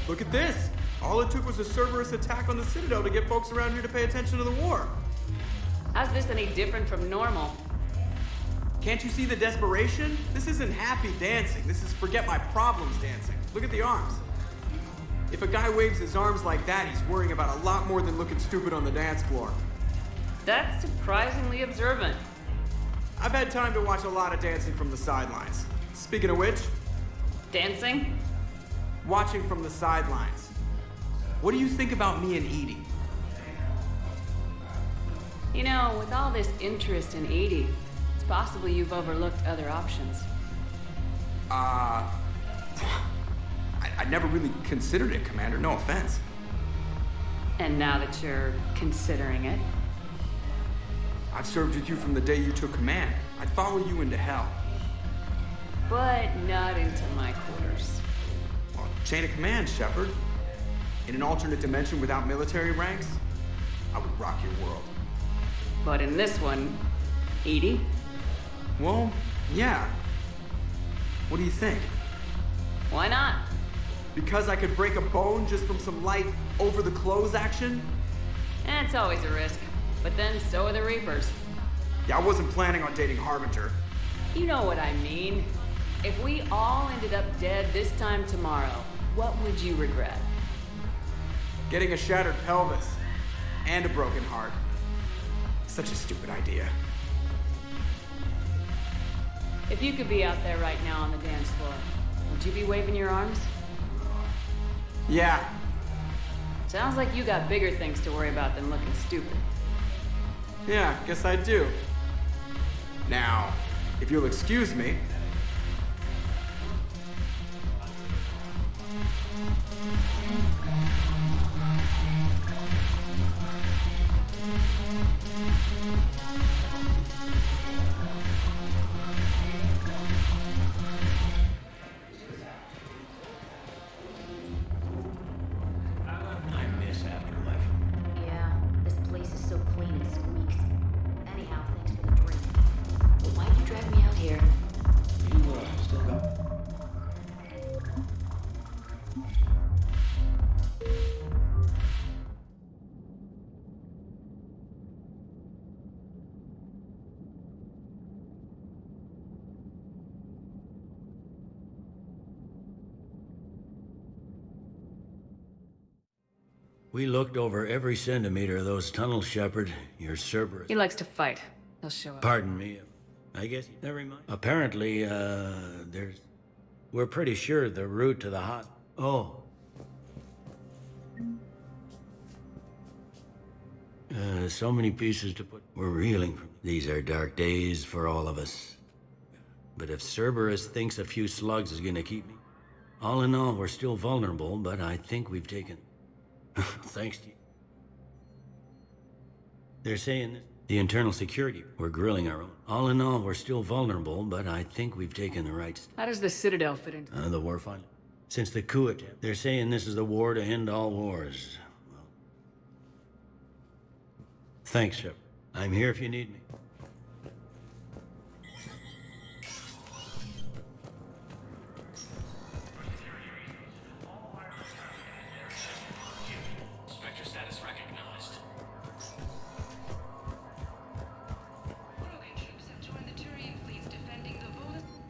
Look at this! All it took was a Cerberus attack on the Citadel to get folks around here to pay attention to the war. How's this any different from normal? Can't you see the desperation? This isn't happy dancing. This is forget my problems dancing. Look at the arms. If a guy waves his arms like that, he's worrying about a lot more than looking stupid on the dance floor. That's surprisingly observant. I've had time to watch a lot of dancing from the sidelines. Speaking of which... Dancing? Watching from the sidelines. What do you think about me and Edie? You know, with all this interest in Edie, it's possible you've overlooked other options. I never really considered it, Commander. No offense. And now that you're considering it, I've served with you from the day you took command. I'd follow you into hell. But not into my quarters. Well, chain of command, Shepard. In an alternate dimension without military ranks, I would rock your world. But in this one, EDI? Well, yeah. What do you think? Why not? Because I could break a bone just from some light over-the-clothes action? It's always a risk. But then so are the Reapers. Yeah, I wasn't planning on dating Harbinger. You know what I mean. If we all ended up dead this time tomorrow, what would you regret? Getting a shattered pelvis. And a broken heart. Such a stupid idea. If you could be out there right now on the dance floor, would you be waving your arms? Yeah. Sounds like you got bigger things to worry about than looking stupid. Yeah, guess I do. Now, if you'll excuse me. I miss Afterlife. Yeah, this place is so clean it squeaks. Anyhow, thanks for the drink. But why'd you drag me out here? You, still got... We looked over every centimeter of those tunnels, Shepard. Your Cerberus. He likes to fight. He'll show up. Pardon me. I guess never mind. Apparently, we're pretty sure the route to the hospital. Oh. So many pieces to put. We're reeling from. These are dark days for all of us. But if Cerberus thinks a few slugs is gonna keep me, all in all, we're still vulnerable. But I think we've taken. Thanks to you. They're saying this. The internal security. We're grilling our own. All in all, we're still vulnerable, but I think we've taken the right step. How does the Citadel fit into The war finally. Since the coup attempt. They're saying this is the war to end all wars. Well, thanks, Shepard. I'm here if you need me. Spectre status recognized. Krogan troops have joined the Turian fleets defending the Volus.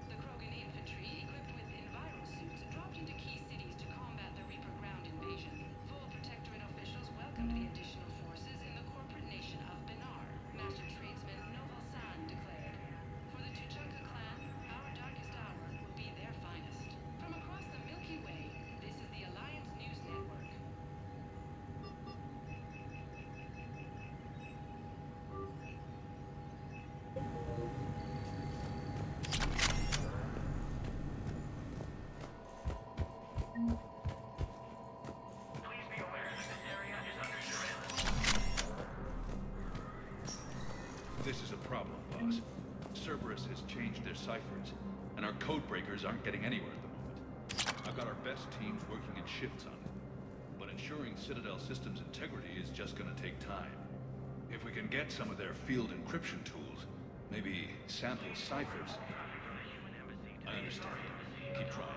The Krogan infantry, equipped with envirosuits, dropped into key cities to combat the Reaper ground invasion. Vol Protectorate officials welcomed the additional forces in the corporate nation of Benar. Master tradesman Noval San declared, "For the Tuchanka clan, our darkest hour will be their finest." From across the Milky Way, this is the Alliance News Network. This is a problem, boss. Cerberus has changed their ciphers, and our code breakers aren't getting anywhere at the moment. I've got our best teams working in shifts on it, but ensuring Citadel systems integrity is just gonna take time. If we can get some of their field encryption tools, maybe sample ciphers. I understand. Keep trying.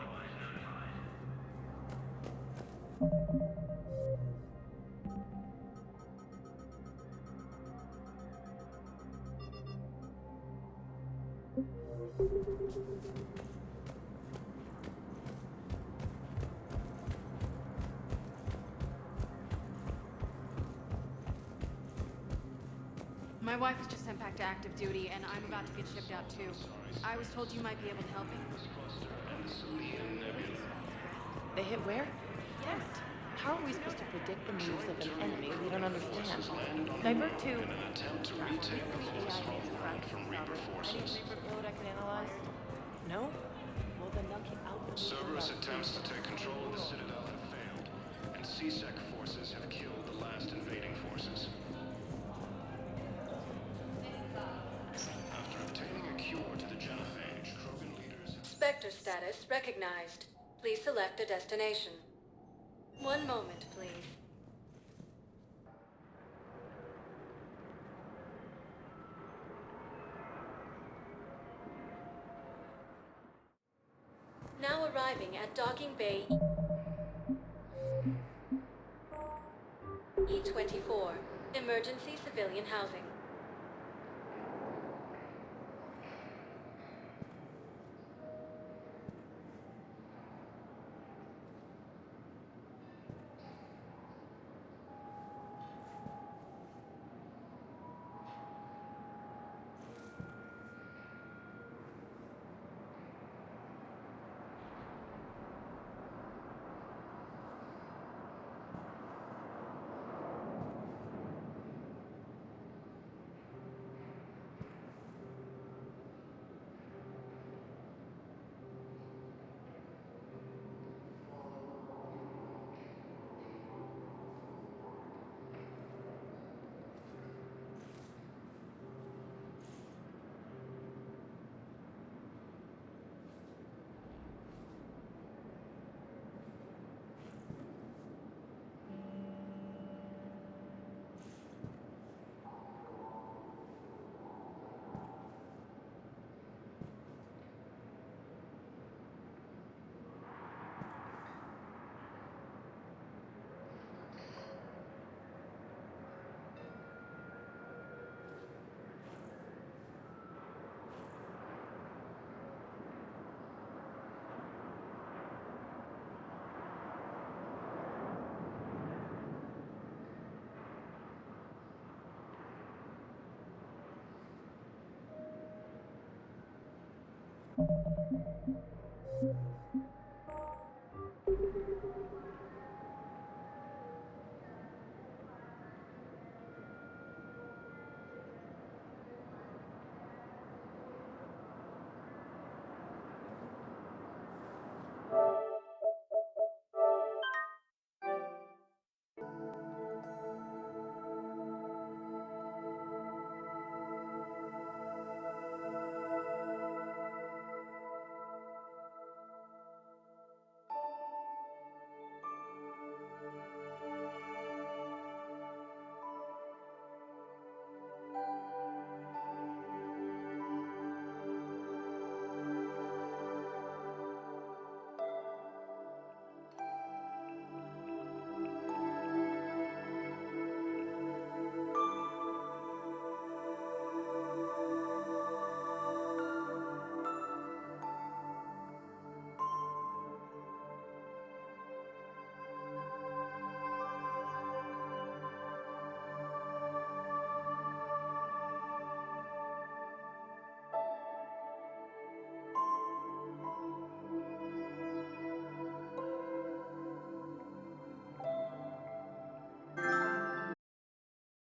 My wife was just sent back to active duty, and I'm about to get shipped out too. I was told you might be able to help me. They hit where? Damn it. How are we supposed to predict the moves of an enemy we don't understand? Divert to... In an attempt to retake the Volus homeworld from Reaper forces. Any Reaper code I can analyze? No? Well, then they'll keep out the Cerberus attempts to take control of the Citadel have failed, and CSEC forces have killed the last invading forces. Sector status recognized. Please select a destination. One moment, please. Now arriving at Docking Bay E24, Emergency Civilian Housing.